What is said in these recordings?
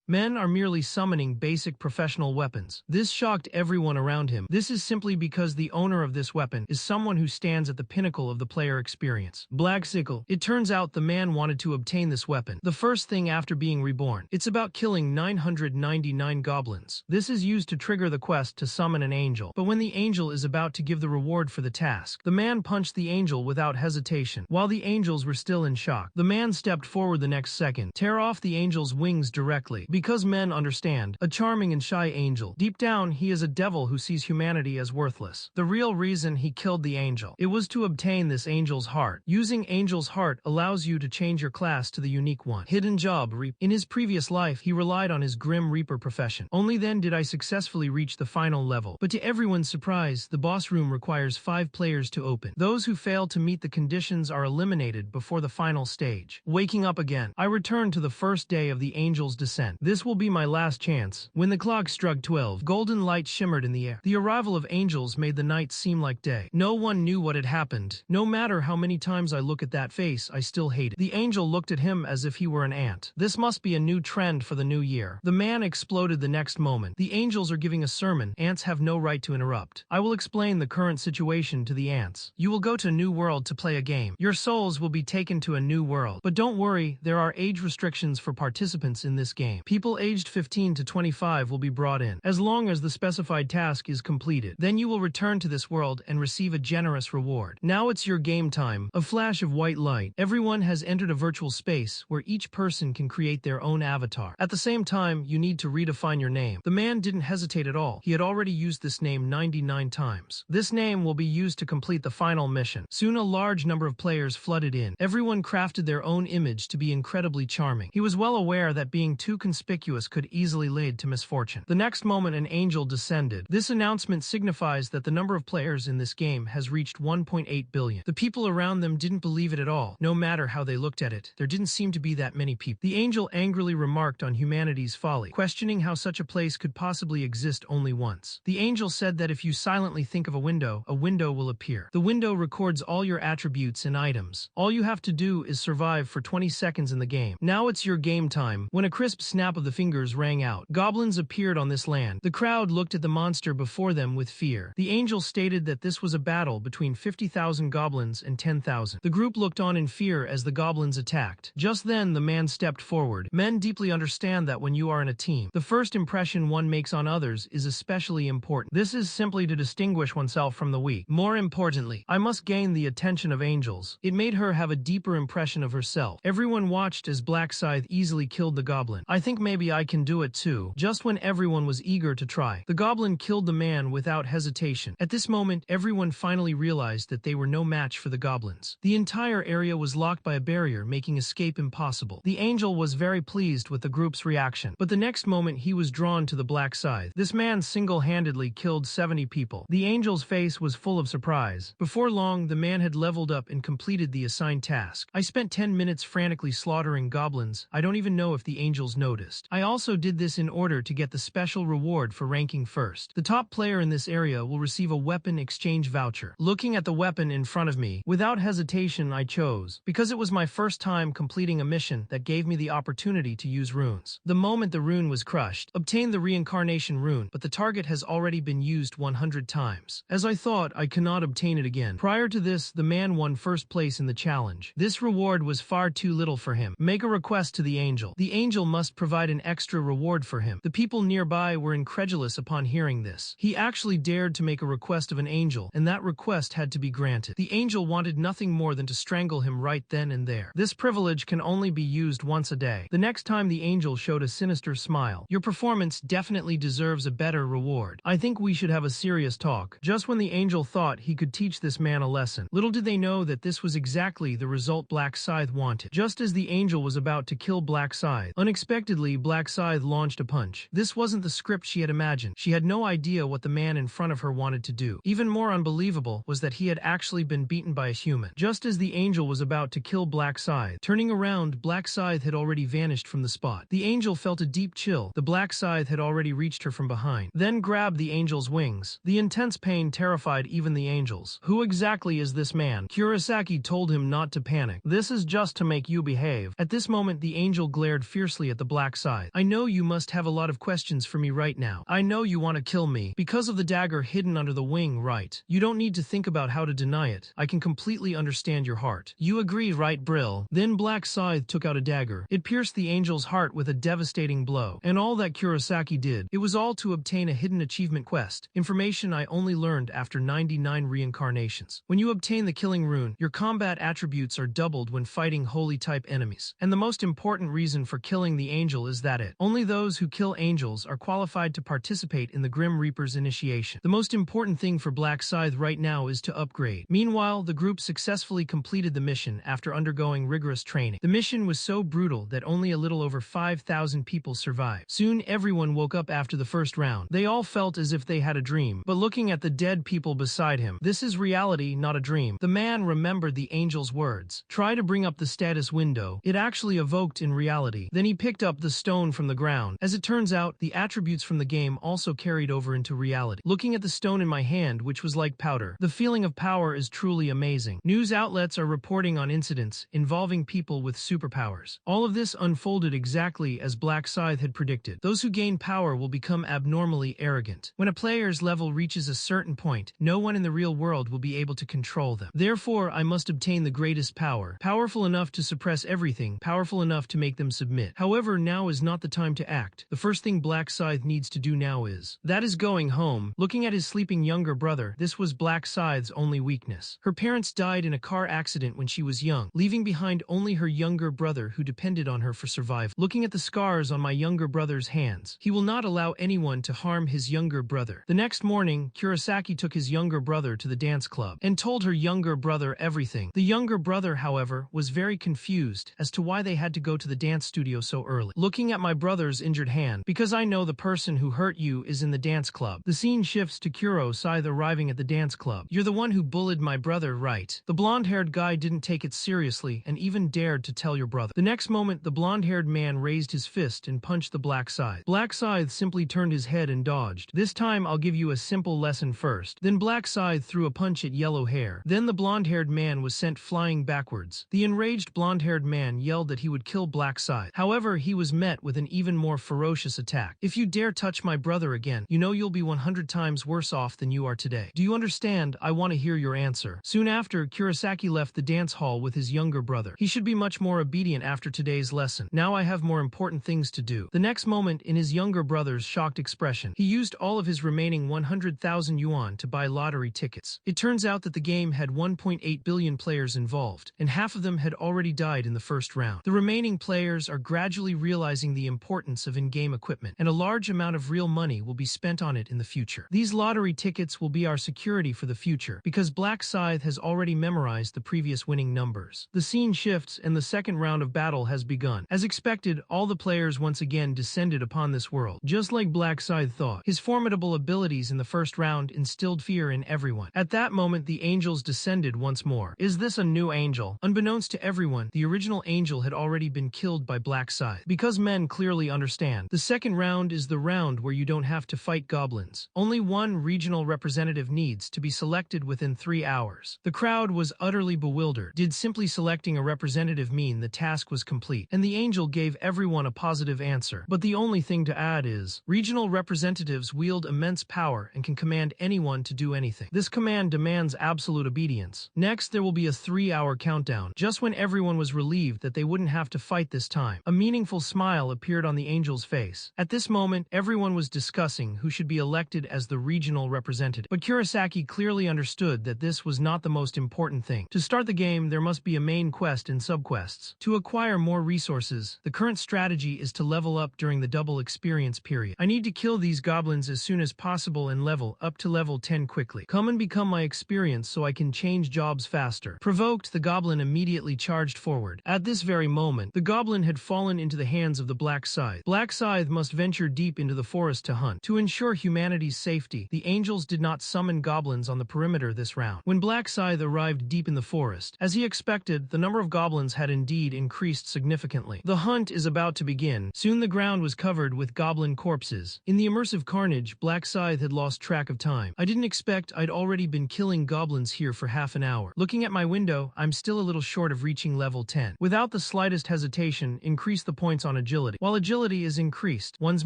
Men are merely summoning basic professional weapons. This shocked everyone around him. This is simply because the owner of this weapon is someone who stands at the pinnacle of the player experience. Black Sickle. It turns out the man wanted to obtain this weapon. The first thing after being reborn. It's about killing 999 goblins. This is used to trigger the quest to summon an angel. But when the angel is about to give the reward for the task, the man punched the angel without hesitation. While the angels were still in shock, the man stepped forward the next second, tear off the angel's wings directly. Because men understand, a charming and shy angel. Deep down, he is a devil who sees humanity as worthless. The real reason he killed the angel. It was to obtain this angel's heart. Using angel's heart allows you to change your class to the unique one. Hidden job, Reap. In his previous life, he relied on his Grim Reaper profession. Only then did I successfully reach the final level. But to everyone's surprise, the boss room requires 5 players to open. Those who fail to meet the conditions are eliminated before the final stage. Waking up again, I returned to the first day of the angel's descent. This will be my last chance. When the clock struck 12, golden light shimmered in the air. The arrival of angels made the night seem like day. No one knew what had happened. No matter how many times I look at that face, I still hate it. The angel looked at him as if he were an ant. This must be a new trend for the new year. The man exploded the next moment. The angels are giving a sermon. Ants have no right to interrupt. I will explain the current situation to the ants. You will go to a new world to play a game. Your souls will be taken to a new world. But don't worry, there are age restrictions for participants in this game. People aged 15 to 25 will be brought in, as long as the specified task is completed. Then you will return to this world and receive a generous reward. Now it's your game time. A flash of white light. Everyone has entered a virtual space where each person can create their own avatar. At the same time, you need to redefine your name. The man didn't hesitate at all. He had already used this name 99 times. This name will be used to complete the final mission. Soon a large number of players flooded in. Everyone crafted their own image to be incredibly charming. He was well aware that being too conspicuous could easily lead to misfortune. The next moment an angel descended. This announcement signifies that the number of players in this game has reached 1.8 billion. The people around them didn't believe it at all. No matter how they looked at it, there didn't seem to be that many people. The angel angrily remarked on humanity's folly, questioning how such a place could possibly exist only once. The angel said that if you silently think of a window will appear. The window records all your attributes and items. All you have to do is survive for 20 seconds in the game. Now it's your game time. When a crisp snap of the fingers rang out, goblins appeared on this land. The crowd looked at the monster before them with fear. The angel stated that this was a battle between 50,000 goblins and 10,000. The group looked on in fear as the goblins attacked. Just then, the man stepped forward. Men deeply understand that when you are in a team, the first impression one makes on others is especially important. This is simply to distinguish oneself from the weak. More importantly, I must gain the attention of angels. It made her have a deeper impression of herself. Everyone watched as Black Scythe easily killed the goblin. I think maybe I can do it too. Just when everyone was eager to try, the goblin killed the man without hesitation. At this moment, everyone finally realized that they were no match for the goblins. The entire area was locked by a barrier, making escape impossible. The angel was very pleased with the group's reaction, but the next moment he was drawn to the Black Scythe. This man single-handedly killed 70 people. The angel's face was full of surprise. Before long, the man had leveled up and completed the assigned task. I spent 10 minutes frantically slaughtering goblins. I don't even know if the angels noticed. I also did this in order to get the special reward for ranking first. The top player in this area will receive a weapon exchange voucher. Looking at the weapon in front of me, without hesitation I chose, because it was my first time completing a mission that gave me the opportunity to use runes. The moment the rune was crushed, obtained the reincarnation rune, but the target has already been used 100 times. As I thought, I cannot obtain it again. Prior to this, the man won first place in the challenge. This reward was far too little for him. Make a request to the angel. The angel must provide an extra reward for him. The people nearby were incredulous upon hearing this. He actually dared to make a request of an angel, and that request had to be granted. The angel wanted nothing more than to strangle him right then and there. This privilege can only be used once a day. The next time the angel showed a sinister smile. Your performance definitely deserves a better reward. I think we should have a serious talk. Just when the angel thought he could teach this man a lesson, little did they know that this was exactly the result Black Scythe wanted. Just as the angel was about to kill Black Scythe, unexpectedly Black Scythe launched a punch. This wasn't the script she had imagined. She had no idea what the man in front of her wanted to do. Even more unbelievable was that he had actually been beaten by a human. Just as the angel was about to kill Black Scythe, turning around, Black Scythe had already vanished from the spot. The angel felt a deep chill. The Black Scythe had already reached her from behind, then grabbed the angel's wings. The intense pain terrified even the angels. Who exactly is this man? Kurosaki told him not to panic. This is just to make you behave. At this moment, the angel glared fiercely at the Black Black Scythe. I know you must have a lot of questions for me right now. I know you want to kill me because of the dagger hidden under the wing, right? You don't need to think about how to deny it. I can completely understand your heart. You agree, right, Brill? Then Black Scythe took out a dagger. It pierced the angel's heart with a devastating blow. And all that Kurosaki did, it was all to obtain a hidden achievement quest. Information I only learned after 99 reincarnations. When you obtain the killing rune, your combat attributes are doubled when fighting holy type enemies. And the most important reason for killing the angel is that only those who kill angels are qualified to participate in the Grim Reaper's initiation. The most important thing for Black Scythe right now is to upgrade. Meanwhile, the group successfully completed the mission after undergoing rigorous training. The mission was so brutal that only a little over 5,000 people survived. Soon everyone woke up after the first round. They all felt as if they had a dream, but looking at the dead people beside him, this is reality, not a dream. The man remembered the angel's words. Try to bring up the status window. It actually evoked in reality. Then he picked up the stone from the ground. As it turns out, the attributes from the game also carried over into reality. Looking at the stone in my hand, which was like powder, the feeling of power is truly amazing. News outlets are reporting on incidents involving people with superpowers. All of this unfolded exactly as Black Scythe had predicted. Those who gain power will become abnormally arrogant. When a player's level reaches a certain point, no one in the real world will be able to control them. Therefore, I must obtain the greatest power. Powerful enough to suppress everything, powerful enough to make them submit. However, now is not the time to act. The first thing Black Scythe needs to do now is going home. Looking at his sleeping younger brother, this was Black Scythe's only weakness. Her parents died in a car accident when she was young, leaving behind only her younger brother who depended on her for survival. Looking at the scars on my younger brother's hands, he will not allow anyone to harm his younger brother. The next morning, Kurosaki took his younger brother to the dance club and told her younger brother everything. The younger brother, however, was very confused as to why they had to go to the dance studio so early. Looking at my brother's injured hand, because I know the person who hurt you is in the dance club. The scene shifts to Kurosaki arriving at the dance club. You're the one who bullied my brother, right? The blonde-haired guy didn't take it seriously and even dared to tell your brother. The next moment, the blonde-haired man raised his fist and punched the Black Scythe. Black Scythe simply turned his head and dodged. This time, I'll give you a simple lesson first. Then Black Scythe threw a punch at Yellow Hair. Then the blonde-haired man was sent flying backwards. The enraged blonde-haired man yelled that he would kill Black Scythe. However, he was met with an even more ferocious attack. If you dare touch my brother again, you know you'll be 100 times worse off than you are today. Do you understand? I want to hear your answer. Soon after, Kurosaki left the dance hall with his younger brother. He should be much more obedient after today's lesson. Now I have more important things to do. The next moment, in his younger brother's shocked expression, he used all of his remaining 100,000 yuan to buy lottery tickets. It turns out that the game had 1.8 billion players involved, and half of them had already died in the first round. The remaining players are gradually realizing the importance of in-game equipment, and a large amount of real money will be spent on it in the future. These lottery tickets will be our security for the future, because Black Scythe has already memorized the previous winning numbers. The scene shifts, and the second round of battle has begun. As expected, all the players once again descended upon this world. Just like Black Scythe thought, his formidable abilities in the first round instilled fear in everyone. At that moment, the angels descended once more. Is this a new angel? Unbeknownst to everyone, the original angel had already been killed by Black Scythe. Because men clearly understand, the second round is the round where you don't have to fight goblins. Only one regional representative needs to be selected within 3 hours. The crowd was utterly bewildered. Did simply selecting a representative mean the task was complete? And the angel gave everyone a positive answer. But the only thing to add is, regional representatives wield immense power and can command anyone to do anything. This command demands absolute obedience. Next, there will be a 3-hour countdown. Just when everyone was relieved that they wouldn't have to fight this time, a meaningful smile appeared on the angel's face. At this moment, everyone was discussing who should be elected as the regional representative. But Kurosaki clearly understood that this was not the most important thing. To start the game, there must be a main quest and subquests. To acquire more resources, the current strategy is to level up during the double experience period. I need to kill these goblins as soon as possible and level up to level 10 quickly. Come and become my experience so I can change jobs faster. Provoked, the goblin immediately charged forward. At this very moment, the goblin had fallen into the hands of the Black Scythe. Black Scythe must venture deep into the forest to hunt. To ensure humanity's safety, the angels did not summon goblins on the perimeter this round. When Black Scythe arrived deep in the forest, as he expected, the number of goblins had indeed increased significantly. The hunt is about to begin. Soon the ground was covered with goblin corpses. In the immersive carnage, Black Scythe had lost track of time. I didn't expect I'd already been killing goblins here for half an hour. Looking at my window, I'm still a little short of reaching level 10. Without the slightest hesitation, increase the points on a agility. While agility is increased, one's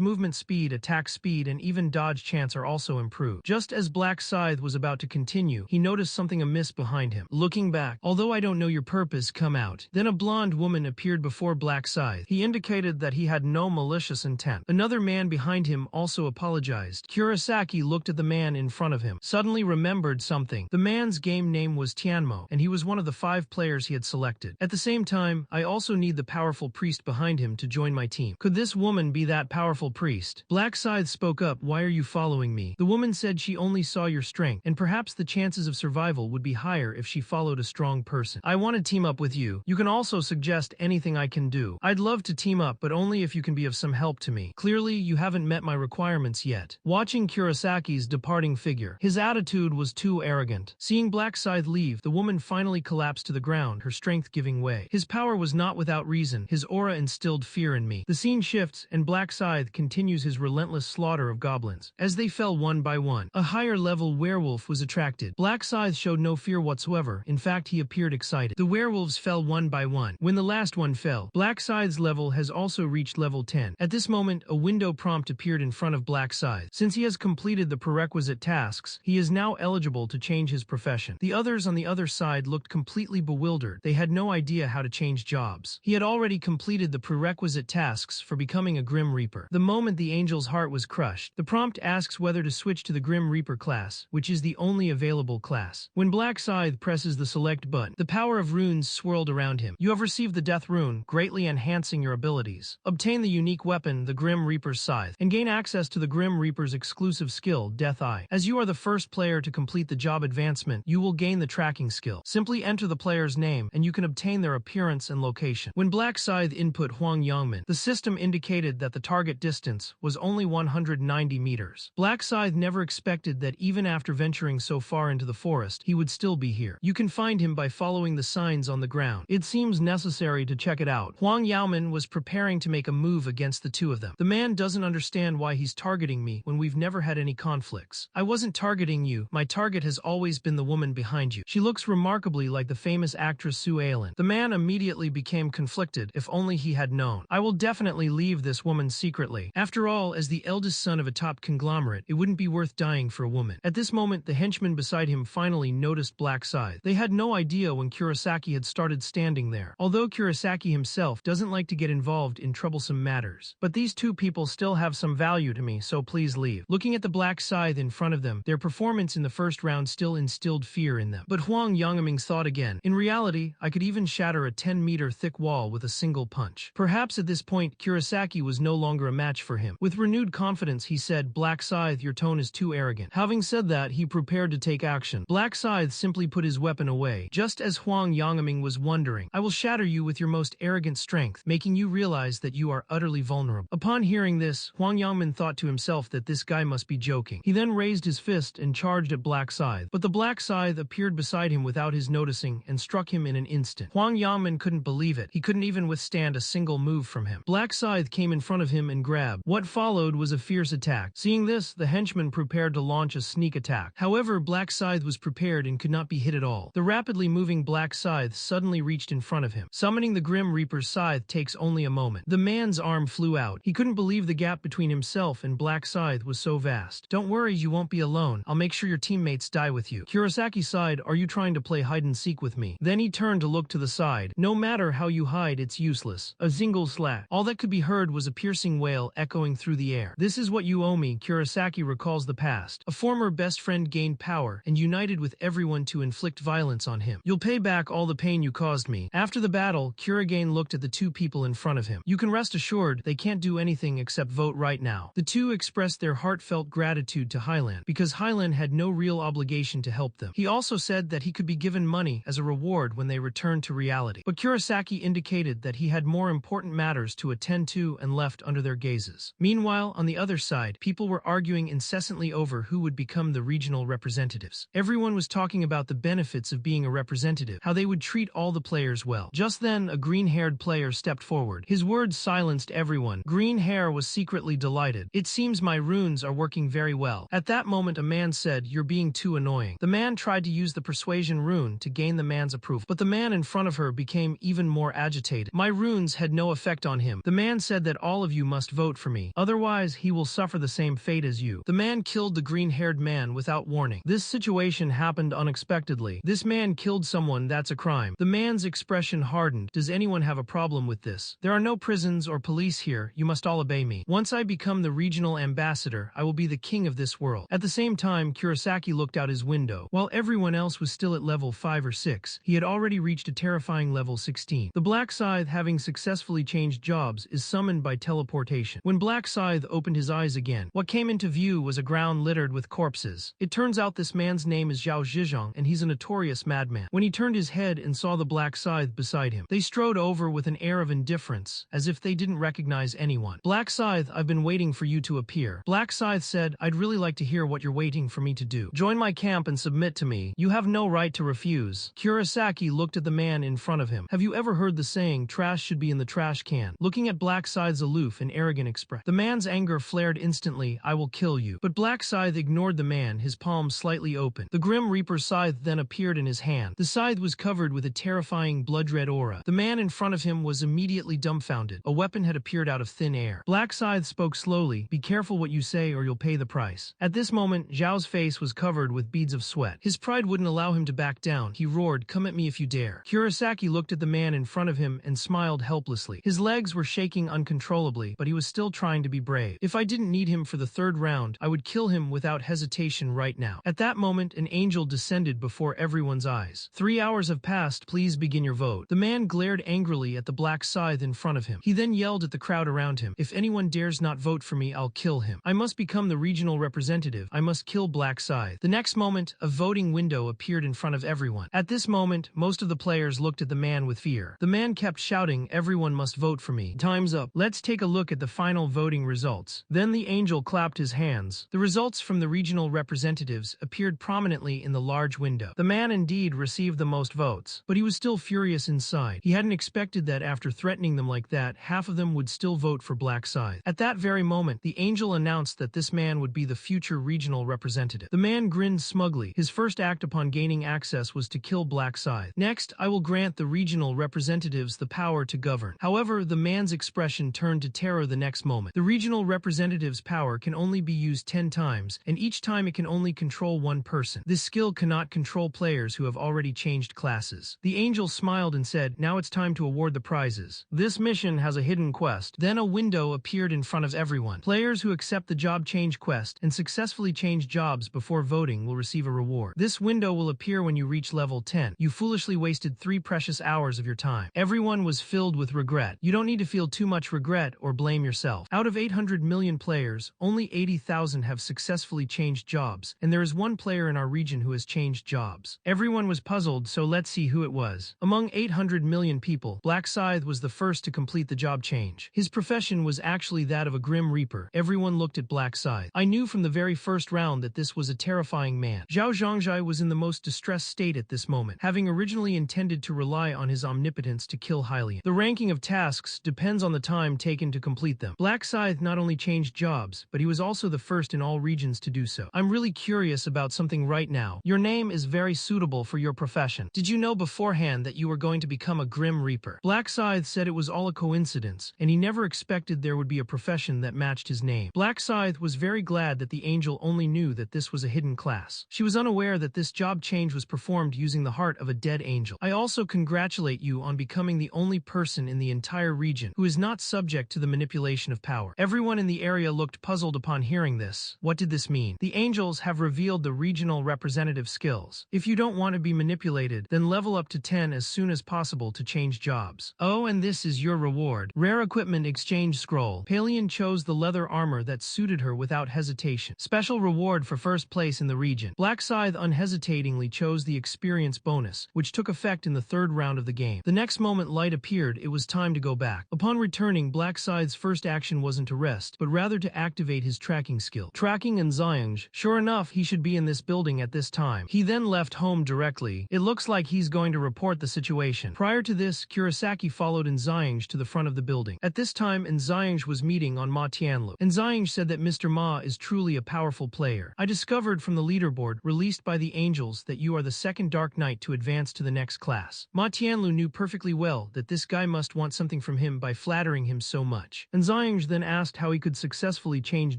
movement speed, attack speed, and even dodge chance are also improved. Just as Black Scythe was about to continue, he noticed something amiss behind him. Looking back, although I don't know your purpose, come out. Then a blonde woman appeared before Black Scythe. He indicated that he had no malicious intent. Another man behind him also apologized. Kurosaki looked at the man in front of him, suddenly remembered something. The man's game name was Tianmo, and he was one of the 5 players he had selected. At the same time, I also need the powerful priest behind him to join my team. Could this woman be that powerful priest? Black Scythe spoke up. Why are you following me? The woman said she only saw your strength, and perhaps the chances of survival would be higher if she followed a strong person. I want to team up with you. You can also suggest anything I can do. I'd love to team up, but only if you can be of some help to me. Clearly, you haven't met my requirements yet. Watching Kurosaki's departing figure, his attitude was too arrogant. Seeing Black Scythe leave, the woman finally collapsed to the ground, her strength giving way. His power was not without reason. His aura instilled fear in me. The scene shifts, and Black Scythe continues his relentless slaughter of goblins. As they fell one by one, a higher-level werewolf was attracted. Black Scythe showed no fear whatsoever. In fact, he appeared excited. The werewolves fell one by one. When the last one fell, Black Scythe's level has also reached level 10. At this moment, a window prompt appeared in front of Black Scythe. Since he has completed the prerequisite tasks, he is now eligible to change his profession. The others on the other side looked completely bewildered. They had no idea how to change jobs. He had already completed the prerequisite tasks for becoming a Grim Reaper. The moment the angel's heart was crushed, the prompt asks whether to switch to the Grim Reaper class, which is the only available class. When Black Scythe presses the select button, the power of runes swirled around him. You have received the Death Rune, greatly enhancing your abilities. Obtain the unique weapon, the Grim Reaper's Scythe, and gain access to the Grim Reaper's exclusive skill, Death Eye. As you are the first player to complete the job advancement, you will gain the tracking skill. Simply enter the player's name, and you can obtain their appearance and location. When Black Scythe input Huang Yangmin, the system indicated that the target distance was only 190 meters. Black Scythe never expected that even after venturing so far into the forest, he would still be here. You can find him by following the signs on the ground. It seems necessary to check it out. Huang Yaomin was preparing to make a move against the two of them. The man doesn't understand why he's targeting me when we've never had any conflicts. I wasn't targeting you. My target has always been the woman behind you. She looks remarkably like the famous actress Sue Ailin. The man immediately became conflicted. If only he had known. I will definitely leave this woman secretly. After all, as the eldest son of a top conglomerate, it wouldn't be worth dying for a woman. At this moment, the henchman beside him finally noticed Black Scythe. They had no idea when Kurosaki had started standing there. Although Kurosaki himself doesn't like to get involved in troublesome matters. But these two people still have some value to me, so please leave. Looking at the Black Scythe in front of them, their performance in the first round still instilled fear in them. But Huang Yangming thought again. In reality, I could even shatter a 10-meter thick wall with a single punch. Perhaps at this point, Kurosaki was no longer a match for him. With renewed confidence, he said, Black Scythe, your tone is too arrogant. Having said that, he prepared to take action. Black Scythe simply put his weapon away. Just as Huang Yangming was wondering, I will shatter you with your most arrogant strength, making you realize that you are utterly vulnerable. Upon hearing this, Huang Yangmin thought to himself that this guy must be joking. He then raised his fist and charged at Black Scythe. But the Black Scythe appeared beside him without his noticing and struck him in an instant. Huang Yangmin couldn't believe it. He couldn't even withstand a single move from him. Black Scythe came in front of him and grabbed. What followed was a fierce attack. Seeing this, the henchman prepared to launch a sneak attack. However, Black Scythe was prepared and could not be hit at all. The rapidly moving Black Scythe suddenly reached in front of him. Summoning the Grim Reaper's Scythe takes only a moment. The man's arm flew out. He couldn't believe the gap between himself and Black Scythe was so vast. Don't worry, you won't be alone. I'll make sure your teammates die with you. Kurosaki sighed, are you trying to play hide and seek with me? Then he turned to look to the side. No matter how you hide, it's useless. A zingle slack. All that could be heard was a piercing wail echoing through the air. This is what you owe me. Kurosaki recalls the past. A former best friend gained power and united with everyone to inflict violence on him. You'll pay back all the pain you caused me. After the battle, Kurogane looked at the two people in front of him. You can rest assured they can't do anything except vote right now. The two expressed their heartfelt gratitude to Highland because Highland had no real obligation to help them. He also said that he could be given money as a reward when they returned to reality. But Kurosaki indicated that he had more important matters to attend to and left under their gazes. Meanwhile, on the other side, people were arguing incessantly over who would become the regional representatives. Everyone was talking about the benefits of being a representative, how they would treat all the players well. Just then, a green-haired player stepped forward. His words silenced everyone. Green Hair was secretly delighted. It seems my runes are working very well. At that moment, a man said, you're being too annoying. The man tried to use the persuasion rune to gain the man's approval, but the man in front of her became even more agitated. My runes had no effect on on him. The man said that all of you must vote for me, otherwise he will suffer the same fate as you. The man killed the green-haired man without warning. This situation happened unexpectedly. This man killed someone, that's a crime. The man's expression hardened. Does anyone have a problem with this? There are no prisons or police here, you must all obey me. Once I become the regional ambassador, I will be the king of this world. At the same time, Kurosaki looked out his window. While everyone else was still at level 5 or 6, he had already reached a terrifying level 16. The Black Scythe, having successfully changed jobs, is summoned by teleportation. When Black Scythe opened his eyes again, what came into view was a ground littered with corpses. It turns out this man's name is Zhao Zhizhong, and he's a notorious madman. When he turned his head and saw the Black Scythe beside him, they strode over with an air of indifference, as if they didn't recognize anyone. Black Scythe, I've been waiting for you to appear. Black Scythe said, I'd really like to hear what you're waiting for me to do. Join my camp and submit to me. You have no right to refuse. Kurosaki looked at the man in front of him. Have you ever heard the saying, trash should be in the trash can? Looking at Black Scythe's aloof and arrogant expression, the man's anger flared instantly. I will kill you. But Black Scythe ignored the man, his palms slightly open. The Grim Reaper's scythe then appeared in his hand. The scythe was covered with a terrifying blood-red aura. The man in front of him was immediately dumbfounded. A weapon had appeared out of thin air. Black Scythe spoke slowly, be careful what you say or you'll pay the price. At this moment, Zhao's face was covered with beads of sweat. His pride wouldn't allow him to back down. He roared, come at me if you dare. Kurosaki looked at the man in front of him and smiled helplessly. His legs were shaking uncontrollably, but he was still trying to be brave. If I didn't need him for the third round, I would kill him without hesitation right now. At that moment, an angel descended before everyone's eyes. 3 hours have passed, please begin your vote. The man glared angrily at the Black Scythe in front of him. He then yelled at the crowd around him, if anyone dares not vote for me, I'll kill him. I must become the regional representative. I must kill Black Scythe. The next moment, a voting window appeared in front of everyone. At this moment, most of the players looked at the man with fear. The man kept shouting, everyone must vote for me. Time's up. Let's take a look at the final voting results. Then the angel clapped his hands. The results from the regional representatives appeared prominently in the large window. The man indeed received the most votes, but he was still furious inside. He hadn't expected that after threatening them like that, half of them would still vote for Black Scythe. At that very moment, the angel announced that this man would be the future regional representative. The man grinned smugly. His first act upon gaining access was to kill Black Scythe. Next, I will grant the regional representatives the power to govern. However, the man's expression turned to terror the next moment. The regional representative's power can only be used 10 times, and each time it can only control one person. This skill cannot control players who have already changed classes. The angel smiled and said, now it's time to award the prizes. This mission has a hidden quest. Then a window appeared in front of everyone. Players who accept the job change quest and successfully change jobs before voting will receive a reward. This window will appear when you reach level 10. You foolishly wasted 3 precious hours of your time. Everyone was filled with regret. You don't need to feel too much regret or blame yourself. Out of 800 million players, only 80,000 have successfully changed jobs, and there is one player in our region who has changed jobs. Everyone was puzzled, so let's see who it was. Among 800 million people, Black Scythe was the first to complete the job change. His profession was actually that of a Grim Reaper. Everyone looked at Black Scythe. I knew from the very first round that this was a terrifying man. Zhao Zhangzhai was in the most distressed state at this moment, having originally intended to rely on his omnipotence to kill Hylian. The ranking of tasks depends on the time taken to complete them. Black Scythe not only changed jobs, but he was also the first in all regions to do so. I'm really curious about something right now. Your name is very suitable for your profession. Did you know beforehand that you were going to become a Grim Reaper? Black Scythe said it was all a coincidence, and he never expected there would be a profession that matched his name. Black Scythe was very glad that the angel only knew that this was a hidden class. She was unaware that this job change was performed using the heart of a dead angel. I also congratulate you on becoming the only person in the entire region who is not subject to the manipulation of power. Everyone in the area looked puzzled upon hearing this. What did this mean? The angels have revealed the regional representative skills. If you don't want to be manipulated, then level up to 10 as soon as possible to change jobs. Oh, and this is your reward. Rare equipment exchange scroll. Palian chose the leather armor that suited her without hesitation. Special reward for first place in the region. Black Scythe unhesitatingly chose the experience bonus, which took effect in the third round of the game. The next moment light appeared, it was time to go back. Upon returning, Black Scythe's first action wasn't to rest, but rather to activate his tracking skill. Tracking in Xiang. Sure enough, he should be in this building at this time. He then left home directly. It looks like he's going to report the situation. Prior to this, Kurosaki followed in Xiang to the front of the building. At this time, Xiang was meeting on Ma Tianlu. Xiang said that Mr. Ma is truly a powerful player. I discovered from the leaderboard released by the angels that you are the second Dark Knight to advance to the next class. Ma Tianlu knew perfectly well that this guy must want something from him by flattering him so much. And Xiang then asked how he could successfully change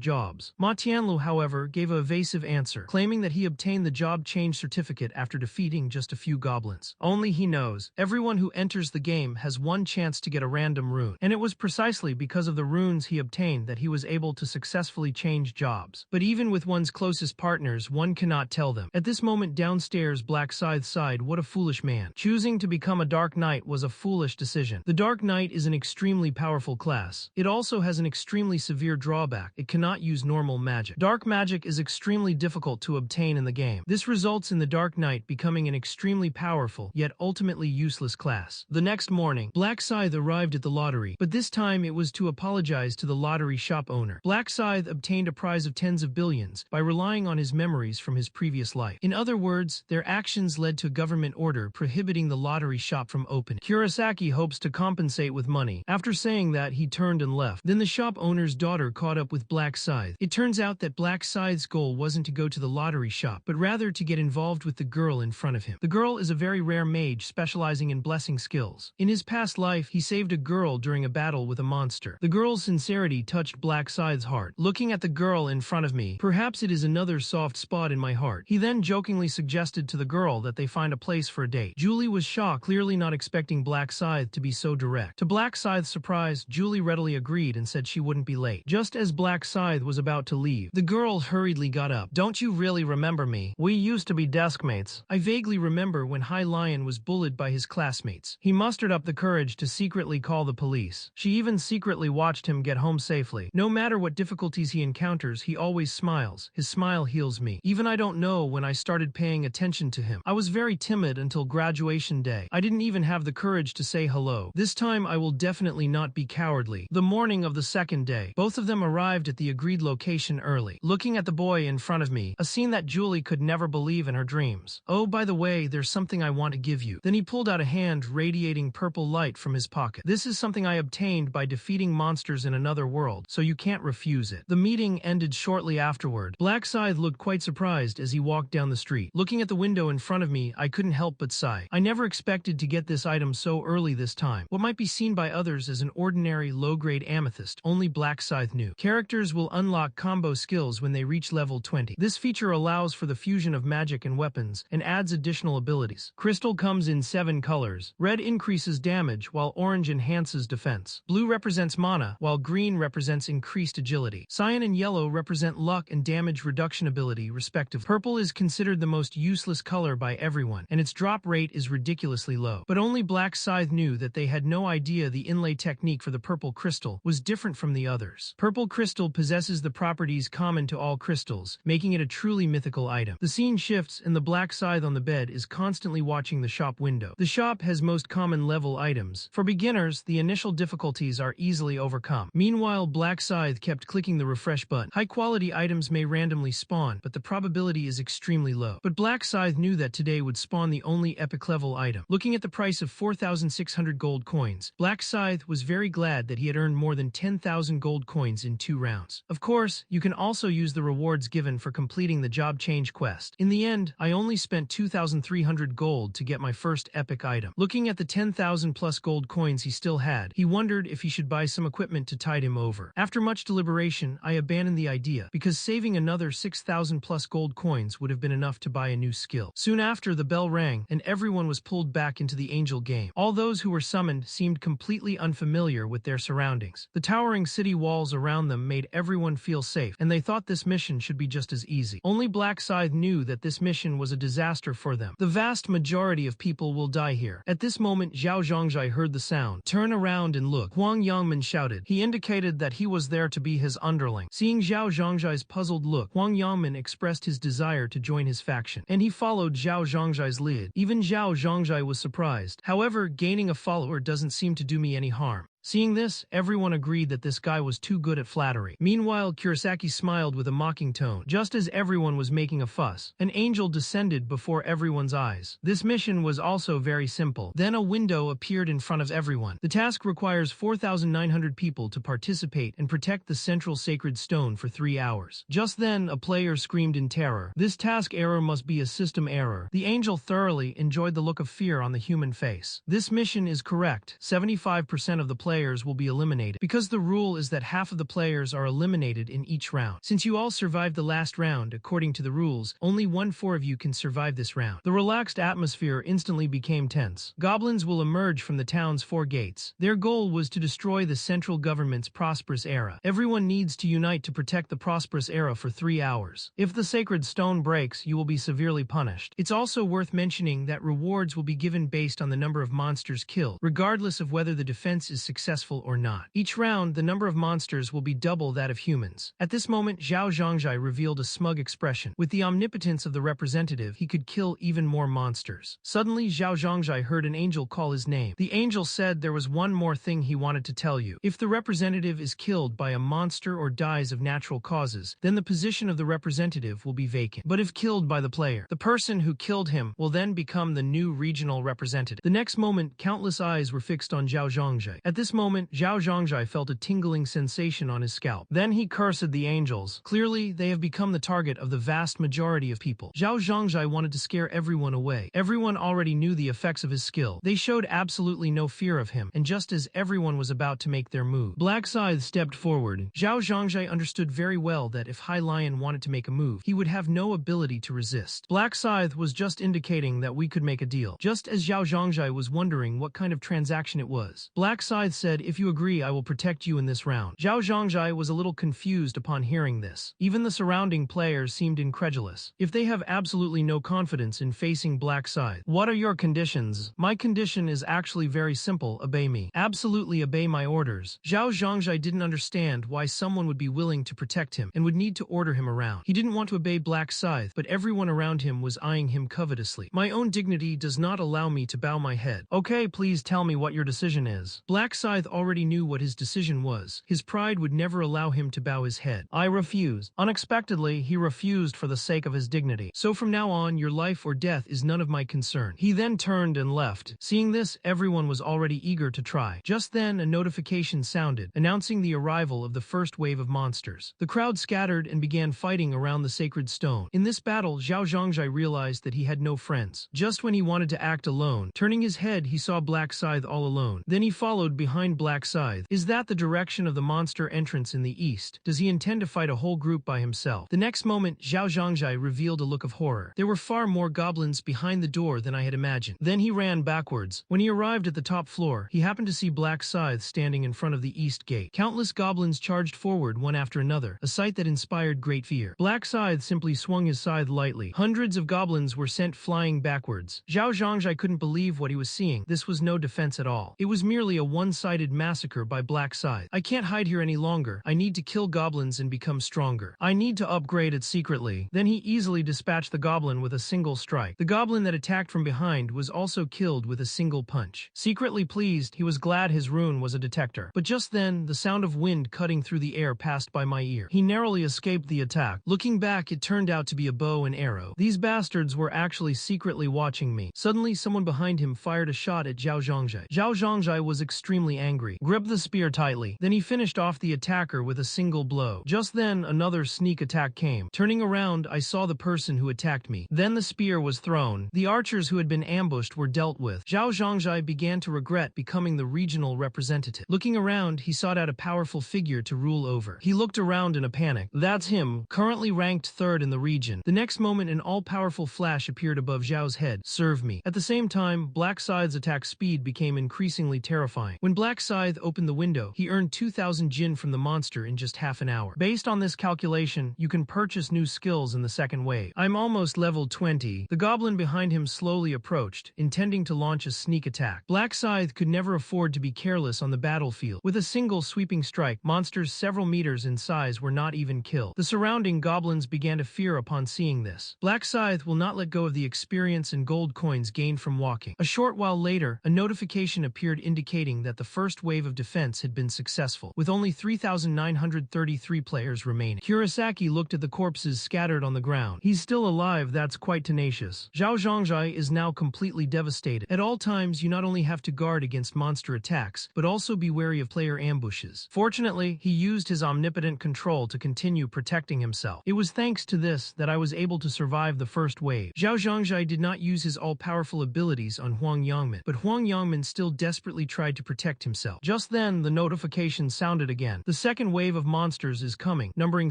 jobs. Ma Tianlu, however, gave a evasive answer, claiming that he obtained the job change certificate after defeating just a few goblins. Only he knows, everyone who enters the game has one chance to get a random rune, and it was precisely because of the runes he obtained that he was able to successfully change jobs. But even with one's closest partners, one cannot tell them. At this moment downstairs, Black Scythe sighed, "What a foolish man. Choosing to become a Dark Knight was a foolish decision." The Dark Knight is an extremely powerful class. It also has an extremely severe drawback. It cannot use normal magic. Dark magic is extremely difficult to obtain in the game. This results in the Dark Knight becoming an extremely powerful, yet ultimately useless class. The next morning, Black Scythe arrived at the lottery, but this time it was to apologize to the lottery shop owner. Black Scythe obtained a prize of tens of billions by relying on his memories from his previous life. In other words, their actions led to a government order prohibiting the lottery shop from opening. Kurosaki hopes to compensate with money. After saying that, he turned and left. Then the shop owner's daughter caught up with Black Scythe. It turns out that Black Scythe's goal wasn't to go to the lottery shop, but rather to get involved with the girl in front of him. The girl is a very rare mage specializing in blessing skills. In his past life, he saved a girl during a battle with a monster. The girl's sincerity touched Black Scythe's heart. "Looking at the girl in front of me, perhaps it is another soft spot in my heart." He then jokingly suggested to the girl that they find a place for a date. Julie was shocked, clearly not expecting Black Scythe to be so direct. To Black Scythe's surprise, Julie readily agreed and said she wouldn't be late. Just as Black Scythe was about to leave, the girl hurriedly got up. "Don't you really remember me? We used to be desk mates." I vaguely remember when High Lion was bullied by his classmates. He mustered up the courage to secretly call the police. She even secretly watched him get home safely. No matter what difficulties he encounters, he always smiles. His smile heals me. Even I don't know when I started paying attention to him. I was very timid until graduation day. I didn't even have the courage to say hello. This time I will definitely not be cowardly. The morning of the second day, both of them arrived at the agreed location early. Looking at the boy in front of me, a scene that Julie could never believe in her dreams. "Oh, by the way, there's something I want to give you." Then he pulled out a hand radiating purple light from his pocket. "This is something I obtained by defeating monsters in another world, so you can't refuse it." The meeting ended shortly afterward. Black Scythe looked quite surprised as he walked down the street. Looking at the window in front of me, I couldn't help but sigh. I never expected to get this item so early this time. What might be seen by others as an ordinary low-grade amethyst, only Black Scythe knew. Characters will unlock combo skills when they reach level 20. This feature allows for the fusion of magic and weapons, and adds additional abilities. Crystal comes in 7 colors. Red increases damage, while orange enhances defense. Blue represents mana, while green represents increased agility. Cyan and yellow represent luck and damage reduction ability, respectively. Purple is considered the most useless color by everyone, and its drop rate is ridiculously low. But only Black Scythe knew that they had no idea the inlay technique for the purple crystal was different from the others. Purple crystal possesses the properties common to all crystals, making it a truly mythical item. The scene shifts, and the Black Scythe on the bed is constantly watching the shop window. The shop has most common level items. For beginners, the initial difficulties are easily overcome. Meanwhile, Black Scythe kept clicking the refresh button. High-quality items may randomly spawn, but the probability is extremely low. But Black Scythe knew that today would spawn the only epic level item. Looking at the price of 4,600 gold coins, Black Scythe was very glad that he had earned more than 10,000 gold coins in 2 rounds. Of course, you can also use the rewards given for completing the job change quest. In the end, I only spent 2,300 gold to get my first epic item. Looking at the 10,000 plus gold coins he still had, he wondered if he should buy some equipment to tide him over. After much deliberation, I abandoned the idea, because saving another 6,000 plus gold coins would have been enough to buy a new skill. Soon after, the bell rang, and everyone was pulled back into the angel game. All those who were summoned seemed completely unfamiliar with their surroundings. The towering city walls around them made everyone feel safe, and they thought this mission should be just as easy. Only Black Scythe knew that this mission was a disaster for them. The vast majority of people will die here. At this moment, Zhao Zhongjai heard the sound. "Turn around and look," Huang Yangmin shouted. He indicated that he was there to be his underling. Seeing Zhao Zhongjai's puzzled look, Huang Yangmin expressed his desire to join his faction, and he followed Zhao Zhongjai's lead. Even Zhao Zhongjai was surprised. However, gaining a follower doesn't seem to do me any harm. Seeing this, everyone agreed that this guy was too good at flattery. Meanwhile, Kurosaki smiled with a mocking tone. Just as everyone was making a fuss, an angel descended before everyone's eyes. This mission was also very simple. Then a window appeared in front of everyone. The task requires 4,900 people to participate and protect the central sacred stone for 3 hours. Just then, a player screamed in terror. This task error must be a system error. The angel thoroughly enjoyed the look of fear on the human face. This mission is correct. 75% of the players players will be eliminated, because the rule is that half of the players are eliminated in each round. Since you all survived the last round, according to the rules, only 1/4 of you can survive this round. The relaxed atmosphere instantly became tense. Goblins will emerge from the town's 4 gates. Their goal was to destroy the central government's prosperous era. Everyone needs to unite to protect the prosperous era for 3 hours. If the sacred stone breaks, you will be severely punished. It's also worth mentioning that rewards will be given based on the number of monsters killed, regardless of whether the defense is successful or not. Each round, the number of monsters will be double that of humans. At this moment, Zhao Zhangzhai revealed a smug expression. With the omnipotence of the representative, he could kill even more monsters. Suddenly, Zhao Zhangzhai heard an angel call his name. The angel said there was one more thing he wanted to tell you. If the representative is killed by a monster or dies of natural causes, then the position of the representative will be vacant. But if killed by the player, the person who killed him will then become the new regional representative. The next moment, countless eyes were fixed on Zhao Zhangzhai. At this moment, Zhao Zhangzhai felt a tingling sensation on his scalp. Then he cursed the angels. Clearly, they have become the target of the vast majority of people. Zhao Zhangzhai wanted to scare everyone away. Everyone already knew the effects of his skill. They showed absolutely no fear of him, and just as everyone was about to make their move, Black Scythe stepped forward. Zhao Zhangzhai understood very well that if High Lion wanted to make a move, he would have no ability to resist. Black Scythe was just indicating that we could make a deal. Just as Zhao Zhangzhai was wondering what kind of transaction it was, Black Scythe said, "If you agree, I will protect you in this round." Zhao Zhangzhai was a little confused upon hearing this. Even the surrounding players seemed incredulous. If they have absolutely no confidence in facing Black Scythe, what are your conditions? My condition is actually very simple: obey me. Absolutely obey my orders. Zhao Zhangzhai didn't understand why someone would be willing to protect him and would need to order him around. He didn't want to obey Black Scythe, but everyone around him was eyeing him covetously. My own dignity does not allow me to bow my head. Okay, please tell me what your decision is. Black Scythe already knew what his decision was. His pride would never allow him to bow his head. I refuse. Unexpectedly, he refused for the sake of his dignity. So from now on, your life or death is none of my concern. He then turned and left. Seeing this, everyone was already eager to try. Just then, a notification sounded, announcing the arrival of the first wave of monsters. The crowd scattered and began fighting around the sacred stone. In this battle, Zhao Zhangzhai realized that he had no friends. Just when he wanted to act alone, turning his head, he saw Black Scythe all alone. Then he followed behind Black Scythe. Is that the direction of the monster entrance in the east? Does he intend to fight a whole group by himself? The next moment, Zhao Zhangzhai revealed a look of horror. There were far more goblins behind the door than I had imagined. Then he ran backwards. When he arrived at the top floor, he happened to see Black Scythe standing in front of the east gate. Countless goblins charged forward one after another, a sight that inspired great fear. Black Scythe simply swung his scythe lightly. Hundreds of goblins were sent flying backwards. Zhao Zhangzhai couldn't believe what he was seeing. This was no defense at all. It was merely a one-sided massacre by Black Scythe. I can't hide here any longer. I need to kill goblins and become stronger. I need to upgrade it secretly. Then he easily dispatched the goblin with a single strike. The goblin that attacked from behind was also killed with a single punch. Secretly pleased, he was glad his rune was a detector. But just then, the sound of wind cutting through the air passed by my ear. He narrowly escaped the attack. Looking back, it turned out to be a bow and arrow. These bastards were actually secretly watching me. Suddenly, someone behind him fired a shot at Zhao Zhangzhai. Zhao Zhangzhai was extremely angry. Gripped the spear tightly. Then he finished off the attacker with a single blow. Just then, another sneak attack came. Turning around, I saw the person who attacked me. Then the spear was thrown. The archers who had been ambushed were dealt with. Zhao Zhangzhai began to regret becoming the regional representative. Looking around, he sought out a powerful figure to rule over. He looked around in a panic. That's him, currently ranked third in the region. The next moment, an all-powerful flash appeared above Zhao's head. Serve me. At the same time, Black Scythe's attack speed became increasingly terrifying. When Black Scythe opened the window, he earned 2,000 jin from the monster in just half an hour. Based on this calculation, you can purchase new skills in the second wave. I'm almost level 20. The goblin behind him slowly approached, intending to launch a sneak attack. Black Scythe could never afford to be careless on the battlefield. With a single sweeping strike, monsters several meters in size were not even killed. The surrounding goblins began to fear upon seeing this. Black Scythe will not let go of the experience and gold coins gained from walking. A short while later, a notification appeared indicating that the first wave of defense had been successful, with only 3,933 players remaining. Kurosaki looked at the corpses scattered on the ground. He's still alive, that's quite tenacious. Zhao Zhangzhai is now completely devastated. At all times, you not only have to guard against monster attacks, but also be wary of player ambushes. Fortunately, he used his omnipotent control to continue protecting himself. It was thanks to this that I was able to survive the first wave. Zhao Zhangzhai did not use his all-powerful abilities on Huang Yangmin, but Huang Yangmin still desperately tried to protect protect himself. Just then, the notification sounded again. The second wave of monsters is coming, numbering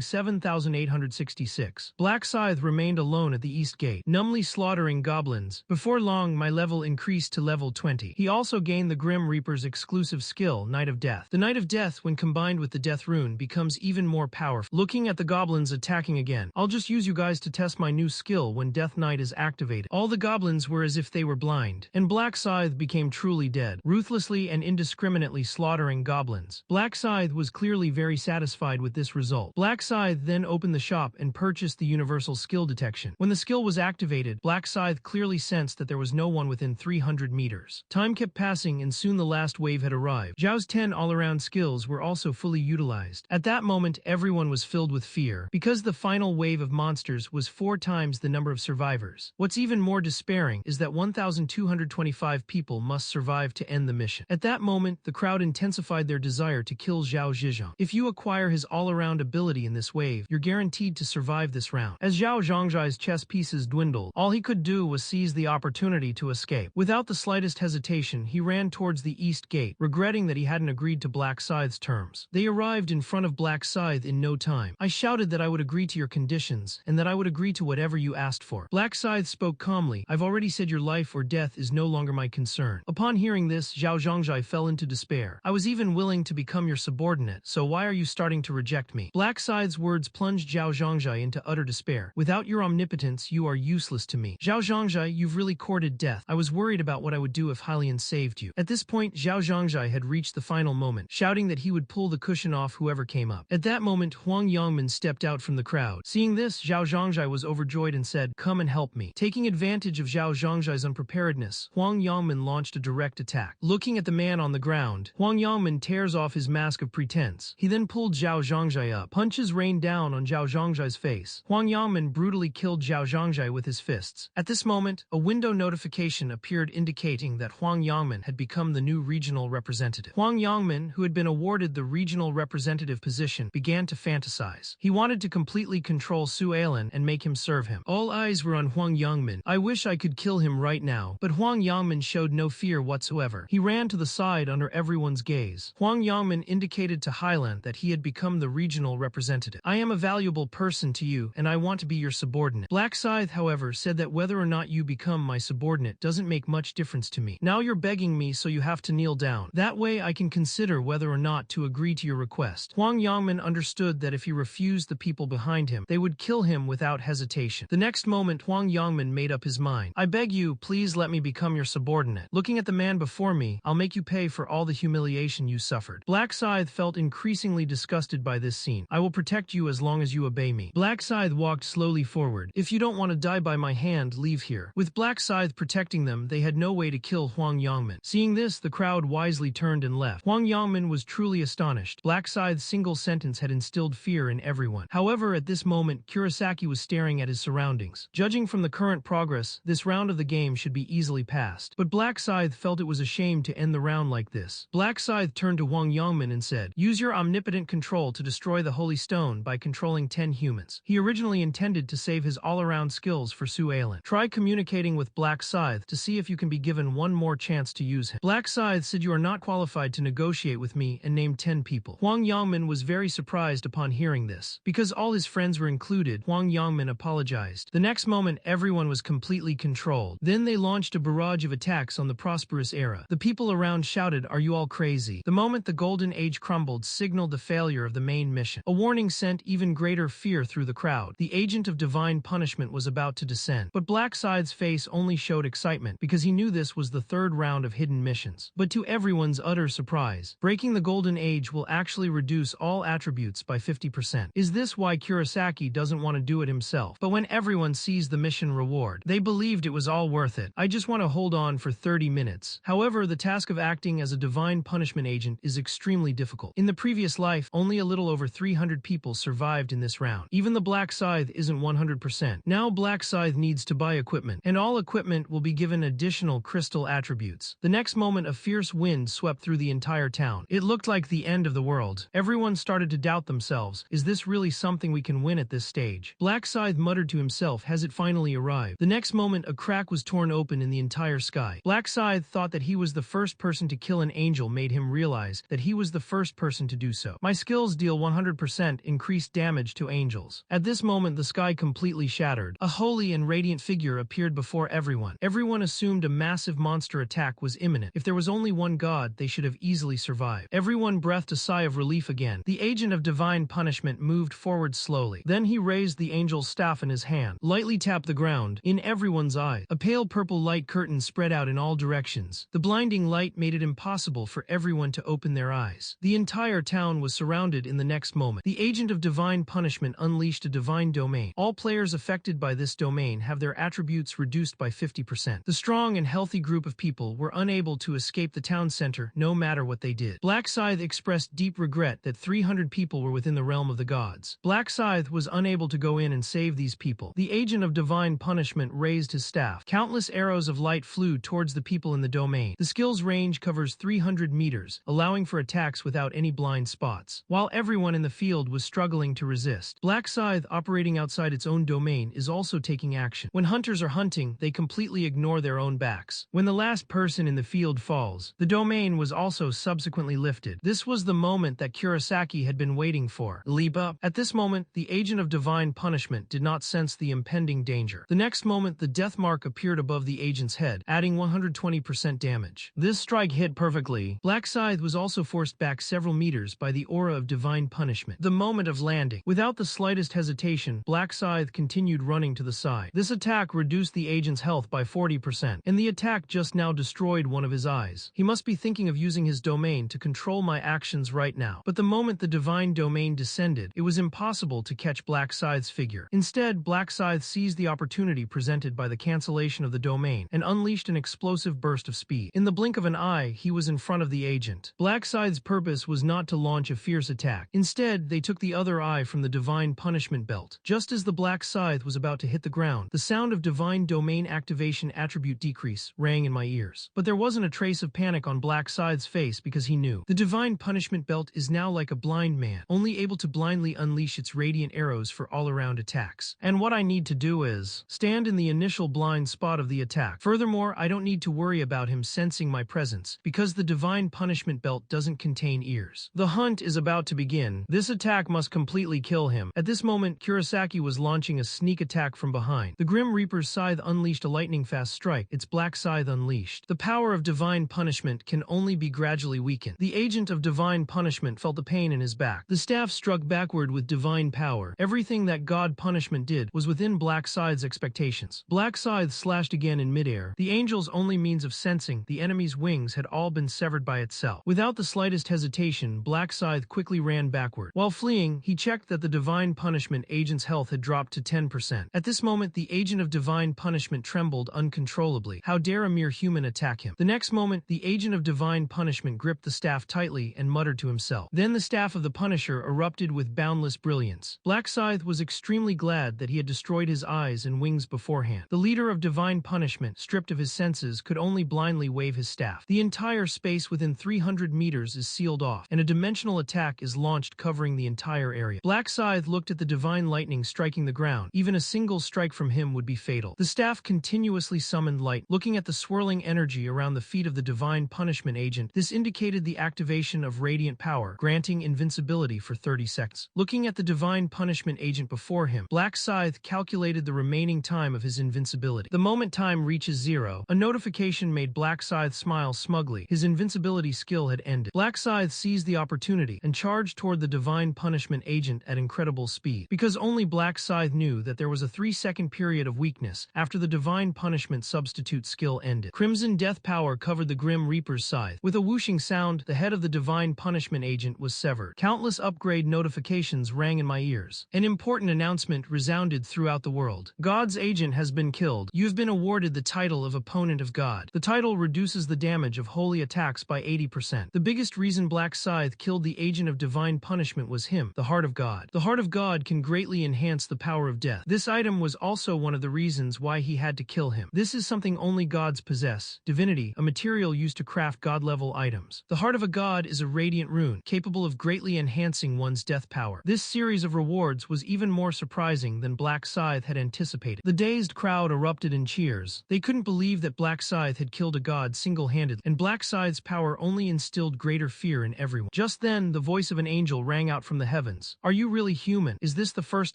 7,866. Black Scythe remained alone at the east gate, numbly slaughtering goblins. Before long, my level increased to level 20. He also gained the Grim Reaper's exclusive skill, Knight of Death. The Knight of Death, when combined with the Death Rune, becomes even more powerful. Looking at the goblins attacking again, I'll just use you guys to test my new skill when Death Knight is activated. All the goblins were as if they were blind, and Black Scythe became truly dead, ruthlessly and indiscriminately slaughtering goblins. Black Scythe was clearly very satisfied with this result. Black Scythe then opened the shop and purchased the universal skill detection. When the skill was activated, Black Scythe clearly sensed that there was no one within 300 meters. Time kept passing and soon the last wave had arrived. Zhao's 10 all-around skills were also fully utilized. At that moment, everyone was filled with fear, because the final wave of monsters was 4 times the number of survivors. What's even more despairing is that 1,225 people must survive to end the mission. At that moment, the crowd intensified their desire to kill Zhao Zizhong. If you acquire his all-around ability in this wave, you're guaranteed to survive this round. As Zhao Zhongjai's chess pieces dwindled, all he could do was seize the opportunity to escape. Without the slightest hesitation, he ran towards the east gate, regretting that he hadn't agreed to Black Scythe's terms. They arrived in front of Black Scythe in no time. I shouted that I would agree to your conditions, and that I would agree to whatever you asked for. Black Scythe spoke calmly. I've already said your life or death is no longer my concern. Upon hearing this, Zhao Zhongjai fell into despair. I was even willing to become your subordinate, so why are you starting to reject me? Black Scythe's words plunged Zhao Zhongjai into utter despair. Without your omnipotence, you are useless to me. Zhao Zhongjai, you've really courted death. I was worried about what I would do if Hylian saved you. At this point, Zhao Zhongjai had reached the final moment, shouting that he would pull the cushion off whoever came up. At that moment, Huang Yangmin stepped out from the crowd. Seeing this, Zhao Zhongjai was overjoyed and said, "Come and help me." Taking advantage of Zhao Zhongjai's unpreparedness, Huang Yangmin launched a direct attack. Looking at the man on the ground, Huang Yangmin tears off his mask of pretense. He then pulled Zhao Zhongjai up. Punches rained down on Zhao Zhongjai's face. Huang Yangmin brutally killed Zhao Zhongjai with his fists. At this moment, a window notification appeared indicating that Huang Yangmin had become the new regional representative. Huang Yangmin, who had been awarded the regional representative position, began to fantasize. He wanted to completely control Su Ailan and make him serve him. All eyes were on Huang Yangmin. I wish I could kill him right now, but Huang Yangmin showed no fear whatsoever. He ran to the side under everyone's gaze. Huang Yangmin indicated to Hylan that he had become the regional representative. I am a valuable person to you, and I want to be your subordinate. Black Scythe, however, said that whether or not you become my subordinate doesn't make much difference to me. Now you're begging me, so you have to kneel down. That way I can consider whether or not to agree to your request. Huang Yangmin understood that if he refused the people behind him, they would kill him without hesitation. The next moment, Huang Yangmin made up his mind. I beg you, please let me become your subordinate. Looking at the man before me, I'll make you pay for all the humiliation you suffered. Black Scythe felt increasingly disgusted by this scene. I will protect you as long as you obey me. Black Scythe walked slowly forward. If you don't want to die by my hand, leave here. With Black Scythe protecting them, they had no way to kill Huang Yangmin. Seeing this, the crowd wisely turned and left. Huang Yangmin was truly astonished. Black Scythe's single sentence had instilled fear in everyone. However, at this moment, Kurosaki was staring at his surroundings. Judging from the current progress, this round of the game should be easily passed. But Black Scythe felt it was a shame to end the round like this. Black Scythe turned to Huang Yangmin and said, "Use your omnipotent control to destroy the Holy Stone by controlling 10 humans." He originally intended to save his all-around skills for Su Ailan. Try communicating with Black Scythe to see if you can be given one more chance to use him. Black Scythe said you are not qualified to negotiate with me and named 10 people. Huang Yangmin was very surprised upon hearing this. Because all his friends were included, Huang Yangmin apologized. The next moment, everyone was completely controlled. Then they launched a barrage of attacks on the prosperous era. The people around shouted, "Are you all crazy?" The moment the Golden Age crumbled signaled the failure of the main mission. A warning sent even greater fear through the crowd. The agent of divine punishment was about to descend. But Black Scythe's face only showed excitement, because he knew this was the third round of hidden missions. But to everyone's utter surprise, breaking the Golden Age will actually reduce all attributes by 50%. Is this why Kurosaki doesn't want to do it himself? But when everyone sees the mission reward, they believed it was all worth it. I just want to hold on for 30 minutes. However, the task of acting as a divine punishment agent is extremely difficult. In the previous life, only a little over 300 people survived in this round. Even the Black Scythe isn't 100%. Now Black Scythe needs to buy equipment, and all equipment will be given additional crystal attributes. The next moment, a fierce wind swept through the entire town. It looked like the end of the world. Everyone started to doubt themselves. Is this really something we can win at this stage? Black Scythe muttered to himself as it finally arrived. The next moment, a crack was torn open in the entire sky. Black Scythe thought that he was the first person to kill fallen angel made him realize that he was the first person to do so. My skills deal 100% increased damage to angels. At this moment, the sky completely shattered. A holy and radiant figure appeared before everyone. Everyone assumed a massive monster attack was imminent. If there was only one god, they should have easily survived. Everyone breathed a sigh of relief again. The agent of divine punishment moved forward slowly. Then he raised the angel's staff in his hand, lightly tapped the ground. In everyone's eye, a pale purple light curtain spread out in all directions. The blinding light made it impossible for everyone to open their eyes. The entire town was surrounded in the next moment. The agent of divine punishment unleashed a divine domain. All players affected by this domain have their attributes reduced by 50%. The strong and healthy group of people were unable to escape the town center no matter what they did. Black Scythe expressed deep regret that 300 people were within the realm of the gods. Black Scythe was unable to go in and save these people. The agent of divine punishment raised his staff. Countless arrows of light flew towards the people in the domain. The skill's range covers 300 meters, allowing for attacks without any blind spots. While everyone in the field was struggling to resist, Black Scythe, operating outside its own domain, is also taking action. When hunters are hunting, they completely ignore their own backs. When the last person in the field falls, the domain was also subsequently lifted. This was the moment that Kurosaki had been waiting for. Leap up. At this moment, the agent of divine punishment did not sense the impending danger. The next moment, the death mark appeared above the agent's head, adding 120% damage. This strike hit perfectly. Black Scythe was also forced back several meters by the aura of divine punishment. The moment of landing. Without the slightest hesitation, Black Scythe continued running to the side. This attack reduced the agent's health by 40%, and the attack just now destroyed one of his eyes. He must be thinking of using his domain to control my actions right now. But the moment the divine domain descended, it was impossible to catch Black Scythe's figure. Instead, Black Scythe seized the opportunity presented by the cancellation of the domain and unleashed an explosive burst of speed. In the blink of an eye, he was in front of the agent. Black Scythe's purpose was not to launch a fierce attack. Instead, they took the other eye from the divine punishment belt. Just as the Black Scythe was about to hit the ground, the sound of divine domain activation attribute decrease rang in my ears. But there wasn't a trace of panic on Black Scythe's face because he knew. The divine punishment belt is now like a blind man, only able to blindly unleash its radiant arrows for all-around attacks. And what I need to do is stand in the initial blind spot of the attack. Furthermore, I don't need to worry about him sensing my presence, because the divine punishment belt doesn't contain ears. The hunt is about to begin. This attack must completely kill him. At this moment, Kurosaki was launching a sneak attack from behind. The Grim Reaper's scythe unleashed a lightning-fast strike. Its Black Scythe unleashed. The power of divine punishment can only be gradually weakened. The agent of divine punishment felt the pain in his back. The staff struck backward with divine power. Everything that God punishment did was within Black Scythe's expectations. Black Scythe slashed again in midair. The angel's only means of sensing the enemy's wings had all been severed by itself. Without the slightest hesitation, Black Scythe quickly ran backward. While fleeing, he checked that the divine punishment agent's health had dropped to 10%. At this moment, the agent of divine punishment trembled uncontrollably. How dare a mere human attack him? The next moment, the agent of divine punishment gripped the staff tightly and muttered to himself. Then the staff of the Punisher erupted with boundless brilliance. Black Scythe was extremely glad that he had destroyed his eyes and wings beforehand. The leader of divine punishment, stripped of his senses, could only blindly wave his staff. The entire space within 300 meters is sealed off, and a dimensional attack is launched covering the entire area. Black Scythe looked at the divine lightning striking the ground. Even a single strike from him would be fatal. The staff continuously summoned light. Looking at the swirling energy around the feet of the divine punishment agent, this indicated the activation of radiant power, granting invincibility for 30 seconds. Looking at the divine punishment agent before him, Black Scythe calculated the remaining time of his invincibility. The moment time reaches 0, a notification made Black Scythe smile smugly. His invincibility skill had ended. Black Scythe seized the opportunity and charged toward the divine punishment agent at incredible speed. Because only Black Scythe knew that there was a 3-second period of weakness after the divine punishment substitute skill ended. Crimson death power covered the Grim Reaper's scythe. With a whooshing sound, the head of the divine punishment agent was severed. Countless upgrade notifications rang in my ears. An important announcement resounded throughout the world. God's agent has been killed. You've been awarded the title of Opponent of God. The title reduces the damage of holy attacks by 80%. The biggest reason Black Scythe killed the agent of divine punishment was him, the Heart of God. The Heart of God can greatly enhance the power of death. This item was also one of the reasons why he had to kill him. This is something only gods possess. Divinity, a material used to craft god-level items. The Heart of a God is a radiant rune, capable of greatly enhancing one's death power. This series of rewards was even more surprising than Black Scythe had anticipated. The dazed crowd erupted in cheers. They couldn't believe that Black Scythe had killed a god single-handedly, and Black Black Scythe's power only instilled greater fear in everyone. Just then, the voice of an angel rang out from the heavens. Are you really human? Is this the first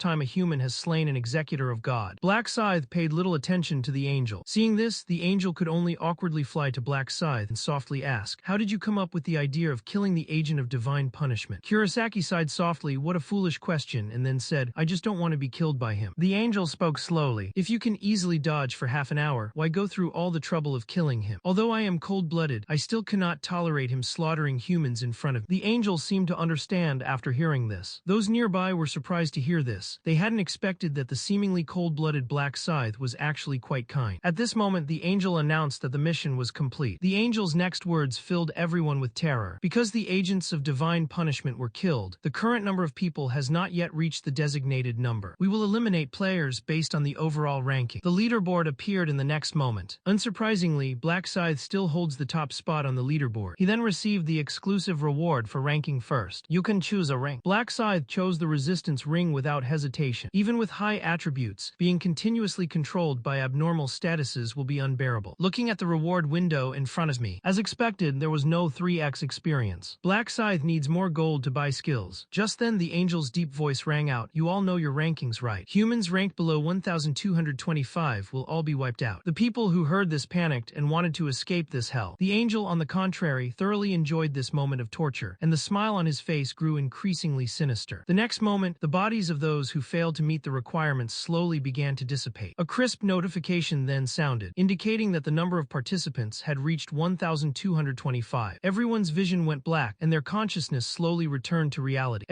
time a human has slain an executor of God? Black Scythe paid little attention to the angel. Seeing this, the angel could only awkwardly fly to Black Scythe and softly ask, how did you come up with the idea of killing the agent of divine punishment? Kurosaki sighed softly, what a foolish question, and then said, I just don't want to be killed by him. The angel spoke slowly. If you can easily dodge for half an hour, why go through all the trouble of killing him? Although I am cold-blooded, I still cannot tolerate him slaughtering humans in front of me. The angel seemed to understand after hearing this. Those nearby were surprised to hear this. They hadn't expected that the seemingly cold-blooded Black Scythe was actually quite kind. At this moment, the angel announced that the mission was complete. The angel's next words filled everyone with terror. Because the agents of divine punishment were killed, the current number of people has not yet reached the designated number. We will eliminate players based on the overall ranking. The leaderboard appeared in the next moment. Unsurprisingly, Black Scythe still holds the top spot on the leaderboard. He then received the exclusive reward for ranking first. You can choose a rank. Black Scythe chose the resistance ring without hesitation. Even with high attributes, being continuously controlled by abnormal statuses will be unbearable. Looking at the reward window in front of me, as expected, there was no 3x experience. Black Scythe needs more gold to buy skills. Just then, the angel's deep voice rang out, you all know your rankings, right? Humans ranked below 1,225 will all be wiped out. The people who heard this panicked and wanted to escape this hell. The angel, on the contrary, thoroughly enjoyed this moment of torture, and the smile on his face grew increasingly sinister. The next moment, the bodies of those who failed to meet the requirements slowly began to dissipate. A crisp notification then sounded, indicating that the number of participants had reached 1,225. Everyone's vision went black, and their consciousness slowly returned to reality.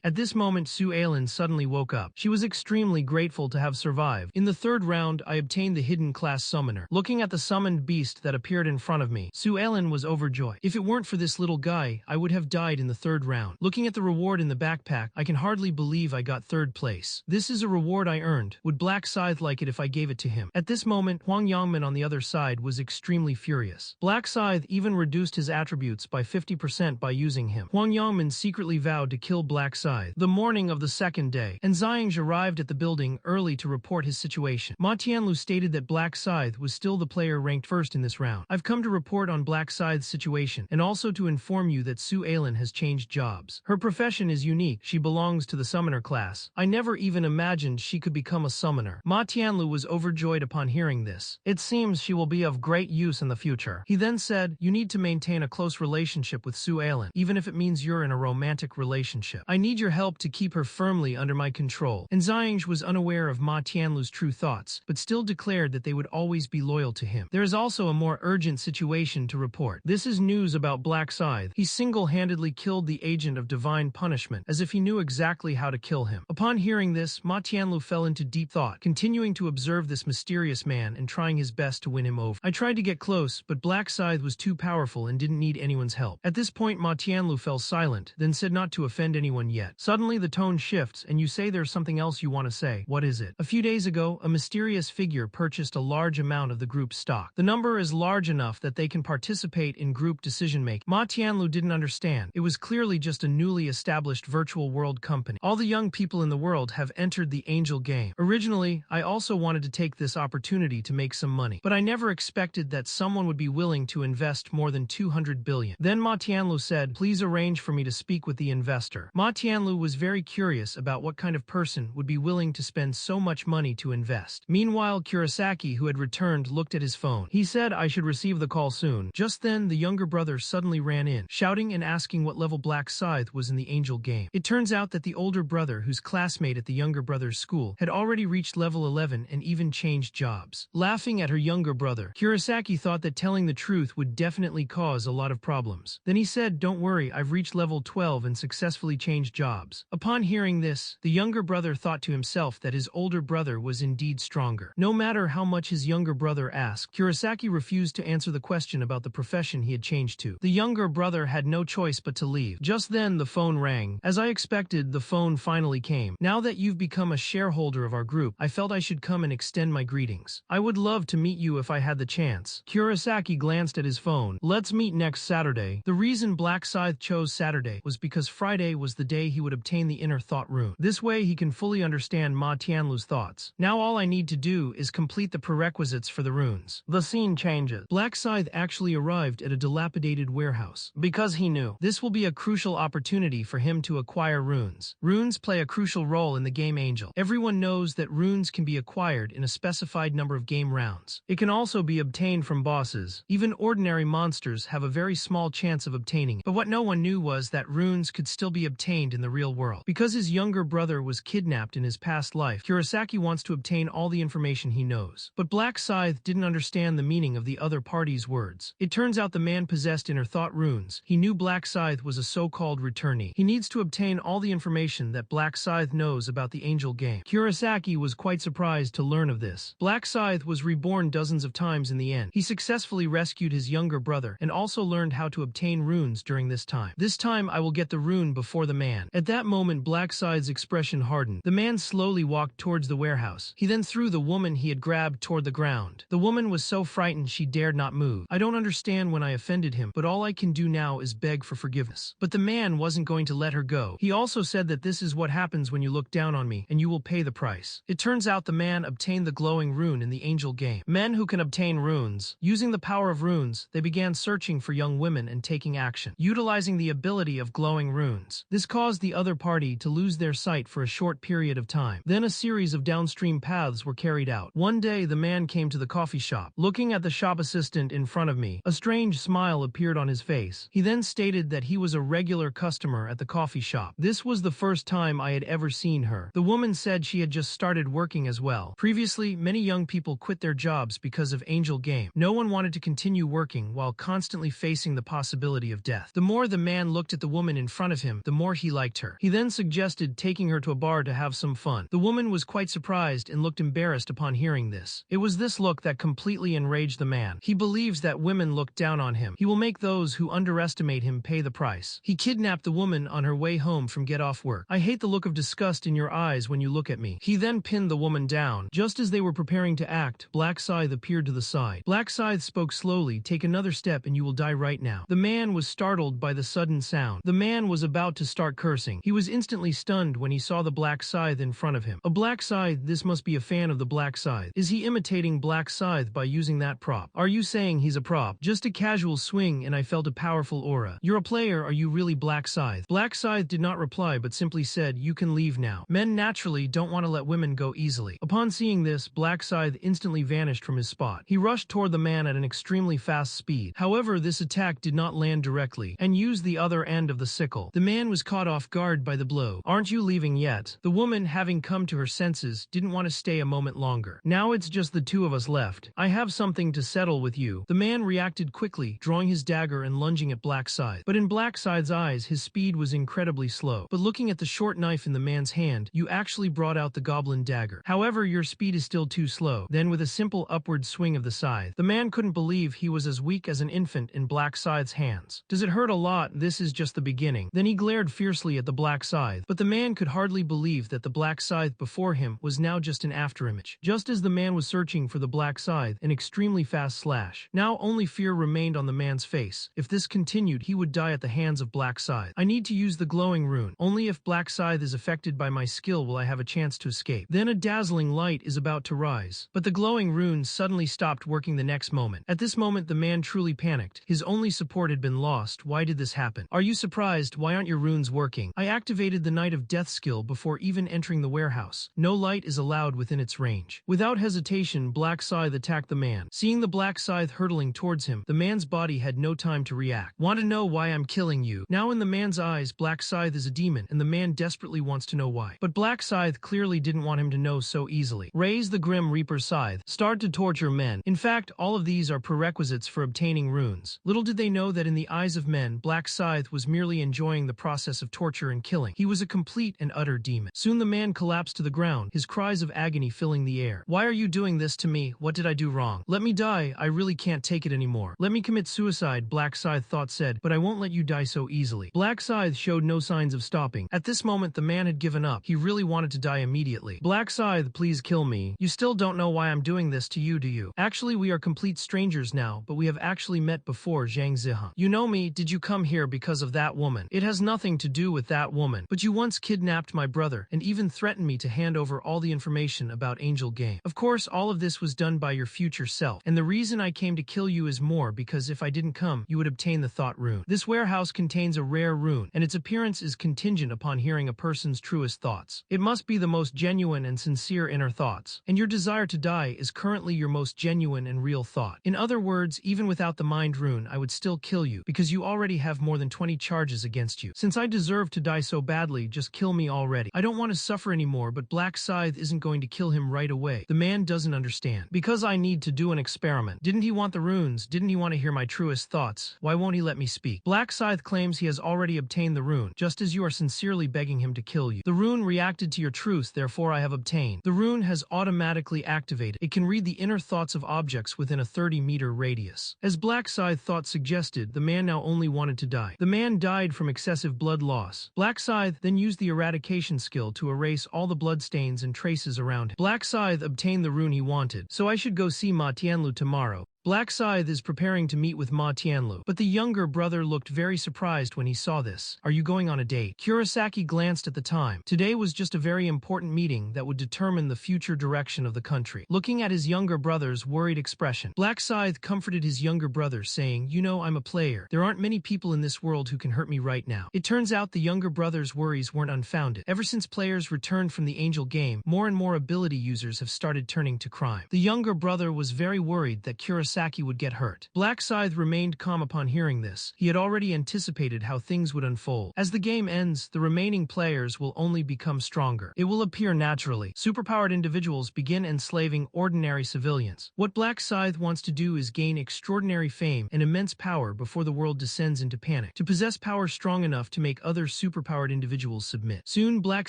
At this moment, Sue Aylin suddenly woke up. She was extremely grateful to have survived. In the third round, I obtained the hidden class summoner. Looking at the summoned beast that appeared in front of me, Sue Aylin was overjoyed. If it weren't for this little guy, I would have died in the third round. Looking at the reward in the backpack, I can hardly believe I got third place. This is a reward I earned. Would Black Scythe like it if I gave it to him? At this moment, Huang Yangmin on the other side was extremely furious. Black Scythe even reduced his attributes by 50% by using him. Huang Yangmin secretly vowed to kill Black Scythe. The morning of the second day, and Xiang arrived at the building early to report his situation. Ma Tianlu stated that Black Scythe was still the player ranked first in this round. I've come to report on Black Scythe's situation, and also to inform you that Sue Aylin has changed jobs. Her profession is unique. She belongs to the summoner class. I never even imagined she could become a summoner. Ma Tianlu was overjoyed upon hearing this. It seems she will be of great use in the future. He then said, you need to maintain a close relationship with Sue Aylin, even if it means you're in a romantic relationship. I need your help to keep her firmly under my control. And Xiang was unaware of Ma Tianlu's true thoughts, but still declared that they would always be loyal to him. There is also a more urgent situation to report. This is news about Black Scythe. He single-handedly killed the agent of divine punishment, as if he knew exactly how to kill him. Upon hearing this, Ma Tianlu fell into deep thought, continuing to observe this mysterious man and trying his best to win him over. I tried to get close, but Black Scythe was too powerful and didn't need anyone's help. At this point, Ma Tianlu fell silent, then said not to offend anyone yet. Suddenly, the tone shifts, and you say there's something else you want to say. What is it? A few days ago, a mysterious figure purchased a large amount of the group's stock. The number is large enough that they can participate in group decision-making. Ma Tianlu didn't understand. It was clearly just a newly established virtual world company. All the young people in the world have entered the angel game. Originally, I also wanted to take this opportunity to make some money, but I never expected that someone would be willing to invest more than 200 billion. Then Ma Tianlu said, please arrange for me to speak with the investor. Ma Tianlu was very curious about what kind of person would be willing to spend so much money to invest. Meanwhile, Kurosaki, who had returned, looked at his phone. He said I should receive the call soon. Just then, the younger brother suddenly ran in, shouting and asking what level Black Scythe was in the angel game. It turns out that the older brother, whose classmate at the younger brother's school, had already reached level 11 and even changed jobs. Laughing at her younger brother, Kurosaki thought that telling the truth would definitely cause a lot of problems. Then he said, don't worry, I've reached level 12 and successfully changed jobs. Upon hearing this, the younger brother thought to himself that his older brother was indeed stronger. No matter how much his younger brother asked, Kurosaki refused to answer the question about the profession he had changed to. The younger brother had no choice but to leave. Just then, the phone rang. As I expected, the phone finally came. Now that you've become a shareholder of our group, I felt I should come and extend my greetings. I would love to meet you if I had the chance. Kurosaki glanced at his phone. Let's meet next Saturday. The reason Black Scythe chose Saturday was because Friday was the day he would obtain the inner thought rune. This way he can fully understand Ma Tianlu's thoughts. Now all I need to do is complete the prerequisites for the runes. The scene Scene changes. Black Scythe actually arrived at a dilapidated warehouse because he knew this will be a crucial opportunity for him to acquire runes. Runes play a crucial role in the game Angel. Everyone knows that runes can be acquired in a specified number of game rounds. It can also be obtained from bosses. Even ordinary monsters have a very small chance of obtaining it. But what no one knew was that runes could still be obtained in the real world. Because his younger brother was kidnapped in his past life, Kurosaki wants to obtain all the information he knows. But Black Scythe didn't understand the meaning of the other party's words. It turns out the man possessed inner thought runes. He knew Black Scythe was a so-called returnee. He needs to obtain all the information that Black Scythe knows about the Angel game. Kurosaki was quite surprised to learn of this. Black Scythe was reborn dozens of times in the end. He successfully rescued his younger brother and also learned how to obtain runes during this time. This time I will get the rune before the man. At that moment Black Scythe's expression hardened. The man slowly walked towards the warehouse. He then threw the woman he had grabbed toward the ground. The woman was so frightened she dared not move. I don't understand when I offended him, but all I can do now is beg for forgiveness. But the man wasn't going to let her go. He also said that this is what happens when you look down on me, and you will pay the price. It turns out the man obtained the glowing rune in the Angel game. Men who can obtain runes. Using the power of runes, they began searching for young women and taking action, utilizing the ability of glowing runes. This caused the other party to lose their sight for a short period of time. Then a series of downstream paths were carried out. One day the man came to the coffee shop. Looking at the shop assistant in front of me, a strange smile appeared on his face. He then stated that he was a regular customer at the coffee shop. This was the first time I had ever seen her. The woman said she had just started working as well. Previously, many young people quit their jobs because of Angel game. No one wanted to continue working while constantly facing the possibility of death. The more the man looked at the woman in front of him, the more he liked her. He then suggested taking her to a bar to have some fun. The woman was quite surprised and looked embarrassed upon hearing this. It was this look that completely enraged the man. He believes that women look down on him. He will make those who underestimate him pay the price. He kidnapped the woman on her way home from get off work. I hate the look of disgust in your eyes when you look at me. He then pinned the woman down. Just as they were preparing to act, Black Scythe appeared to the side. Black Scythe spoke slowly, "Take another step and you will die right now." The man was startled by the sudden sound. The man was about to start cursing. He was instantly stunned when he saw the Black Scythe in front of him. A Black Scythe, this must be a fan of the Black Scythe. Is he imitating Black Scythe by using that prop? Are you saying he's a prop? Just a casual swing and I felt a powerful aura. You're a player, are you really Black Scythe? Black Scythe did not reply but simply said, "You can leave now." Men naturally don't want to let women go easily. Upon seeing this, Black Scythe instantly vanished from his spot. He rushed toward the man at an extremely fast speed. However, this attack did not land directly and used the other end of the sickle. The man was caught off guard by the blow. "Aren't you leaving yet?" The woman, having come to her senses, didn't want to stay a moment longer. "Now it's just the two of us left. I have something to settle with you." The man reacted quickly, drawing his dagger and lunging at Black Scythe. But in Black Scythe's eyes, his speed was incredibly slow. But looking at the short knife in the man's hand, you actually brought out the goblin dagger. However, your speed is still too slow. Then with a simple upward swing of the scythe, the man couldn't believe he was as weak as an infant in Black Scythe's hands. "Does it hurt a lot? This is just the beginning." Then he glared fiercely at the Black Scythe, but the man could hardly believe that the Black Scythe before him was now just an afterimage. Just as the man was searching for the Black Scythe, an extremely fast slash. Now only fear remained on the man's face. If this continued, he would die at the hands of Black Scythe. "I need to use the glowing rune. Only if Black Scythe is affected by my skill will I have a chance to escape." Then a dazzling light is about to rise. But the glowing rune suddenly stopped working the next moment. At this moment, the man truly panicked. His only support had been lost. Why did this happen? Are you surprised? Why aren't your runes working? I activated the Night of Death skill before even entering the warehouse. No light is allowed within its range. Without hesitation, Black Scythe attacked the man. Seeing the Black Scythe hurtling towards him, the man's body had no time to react. "Want to know why I'm killing you?" Now in the man's eyes, Black Scythe is a demon, and the man desperately wants to know why. But Black Scythe clearly didn't want him to know so easily. "Raise the Grim Reaper Scythe. Start to torture men." In fact, all of these are prerequisites for obtaining runes. Little did they know that in the eyes of men, Black Scythe was merely enjoying the process of torture and killing. He was a complete and utter demon. Soon the man collapsed to the ground, his cries of agony filling the air. "Why are you doing this to me? What did I do wrong? Let me die. I really can't take it anymore. Let me commit suicide," Black Scythe thought said, "but I won't let you die so easily." Black Scythe showed no signs of stopping. At this moment, the man had given up. He really wanted to die immediately. "Black Scythe, please kill me. You still don't know why I'm doing this to you, do you? Actually, we are complete strangers now, but we have actually met before, Zhang Ziheng. You know me. Did you come here because of that woman? It has nothing to do with that woman. But you once kidnapped my brother and even threatened me to hand over all the information about Angel game. Of course, all of this was done by your future self. yourself. And the reason I came to kill you is more because if I didn't come, you would obtain the thought rune. This warehouse contains a rare rune, and its appearance is contingent upon hearing a person's truest thoughts. It must be the most genuine and sincere inner thoughts. And your desire to die is currently your most genuine and real thought. In other words, even without the mind rune, I would still kill you, because you already have more than 20 charges against you. Since I deserve to die so badly, just kill me already. I don't want to suffer anymore, but Black Scythe isn't going to kill him right away. The man doesn't understand. Because I need to do an experiment. Didn't he want the runes? Didn't he want to hear my truest thoughts? Why won't he let me speak? Black Scythe claims he has already obtained the rune, just as you are sincerely begging him to kill you. The rune reacted to your truth, therefore I have obtained. The rune has automatically activated. It can read the inner thoughts of objects within a 30-meter radius. As Black Scythe thought suggested, the man now only wanted to die. The man died from excessive blood loss. Black Scythe then used the eradication skill to erase all the bloodstains and traces around him. Black Scythe obtained the rune he wanted, so I should go see Ma Tianlu tomorrow. Black Scythe is preparing to meet with Ma Tianlu, but the younger brother looked very surprised when he saw this. Are you going on a date? Kurosaki glanced at the time. Today was just a very important meeting that would determine the future direction of the country. Looking at his younger brother's worried expression, Black Scythe comforted his younger brother, saying, "You know, I'm a player. There aren't many people in this world who can hurt me right now." It turns out the younger brother's worries weren't unfounded. Ever since players returned from the Angel game, more and more ability users have started turning to crime. The younger brother was very worried that Kurosaki would get hurt. Black Scythe remained calm upon hearing this. He had already anticipated how things would unfold. As the game ends, the remaining players will only become stronger. It will appear naturally. Superpowered individuals begin enslaving ordinary civilians. What Black Scythe wants to do is gain extraordinary fame and immense power before the world descends into panic, to possess power strong enough to make other superpowered individuals submit. Soon, Black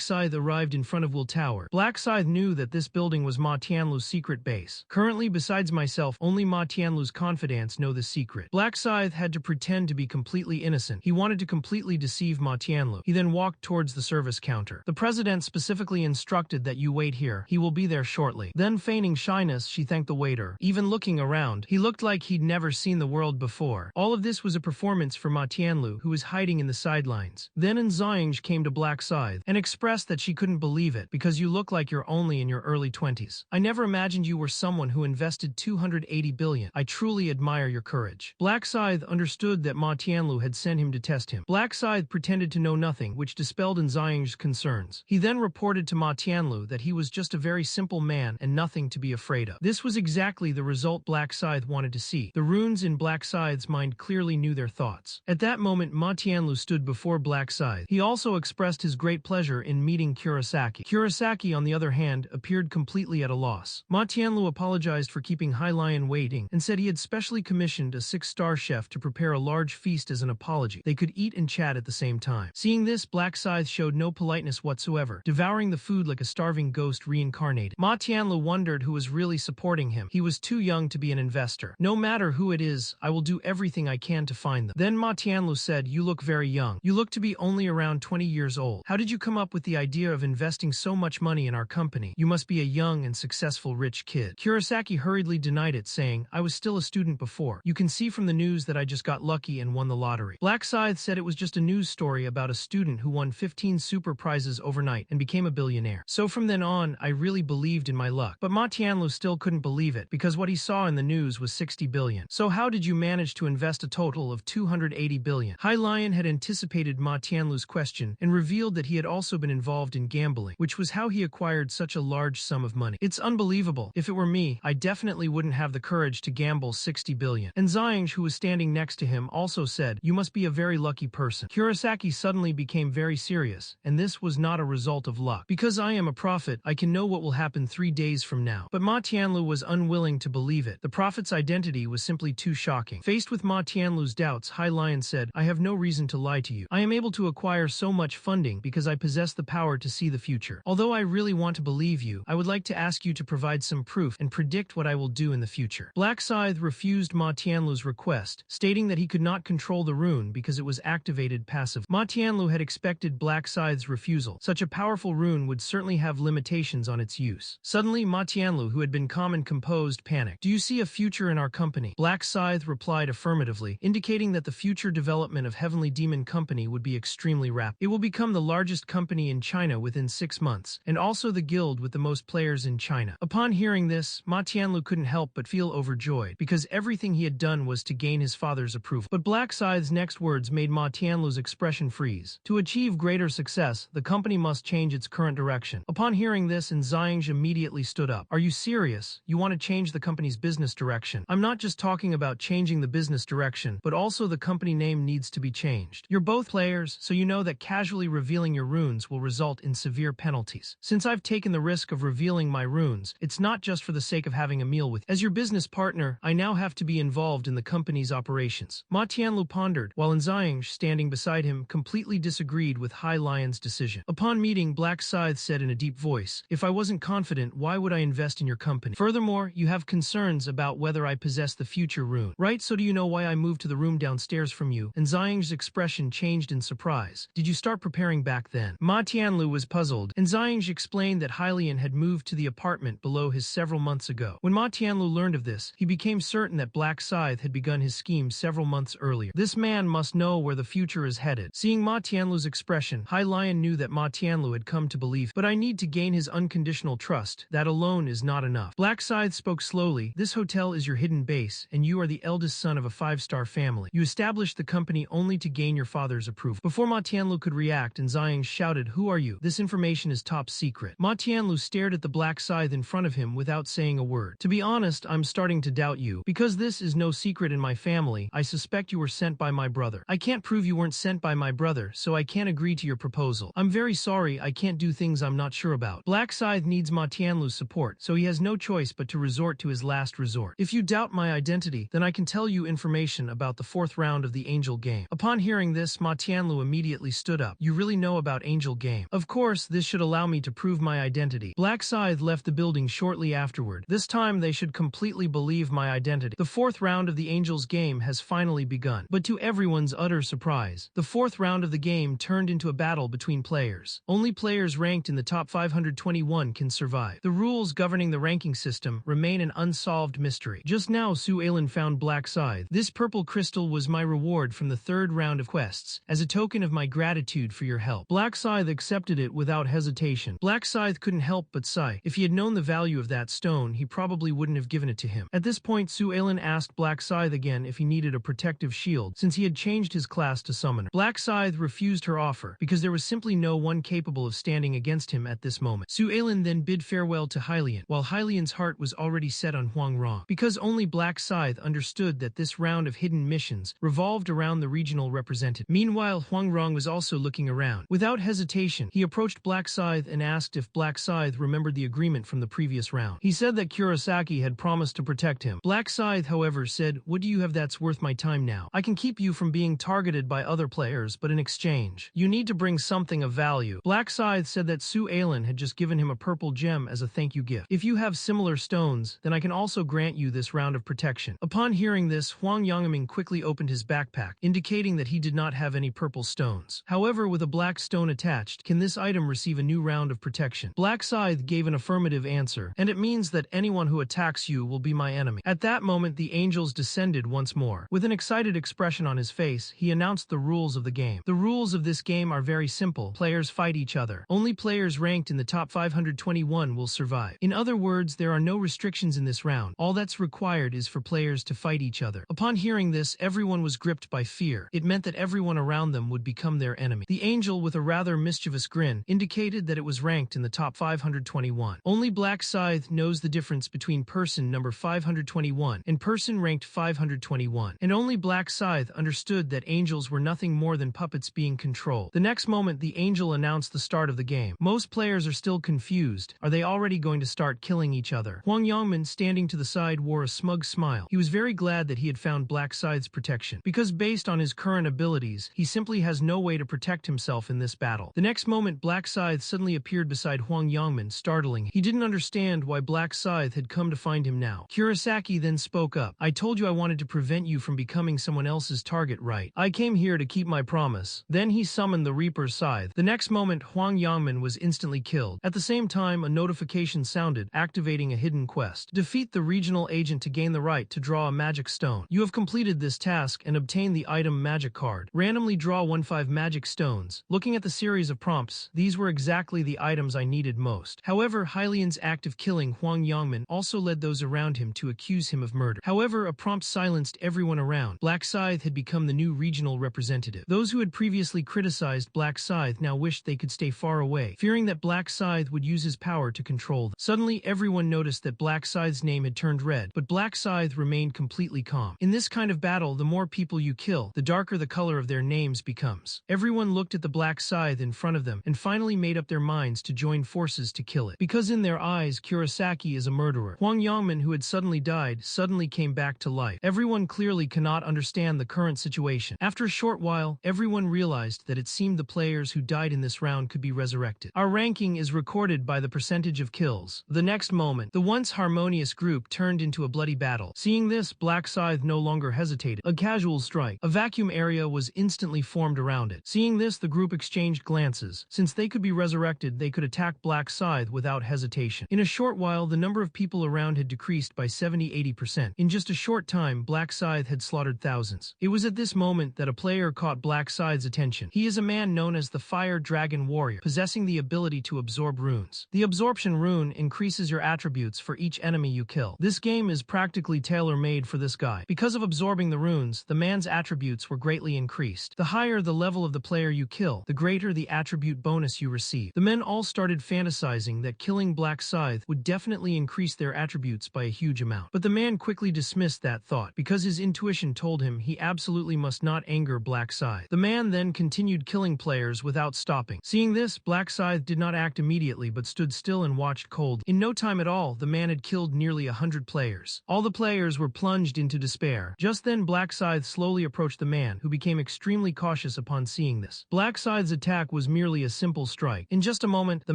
Scythe arrived in front of Will Tower. Black Scythe knew that this building was Ma Tianlu's secret base. Currently, besides myself, only Ma Tianlu's confidants know the secret. Black Scythe had to pretend to be completely innocent. He wanted to completely deceive Ma Tianlu. He then walked towards the service counter. The president specifically instructed that you wait here. He will be there shortly. Then, feigning shyness, she thanked the waiter. Even looking around, he looked like he'd never seen the world before. All of this was a performance for Ma Tianlu, who was hiding in the sidelines. Then Zhang came to Black Scythe and expressed that she couldn't believe it, because you look like you're only in your early 20s. I never imagined you were someone who invested 280 billion. I truly admire your courage. Black Scythe understood that Ma Tianlu had sent him to test him. Black Scythe pretended to know nothing, which dispelled Zhang's concerns. He then reported to Ma Tianlu that he was just a very simple man and nothing to be afraid of. This was exactly the result Black Scythe wanted to see. The runes in Black Scythe's mind clearly knew their thoughts. At that moment, Ma Tianlu stood before Black Scythe. He also expressed his great pleasure in meeting Kurosaki. Kurosaki, on the other hand, appeared completely at a loss. Ma Tianlu apologized for keeping High Lion waiting and said he had specially commissioned a 6-star chef to prepare a large feast as an apology. They could eat and chat at the same time. Seeing this, Black Scythe showed no politeness whatsoever, devouring the food like a starving ghost reincarnated. Ma Tianlu wondered who was really supporting him. He was too young to be an investor. No matter who it is, I will do everything I can to find them. Then Ma Tianlu said, "You look very young. You look to be only around 20 years old. How did you come up with the idea of investing so much money in our company? You must be a young and successful rich kid." Kurosaki hurriedly denied it, saying, "I was still a student before. You can see from the news that I just got lucky and won the lottery." Black Scythe said it was just a news story about a student who won 15 super prizes overnight and became a billionaire. So from then on, I really believed in my luck. But Ma Tianlu still couldn't believe it, because what he saw in the news was 60 billion. So how did you manage to invest a total of 280 billion? High Lion had anticipated Ma Tianlu's question and revealed that he had also been involved in gambling, which was how he acquired such a large sum of money. It's unbelievable. If it were me, I definitely wouldn't have the courage to gamble 60 billion. And Zhang, who was standing next to him, also said, "You must be a very lucky person." Kurosaki suddenly became very serious, and this was not a result of luck. "Because I am a prophet, I can know what will happen 3 days from now." But Ma Tianlu was unwilling to believe it. The prophet's identity was simply too shocking. Faced with Ma Tianlu's doubts, High Lion said, "I have no reason to lie to you. I am able to acquire so much funding because I possess the power to see the future. Although I really want to believe you, I would like to ask you to provide some proof and predict what I will do in the future." Black Scythe refused Ma Tianlu's request, stating that he could not control the rune because it was activated passively. Ma Tianlu had expected Black Scythe's refusal. Such a powerful rune would certainly have limitations on its use. Suddenly, Ma Tianlu, who had been calm and composed, panicked. "Do you see a future in our company?" Black Scythe replied affirmatively, indicating that the future development of Heavenly Demon Company would be extremely rapid. It will become the largest company in China within 6 months, and also the guild with the most players in China. Upon hearing this, Ma Tianlu couldn't help but feel overjoyed. overjoyed, because everything he had done was to gain his father's approval. But Black Scythe's next words made Ma Tianlu's expression freeze. To achieve greater success, the company must change its current direction. Upon hearing this, Zhang immediately stood up. Are you serious? You want to change the company's business direction? I'm not just talking about changing the business direction, but also the company name needs to be changed. You're both players, so you know that casually revealing your runes will result in severe penalties. Since I've taken the risk of revealing my runes, it's not just for the sake of having a meal with you. As your business partner, I now have to be involved in the company's operations. Ma Tianlu pondered, while Zhang, standing beside him, completely disagreed with Hai Lion's decision. Upon meeting, Black Scythe said in a deep voice, if I wasn't confident, why would I invest in your company? Furthermore, you have concerns about whether I possess the future rune, right? So do you know why I moved to the room downstairs from you? And Zhang's expression changed in surprise. Did you start preparing back then? Ma Tianlu was puzzled, and Zhang explained that Hai Lian had moved to the apartment below his several months ago. When Ma Tianlu learned of this, he became certain that Black Scythe had begun his scheme several months earlier. This man must know where the future is headed. Seeing Ma Tianlu's expression, Hai Lian knew that Ma Tianlu had come to believe, but I need to gain his unconditional trust. That alone is not enough. Black Scythe spoke slowly. This hotel is your hidden base, and you are the eldest son of a 5-star family. You established the company only to gain your father's approval. Before Ma Tianlu could react, and Zhang shouted, who are you? This information is top secret. Ma Tianlu stared at the Black Scythe in front of him without saying a word. To be honest, I'm starting to doubt you. Because this is no secret in my family, I suspect you were sent by my brother. I can't prove you weren't sent by my brother, so I can't agree to your proposal. I'm very sorry, I can't do things I'm not sure about. Black Scythe needs Ma Tianlu's support, so he has no choice but to resort to his last resort. If you doubt my identity, then I can tell you information about the 4th round of the Angel Game. Upon hearing this, Ma Tianlu immediately stood up. You really know about Angel Game? Of course, this should allow me to prove my identity. Black Scythe left the building shortly afterward. This time they should completely believe my identity. The 4th round of the Angel's Game has finally begun. But to everyone's utter surprise, the 4th round of the game turned into a battle between players. Only players ranked in the top 521 can survive. The rules governing the ranking system remain an unsolved mystery. Just now, Su Ailin found Black Scythe. This purple crystal was my reward from the 3rd round of quests, as a token of my gratitude for your help. Black Scythe accepted it without hesitation. Black Scythe couldn't help but sigh. If he had known the value of that stone, he probably wouldn't have given it to him. At this point, Su Ailin asked Black Scythe again if he needed a protective shield, since he had changed his class to Summoner. Black Scythe refused her offer, because there was simply no one capable of standing against him at this moment. Su Ailin then bid farewell to Hai Lian, while Hai Lian's heart was already set on Huang Rong, because only Black Scythe understood that this round of hidden missions revolved around the regional representative. Meanwhile, Huang Rong was also looking around. Without hesitation, he approached Black Scythe and asked if Black Scythe remembered the agreement from the previous round. He said that Kurosaki had promised to protect him. Black Scythe, however, said, what do you have that's worth my time now? I can keep you from being targeted by other players, but in exchange, you need to bring something of value. Black Scythe said that Su Ailin had just given him a purple gem as a thank you gift. If you have similar stones, then I can also grant you this round of protection. Upon hearing this, Huang Yangming quickly opened his backpack, indicating that he did not have any purple stones. However, with a black stone attached, can this item receive a new round of protection? Black Scythe gave an affirmative answer, and it means that anyone who attacks you will be my enemy. At that moment, the angels descended once more. With an excited expression on his face, he announced the rules of the game. The rules of this game are very simple. Players fight each other. Only players ranked in the top 521 will survive. In other words, there are no restrictions in this round. All that's required is for players to fight each other. Upon hearing this, everyone was gripped by fear. It meant that everyone around them would become their enemy. The angel, with a rather mischievous grin, indicated that it was ranked in the top 521. Only Black Scythe knows the difference between person number 521 and person ranked 521. And only Black Scythe understood that angels were nothing more than puppets being controlled. The next moment, the angel announced the start of the game. Most players are still confused. Are they already going to start killing each other? Huang Yangmin, standing to the side, wore a smug smile. He was very glad that he had found Black Scythe's protection, because based on his current abilities, he simply has no way to protect himself in this battle. The next moment, Black Scythe suddenly appeared beside Huang Yangmin, startling him. He didn't understand why Black Scythe had come to find him now. Kurosaki then spoke up. I told you I wanted to prevent you from becoming someone else's target, right? I came here to keep my promise. Then he summoned the Reaper's Scythe. The next moment, Huang Yangmin was instantly killed. At the same time, a notification sounded, activating a hidden quest. Defeat the regional agent to gain the right to draw a magic stone. You have completed this task and obtained the item magic card. Randomly draw 15 magic stones. Looking at the series of prompts, these were exactly the items I needed most. However, Hai Lian's act of killing Huang Yangmin also led those around him to accuse him of murder. However, a prompt silenced everyone around. Black Scythe had become the new regional representative. Those who had previously criticized Black Scythe now wished they could stay far away, fearing that Black Scythe would use his power to control them. Suddenly, everyone noticed that Black Scythe's name had turned red, but Black Scythe remained completely calm. In this kind of battle, the more people you kill, the darker the color of their names becomes. Everyone looked at the Black Scythe in front of them and finally made up their minds to join forces to kill it. Because in their eyes, Kurosaki is a murderer. Huang Yangmin, who had suddenly died, suddenly came back to life. Everyone clearly cannot understand the current situation. After a short while, everyone realized that it seemed the players who died in this round could be resurrected. Our ranking is recorded by the percentage of kills. The next moment, the once harmonious group turned into a bloody battle. Seeing this, Black Scythe no longer hesitated. A casual strike. A vacuum area was instantly formed around it. Seeing this, the group exchanged glances. Since they could be resurrected, they could attack Black Scythe without hesitation. In a short while, the number of people around had decreased by 70–80%. In just a short time, Black Scythe had slaughtered thousands. It was at this moment that a player caught Black Scythe's attention. He is a man known as the Fire Dragon Warrior, possessing the ability to absorb runes. The absorption rune increases your attributes for each enemy you kill. This game is practically tailor-made for this guy. Because of absorbing the runes, the man's attributes were greatly increased. The higher the level of the player you kill, the greater the attribute bonus you receive. The men all started fantasizing that killing Black Scythe would definitely increase their attributes by a huge amount. But the man quickly dismissed that thought, because his intuition told him he absolutely must not anger Black Scythe. The man then continued killing players without stopping. Seeing this, Black Scythe did not act immediately but stood still and watched cold. In no time at all, the man had killed nearly 100 players. All the players were plunged into despair. Just then, Black Scythe slowly approached the man, who became extremely cautious upon seeing this. Black Scythe's attack was merely a simple strike. In just a moment, the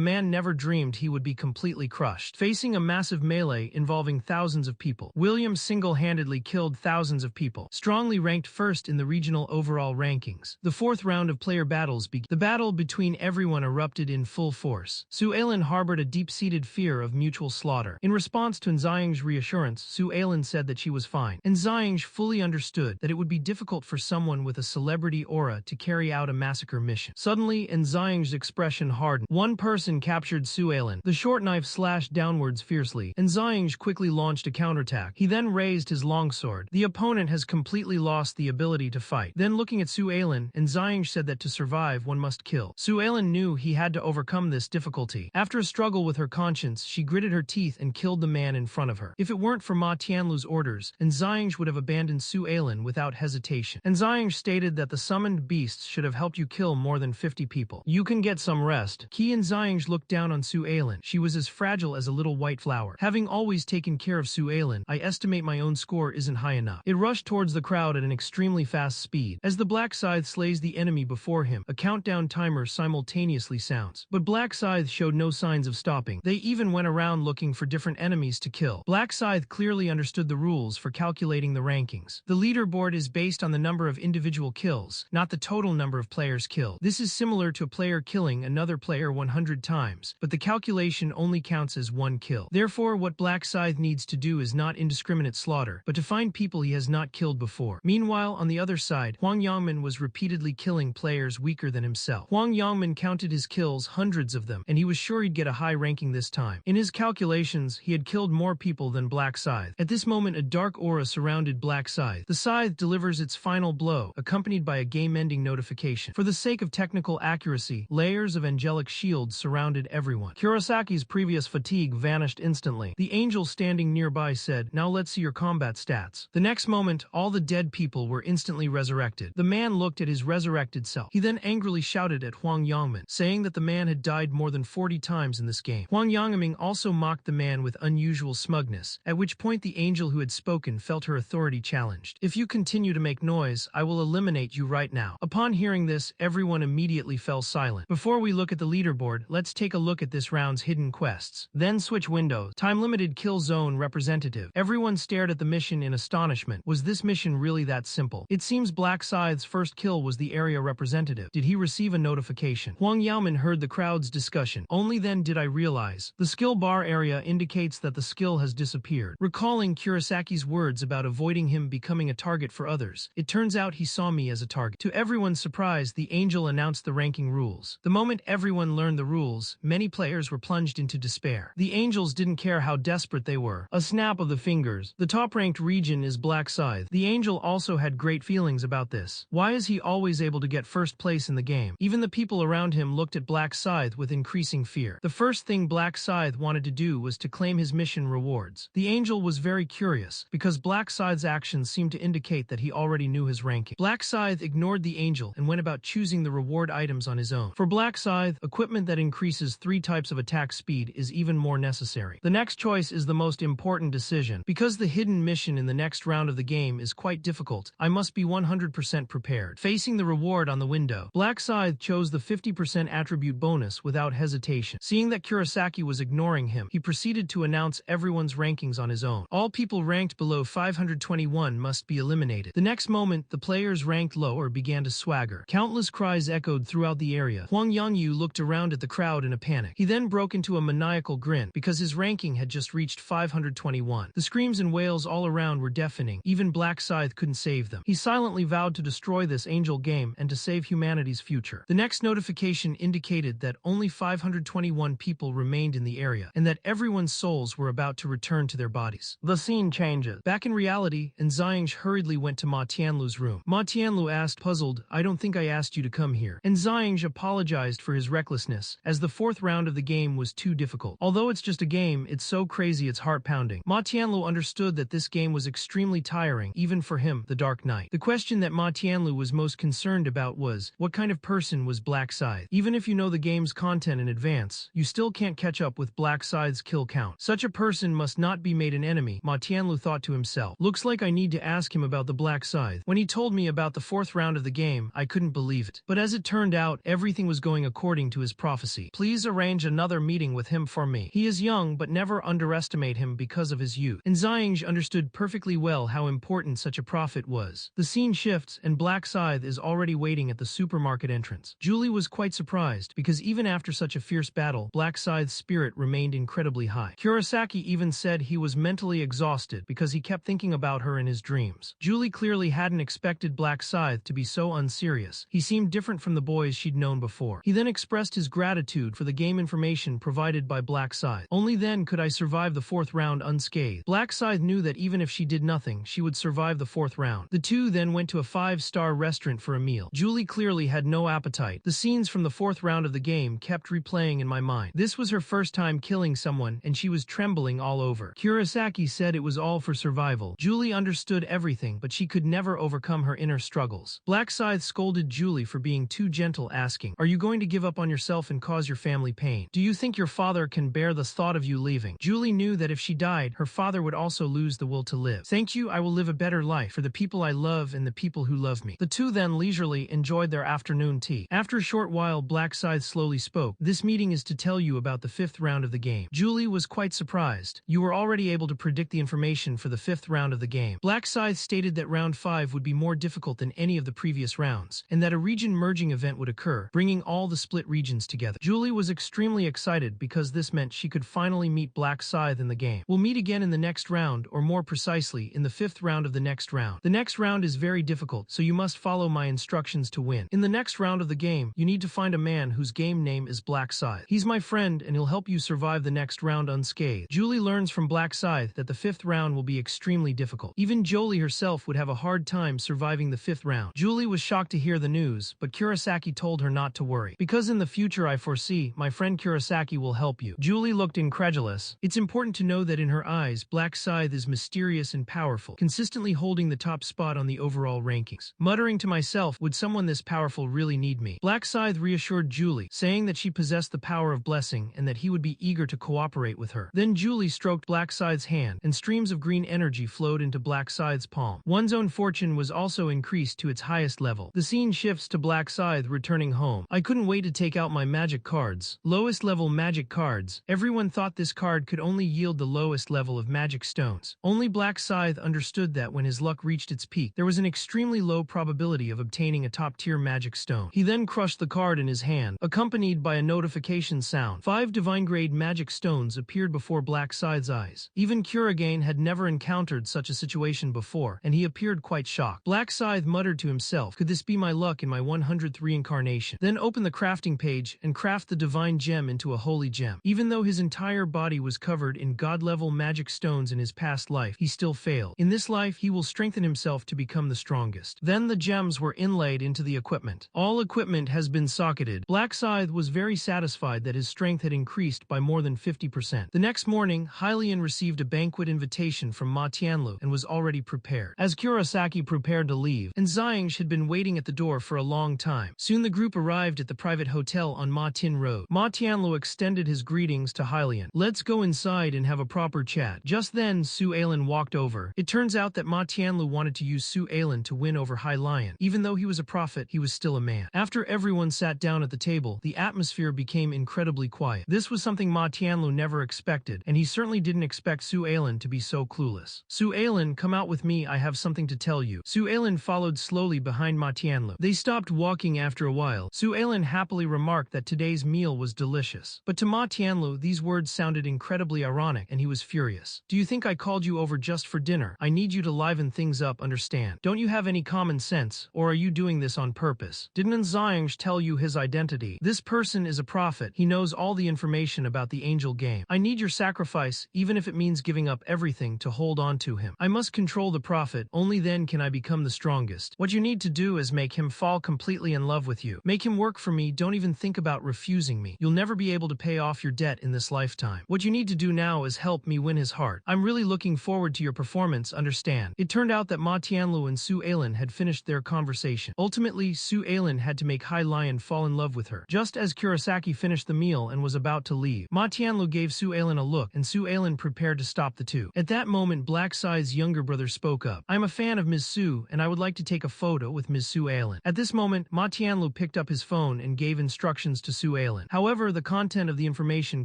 man never dreamed he would be completely crushed. Facing a massive melee involving thousands of people, William single-handedly killed thousands of people, strongly ranked first in the regional overall rankings. The fourth round of player battles began. The battle between everyone erupted in full force. Su Ailin harbored a deep-seated fear of mutual slaughter. In response to Nzaying's reassurance, Su Ailin said that she was fine. Nzaying fully understood that it would be difficult for someone with a celebrity aura to carry out a massacre mission. Suddenly, Nzaying's expression hardened. One person captured Su Ailin. The short knife slashed downwards fiercely. Nzaying quickly launched a counterattack. He then raised his longsword. The opponent has completely lost the ability to fight. Then looking at Su Ailin, Nzaying said that to survive, one must kill. Su Ailin knew he had to overcome this difficulty. After a struggle with her conscience, she gritted her teeth and killed the man in front of her. If it weren't for Ma Tianlu's orders, Nzaying would have abandoned Su Ailin without hesitation. Nzaying stated that the summoned beasts should have helped you kill more than 50 people. You can get some rest. Qi Nzaying looked down on Su Ailin. She was as fragile as a little white flower. Having always taken care of Su Ailin, I estimate my own score isn't high enough. It rushed towards the crowd at an extremely fast speed. As the Black Scythe slays the enemy before him, a countdown timer simultaneously sounds. But Black Scythe showed no signs of stopping. They even went around looking for different enemies to kill. Black Scythe clearly understood the rules for calculating the rankings. The leaderboard is based on the number of individual kills, not the total number of players killed. This is similar to a player killing another player 100 times, but the calculation only counts as one kill. Therefore, what Black Scythe needs to do is not indiscriminate slaughter, but to find people he has not killed before. Meanwhile, on the other side, Huang Yangmin was repeatedly killing players weaker than himself. Huang Yangmin counted his kills, hundreds of them, and he was sure he'd get a high ranking this time. In his calculations, he had killed more people than Black Scythe. At this moment, a dark aura surrounded Black Scythe. The scythe delivers its final blow, accompanied by a game-ending notification. For the sake of technical accuracy, layers of angelic shields surrounded everyone. Kurosaki's previous fatigue vanished instantly. The angel standing nearby said, "Now let's see your combat stats." The next moment, all the dead people were instantly resurrected. The man looked at his resurrected self. He then angrily shouted at Huang Yangmin, saying that the man had died more than 40 times in this game. Huang Yangmin also mocked the man with unusual smugness, at which point the angel who had spoken felt her authority challenged. "If you continue to make noise, I will eliminate you right now." Upon hearing this, everyone immediately fell silent. Before we look at the leaderboard, let's take a look at this round's hidden quests. Then switch windows. Time-limited kill zone representative. Everyone stared at the mission in astonishment. Was this mission really that simple? It seems Black Scythe's first kill was the area representative. Did he receive a notification? Huang Yaomin heard the crowd's discussion. Only then did I realize. The skill bar area indicates that the skill has disappeared. Recalling Kurosaki's words about avoiding him becoming a target for others, it turns out he saw me as a target. To everyone's surprise, the angel announced the ranking rules. The moment everyone learned the rules, many players were plunged into despair. The angels didn't care how desperate they were. A snap snap of the fingers. The top-ranked region is Black Scythe. The angel also had great feelings about this. Why is he always able to get first place in the game? Even the people around him looked at Black Scythe with increasing fear. The first thing Black Scythe wanted to do was to claim his mission rewards. The angel was very curious, because Black Scythe's actions seemed to indicate that he already knew his ranking. Black Scythe ignored the angel and went about choosing the reward items on his own. For Black Scythe, equipment that increases 3 types of attack speed is even more necessary. The next choice is the most important decision. Because the hidden mission in the next round of the game is quite difficult, I must be 100% prepared. Facing the reward on the window, Black Scythe chose the 50% attribute bonus without hesitation. Seeing that Kurosaki was ignoring him, he proceeded to announce everyone's rankings on his own. All people ranked below 521 must be eliminated. The next moment, the players ranked lower began to swagger. Countless cries echoed throughout the area. Huang Yangyu looked around at the crowd in a panic. He then broke into a maniacal grin because his ranking had just reached 521. The screams and wails all around were deafening. Even Black Scythe couldn't save them. He silently vowed to destroy this angel game and to save humanity's future. The next notification indicated that only 521 people remained in the area and that everyone's souls were about to return to their bodies. The scene changes. Back in reality, and Ziying hurriedly went to Ma Tianlu's room. Ma Tianlu asked, puzzled, "I don't think I asked you to come here." And Ziying apologized for his recklessness, as the 4th round of the game was too difficult. Although it's just a game, it's so crazy it's heart-pounding. Ma Tianlu understood that this game was extremely tiring, even for him, the Dark Knight. The question that Ma Tianlu was most concerned about was, what kind of person was Black Scythe? Even if you know the game's content in advance, you still can't catch up with Black Scythe's kill count. Such a person must not be made an enemy, Ma Tianlu thought to himself. Looks like I need to ask him about the Black Scythe. When he told me about the 4th round of the game, I couldn't believe it. But as it turned out, everything was going according to his prophecy. Please arrange another meeting with him for me. He is young, but never underestimate him because of his youth. And Ziying understood perfectly well how important such a prophet was. The scene shifts, and Black Scythe is already waiting at the supermarket entrance. Julie was quite surprised, because even after such a fierce battle, Black Scythe's spirit remained incredibly high. Kurosaki even said he was mentally exhausted because he kept thinking about her in his dreams. Julie clearly hadn't expected Black Scythe to be so unserious. He seemed different from the boys she'd known before. He then expressed his gratitude for the game information provided by Black Scythe. Only then could I survive the 4th round unscathed. Black Scythe knew that even if she did nothing, she would survive the 4th round. The two then went to a 5-star restaurant for a meal. Julie clearly had no appetite. The scenes from the 4th round of the game kept replaying in my mind. This was her first time killing someone, and she was trembling all over. Kurosaki said it was all for survival. Julie understood everything, but she could never overcome her inner struggles. Black Scythe scolded Julie for being too gentle, asking, "Are you going to give up on yourself and cause your family pain? Do you think your father can bear the thought of you leaving?" Julie knew that if she died, her father would also lose the will to live. "Thank you, I will live a better life for the people I love and the people who love me." The two then leisurely enjoyed their afternoon tea. After a short while, Black Scythe slowly spoke. "This meeting is to tell you about the 5th round of the game." Julie was quite surprised. "You were already able to predict the information for the 5th round of the game." Black Scythe stated that round 5 would be more difficult than any of the previous rounds, and that a region merging event would occur, bringing all the split regions together. Julie was extremely excited because this meant she could finally meet Black Scythe in the game. "We'll meet again in the next round, or more precisely, in the 5th round of the next round. The next round is very difficult, so you must follow my instructions to win. In the next round of the game, you need to find a man whose game name is Black Scythe. He's my friend, and he'll help you survive the next round unscathed." Julie learns from Black Scythe that the 5th round will be extremely difficult. Even Jolie herself would have a hard time surviving the 5th round. Julie was shocked to hear the news, but Kurosaki told her not to worry. "Because in the future I foresee, my friend Kurosaki will help you." Julie looked incredulous. It's important to know that in her eyes, Black Scythe is mysterious and powerful, consistently holding the top spot on the overall rankings. Muttering to myself, would someone this powerful really need me? Black Scythe reassured Julie, saying that she possessed the power of blessing and that he would be eager to cooperate with her. Then Julie stroked Black Scythe's hand, and streams of green energy flowed into Black Scythe's palm. One's own fortune was also increased to its highest level. The scene shifts to Black Scythe returning home. "I couldn't wait to take out my magic cards. Lowest level magic cards." Everyone thought this card could only yield the lowest level of magic stones. Only Black Scythe understood that when his luck reached its peak, there was an extremely low probability of obtaining a top-tier magic stone. He then crushed the card in his hand, accompanied by a notification sound. 5 divine-grade magic stones appeared before Black Scythe's eyes. Even Kurogane had never encountered such a situation before, and he appeared quite shocked. Black Scythe muttered to himself, "Could this be my luck in my 100th reincarnation?" Then opened the crafting page and craft the divine gem into a holy gem. Even though his entire body was covered in god-level magic magic stones in his past life, he still failed. In this life, he will strengthen himself to become the strongest. Then the gems were inlaid into the equipment. All equipment has been socketed. Black Scythe was very satisfied that his strength had increased by more than 50%. The next morning, Hylian received a banquet invitation from Ma Tianlu and was already prepared. As Kurosaki prepared to leave, and Xiangsh had been waiting at the door for a long time. Soon the group arrived at the private hotel on Ma Tin Road. Ma Tianlu extended his greetings to Hylian. Let's go inside and have a proper chat. Just then, Su Ailin walked over. It turns out that Ma Tianlu wanted to use Su Ailin to win over Hylian. Even though he was a prophet, he was still a man. After everyone sat down at the table, the atmosphere became incredibly quiet. This was something Ma Tianlu never expected, and he certainly didn't expect Su Ailin to be so clueless. Su Ailin, come out with me, I have something to tell you. Su Ailin followed slowly behind Ma Tianlu. They stopped walking after a while. Su Ailin happily remarked that today's meal was delicious. But to Ma Tianlu, these words sounded incredibly ironic, and he was furious. Do you think I called you over just for dinner? I need you to liven things up, understand? Don't you have any common sense, or are you doing this on purpose? Didn't Xiangsh tell you his identity? This person is a prophet. He knows all the information about the angel game. I need your sacrifice, even if it means giving up everything to hold on to him. I must control the prophet, only then can I become the strongest. What you need to do is make him fall completely in love with you. Make him work for me, don't even think about refusing me. You'll never be able to pay off your debt in this lifetime. What you need to do now is help me win his heart. I'm really looking forward to your performance, understand? It turned out that Ma Tianlu and Su Ailin had finished their conversation. Ultimately, Su Ailin had to make Hylian fall in love with her. Just as Kurosaki finished the meal and was about to leave, Ma Tianlu gave Su Ailin a look, and Su Ailin prepared to stop the two. At that moment, Black Scythe's younger brother spoke up. I'm a fan of Ms. Su, and I would like to take a photo with Ms. Su Ailin. At this moment, Ma Tianlu picked up his phone and gave instructions to Su Ailin. However, the content of the information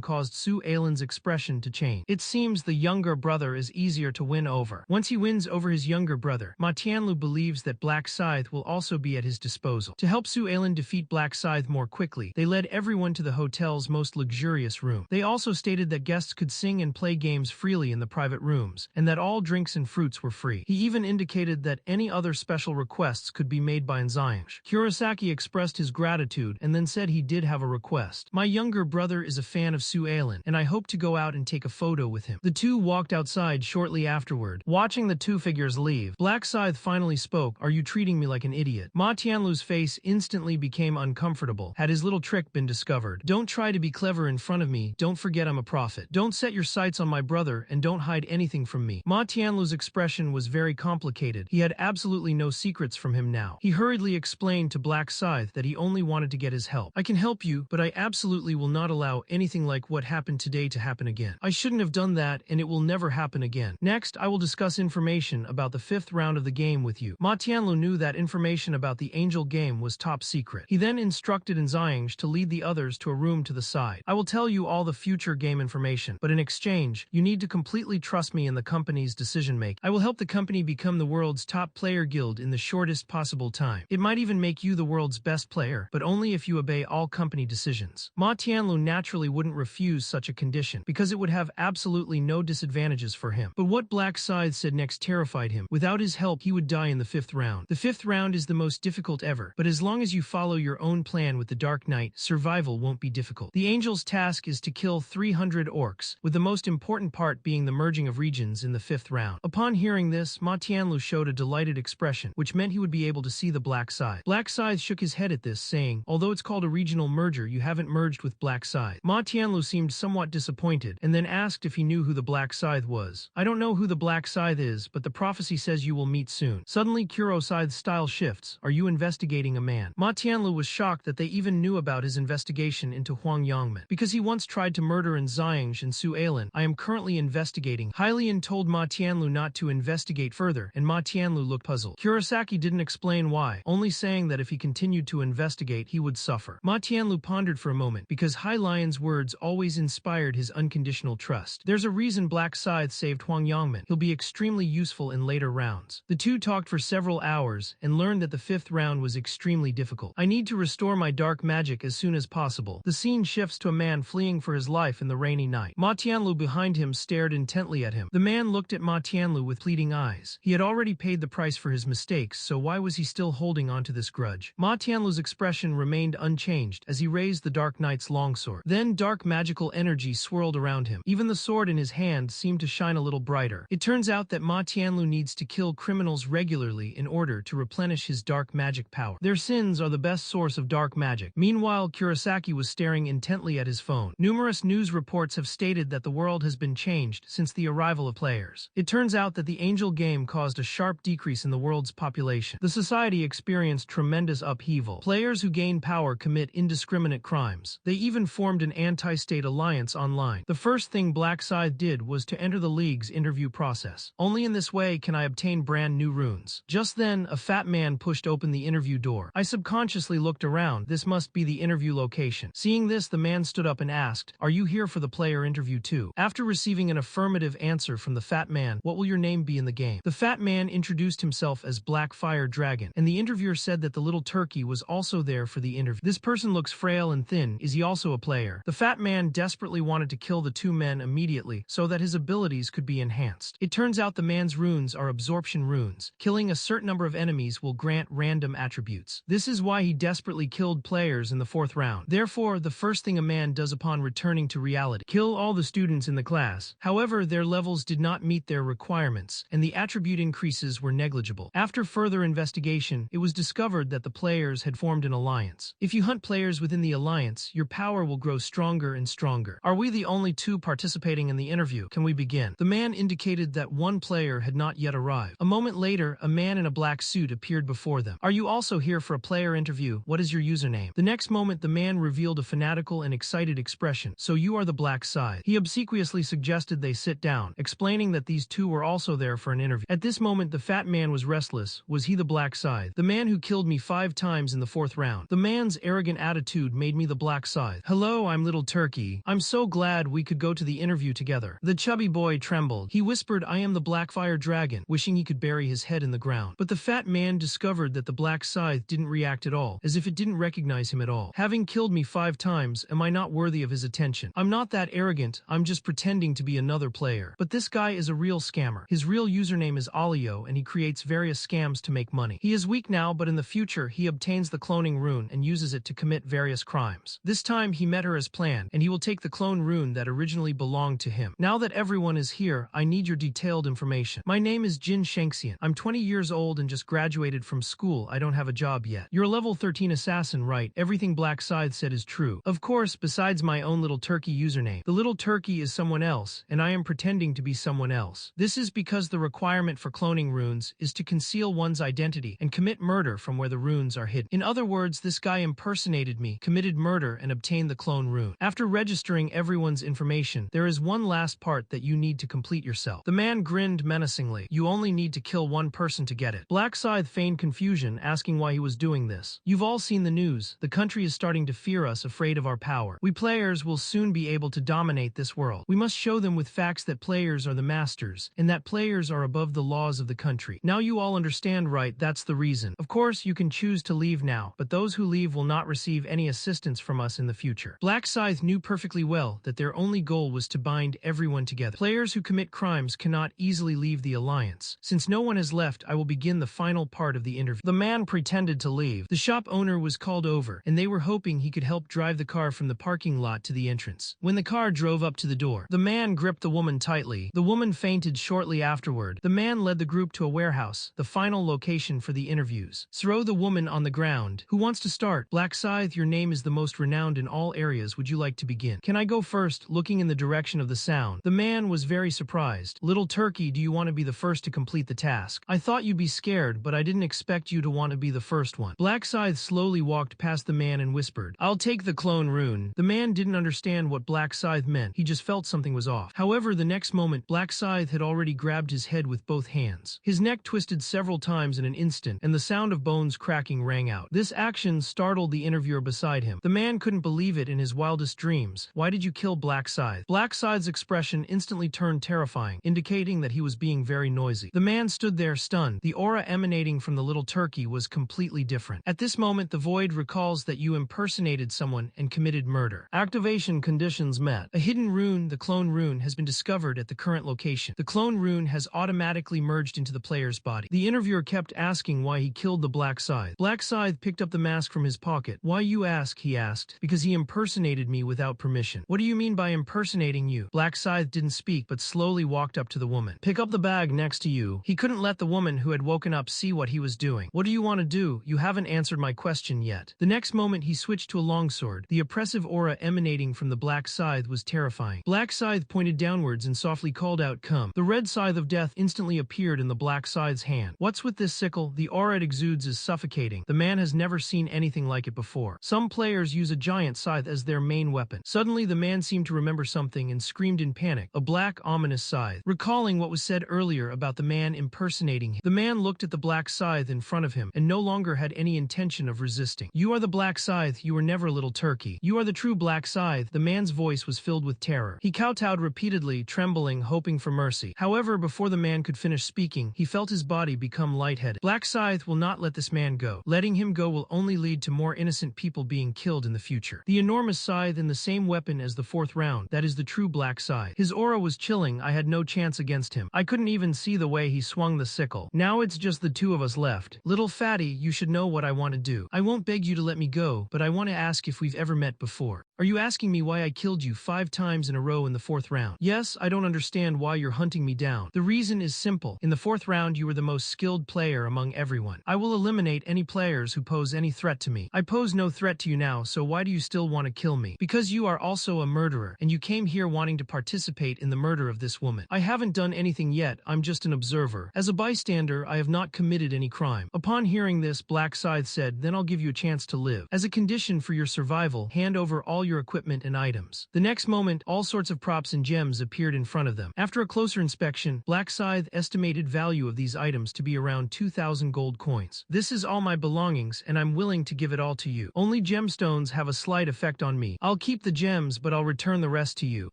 caused Su Ailin's expression to change. It seems the younger brother is easier to win over. Once he wins over his younger brother, Ma Tianlu believes that Black Scythe will also be at his disposal. To help Su Ailin defeat Black Scythe more quickly, they led everyone to the hotel's most luxurious room. They also stated that guests could sing and play games freely in the private rooms, and that all drinks and fruits were free. He even indicated that any other special requests could be made by Xiangsh. Kurosaki expressed his gratitude and then said he did have a request. My younger brother is a fan of Su Ailin, and I hope to go out and take a photo with him. The two walked outside shortly afterward. Watching the two figures leave, Black Scythe finally spoke. Are you treating me like an idiot? Ma Tianlu's face instantly became uncomfortable. Had his little trick been discovered? Don't try to be clever in front of me. Don't forget I'm a prophet. Don't set your sights on my brother, and don't hide anything from me. Ma Tianlu's expression was very complicated. He had absolutely no secrets from him now. He hurriedly explained to Black Scythe that he only wanted to get his help. I can help you, but I absolutely will not allow anything like what happened today to happen again. I shouldn't have done that, and it will never happen again. Next, I will discuss information about the 5th round of the game with you. Ma Tianlu knew that information about the angel game was top secret. He then instructed Xiangsh to lead the others to a room to the side. I will tell you all the future game information, but in exchange, you need to completely trust me in the company's decision-making. I will help the company become the world's top player guild in the shortest possible time. It might even make you the world's best player, but only if you obey all company decisions. Ma Tianlu naturally wouldn't refuse such a condition, because it would have absolutely no disadvantages for him. But what Black Scythe said next terrified him. Without his help, he would die in the 5th round. The 5th round is the most difficult ever, but as long as you follow your own plan with the Dark Knight, survival won't be difficult. The angel's task is to kill 300 orcs, with the most important part being the merging of regions in the 5th round. Upon hearing this, Ma Tianlu showed a delighted expression, which meant he would be able to see the Black Scythe. Black Scythe shook his head at this, saying, although it's called a regional merger, you haven't merged with Black Scythe. Ma Tianlu seemed somewhat disappointed, and then asked if he knew who the Black Scythe was. I don't know who the Black Scythe is, but the prophecy says you will meet soon. Suddenly, Kurosai's style shifts. Are you investigating a man? Ma Tianlu was shocked that they even knew about his investigation into Huang Yangmen, because he once tried to murder Xiangsh and Su Ailin. I am currently investigating. Hylian told Ma Tianlu not to investigate further, and Ma Tianlu looked puzzled. Kurosaki didn't explain why, only saying that if he continued to investigate, he would suffer. Ma Tianlu pondered for a moment, because Hylian's words always inspired his unconditional trust. There's a reason Black Scythe saved Huang Yangmen. He'll be extremely useful in later rounds. The two talked for several hours, and learned that the 5th round was extremely difficult. I need to restore my dark magic as soon as possible. The scene shifts to a man fleeing for his life in the rainy night. Ma Tianlu behind him stared intently at him. The man looked at Ma Tianlu with pleading eyes. He had already paid the price for his mistakes, so why was he still holding on to this grudge? Ma Tianlu's expression remained unchanged as he raised the Dark Knight's longsword. Then dark magical energy swirled around him. Even the sword in his hand seemed to shine a little brighter. It turns out that Ma Tianlu needs to kill criminals regularly in order to replenish his dark magic power. Their sins are the best source of dark magic. Meanwhile, Kurosaki was staring intently at his phone. Numerous news reports have stated that the world has been changed since the arrival of players. It turns out that the Angel game caused a sharp decrease in the world's population. The society experienced tremendous upheaval. Players who gain power commit indiscriminate crimes. They even formed an anti-state alliance online. The first thing Black Scythe did was to enter the League's interview process. Only in this way can I obtain brand new runes. Just then, a fat man pushed open the interview door. I subconsciously looked around. This must be the interview location. Seeing this, the man stood up and asked, "Are you here for the player interview too?" After receiving an affirmative answer from the fat man, "What will your name be in the game?" The fat man introduced himself as Black Fire Dragon, and the interviewer said that the little turkey was also there for the interview. This person looks frail and thin. Is he also a player? The fat man desperately wanted to kill the two men immediately so that his abilities could be enhanced. It turns out the man's runes are absorption runes. Killing a certain number of enemies will grant random attributes. This is why he desperately killed players in the 4th round. Therefore, the first thing a man does upon returning to reality: kill all the students in the class. However, their levels did not meet their requirements, and the attribute increases were negligible. After further investigation, it was discovered that the players had formed an alliance. If you hunt players within the alliance, your power will grow stronger and stronger. Are we the only two participating in the interview? Can we begin? The man indicated that one player had not yet arrived. A moment later, a man in a black suit appeared before them. "Are you also here for a player interview? What is your username?" The next moment, the man revealed a fanatical and excited expression. "So you are the Black Scythe." He obsequiously suggested they sit down, explaining that these two were also there for an interview. At this moment, the fat man was restless. Was he the Black Scythe? The man who killed me 5 times in the 4th round. The man's arrogant attitude made me the Black Scythe. "Hello, I'm Little Turkey. I'm so glad we could go to the interview together." The chubby boy trembled. He whispered, "I am the Black Fire Dragon," wishing he could bury his head in the ground. But the fat man discovered that the Black Scythe didn't react at all, as if it didn't recognize him at all. "Having killed me 5 times, am I not worthy of his attention? I'm not that arrogant, I'm just pretending to be another player. But this guy is a real scammer. His real username is Alio, and he creates various scams to make money. He is weak now, but in the future he obtains the cloning rune and uses it to commit various crimes. This time he met her as planned, and he will take the clone rune that originally belonged to him. Now that everyone is here, I need your detailed information. My name is Jin Shanxian. I'm 20 years old and just graduated from school. I don't have a job yet. You're a level 13 assassin, right? Everything Black Scythe said is true. Of course, besides my own Little Turkey username. The Little Turkey is someone else, and I am pretending to be someone else. This is because the requirement for cloning runes is to conceal one's identity and commit murder from where the runes are hidden. In other words, this guy impersonated me, committed murder, and obtained the clone rune. After registering everyone's information, there is one last part that you need to complete yourself." The man grinned menacingly. "You only need to kill one person to get it." Black Scythe feigned confusion, asking why he was doing this. "You've all seen the news. The country is starting to fear us, afraid of our power. We players will soon be able to dominate this world. We must show them with facts that players are the masters, and that players are above the laws of the country. Now you all understand, right? That's the reason. Of course, you can choose to leave now, but those who leave will not receive any assistance from us in the future." Black Scythe knew perfectly well that their only goal was to bind everyone together. Players who commit crimes cannot easily leave the alliance. Since no one has left, I will begin the final part of the interview. The man pretended to leave. The shop owner was called over, and they were hoping he could help drive the car from the parking lot to the entrance. When the car drove up to the door, the man gripped the woman tightly. The woman fainted shortly afterward. The man led the group to a warehouse, the final location for the interviews. Throw the woman on the ground. "Who wants to start?" "Black Scythe, your name is the most renowned in all areas. Would you like to begin?" "Can I go first?" Looking in the direction of the sound, the man was very surprised. "Little Turkey, do you want to be the first to complete the task?" "I thought you'd be scared, but I didn't expect you to want to be the first one." Black Scythe slowly walked past the man and whispered, "I'll take the clone rune." The man didn't understand what Black Scythe meant. He just felt something was off. However, the next moment, Black Scythe had already grabbed his head with both hands. His neck twisted several times in an instant, and the sound of bones cracking rang out. This action startled the interviewer beside him. The man couldn't believe it in his wildest dreams. "Why did you kill Black Scythe?" Black Scythe's expression instantly turned terrifying, indicating that he was being very noisy. The man stood there stunned. The aura emanating from the Little Turkey was completely different. At this moment, the void recalls that you impersonated someone and committed murder. Activation conditions met. A hidden rune, the clone rune, has been discovered at the current location. The clone rune has automatically merged into the player's body. The interviewer kept asking why he killed the Black Scythe. Black Scythe picked up the mask from his pocket. "Why you ask?" he asked. "Because he impersonated me without permission." "What do you mean by impersonating you?" Black Scythe Scythe didn't speak but slowly walked up to the woman. Pick up the bag next to you. He couldn't let the woman who had woken up see what he was doing. What do you want to do? You haven't answered my question yet. The next moment he switched to a longsword. The oppressive aura emanating from the Black Scythe was terrifying. Black Scythe pointed downwards and softly called out, "Come." The red scythe of death instantly appeared in the Black Scythe's hand. What's with this sickle? The aura it exudes is suffocating. The man has never seen anything like it before. Some players use a giant scythe as their main weapon. Suddenly the man seemed to remember something and screamed in panic. A black, ominous scythe. Recalling what was said earlier about the man impersonating him, the man looked at the Black Scythe in front of him and no longer had any intention of resisting. "You are the Black Scythe, you were never a little turkey. You are the true Black Scythe." The man's voice was filled with terror. He kowtowed repeatedly, trembling, hoping for mercy. However, before the man could finish speaking, he felt his body become lightheaded. Black Scythe will not let this man go. Letting him go will only lead to more innocent people being killed in the future. The enormous scythe in the same weapon as the fourth round, that is the true Black Scythe. His aura was chilling. I had no chance against him. I couldn't even see the way he swung the sickle. Now it's just the two of us left. Little fatty, you should know what I want to do. I won't beg you to let me go, but I want to ask if we've ever met before. Are you asking me why I killed you 5 times in a row in the 4th round? Yes, I don't understand why you're hunting me down. The reason is simple. In the 4th round, you were the most skilled player among everyone. I will eliminate any players who pose any threat to me. I pose no threat to you now, so why do you still want to kill me? Because you are also a murderer, and you came here wanting to participate in the murder of this woman. I haven't done anything yet, I'm just an observer. As a bystander, I have not committed any crime. Upon hearing this, Black Scythe said, then I'll give you a chance to live. As a condition for your survival, hand over all your equipment and items. The next moment, all sorts of props and gems appeared in front of them. After a closer inspection, Black Scythe estimated value of these items to be around 2,000 gold coins. This is all my belongings, and I'm willing to give it all to you. Only gemstones have a slight effect on me. I'll keep the gems, but I'll return the rest to you.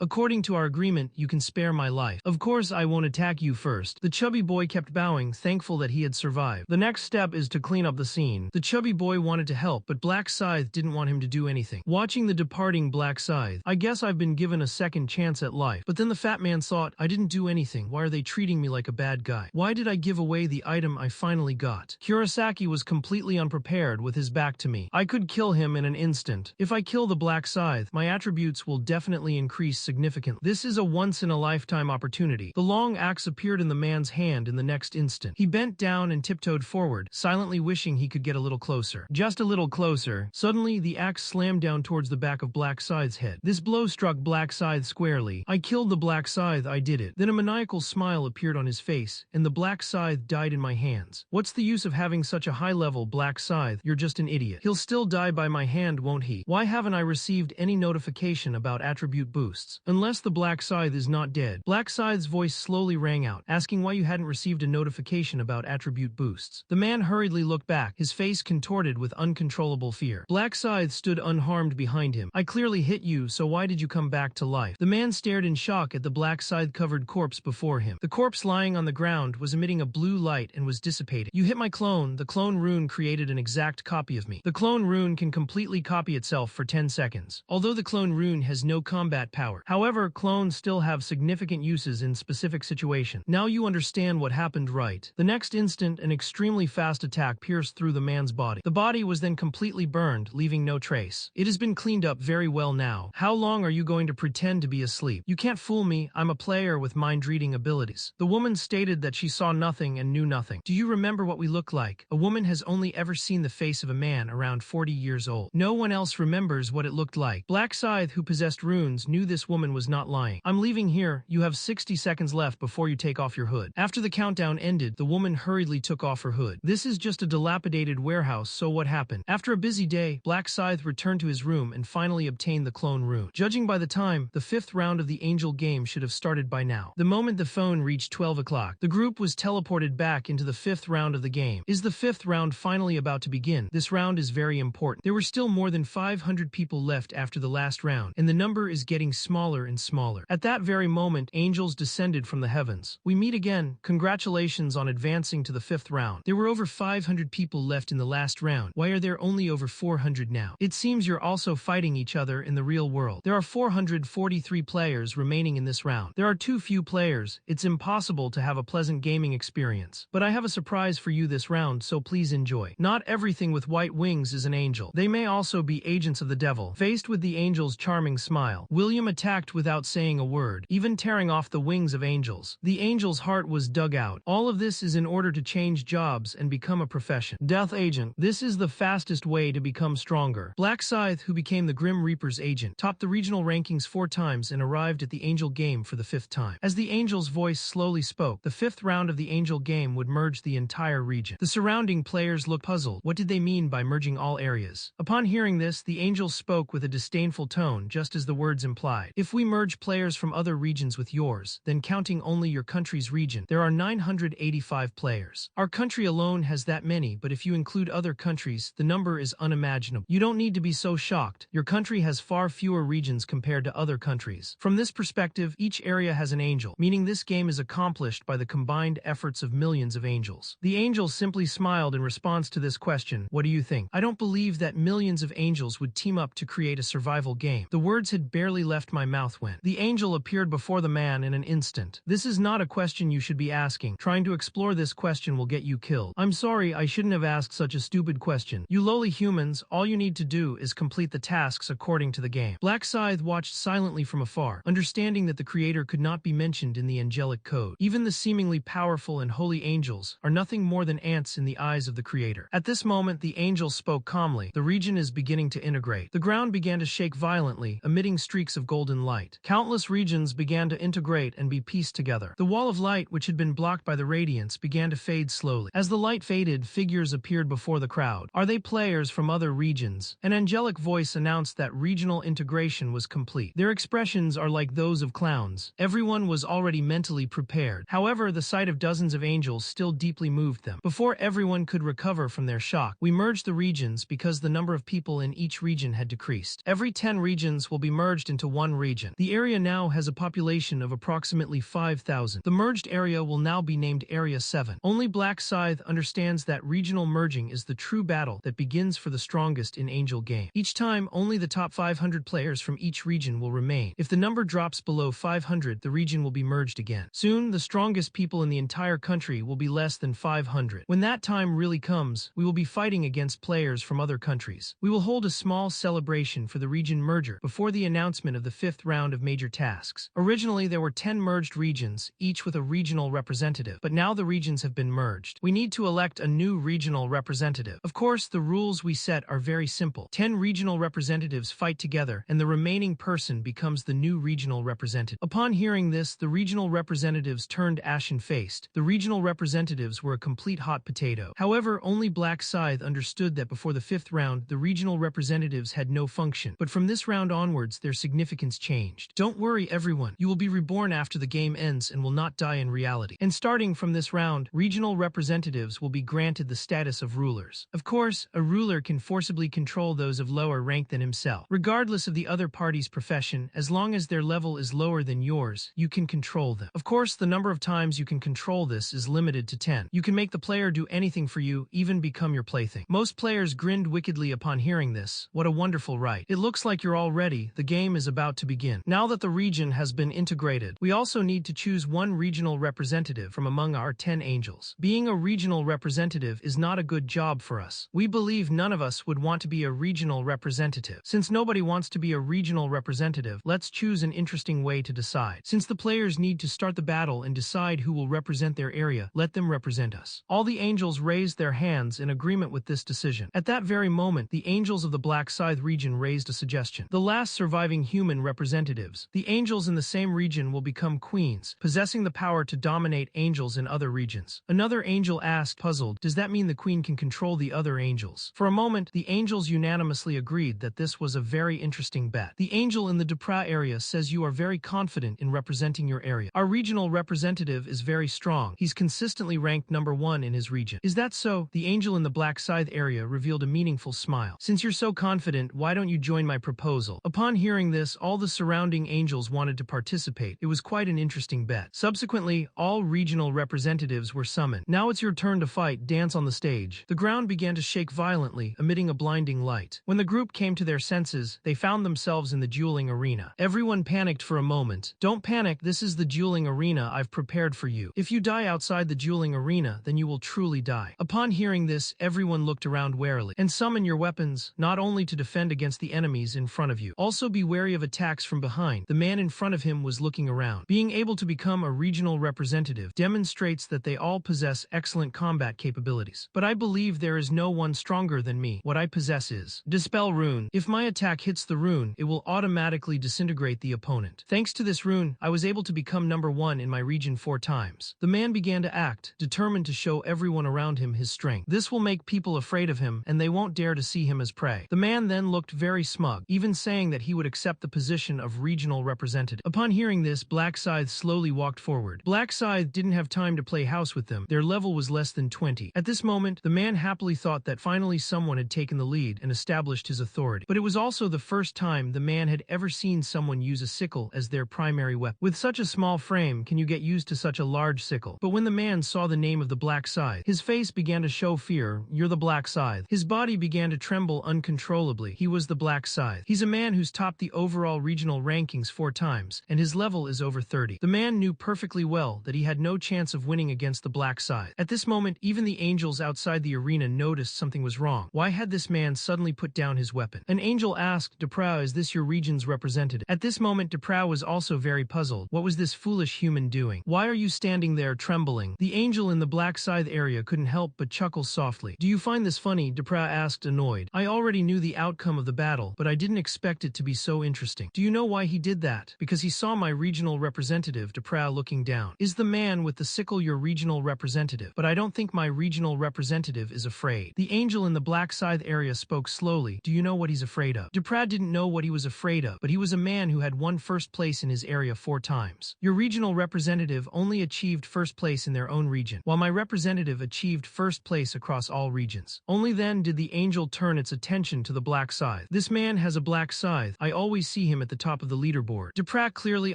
According to our agreement, you can spare my life. Of course, I won't attack you first. The chubby boy kept bowing, thankful that he had survived. The next step is to clean up the scene. The chubby boy wanted to help, but Black Scythe didn't want him to do anything. Watching the departing Black Scythe, I guess I've been given a second chance at life. But then the fat man thought, I didn't do anything. Why are they treating me like a bad guy? Why did I give away the item I finally got? Kurosaki was completely unprepared with his back to me. I could kill him in an instant. If I kill the Black Scythe, my attributes will definitely increase significantly. This is a once-in-a-lifetime opportunity. The long axe appeared in the man's hand in the next instant. He bent down and tiptoed forward, silently wishing he could get a little closer. Just a little closer. Suddenly, the axe slammed down towards the back of Black Scythe's head. This blow struck Black Scythe squarely. I killed the Black Scythe, I did it. Then a maniacal smile appeared on his face, and the Black Scythe died in my hands. What's the use of having such a high-level Black Scythe? You're just an idiot. He'll still die by my hand, won't he? Why haven't I received any notification about attribute boosts? Unless the Black Scythe is not dead. Black Scythe's voice slowly rang out, asking why you hadn't received a notification about attribute boosts. The man hurriedly looked back, his face contorted with uncontrollable fear. Black Scythe stood unharmed behind him. I clearly hit you, so why did you come back to life? The man stared in shock at the Black Scythe-covered corpse before him. The corpse lying on the ground was emitting a blue light and was dissipating. You hit my clone. The clone rune created an exact copy of me. The clone rune can completely copy itself for 10 seconds. Although the clone rune has no combat power. However, clones still have significant uses in specific situations. Now you understand what happened, right? The next instant, an extremely fast attack pierced through the man's body. The body was then completely burned, leaving no trace. It has been cleaned up very well now. How long are you going to pretend to be asleep? You can't fool me. I'm a player with mind-reading abilities. The woman stated that she saw nothing and knew nothing. Do you remember what we look like? A woman has only ever seen the face of a man around 40 years old. No one else remembers what it looked like. Black Scythe, who possessed runes, knew this woman was not lying. I'm leaving here. You have 60 seconds left before you take off your hood. After the countdown ended, the woman hurriedly took off her hood. This is just a dilapidated warehouse, so what happened? After a busy day, Black Scythe returned to his room and finally obtained the clone rune. Judging by the time, the 5th round of the Angel game should have started by now. The moment the phone reached 12 o'clock, the group was teleported back into the 5th round of the game. Is the 5th round finally about to begin? This round is very important. There were still more than 500 people left after the last round, and the number is getting smaller and smaller. At that very moment, angels descended from the heavens. We meet again. Congratulations on advancing to the 5th round. There were over 500 people left in the last round. Why are there only over 400 now? It seems you're also fighting each each other in the real world. There are 443 players remaining in this round. There are too few players, it's impossible to have a pleasant gaming experience. But I have a surprise for you this round, so please enjoy. Not everything with white wings is an angel. They may also be agents of the devil. Faced with the angel's charming smile, William attacked without saying a word, even tearing off the wings of angels. The angel's heart was dug out. All of this is in order to change jobs and become a profession. Death agent. This is the fastest way to become stronger. Black Scythe, who became the Grim Reaper's agent, topped the regional rankings 4 times and arrived at the angel game for the 5th time. As the angel's voice slowly spoke, the 5th round of the angel game would merge the entire region. The surrounding players looked puzzled. What did they mean by merging all areas? Upon hearing this, the angel spoke with a disdainful tone, just as the words implied. If we merge players from other regions with yours, then counting only your country's region, there are 985 players. Our country alone has that many, but if you include other countries, the number is unimaginable. You don't need to be so shocked. Your country has far fewer regions compared to other countries. From this perspective, each area has an angel, meaning this game is accomplished by the combined efforts of millions of angels. The angel simply smiled in response to this question. What do you think? I don't believe that millions of angels would team up to create a survival game. The words had barely left my mouth when the angel appeared before the man in an instant. This is not a question you should be asking. Trying to explore this question will get you killed. I'm sorry, I shouldn't have asked such a stupid question. You lowly humans, all you need to do is complete the tasks according to the game. Black Scythe watched silently from afar, understanding that the creator could not be mentioned in the angelic code. Even the seemingly powerful and holy angels are nothing more than ants in the eyes of the creator. At this moment, the angel spoke calmly. The region is beginning to integrate. The ground began to shake violently, emitting streaks of golden light. Countless regions began to integrate and be pieced together. The wall of light, which had been blocked by the radiance, began to fade slowly. As the light faded, figures appeared before the crowd. Are they players from other regions? An angelic voice announced that regional integration was complete. Their expressions are like those of clowns. Everyone was already mentally prepared. However, the sight of dozens of angels still deeply moved them. Before everyone could recover from their shock, we merged the regions because the number of people in each region had decreased. Every 10 regions will be merged into one region. The area now has a population of approximately 5,000. The merged area will now be named Area 7. Only Black Scythe understands that regional merging is the true battle that begins for the strongest in Angel game. Each time, only the top 500 players from each region will remain. If the number drops below 500, the region will be merged again. Soon, the strongest people in the entire country will be less than 500. When that time really comes, we will be fighting against players from other countries. We will hold a small celebration for the region merger before the announcement of the 5th round of major tasks. Originally, there were 10 merged regions, each with a regional representative, but now the regions have been merged. We need to elect a new regional representative. Of course, the rules we set are very simple. 10 regional representatives fight together, and the remaining person becomes the new regional representative. Upon hearing this, the regional representatives turned ashen-faced. The regional representatives were a complete hot potato. However, only Black Scythe understood that before the 5th round, the regional representatives had no function. But from this round onwards, their significance changed. Don't worry, everyone. You will be reborn after the game ends and will not die in reality. And starting from this round, regional representatives will be granted the status of rulers. Of course, a ruler can forcibly control those of lower rank than himself. Regardless of the other party's profession, as long as their level is lower than yours, you can control them. Of course, the number of times you can control this is limited to 10. You can make the player do anything for you, even become your plaything. Most players grinned wickedly upon hearing this. What a wonderful right. It looks like you're all ready. The game is about to begin. Now that the region has been integrated, we also need to choose one regional representative from among our 10 angels. Being a regional representative is not a good job for us. We believe none of us would want to be a regional representative. Since nobody wants to be a regional representative, let's choose an interesting way to decide. Since the players need to start the battle and decide who will represent their area, let them represent us. All the angels raised their hands in agreement with this decision. At that very moment, the angels of the Black Scythe region raised a suggestion. The last surviving human representatives, the angels in the same region, will become queens, possessing the power to dominate angels in other regions. Another angel asked, puzzled, does that mean the queen can control the other angels? For a moment, the angels unanimously agreed that this was a very interesting bet. The angel in the Dupra area says you are very confident in representing your area. Our regional representative is very strong. He's consistently ranked number 1 in his region. Is that so? The angel in the Black Scythe area revealed a meaningful smile. Since you're so confident, why don't you join my proposal? Upon hearing this, all the surrounding angels wanted to participate. It was quite an interesting bet. Subsequently, all regional representatives were summoned. Now it's your turn to fight. Dance on the stage. The ground began to shake violently, emitting a blinding light. When the group came to their center, senses, they found themselves in the dueling arena. Everyone panicked for a moment. Don't panic, this is the dueling arena I've prepared for you. If you die outside the dueling arena, then you will truly die. Upon hearing this, everyone looked around warily. And summon your weapons, not only to defend against the enemies in front of you. Also be wary of attacks from behind. The man in front of him was looking around. Being able to become a regional representative demonstrates that they all possess excellent combat capabilities. But I believe there is no one stronger than me. What I possess is Dispel Rune. If my attack hits the rune, it will automatically disintegrate the opponent. Thanks to this rune, I was able to become number 1 in my region 4 times. The man began to act, determined to show everyone around him his strength. This will make people afraid of him, and they won't dare to see him as prey. The man then looked very smug, even saying that he would accept the position of regional representative. Upon hearing this, Black Scythe slowly walked forward. Black Scythe didn't have time to play house with them. Their level was less than 20. At this moment, the man happily thought that finally someone had taken the lead and established his authority. But it was also the first time the man had ever seen someone use a sickle as their primary weapon. With such a small frame, can you get used to such a large sickle? But when the man saw the name of the Black Scythe, his face began to show fear. You're the Black Scythe. His body began to tremble uncontrollably. He was the Black Scythe. He's a man who's topped the overall regional rankings 4 times, and his level is over 30. The man knew perfectly well that he had no chance of winning against the Black Scythe. At this moment, even the angels outside the arena noticed something was wrong. Why had this man suddenly put down his weapon? An angel asked, Deprow, is this your region's representative? At this moment, Deprow was also very puzzled. What was this foolish human doing? Why are you standing there trembling? The angel in the Black Scythe area couldn't help but chuckle softly. Do you find this funny? Deprow asked, annoyed. I already knew the outcome of the battle, but I didn't expect it to be so interesting. Do you know why he did that? Because he saw my regional representative, Deprow, looking down. Is the man with the sickle your regional representative? But I don't think my regional representative is afraid. The angel in the Black Scythe area spoke slowly. Do you know what he's afraid of? Deprow didn't know what he was afraid of, but he was a man who had won first place in his area 4 times. Your regional representative only achieved first place in their own region, while my representative achieved first place across all regions. Only then did the angel turn its attention to the Black Scythe. This man has a Black Scythe. I always see him at the top of the leaderboard. Deprow clearly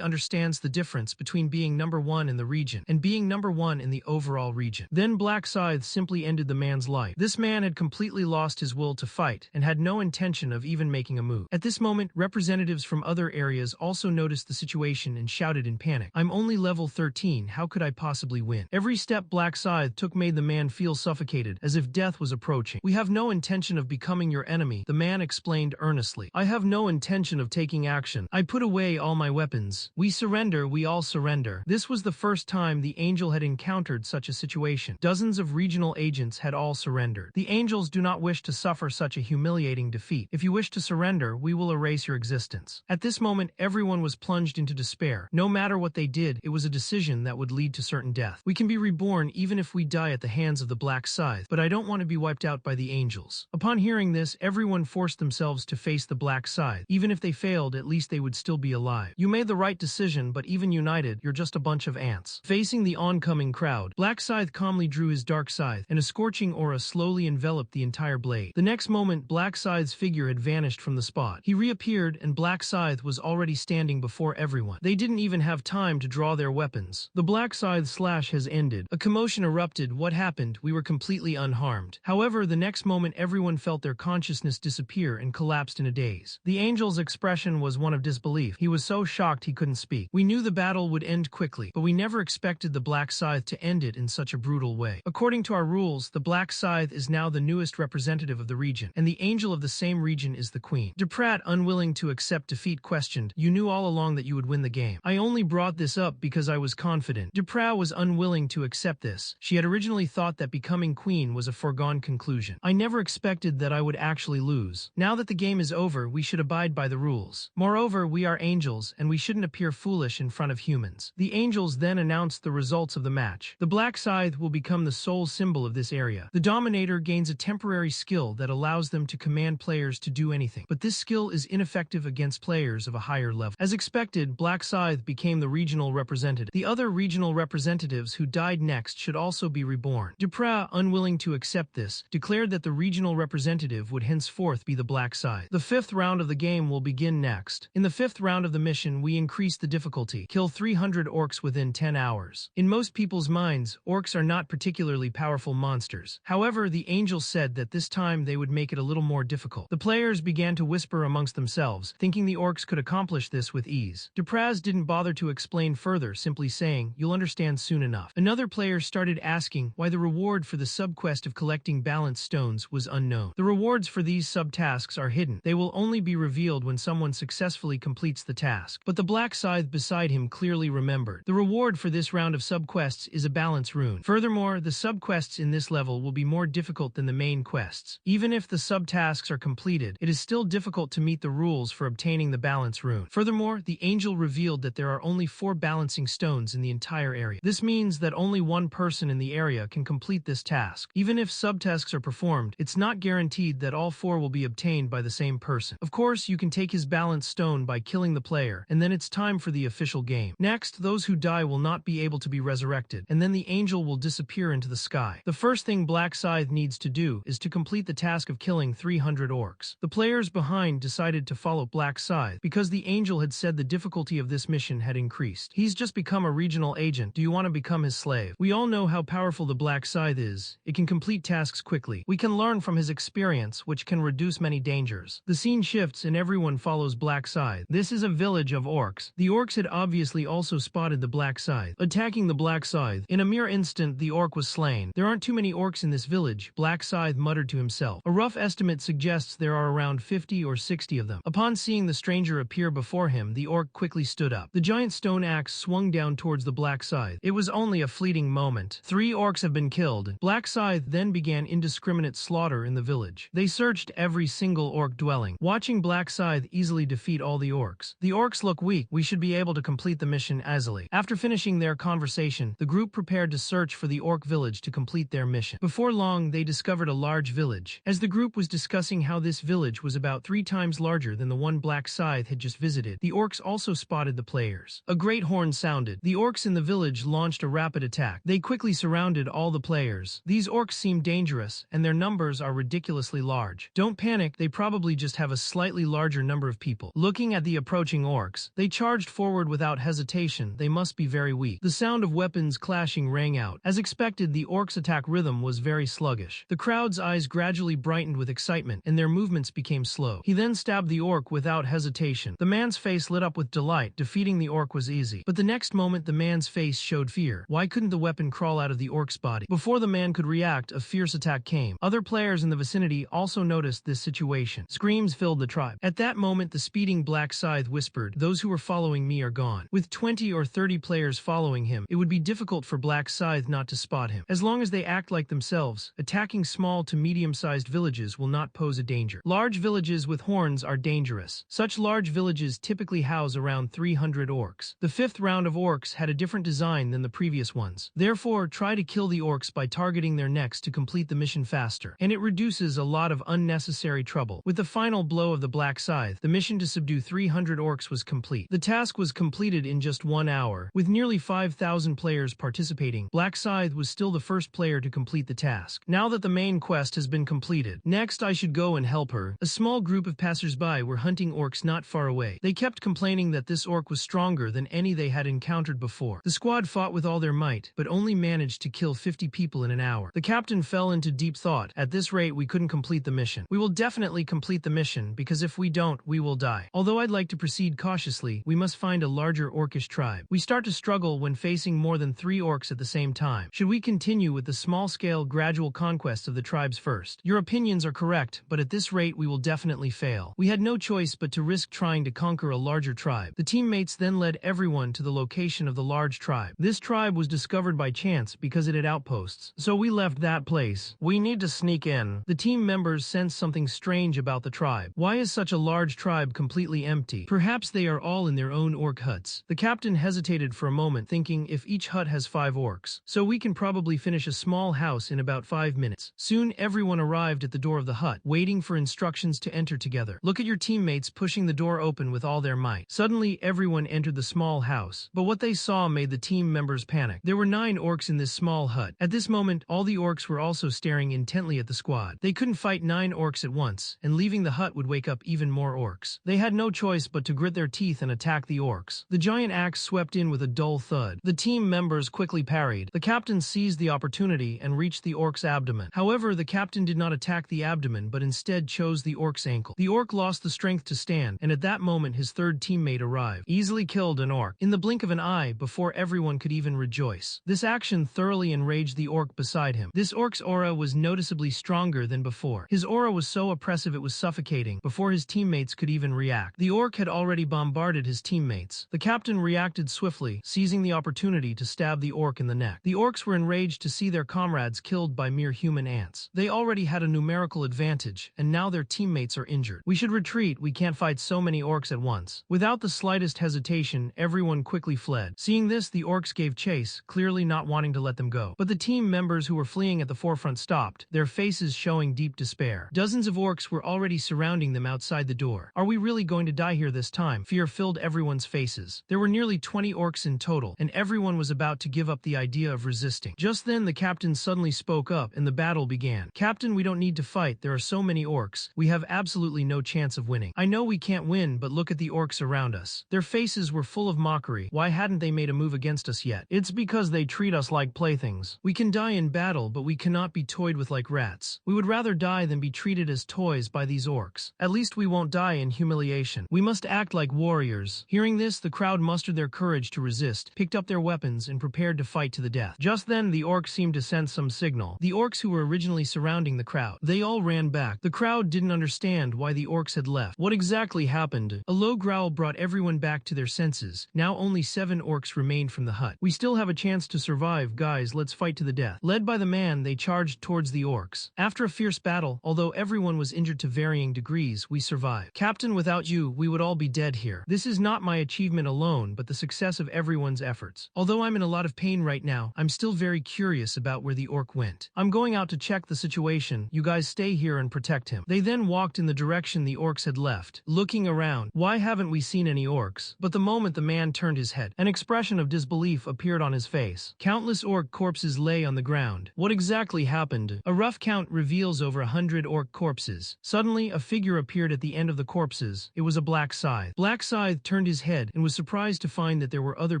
understands the difference between being number 1 in the region and being number 1 in the overall region. Then Black Scythe simply ended the man's life. This man had completely lost his will to fight and had no intention of even making a move. At this moment, representatives from other areas also noticed the situation and shouted in panic. I'm only level 13, how could I possibly win? Every step Black Scythe took made the man feel suffocated, as if death was approaching. We have no intention of becoming your enemy, the man explained earnestly. I have no intention of taking action. I put away all my weapons. We surrender, we all surrender. This was the first time the angel had encountered such a situation. Dozens of regional agents had all surrendered. The angels do not wish to suffer such a humiliating defeat. If you wish to surrender, we will erase your existence. At this moment, everyone was plunged into despair. No matter what they did, it was a decision that would lead to certain death. We can be reborn even if we die at the hands of the Black Scythe, but I don't want to be wiped out by the angels. Upon hearing this, everyone forced themselves to face the Black Scythe. Even if they failed, at least they would still be alive. You made the right decision, but even united, you're just a bunch of ants. Facing the oncoming crowd, Black Scythe calmly drew his dark scythe, and a scorching aura slowly enveloped the entire blade. The next moment, Black Scythe's figure had vanished from the spot. He reappeared, and Black Scythe was already standing before everyone. They didn't even have time to draw their weapons. The Black Scythe slash has ended. A commotion erupted. What happened? We were completely unharmed. However, the next moment everyone felt their consciousness disappear and collapsed in a daze. The angel's expression was one of disbelief. He was so shocked he couldn't speak. We knew the battle would end quickly, but we never expected the Black Scythe to end it in such a brutal way. According to our rules, the Black Scythe is now the newest representative of the region, and the angel of the same region is the queen. Deprow, unwilling to accept defeat, questioned, you knew all along that you would win the game. I only brought this up because I was confident. Deprow was unwilling to accept this. She had originally thought that becoming queen was a foregone conclusion. I never expected that I would actually lose. Now that the game is over, we should abide by the rules. Moreover, we are angels, and we shouldn't appear foolish in front of humans. The angels then announced the results of the match. The Black Scythe will become the sole symbol of this area. The Dominator gains a temporary skill that allows them to command players to do anything, but this skill is ineffective against players of a higher level. As expected, Black Scythe became the regional representative. The other regional representatives who died next should also be reborn. Deprow, unwilling to accept this, declared that the regional representative would henceforth be the Black Scythe. The 5th round of the game will begin next. In the 5th round of the mission, we increase the difficulty. Kill 300 orcs within 10 hours. In most people's minds, orcs are not particularly powerful monsters. However, the angel said that this time they would make it a little more difficult. The players began to whisper amongst themselves, thinking the orcs could accomplish this with ease. Dupraz didn't bother to explain further, simply saying, "You'll understand soon enough." Another player started asking why the reward for the subquest of collecting balance stones was unknown. The rewards for these subtasks are hidden. They will only be revealed when someone successfully completes the task. But the black scythe beside him clearly remembered. The reward for this round of subquests is a balance rune. Furthermore, the subquests in this level will be more difficult than the main quests. Even if the subtasks are completed, it is still difficult to meet the rules for obtaining the balance rune. Furthermore, the angel revealed that there are only 4 balancing stones in the entire area. This means that only one person in the area can complete this task. Even if subtasks are performed, it's not guaranteed that all 4 will be obtained by the same person. Of course, you can take his balance stone by killing the player, and then it's time for the official game. Next, those who die will not be able to be resurrected, and then the angel will disappear into the sky. The first thing Black Scythe needs to do is to complete the task of killing 300 orcs. The players behind decided to follow Black Scythe because the angel had said the difficulty of this mission had increased. He's just become a regional agent. Do you want to become his slave? We all know how powerful the Black Scythe is. It can complete tasks quickly. We can learn from his experience, which can reduce many dangers. The scene shifts and everyone follows Black Scythe. This is a village of orcs. The orcs had obviously also spotted the Black Scythe, attacking the Black Scythe. In a mere instant, the orc was slain. There aren't too many orcs in this village, Black Scythe muttered to himself. A rough estimate suggests there are around 50 or 60 of them. Upon seeing the stranger appear before him, the orc quickly stood up. The giant stone axe swung down towards the Black Scythe. It was only a fleeting moment. 3 orcs have been killed. Black Scythe then began indiscriminate slaughter in the village. They searched every single orc dwelling, watching Black Scythe easily defeat all the orcs. The orcs look weak. We should be able to complete the mission easily. After finishing their conversation, the group prepared to search for the orc village to complete their mission. Before long, they discovered a large village. As the group was discussing how this village was about 3 times larger than the one Black Scythe had just visited, the orcs also spotted the players. A great horn sounded. The orcs in the village launched a rapid attack. They quickly surrounded all the players. These orcs seem dangerous, and their numbers are ridiculously large. Don't panic, they probably just have a slightly larger number of people. Looking at the approaching orcs, they charged forward without hesitation. They must be very weak. The sound of weapons clashing rang out. As expected, the orcs' attack rhythm was very sluggish. The crowd's eyes gradually brightened with excitement, and their movements became slow. He then stabbed the orc without hesitation. The man's face lit up with delight. Defeating the orc was easy. But the next moment, the man's face showed fear. Why couldn't the weapon crawl out of the orc's body? Before the man could react, a fierce attack came. Other players in the vicinity also noticed this situation. Screams filled the tribe. At that moment, the speeding Black Scythe whispered, "Those who are following me are gone." With 20 or 30 players following him, it would be difficult for Black Scythe not to spot him. As long as they act like themselves, attacking small to medium-sized villages will not pose a danger. Large villages with horns are dangerous. Such large villages typically house around 300 orcs. The 5th round of orcs had a different design than the previous ones. Therefore, try to kill the orcs by targeting their necks to complete the mission faster, and it reduces a lot of unnecessary trouble. With the final blow of the Black Scythe, the mission to subdue 300 orcs was complete. The task was completed in just 1 hour. With nearly 5,000 players participating, Black Scythe was still the first player to complete the task. Now that the main quest has been completed, next I should go and help her. A small group of passersby were hunting orcs not far away. They kept complaining that this orc was stronger than any they had encountered before. The squad fought with all their might, but only managed to kill 50 people in an hour. The captain fell into deep thought. At this rate, we couldn't complete the mission. We will definitely complete the mission, because if we don't, we will die. Although I'd like to proceed cautiously, we must find a larger orcish tribe. We start to struggle when facing more than 3 orcs at the same time. Should we continue with the small-scale gradual conquest of the tribes first? Your opinions are correct, but at this rate we will definitely fail. We had no choice but to risk trying to conquer a larger tribe. The teammates then led everyone to the location of the large tribe. This tribe was discovered by chance because it had outposts, so we left that place. We need to sneak in. The team members sensed something strange about the tribe. Why is such a large tribe completely empty? Perhaps they are all in their own orc huts. The captain hesitated for a moment, thinking if each hut has 5 orcs, so we can probably finish a small house in about 5 minutes. Soon everyone arrived at the door of the hut, waiting for instructions to enter together. Look at your teammates pushing the door open with all their might. Suddenly everyone entered the small house, but what they saw made the team members panic. There were 9 orcs in this small hut. At this moment, all the orcs were also staring intently at the squad. They couldn't fight 9 orcs at once, and leaving the hut would wake up even more orcs. They had no choice but to grit their teeth and attack the orcs. The giant axe swept in with a dull thud. The team members quickly parried. The captain seized the opportunity and reached the orc's abdomen. However, the captain did not attack the abdomen but instead chose the the orc's ankle. The orc lost the strength to stand, and at that moment his third teammate arrived. Easily killed an orc in the blink of an eye before everyone could even rejoice. This action thoroughly enraged the orc beside him. This orc's aura was noticeably stronger than before. His aura was so oppressive it was suffocating before his teammates could even react. The orc had already bombarded his teammates. The captain reacted swiftly, seizing the opportunity to stab the orc in the neck. The orcs were enraged to see their comrades killed by mere human ants. They already had a numerical advantage, and now their teammates are injured. We should retreat, we can't fight so many orcs at once. Without the slightest hesitation, everyone quickly fled. Seeing this, the orcs gave chase, clearly not wanting to let them go. But the team members who were fleeing at the forefront stopped, their faces showing deep despair. Dozens of orcs were already surrounding them outside the door. Are we really going to die here this time? Fear filled everyone's faces. There were nearly 20 orcs in total, and everyone was about to give up the idea of resisting. Just then, the captain suddenly spoke up, and the battle began. Captain, we don't need to fight. There are so many orcs. We have absolutely no chance of winning. I know we can't win, but look at the orcs around us. Their faces were full of mockery. Why hadn't they made a move against us yet? It's because they treat us like playthings. We can die in battle, but we cannot be toyed with like rats. We would rather die than be treated as toys by these orcs. At least we won't die in humiliation. We must act like warriors. Hearing this, the crowd mustered their courage to resist, picked up their weapons, and prepared to fight to the death. Just then, the orcs seemed to sense some signal. The orcs who were originally surrounding the crowd, they all ran back. The crowd didn't understand why the orcs had left. What exactly happened? A low growl brought everyone back to their senses. Now only 7 orcs remained from the hut. We still have a chance to survive, guys, let's fight to the death. Led by the man, they charged towards the orcs. After a fierce battle, although everyone was injured to varying degrees, we survived. Captain, without you, we would all be dead here. This is not my achievement alone, but the success of everyone's efforts. Although I'm in a lot of pain right now, I'm still very curious about where the orc went. I'm going out to check the situation. You guys stay here and protect him. They then walked in the direction the orcs had left, looking around. Why haven't we seen any orcs? But the moment the man turned his head, an expression of disbelief appeared on his face. Countless orc corpses lay on the ground. What exactly happened? A rough count reveals over 100 orc corpses. Suddenly, a figure appeared at the end of the corpses. It was a Black Scythe. Black Scythe turned his head and was surprised to find that there were other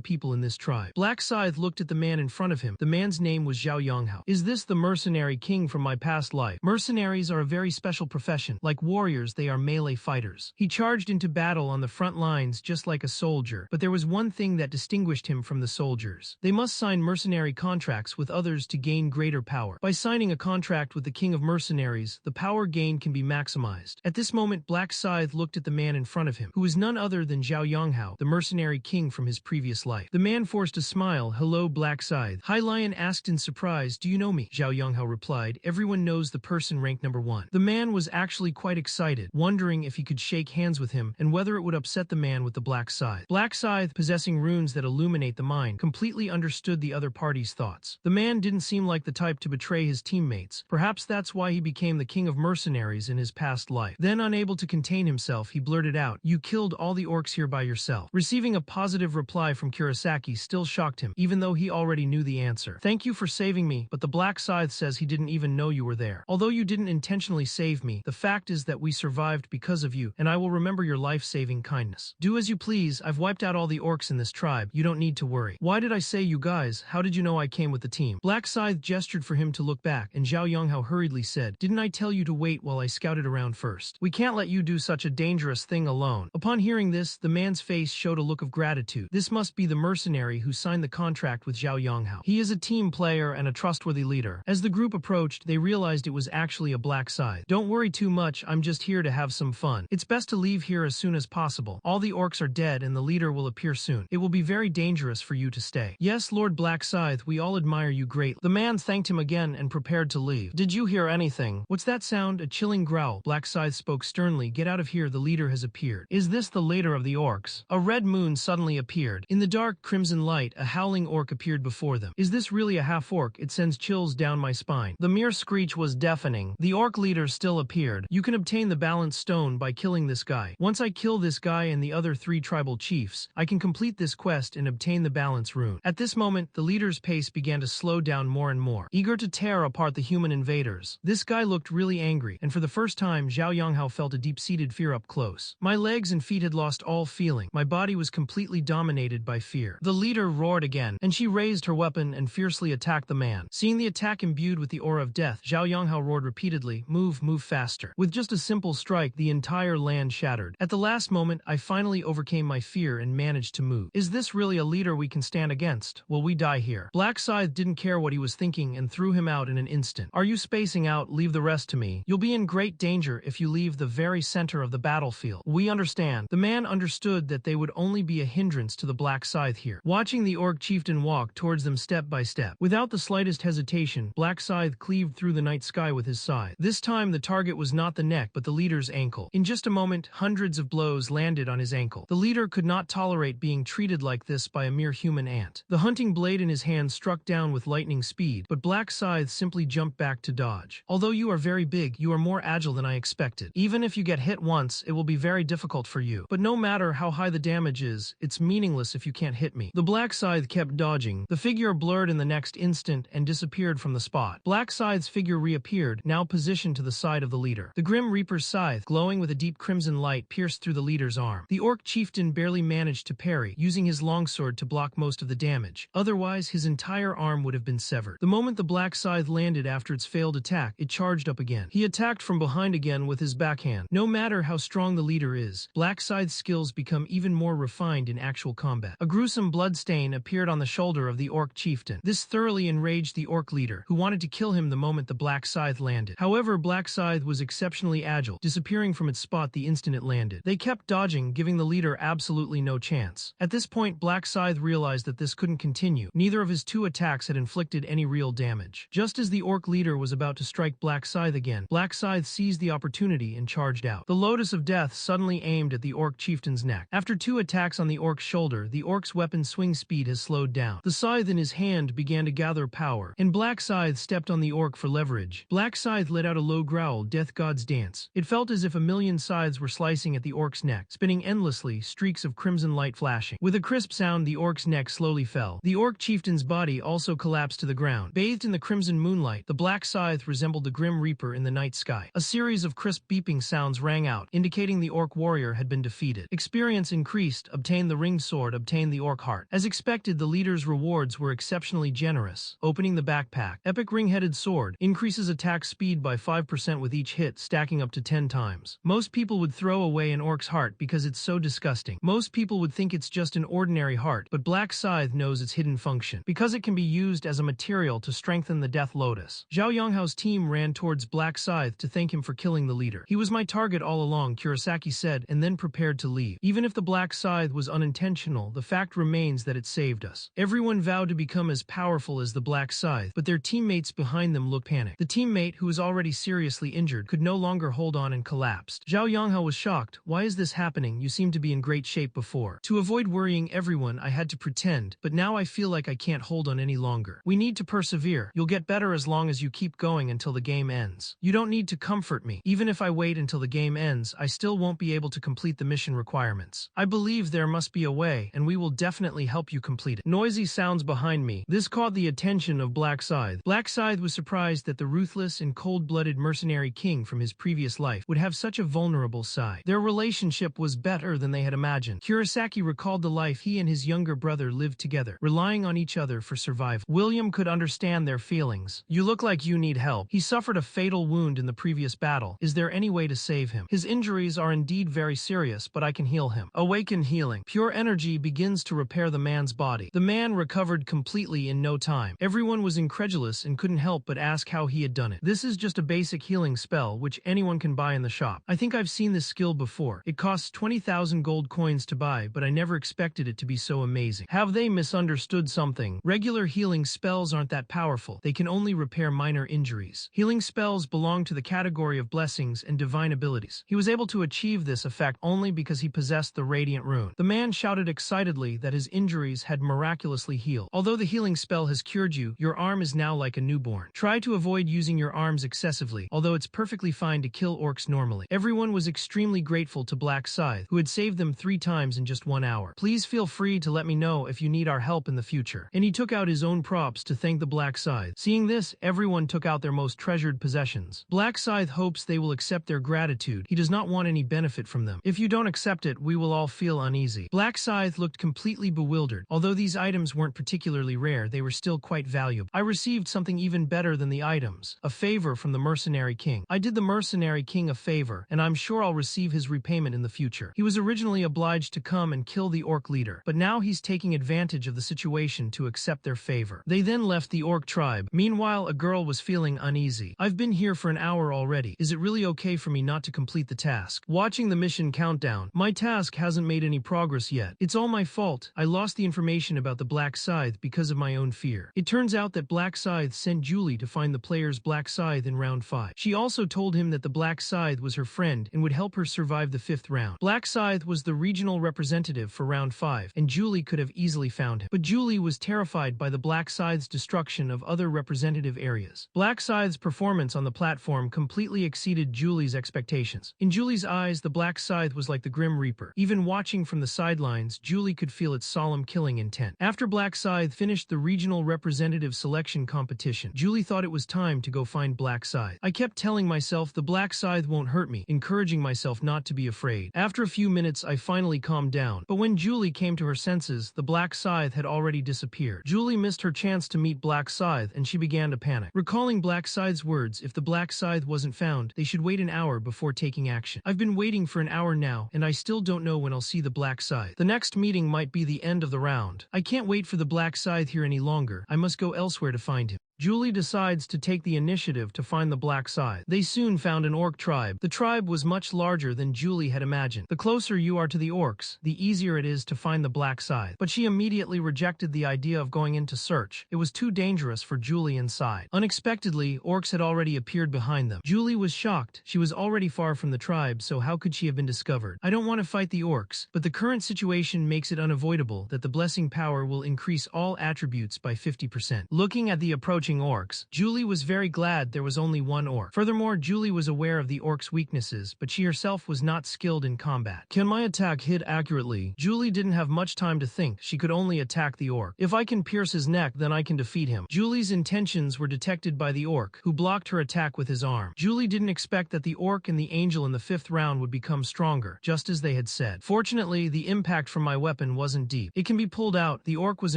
people in this tribe. Black Scythe looked at the man in front of him. The man's name was Zhao Yonghao. Is this the mercenary king from my past life? Mercenaries are a very special profession. Like warriors, they are melee fighters. He charged into battle on the front lines just like a soldier, but there was one thing that distinguished him from the soldiers. They must sign mercenary contracts with others to gain greater power. By signing a contract with the king of mercenaries, the power gain can be maximized. At this moment, Black Scythe looked at the man in front of him, who was none other than Zhao Yonghao, the mercenary king from his previous life. The man forced a smile. Hello, Black Scythe. Hai Lion asked in surprise, do you know me? Zhao Yonghao replied, everyone knows the person ranked number 1. The man was actually quite excited, wondering if he could shake hands with him and whether it would upset the man with the Black Scythe. Black Scythe, possessing runes that illuminate the mind, completely understood the other party's thoughts. The man didn't seem like the type to betray his teammates. Perhaps that's why he became the king of mercenaries in his past life. Then, unable to contain himself, he blurted out, you killed all the orcs here by yourself. Receiving a positive reply from Kurosaki still shocked him, even though he already knew the answer. Thank you for saving me, but the Black Scythe says he didn't even know you were there. Although you didn't intentionally save me, the fact is that we survived because of you, and I will remember your life-saving kindness. Do as you please, I've wiped out all the orcs in this tribe. You don't need to worry. Why did I say you guys? How did you know I came with the team? Black Scythe gestured for him to look back, and Zhao Yonghao hurriedly said, didn't I tell you to wait while I scouted around first? We can't let you do such a dangerous thing alone. Upon hearing this, the man's face showed a look of gratitude. This must be the mercenary who signed the contract with Zhao Yonghao. He is a team player and a trustworthy leader. As the group approached, they realized it was actually a Black Scythe. Don't worry too much, I'm just here to have some fun. It's best to leave here as soon as possible. All the orcs are dead and the leader will appear soon. It will be very dangerous for you to stay. Yes, Lord Black Scythe, we all admire you greatly. The man thanked him again and prepared to leave. Did you hear anything? What's that sound? A chilling growl. Black Scythe spoke sternly. Get out of here, the leader has appeared. Is this the leader of the orcs? A red moon suddenly appeared. In the dark crimson light, a howling orc appeared before them. Is this really a half-orc? It sends chills down my spine. The mere screech was deafening. The orc leader still appeared. You can obtain the balance stone by killing this guy. Once I kill this guy and the other 3 tribal chiefs, I can complete this quest and obtain the balance rune. At this moment, the leader's pace began to slow down more and more, eager to tear apart the human invaders. This guy looked really angry, and for the first time, Zhao Yonghao felt a deep-seated fear up close. My legs and feet had lost all feeling. My body was completely dominated by fear. The leader roared again, and she raised her weapon and fiercely attacked the man. Seeing the attack imbued with the aura of death, Zhao Yonghao roared repeatedly, move faster. With just a simple strike, the entire land shattered. At the last moment, I finally overcame my fear and managed to move. Is this really a leader we can stand against? Will we die here? Black Scythe didn't care what he was thinking and threw him out in an instant. Are you spacing out? Leave the rest to me. You'll be in great danger if you leave the very center of the battlefield. We understand. The man understood that they would only be a hindrance to the Black Scythe here. Watching the orc chieftain walk towards them step by step, without the slightest hesitation, Black Scythe cleaved through the night sky with his scythe. This time the target was not the neck but the leader's ankle. In just a moment, hundreds of blows landed on his ankle. The leader could not tolerate being treated like this by a mere human ant. The hunting blade in his hand struck down with lightning speed, but Black Scythe simply jumped back to dodge. Although you are very big, you are more agile than I expected. Even if you get hit once, it will be very difficult for you. But no matter how high the damage is, it's meaningless if you can't hit me. The Black Scythe kept dodging. The figure blurred in the next instant and disappeared from the spot. Black Scythe's figure reappeared, now positioned to the side of the leader. The Grim Reaper's scythe, glowing with a deep crimson light, pierced through the leader's arm. The orc chieftain barely managed to parry, using his longsword to block most of the damage. Otherwise, his entire arm would have been severed. The moment the Black Scythe landed after its failed attack, it charged up again. He attacked from behind again with his backhand. No matter how strong the leader is, Black Scythe's skills become even more refined in actual combat. A gruesome bloodstain appeared on the shoulder of the orc chieftain. This thoroughly enraged the orc leader, who wanted to kill him the moment the Black Scythe landed. However, Black Scythe was exceptionally agile, disappearing from its spot the instant it landed. They kept dodging, giving the leader absolutely no chance. At this point, Black Scythe realized that this couldn't continue. Neither of his two attacks had inflicted any real damage. Just as the orc leader was about to strike Black Scythe again, Black Scythe seized the opportunity and charged out. The Lotus of Death suddenly aimed at the orc chieftain's neck. After two attacks on the orc's shoulder, the orc's weapon's swing speed has slowed down. The scythe in his hand began to gather power, and Black Scythe stepped on the orc for leverage. Black Scythe let out a low growl, Death God's Dance. It felt as if a million scythes were slicing at the orc's neck, spinning endlessly, streaks of crimson light flashing. With a crisp sound, the orc's neck slowly fell. The orc chieftain's body also collapsed to the ground. Bathed in the crimson moonlight, the Black Scythe resembled the Grim Reaper in the night sky. A series of crisp beeping sounds rang out, indicating the orc warrior had been defeated. Experience increased, obtained the ringed sword, obtained the orc heart. As expected, the leader's rewards were exceptionally generous. Opening the backpack. Epic ring-headed sword. Increases attack speed by 5% with each hit, stacking up to 10 times. Most people would throw away an orc's heart because it's so disgusting. Most people would think it's just an ordinary heart, but Black Scythe knows its hidden function, because it can be used as a material to strengthen the Death Lotus. Zhao Yonghao's team ran towards Black Scythe to thank him for killing the leader. He was my target all along, Kurosaki said, and then prepared to leave. Even if the Black Scythe was unintentional, the fact remains that it saved us. Everyone vowed to become as powerful as the Black Scythe, but their teammates behind them looked panicked. The teammate, who was already seriously injured, could no longer hold on and collapsed. Zhao Yonghao was shocked. Why is this happening? You seemed to be in great shape before. To avoid worrying everyone, I had to pretend, but now I feel like I can't hold on any longer. We need to persevere. You'll get better as long as you keep going until the game ends. You don't need to comfort me. Even if I wait until the game ends, I still won't be able to complete the mission requirements. I believe there must be a way, and we will definitely help you complete it. Noisy sounds behind me. This caught the attention of Black Scythe. Black Scythe was surprised that the ruthless and cold-blooded mercenary king from his previous life would have such a vulnerable side. Their relationship was better than they had imagined. Kurosaki recalled the life he and his younger brother lived together, relying on each other for survival. William could understand their feelings. You look like you need help. He suffered a fatal wound in the previous battle. Is there any way to save him? His injuries are indeed very serious, but I can heal him. Awaken healing. Pure energy begins to repair the man's body. The man recovered completely in no time. Everyone was incredulous and couldn't help but ask how he had done it. This is just a basic healing spell which anyone can buy in the shop. I think I've seen this skill before. It costs 20,000 gold coins to buy, but I never expected it to be so amazing. Have they misunderstood something? Regular healing spells aren't that powerful. They can only repair minor injuries. Healing spells belong to the category of blessings and divine abilities. He was able to achieve this effect only because he possessed the Radiant Rune. The man shouted excitedly that his injuries had miraculously healed. Although the healing spell has cured you, your arm is now like a newborn. Try to avoid using your arms excessively, although it's perfectly fine to kill orcs normally. Everyone was extremely grateful to Black Scythe, who had saved them 3 times in just 1 hour. Please feel free to let me know if you need our help in the future. And he took out his own props to thank the Black Scythe. Seeing this, everyone took out their most treasured possessions. Black Scythe hopes they will accept their gratitude. He does not want any benefit from them. If you don't accept it, we will all feel uneasy. Black Scythe looked completely bewildered. Although these items weren't particularly rare, they were still quite valuable. I received something even better than the items, a favor from the mercenary king. I did the mercenary king a favor, and I'm sure I'll receive his repayment in the future. He was originally obliged to come and kill the orc leader, but now he's taking advantage of the situation to accept their favor. They then left the orc tribe. Meanwhile, a girl was feeling uneasy. I've been here for an hour already. Is it really okay for me not to complete the task? Watching the mission countdown, my task hasn't made any progress yet. It's all my fault. I lost the information about the Black Scythe because of my own fear. It turns out that Black Scythe sent Julie to find the player's Black Scythe in round 5. She also told him that the Black Scythe was her friend and would help her survive the 5th round. Black Scythe was the regional representative for round 5, and Julie could have easily found him. But Julie was terrified by the Black Scythe's destruction of other representative areas. Black Scythe's performance on the platform completely exceeded Julie's expectations. In Julie's eyes, the Black Scythe was like the Grim Reaper. Even watching from the sidelines, Julie could feel its solemn killing intent. After Black Scythe finished the regional representative selection competition, Julie thought it was time to go find Black Scythe. I kept telling myself the Black Scythe won't hurt me, encouraging myself not to be afraid. After a few minutes, I finally calmed down. But when Julie came to her senses, the Black Scythe had already disappeared. Julie missed her chance to meet Black Scythe, and she began to panic. Recalling Black Scythe's words, if the Black Scythe wasn't found, they should wait an hour before taking action. I've been waiting for an hour now, and I still don't know when I'll see the Black Scythe. The next meeting might be the end of the round. I can't wait for the Black Scythe here any longer. I must go elsewhere to find him. Julie decides to take the initiative to find the Black Scythe. They soon found an orc tribe. The tribe was much larger than Julie had imagined. The closer you are to the orcs, the easier it is to find the Black Scythe. But she immediately rejected the idea of going in to search. It was too dangerous for Julie inside. Unexpectedly, orcs had already appeared behind them. Julie was shocked. She was already far from the tribe, so how could she have been discovered? I don't want to fight the orcs, but the current situation makes it unavoidable that the blessing power will increase all attributes by 50%. Looking at the approaching orcs, Julie was very glad there was only one orc. Furthermore, Julie was aware of the orc's weaknesses, but she herself was not skilled in combat. Can my attack hit accurately? Julie didn't have much time to think. She could only attack the orc. If I can pierce his neck, then I can defeat him. Julie's intentions were detected by the orc, who blocked her attack with his arm. Julie didn't expect that the orc and the angel in the 5th round would become stronger, just as they had said. Fortunately, the impact from my weapon wasn't deep. It can be pulled out. The orc was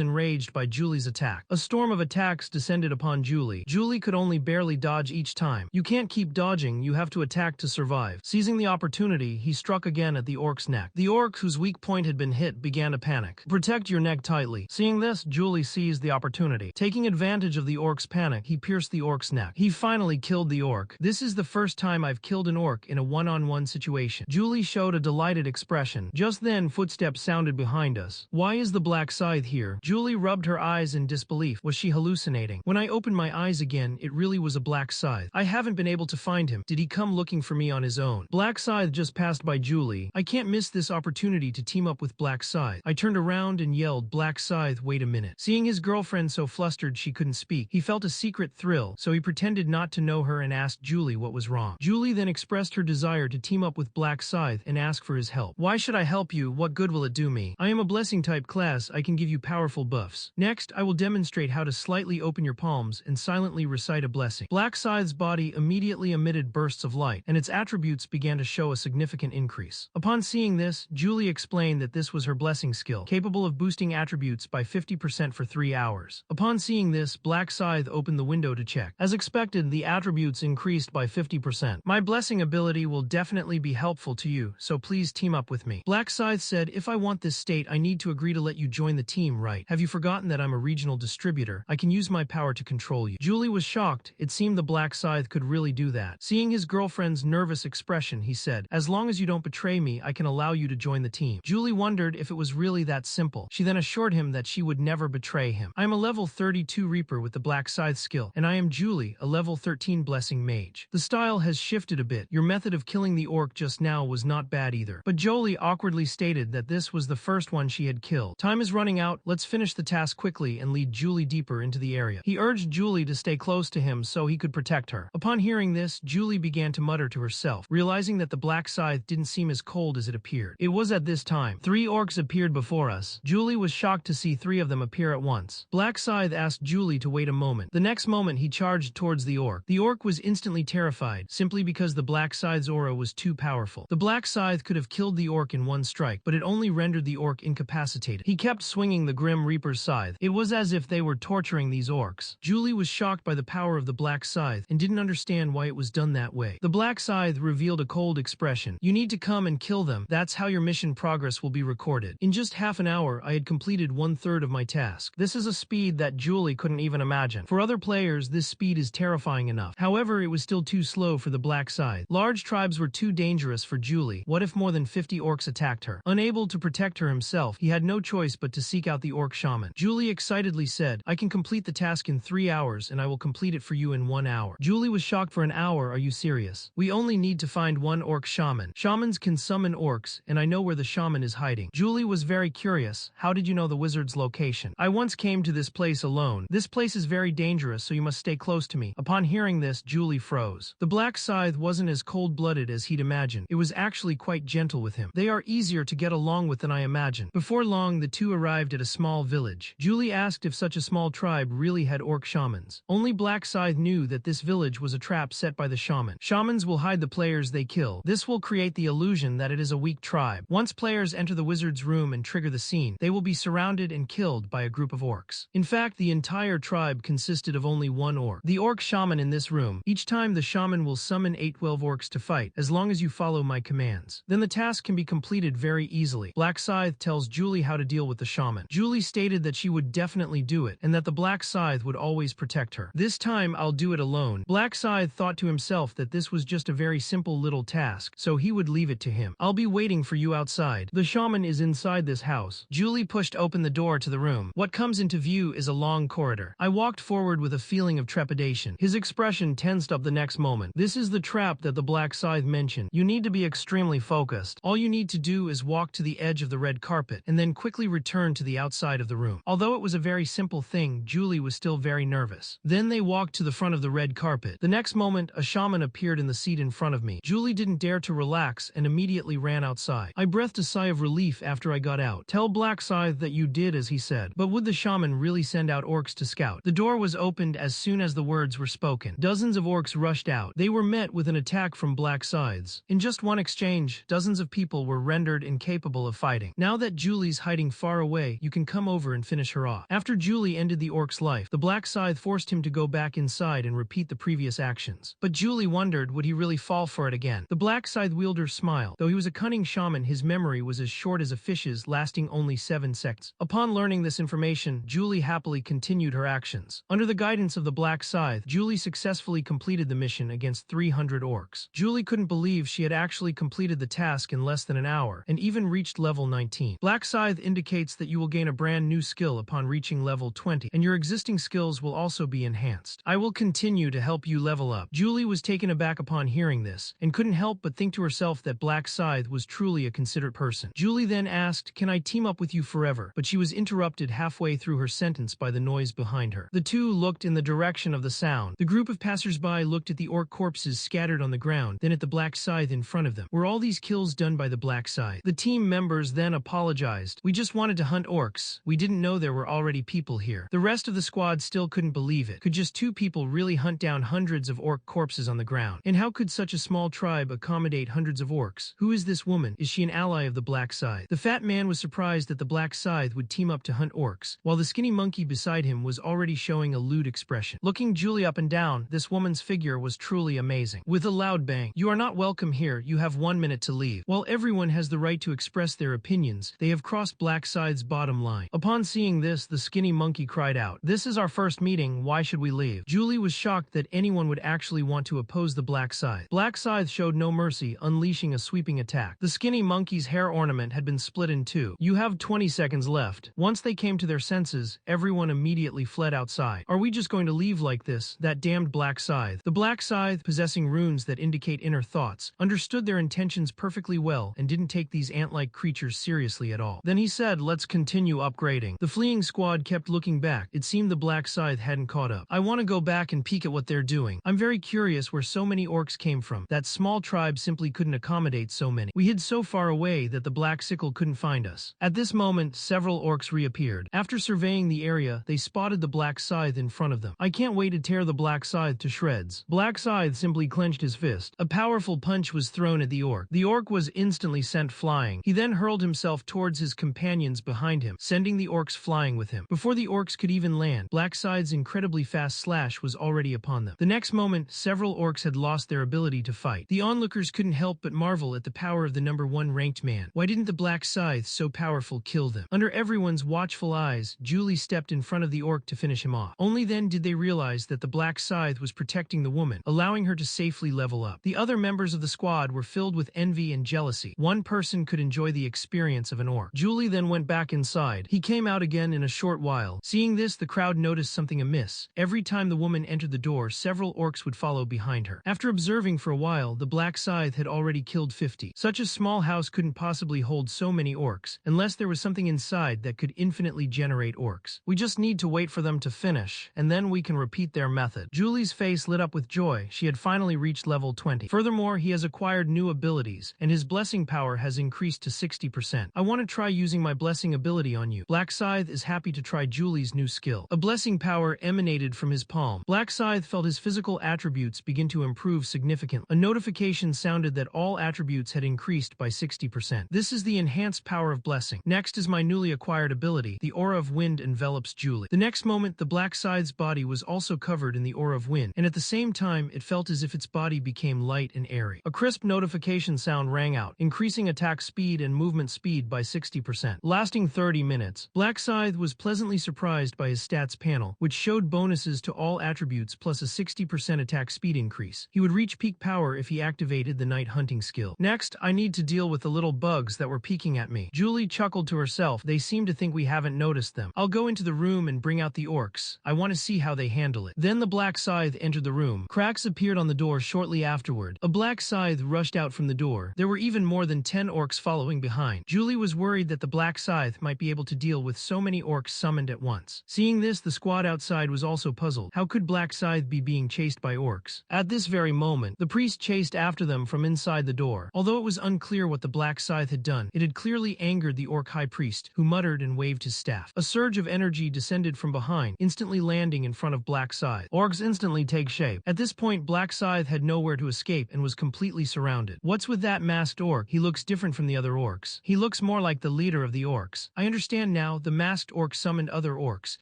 enraged by Julie's attack. A storm of attacks descended upon Julie. Julie could only barely dodge each time. You can't keep dodging, you have to attack to survive. Seizing the opportunity, he struck again at the orc's neck. The orc, whose weak point had been hit, began to panic. Protect your neck tightly. Seeing this, Julie seized the opportunity. Taking advantage of the orc's panic, he pierced the orc's neck. He finally killed the orc. This is the first time I've killed an orc in a one-on-one situation. Julie showed a delighted expression. Just then, footsteps sounded behind us. Why is the Black Scythe here? Julie rubbed her eyes in disbelief. Was she hallucinating? When I opened my eyes again, it really was a Black Scythe. I haven't been able to find him. Did he come looking for me on his own? Black Scythe just passed by Julie. I can't miss this opportunity to team up with Black Scythe. I turned around and yelled, Black Scythe, wait a minute. Seeing his girlfriend so flustered she couldn't speak, he felt a secret thrill, so he pretended not to know her and asked Julie what was wrong. Julie then expressed her desire to team up with Black Scythe and ask for his help. Why should I help you? What good will it do me? I am a blessing type class. I can give you powerful buffs. Next, I will demonstrate how to slightly open your palms and silently recite a blessing. Black Scythe's body immediately emitted bursts of light, and its attributes began to show a significant increase. Upon seeing this, Julie explained that this was her blessing skill, capable of boosting attributes by 50% for 3 hours. Upon seeing this, Black Scythe opened the window to check. As expected, the attributes increased by 50%. My blessing ability will definitely be helpful to you, so please team up with me. Black Scythe said, if I want this state, I need to agree to let you join the team, right? Have you forgotten that I'm a regional distributor? I can use my power to control you. Julie was shocked. It seemed the Black Scythe could really do that. Seeing his girlfriend's nervous expression, he said, as long as you don't betray me, I can allow you to join the team. Julie wondered if it was really that simple. She then assured him that she would never betray him. I am a level 32 Reaper with the Black Scythe skill, and I am Julie, a level 13 Blessing Mage. The style has shifted a bit. Your method of killing the orc just now was not bad either. But Jolie awkwardly stated that this was the first one she had killed. Time is running out. Let's finish the task quickly and lead Julie deeper into the area. He urged Julie to stay close to him so he could protect her. Upon hearing this, Julie began to mutter to herself, realizing that the Black Scythe didn't seem as cold as it appeared. It was at this time 3 orcs appeared before us. Julie was shocked to see 3 of them appear at once. Black Scythe asked Julie to wait a moment. The next moment, he charged towards the orc. The orc was instantly terrified, simply because the Black Scythe's aura was too powerful. The Black Scythe could have killed the orc in one strike, but it only rendered the orc incapacitated. He kept swinging the Grim Reaper's scythe. It was as if they were torturing these orcs. Julie was shocked by the power of the black scythe and didn't understand why it was done that way. The black scythe revealed a cold expression. You need to come and kill them. That's how your mission progress will be recorded. In just half an hour, I had completed 1/3 of my task. This is a speed that Julie couldn't even imagine. For other players, this speed is terrifying enough. However, it was still too slow for the black scythe. Large tribes were too dangerous for Julie. What if more than 50 orcs attacked her? Unable to protect her himself, he had no choice but to seek out the orc shaman. Julie excitedly said, I can complete the task in 3 hours and I will complete it for you in 1 hour. Julie was shocked. For an hour? Are you serious? We only need to find one orc shaman. Shamans can summon orcs, and I know where the shaman is hiding. Julie was very curious. How did you know the wizard's location? I once came to this place alone. This place is very dangerous, so you must stay close to me. Upon hearing this, Julie froze. The black scythe wasn't as cold-blooded as he'd imagined. It was actually quite gentle with him. They are easier to get along with than I imagined. Before long, the two arrived at a small village. Julie asked if such a small tribe really had orc shamans. Only black scythe knew that this village was a trap set by the shaman. Shamans will hide the players they kill. This will create the illusion that it is a weak tribe. Once players enter the wizard's room and trigger the scene, they will be surrounded and killed by a group of orcs. In fact, the entire tribe consisted of only one orc. The orc shaman in this room. Each time the shaman will summon 8-12 orcs to fight, as long as you follow my commands. Then the task can be completed very easily. Black Scythe tells Julie how to deal with the shaman. Julie stated that she would definitely do it, and that the Black Scythe would always protect her. This time I'll do it alone. Black Scythe thought to himself that this was just a very simple little task, so he would leave it to him. I'll be waiting for you outside. The shaman is inside this house. Julie pushed open the door to the room. What comes into view is a long corridor. I walked forward with a feeling of trepidation. His expression tensed up the next moment. This is the trap that the Black Scythe mentioned. You need to be extremely focused. All you need to do is walk to the edge of the red carpet, and then quickly return to the outside of the room. Although it was a very simple thing, Julie was still very nervous. Then they walked to the front of the red carpet. The next moment, a shaman appeared in the seat in front of me. Julie didn't dare to relax and immediately ran outside. I breathed a sigh of relief after I got out. Tell Black Scythe that you did as he said. But would the shaman really send out orcs to scout? The door was opened as soon as the words were spoken. Dozens of orcs rushed out. They were met with an attack from Black Scythes. In just one exchange, dozens of people were rendered incapable of fighting. Now that Julie's hiding far away, you can come over and finish her off. After Julie ended the orc's life, the Black Scythe forced him to go back inside and repeat the previous actions. But Julie wondered, would he really fall for it again? The Black Scythe wielder smiled. Though he was a cunning shaman, his memory was as short as a fish's, lasting only 7 seconds. Upon learning this information, Julie happily continued her actions. Under the guidance of the Black Scythe, Julie successfully completed the mission against 300 orcs. Julie couldn't believe she had actually completed the task in less than an hour, and even reached level 19. Black Scythe indicates that you will gain a brand new skill upon reaching level 20, and your existing skills will also be enhanced. I will continue to help you level up. Julie was taken aback upon hearing this, and couldn't help but think to herself that Black Scythe was truly a considerate person. Julie then asked, can I team up with you forever? But she was interrupted halfway through her sentence by the noise behind her. The two looked in the direction of the sound. The group of passersby looked at the orc corpses scattered on the ground, then at the Black Scythe in front of them. Were all these kills done by the Black Scythe? The team members then apologized. We just wanted to hunt orcs. We didn't know there were already people here. The rest of the squad still couldn't believe it. Could just 2 people really hunt down hundreds of orc corpses on the ground? And how could such a small tribe accommodate hundreds of orcs? Who is this woman? Is she an ally of the Black Scythe? The fat man was surprised that the Black Scythe would team up to hunt orcs, while the skinny monkey beside him was already showing a lewd expression. Looking Julie up and down, this woman's figure was truly amazing. With a loud bang, you are not welcome here, you have 1 minute to leave. While everyone has the right to express their opinions, they have crossed Black Scythe's bottom line. Upon seeing this, the skinny monkey cried out, this is our first meeting, why should we leave? Julie was shocked that anyone would actually want to oppose the Black Scythe. Black Scythe showed no mercy, unleashing a sweeping attack. The skinny monkey's hair ornament had been split in 2. You have 20 seconds left. Once they came to their senses, everyone immediately fled outside. Are we just going to leave like this? That damned Black Scythe. The Black Scythe, possessing runes that indicate inner thoughts, understood their intentions perfectly well and didn't take these ant-like creatures seriously at all. Then he said, let's continue upgrading. The fleeing squad kept looking back. It seemed the Black Scythe hadn't caught up. I want to go back and peek at what they're doing. I'm very curious where so many orcs came from. That small tribe simply couldn't accommodate so many. We hid so far away that the Black Sickle couldn't find us. At this moment, several orcs reappeared. After surveying the area, they spotted the Black Scythe in front of them. I can't wait to tear the Black Scythe to shreds. Black Scythe simply clenched his fist. A powerful punch was thrown at the orc. The orc was instantly sent flying. He then hurled himself towards his companions behind him, sending the orcs flying with him. Before the orcs could even land, Black Scythe Scythe's incredibly fast slash was already upon them. The next moment, several orcs had lost their ability to fight. The onlookers couldn't help but marvel at the power of the number 1 ranked man. Why didn't the Black Scythe, so powerful, kill them? Under everyone's watchful eyes, Julie stepped in front of the orc to finish him off. Only then did they realize that the Black Scythe was protecting the woman, allowing her to safely level up. The other members of the squad were filled with envy and jealousy. One person could enjoy the experience of an orc. Julie then went back inside. He came out again in a short while. Seeing this, the crowd noticed something amiss. Every time the woman entered the door, several orcs would follow behind her. After observing for a while, the Black Scythe had already killed 50. Such a small house couldn't possibly hold so many orcs, unless there was something inside that could infinitely generate orcs. We just need to wait for them to finish, and then we can repeat their method. Julie's face lit up with joy. She had finally reached level 20. Furthermore, he has acquired new abilities, and his blessing power has increased to 60%. I want to try using my blessing ability on you. Black Scythe is happy to try Julie's new skill. A blessing power emanated from his palm. Black Scythe felt his physical attributes begin to improve significantly. A notification sounded that all attributes had increased by 60%. This is the enhanced power of blessing. Next is my newly acquired ability. The aura of wind envelops Julie. The next moment, the Black Scythe's body was also covered in the aura of wind, and at the same time, it felt as if its body became light and airy. A crisp notification sound rang out, increasing attack speed and movement speed by 60%. Lasting 30 minutes, Black Scythe was pleasantly surprised by his stats panel, which showed bonuses to all attributes plus a 60% attack speed increase. He would reach peak power if he activated the night hunting skill. Next, I need to deal with the little bugs that were peeking at me. Julie chuckled to herself. They seem to think we haven't noticed them. I'll go into the room and bring out the orcs. I want to see how they handle it. Then the Black Scythe entered the room. Cracks appeared on the door shortly afterward. A Black Scythe rushed out from the door. There were even more than 10 orcs following behind. Julie was worried that the Black Scythe might be able to deal with so many orcs summoned at once. Seeing this, the squad outside was also puzzled. How could Black Scythe be being chased by orcs? At this very moment, the priest chased after them from inside the door. Although it was unclear what the Black Scythe had done, it had clearly angered the orc high priest, who muttered and waved his staff. A surge of energy descended from behind, instantly landing in front of Black Scythe. Orcs instantly take shape. At this point, Black Scythe had nowhere to escape and was completely surrounded. What's with that masked orc? He looks different from the other orcs. He looks more like the leader of the orcs. I understand now, the masked orc summoned other orcs,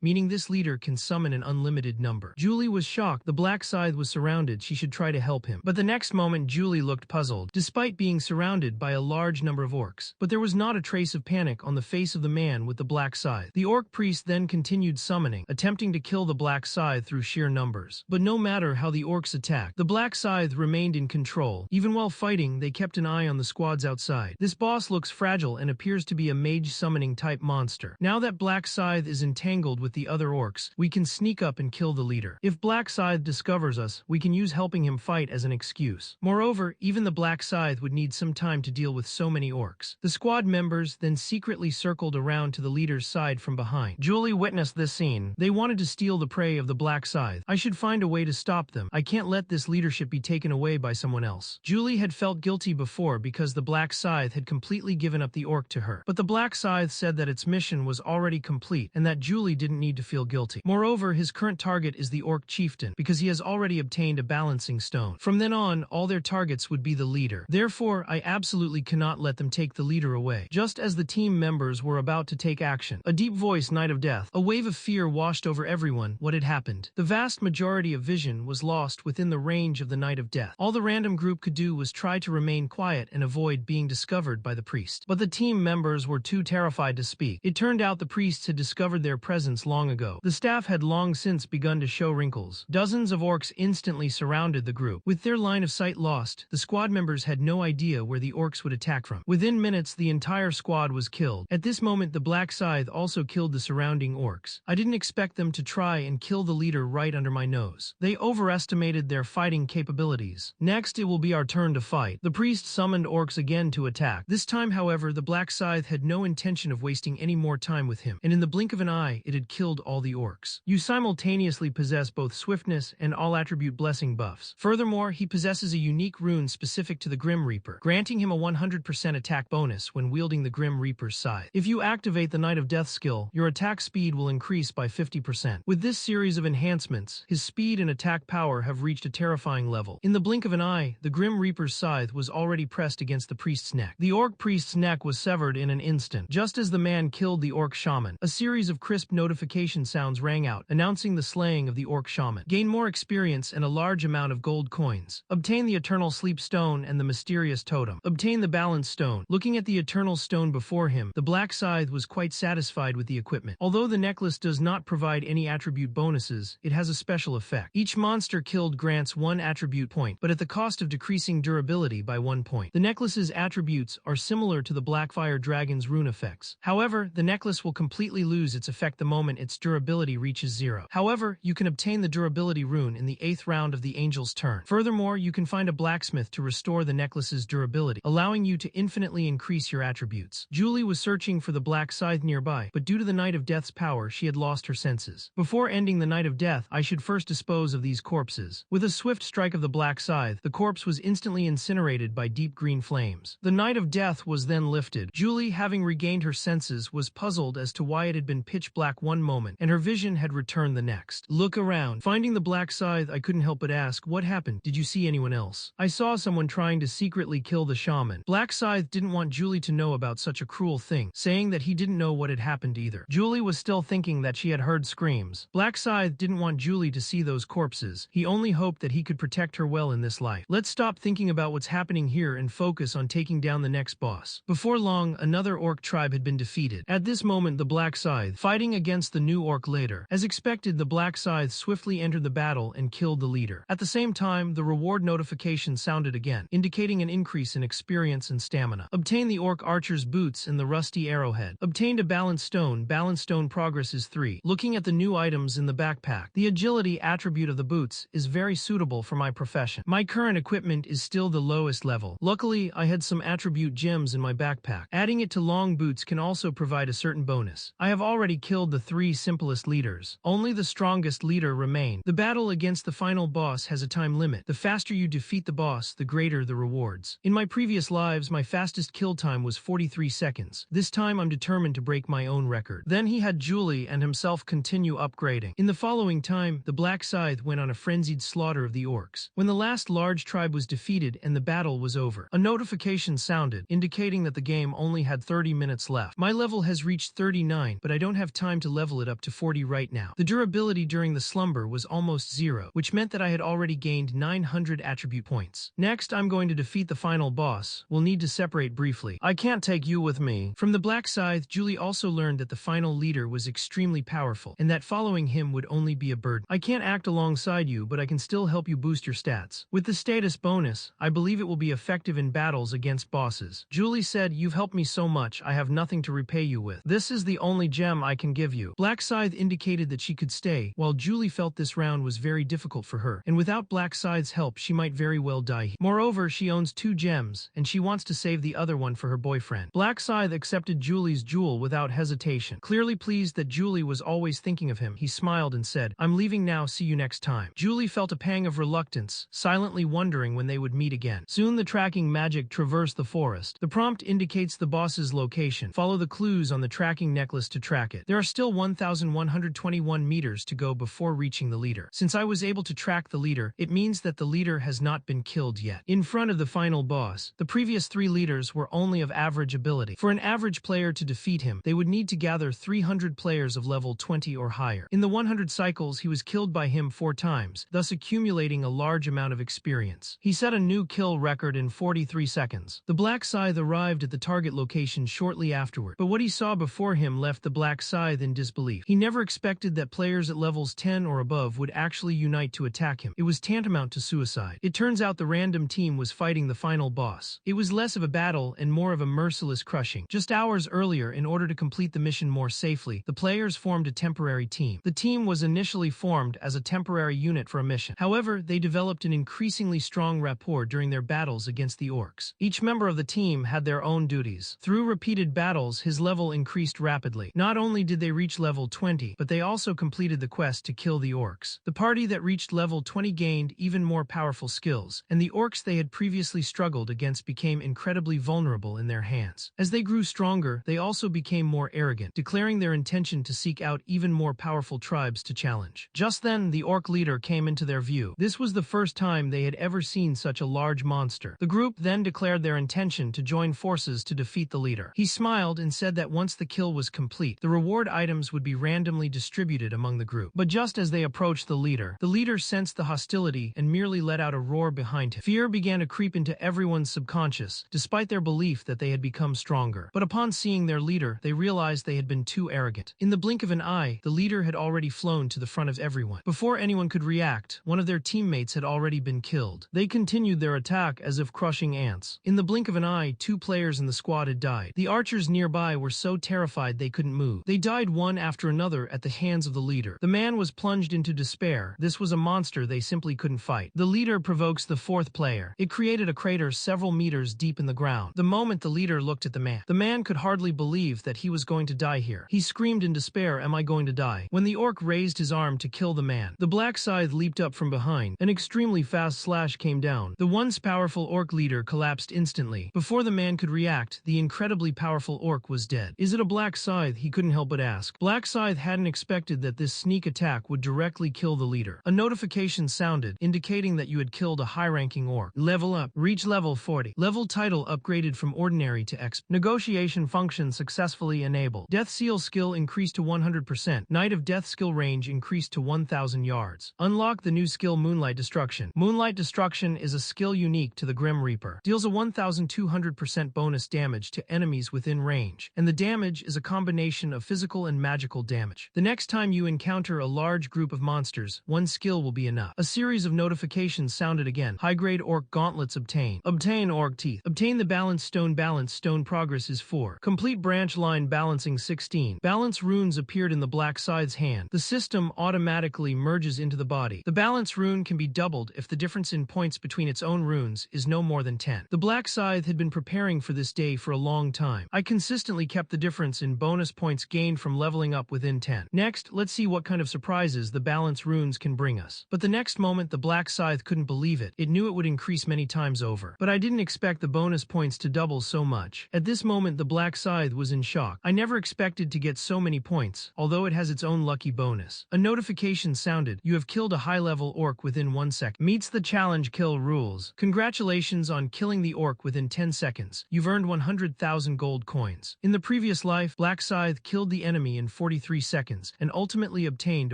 meaning this leader can summon an unlimited number. Julie was shocked. The Black Scythe was surrounded. She should try to help him. But the next moment, Julie looked puzzled, despite being surrounded by a large number of orcs. But there was not a trace of panic on the face of the man with the Black Scythe. The orc priest then continued summoning, attempting to kill the Black Scythe through sheer numbers. But no matter how the orcs attacked, the Black Scythe remained in control. Even while fighting, they kept an eye on the squads outside. This boss looks fragile and appears to be a mage summoning type monster. Now that Black Scythe is entangled with the other orcs, we can sneak up and kill the leader. If Black Scythe discovers us, we can use helping him fight as an excuse. Moreover, even the Black Scythe would need some time to deal with so many orcs. The squad members then secretly circled around to the leader's side from behind. Julie witnessed this scene. They wanted to steal the prey of the Black Scythe. I should find a way to stop them. I can't let this leadership be taken away by someone else. Julie had felt guilty before because the Black Scythe had completely given up the orc to her. But the Black Scythe said that its mission was already complete and that Julie didn't need to feel guilty. Moreover, his current target is the orc chieftain because he has already obtained a balancing stone. From then on, all their targets would be the leader. Therefore, I absolutely cannot let them take the leader away. Just as the team members were about to take action, a deep voice, Knight of Death. A wave of fear washed over everyone. What had happened? The vast majority of vision was lost within the range of the Knight of Death. All the random group could do was try to remain quiet and avoid being discovered by the priest. But the team members were too terrified to speak. It turned out the priests had discovered their presence long ago. The staff had long since begun to show wrinkles. Dozens of orcs instantly surrounded the group. With their line of sight lost, the squad members had no idea where the orcs would attack from. Within minutes, the entire squad was killed. At this moment, the Black Scythe also killed the surrounding orcs. I didn't expect them to try and kill the leader right under my nose. They overestimated their fighting capabilities. Next, it will be our turn to fight. The priest summoned orcs again to attack. This time, however, the Black Scythe had no intention of wasting any more time with him, and in the blink of an eye, it had killed all the orcs. You simultaneously possess both swiftness and all attribute blessing buffs. Furthermore, he possesses a unique rune specific to the Grim Reaper, granting him a 100% attack bonus when wielding the Grim Reaper's scythe. If you activate the Knight of Death skill, your attack speed will increase by 50%. With this series of enhancements, his speed and attack power have reached a terrifying level. In the blink of an eye, the Grim Reaper's scythe was already pressed against the priest's neck. The orc priest's neck was severed in an instant. Just as the man killed the orc shaman, a series of crisp notification sounds rang rang out, announcing the slaying of the orc shaman. Gain more experience and a large amount of gold coins. Obtain the Eternal Sleep Stone and the Mysterious Totem. Obtain the Balance Stone. Looking at the Eternal Stone before him, the Black Scythe was quite satisfied with the equipment. Although the necklace does not provide any attribute bonuses, it has a special effect. Each monster killed grants 1 attribute point, but at the cost of decreasing durability by 1 point. The necklace's attributes are similar to the Blackfire Dragon's rune effects. However, the necklace will completely lose its effect the moment its durability reaches 0. However, you can obtain the durability rune in the 8th round of the Angel's turn. Furthermore, you can find a blacksmith to restore the necklace's durability, allowing you to infinitely increase your attributes. Julie was searching for the Black Scythe nearby, but due to the Knight of Death's power, she had lost her senses. Before ending the Knight of Death, I should first dispose of these corpses. With a swift strike of the Black Scythe, the corpse was instantly incinerated by deep green flames. The Knight of Death was then lifted. Julie, having regained her senses, was puzzled as to why it had been pitch black one moment, and her vision had returned the next. Look around. Finding the Black Scythe, I couldn't help but ask, what happened? Did you see anyone else? I saw someone trying to secretly kill the shaman. Black Scythe didn't want Julie to know about such a cruel thing, saying that he didn't know what had happened either. Julie was still thinking that she had heard screams. Black Scythe didn't want Julie to see those corpses. He only hoped that he could protect her well in this life. Let's stop thinking about what's happening here and focus on taking down the next boss. Before long, another orc tribe had been defeated. At this moment, the Black Scythe, fighting against the new orc leader. As expected, the Black Scythe swiftly entered the battle and killed the leader. At the same time, the reward notification sounded again, indicating an increase in experience and stamina. Obtain the orc archer's boots and the rusty arrowhead. Obtained a balance stone. Balance stone progress is 3. Looking at the new items in the backpack, the agility attribute of the boots is very suitable for my profession. My current equipment is still the lowest level. Luckily, I had some attribute gems in my backpack. Adding it to long boots can also provide a certain bonus. I have already killed the 3 simplest leaders. Only the strongest leader remained. The battle against the final boss has a time limit. The faster you defeat the boss, the greater the rewards. In my previous lives, my fastest kill time was 43 seconds. This time I'm determined to break my own record. Then he had Julie and himself continue upgrading. In the following time, the Black Scythe went on a frenzied slaughter of the orcs. When the last large tribe was defeated and the battle was over, a notification sounded, indicating that the game only had 30 minutes left. My level has reached 39, but I don't have time to level it up to 40 right now. The durability during the slumber was almost 0, which meant that I had already gained 900 attribute points. Next, I'm going to defeat the final boss. We'll need to separate briefly. I can't take you with me. From the Black Scythe, Julie also learned that the final leader was extremely powerful, and that following him would only be a burden. I can't act alongside you, but I can still help you boost your stats. With the status bonus, I believe it will be effective in battles against bosses. Julie said, "You've helped me so much, I have nothing to repay you with. This is the only gem I can give you." Black Scythe indicated that she could stay, while Julie felt this round was very difficult for her, and without Black Scythe's help she might very well die. Moreover, she owns 2 gems, and she wants to save the other one for her boyfriend. Black Scythe accepted Julie's jewel without hesitation. Clearly pleased that Julie was always thinking of him, he smiled and said, "I'm leaving now, see you next time." Julie felt a pang of reluctance, silently wondering when they would meet again. Soon the tracking magic traversed the forest. The prompt indicates the boss's location. Follow the clues on the tracking necklace to track it. There are still 1,121 meters to go before reaching the leader. Since I was able to track the leader, it means that the leader has not been killed yet. In front of the final boss, the previous 3 leaders were only of average ability. For an average player to defeat him, they would need to gather 300 players of level 20 or higher. In the 100 cycles, he was killed by him 4 times, thus accumulating a large amount of experience. He set a new kill record in 43 seconds. The Black Scythe arrived at the target location shortly afterward, but what he saw before him left the Black Scythe in disbelief. He never expected that players at levels 10 or above would actually unite to attack him. It was tantamount to suicide. It turns out the random team was fighting the final boss. It was less of a battle and more of a merciless crushing. Just hours earlier, in order to complete the mission more safely, the players formed a temporary team. The team was initially formed as a temporary unit for a mission. However, they developed an increasingly strong rapport during their battles against the orcs. Each member of the team had their own duties. Through repeated battles, his level increased rapidly. Not only did they reach level 20, but they also completed the quest to kill the orcs. The party that reached level 20 gained even more powerful skills, and the orcs they had previously struggled against became incredibly vulnerable in their hands. As they grew stronger, they also became more arrogant, declaring their intention to seek out even more powerful tribes to challenge. Just then, the orc leader came into their view. This was the first time they had ever seen such a large monster. The group then declared their intention to join forces to defeat the leader. He smiled and said that once the kill was complete, the reward items would be randomly distributed distributed among the group. But just as they approached the leader sensed the hostility and merely let out a roar behind him. Fear began to creep into everyone's subconscious, despite their belief that they had become stronger. But upon seeing their leader, they realized they had been too arrogant. In the blink of an eye, the leader had already flown to the front of everyone. Before anyone could react, one of their teammates had already been killed. They continued their attack as if crushing ants. In the blink of an eye, 2 players in the squad had died. The archers nearby were so terrified they couldn't move. They died one after another at the hands of the leader. The man was plunged into despair. This was a monster they simply couldn't fight. The leader provokes the 4th player. It created a crater several meters deep in the ground. The moment the leader looked at the man could hardly believe that he was going to die here. He screamed in despair, "Am I going to die?" When the orc raised his arm to kill the man, the black scythe leaped up from behind. An extremely fast slash came down. The once powerful orc leader collapsed instantly. Before the man could react, the incredibly powerful orc was dead. Is it a black scythe? He couldn't help but ask. Black scythe hadn't expected that this sneak attack would directly kill the leader. A notification sounded, indicating that you had killed a high-ranking orc. Level up. Reach level 40. Level title upgraded from ordinary to X. Negotiation function successfully enabled. Death seal skill increased to 100%. Night of Death skill range increased to 1,000 yards. Unlock the new skill Moonlight Destruction. Moonlight Destruction is a skill unique to the Grim Reaper. Deals a 1,200% bonus damage to enemies within range, and the damage is a combination of physical and magical damage. The next time you encounter a large group of monsters, one skill will be enough. A series of notifications sounded again. High-grade orc gauntlets obtained. Obtain orc teeth. Obtain the balance stone. Balance stone progress is 4. Complete branch line balancing 16. Balance runes appeared in the black scythe's hand. The system automatically merges into the body. The balance rune can be doubled if the difference in points between its own runes is no more than 10. The black scythe had been preparing for this day for a long time. I consistently kept the difference in bonus points gained from leveling up within 10. Next, let's see what kind of surprises the balance runes can bring us. But the next moment, the black scythe couldn't believe it. It knew it would increase many times over. But I didn't expect the bonus points to double so much. At this moment, the black scythe was in shock. I never expected to get so many points, although it has its own lucky bonus. A notification sounded. You have killed a high-level orc within 1 second. Meets the challenge kill rules. Congratulations on killing the orc within 10 seconds. You've earned 100,000 gold coins. In the previous life, Black Scythe killed the enemy in 43 seconds and ultimately obtained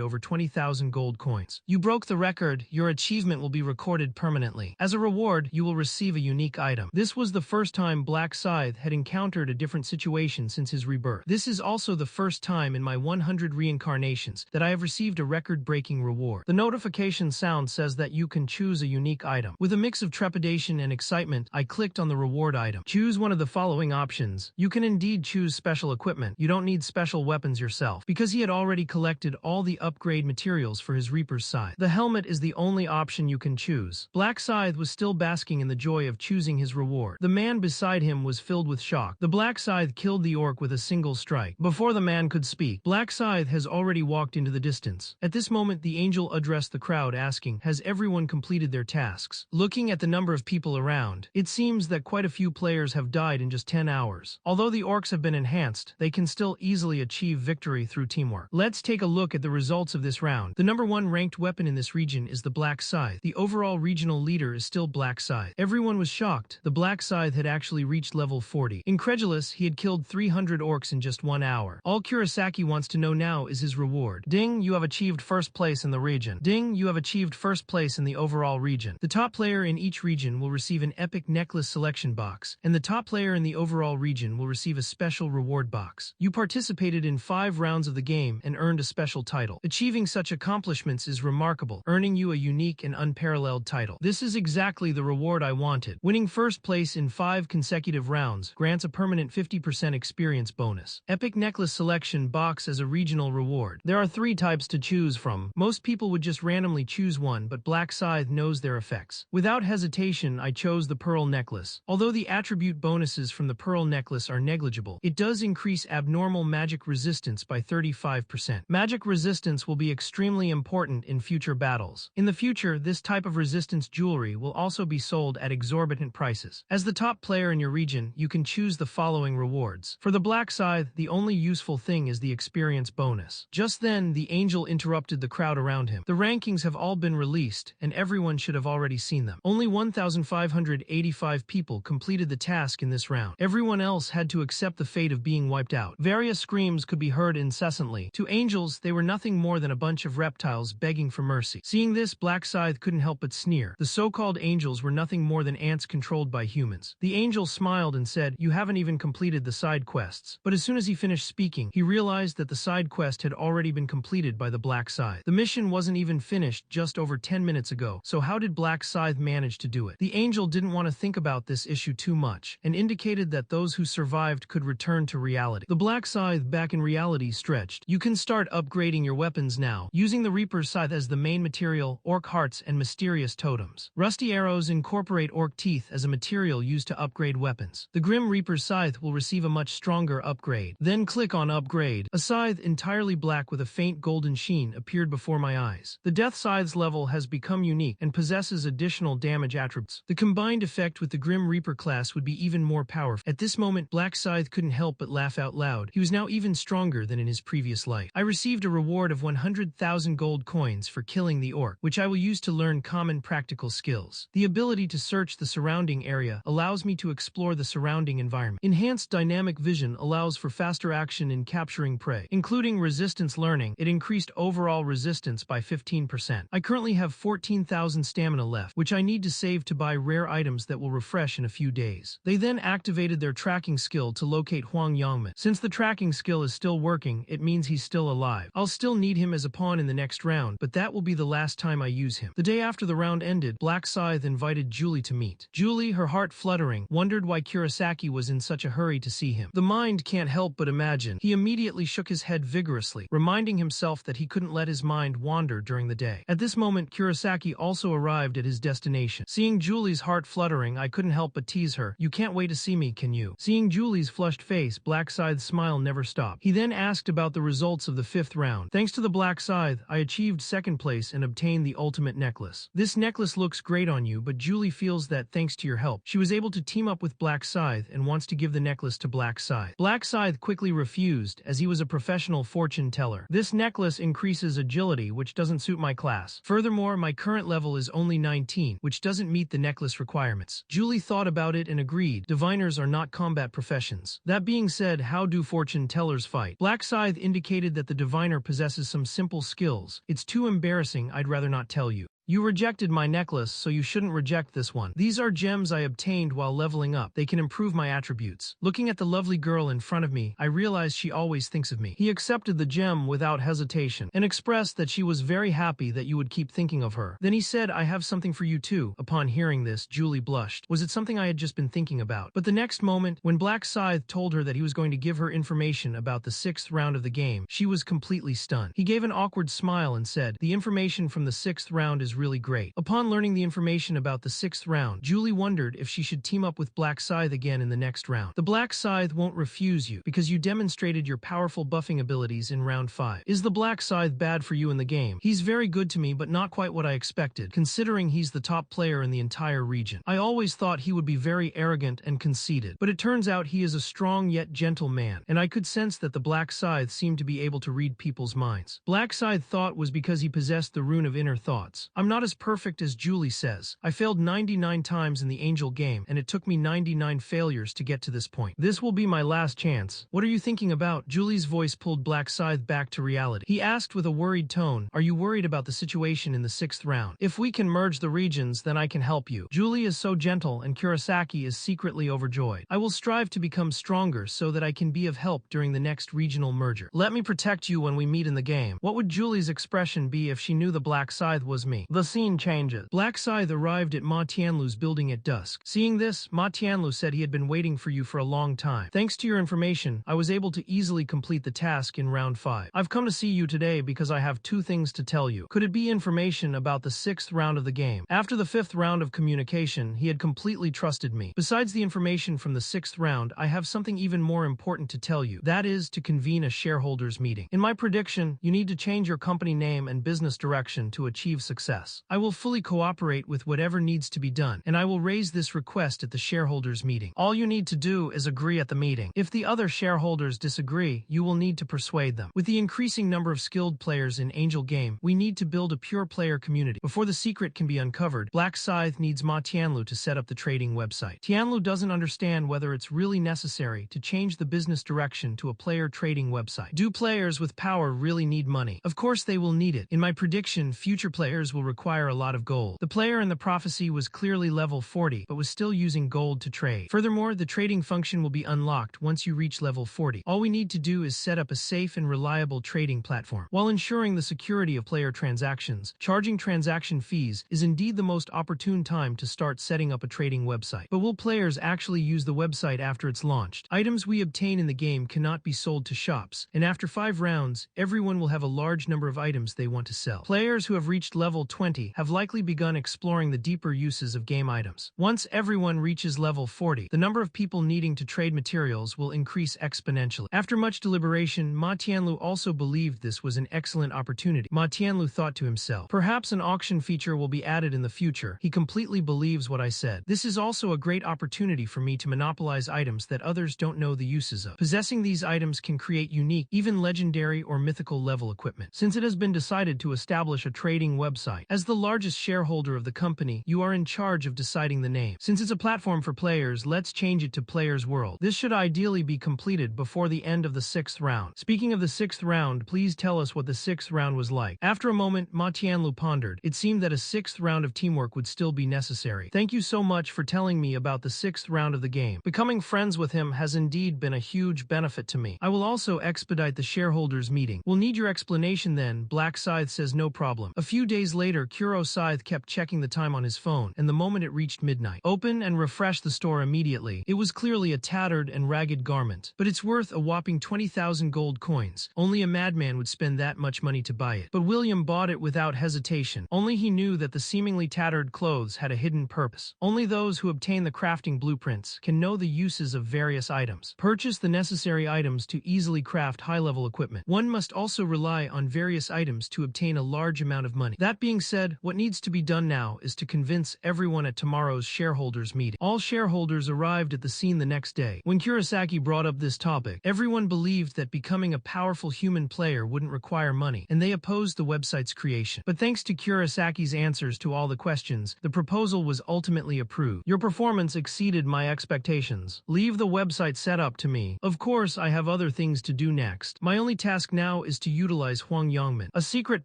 over 20,000 gold coins. You broke the record. Your achievement will be recorded permanently. As a reward, you will receive a unique item. This was the first time Black Scythe had encountered a different situation since his rebirth. This is also the first time in my 100 reincarnations that I have received a record-breaking reward. The notification sound says that you can choose a unique item. With a mix of trepidation and excitement, I clicked on the reward item. Choose one of the following options. You can indeed choose special equipment. You don't need special weapons yourself, because he had already collected all the upgrade materials for his Reaper's Scythe. The helmet is the only option you can choose. Black Scythe was still basking in the joy of choosing his reward. The man beside him was filled with shock. The Black Scythe killed the orc with a single strike. Before the man could speak, Black Scythe has already walked into the distance. At this moment, the angel addressed the crowd asking, has everyone completed their tasks? Looking at the number of people around, it seems that quite a few players have died in just 10 hours. Although the orcs have been enhanced, they can still easily achieve victory through teamwork. Let's take a look at the results of this round. The number 1 ranked weapon in this region is the Black Scythe. The overall regional leader is still Black Scythe. Everyone was shocked. The Black Scythe had actually reached level 40. Incredulous, he had killed 300 orcs in just 1 hour. All Kurosaki wants to know now is his reward. Ding, you have achieved first place in the region. Ding, you have achieved first place in the overall region. The top player in each region will receive an epic necklace selection box, and the top player in the overall region will receive a special reward box. You participated in 5 rounds of the game and earned a special title. Achieving such accomplishments is remarkable, earning you a unique and unparalleled title. This is exactly the reward I wanted. Winning first place in 5 consecutive rounds grants a permanent 50% experience bonus. Epic necklace selection box as a regional reward. There are 3 types to choose from. Most people would just randomly choose one, but Black Scythe knows their effects. Without hesitation, I chose the pearl necklace. Although the attribute bonuses from the pearl necklace are negligible, it does increase abnormal magic resistance by 35%. Magic resistance will be extremely important in future battles. In the future, this type of resistance jewelry will also be sold at exorbitant prices. As the top player in your region, you can choose the following rewards. For the Black Scythe, the only useful thing is the experience bonus. Just then, the angel interrupted the crowd around him. The rankings have all been released, and everyone should have already seen them. Only 1,585 people completed the task in this round. Everyone else had to accept the fate of being wiped out. Various screams could be heard incessantly. To angels, they were nothing more than a bunch of reptiles begging for mercy. Seeing this, Black Scythe couldn't help but sneer. The so-called angels were nothing more than ants controlled by humans. The angel smiled and said, "You haven't even completed the side quests." But as soon as he finished speaking, he realized that the side quest had already been completed by the Black Scythe. The mission wasn't even finished just over 10 minutes ago, so how did Black Scythe manage to do it? The angel didn't want to think about this issue too much, and indicated that those who survived could return to reality. The Black Scythe back in reality stretched. "You can start upgrading your weapons now, using the Reaper's Scythe as the main material, orc hearts, and mysterious totems. Rusty arrows incorporate orc teeth as a material used to upgrade weapons. The Grim Reaper's Scythe will receive a much stronger upgrade." Then click on Upgrade. A scythe entirely black with a faint golden sheen appeared before my eyes. The Death Scythe's level has become unique and possesses additional damage attributes. The combined effect with the Grim Reaper class would be even more powerful. At this moment, Black Scythe couldn't help but laugh out loud. He was now even stronger than in his previous life. I received a reward of 100,000 gold coins for killing the orc, which I will use to learn common practical skills. The ability to search the surrounding area allows me to explore the surrounding environment. Enhanced dynamic vision allows for faster action in capturing prey. Including resistance learning, it increased overall resistance by 15%. I currently have 14,000 stamina left, which I need to save to buy rare items that will refresh in a few days. They then activated their tracking skill to locate Huang Yangmin. Since the tracking skill is still working, it means he's still alive. I'll still need him as a pawn in the next round, but that will be the last time I use him. The day after the round ended, Black Scythe invited Julie to meet. Julie, her heart fluttering, wondered why Kurosaki was in such a hurry to see him. The mind can't help but imagine. He immediately shook his head vigorously, reminding himself that he couldn't let his mind wander during the day. At this moment, Kurosaki also arrived at his destination. Seeing Julie's heart fluttering, I couldn't help but tease her. "You can't wait to see me, can you?" Seeing Julie's flushed face, Black Scythe's smile never stopped. He then asked about the results of the 5th round. "Thanks to the Black Scythe, I achieved 2nd place and obtained the ultimate necklace. This necklace looks great on you, but Julie feels that thanks to your help, she was able to team up with Black Scythe and wants to give the necklace to Black Scythe." Black Scythe quickly refused, as he was a professional fortune teller. "This necklace increases agility, which doesn't suit my class. Furthermore, my current level is only 19, which doesn't meet the necklace requirements." Julie thought about it and agreed. Diviners are not combat professions. That being said, how do fortune tellers fight? Black Scythe indicated that the diviner possesses some simple skills. "It's too embarrassing, I'd rather not tell you. You rejected my necklace, so you shouldn't reject this one. These are gems I obtained while leveling up. They can improve my attributes." Looking at the lovely girl in front of me, I realized she always thinks of me. He accepted the gem without hesitation and expressed that she was very happy that you would keep thinking of her. Then he said, "I have something for you too." Upon hearing this, Julie blushed. Was it something I had just been thinking about? But the next moment, when Black Scythe told her that he was going to give her information about the 6th round of the game, she was completely stunned. He gave an awkward smile and said, "The information from the 6th round is really great." Upon learning the information about the 6th round, Julie wondered if she should team up with Black Scythe again in the next round. "The Black Scythe won't refuse you, because you demonstrated your powerful buffing abilities in round 5. Is the Black Scythe bad for you in the game? He's very good to me, but not quite what I expected, considering he's the top player in the entire region. I always thought he would be very arrogant and conceited, but it turns out he is a strong yet gentle man, and I could sense that the Black Scythe seemed to be able to read people's minds." Black Scythe thought was because he possessed the rune of inner thoughts. "I'm not as perfect as Julie says. I failed 99 times in the angel game, and it took me 99 failures to get to this point. This will be my last chance. What are you thinking about?" Julie's voice pulled Black Scythe back to reality. He asked with a worried tone, "Are you worried about the situation in the 6th round? If we can merge the regions, then I can help you." Julie is so gentle, and Kurosaki is secretly overjoyed. "I will strive to become stronger so that I can be of help during the next regional merger. Let me protect you when we meet in the game." What would Julie's expression be if she knew the Black Scythe was me? The scene changes. Black Scythe arrived at Ma Tianlu's building at dusk. Seeing this, Ma Tianlu said he had been waiting for you for a long time. "Thanks to your information, I was able to easily complete the task in round 5. I've come to see you today because I have 2 things to tell you. Could it be information about the 6th round of the game?" After the 5th round of communication, he had completely trusted me. "Besides the information from the 6th round, I have something even more important to tell you. That is to convene a shareholders meeting. In my prediction, you need to change your company name and business direction to achieve success. Yes, I will fully cooperate with whatever needs to be done, and I will raise this request at the shareholders meeting. All you need to do is agree at the meeting. If the other shareholders disagree, you will need to persuade them. With the increasing number of skilled players in Angel Game, we need to build a pure player community. Before the secret can be uncovered, Black Scythe needs Ma Tianlu to set up the trading website. Tianlu doesn't understand whether it's really necessary to change the business direction to a player trading website. Do players with power really need money? Of course they will need it. In my prediction, future players will require a lot of gold. The player in the prophecy was clearly level 40, but was still using gold to trade. Furthermore, the trading function will be unlocked once you reach level 40. All we need to do is set up a safe and reliable trading platform. While ensuring the security of player transactions, charging transaction fees is indeed the most opportune time to start setting up a trading website. But will players actually use the website after it's launched? Items we obtain in the game cannot be sold to shops, and after 5 rounds, everyone will have a large number of items they want to sell. Players who have reached level 20 have likely begun exploring the deeper uses of game items. Once everyone reaches level 40, the number of people needing to trade materials will increase exponentially. After much deliberation, Ma Tianlu also believed this was an excellent opportunity. Ma Tianlu thought to himself, perhaps an auction feature will be added in the future. He completely believes what I said. This is also a great opportunity for me to monopolize items that others don't know the uses of. Possessing these items can create unique, even legendary or mythical level equipment. Since it has been decided to establish a trading website, as the largest shareholder of the company, you are in charge of deciding the name. Since it's a platform for players, let's change it to Players World. This should ideally be completed before the end of the 6th round. Speaking of the 6th round, please tell us what the 6th round was like. After a moment, Ma Tianlu pondered. It seemed that a 6th round of teamwork would still be necessary. Thank you so much for telling me about the 6th round of the game. Becoming friends with him has indeed been a huge benefit to me. I will also expedite the shareholders meeting. We'll need your explanation then. Black Scythe says no problem. A few days later, Kuro Scythe kept checking the time on his phone, and the moment it reached midnight, open and refresh the store immediately. It was clearly a tattered and ragged garment, but it's worth a whopping 20,000 gold coins. Only a madman would spend that much money to buy it. But William bought it without hesitation. Only he knew that the seemingly tattered clothes had a hidden purpose. Only those who obtain the crafting blueprints can know the uses of various items. Purchase the necessary items to easily craft high-level equipment. One must also rely on various items to obtain a large amount of money. That being said, what needs to be done now is to convince everyone at tomorrow's shareholders meeting. All shareholders arrived at the scene the next day. When Kurosaki brought up this topic, everyone believed that becoming a powerful human player wouldn't require money, and they opposed the website's creation. But thanks to Kurosaki's answers to all the questions, the proposal was ultimately approved. Your performance exceeded my expectations. Leave the website set up to me. Of course, I have other things to do next. My only task now is to utilize Huang Yongmin. A secret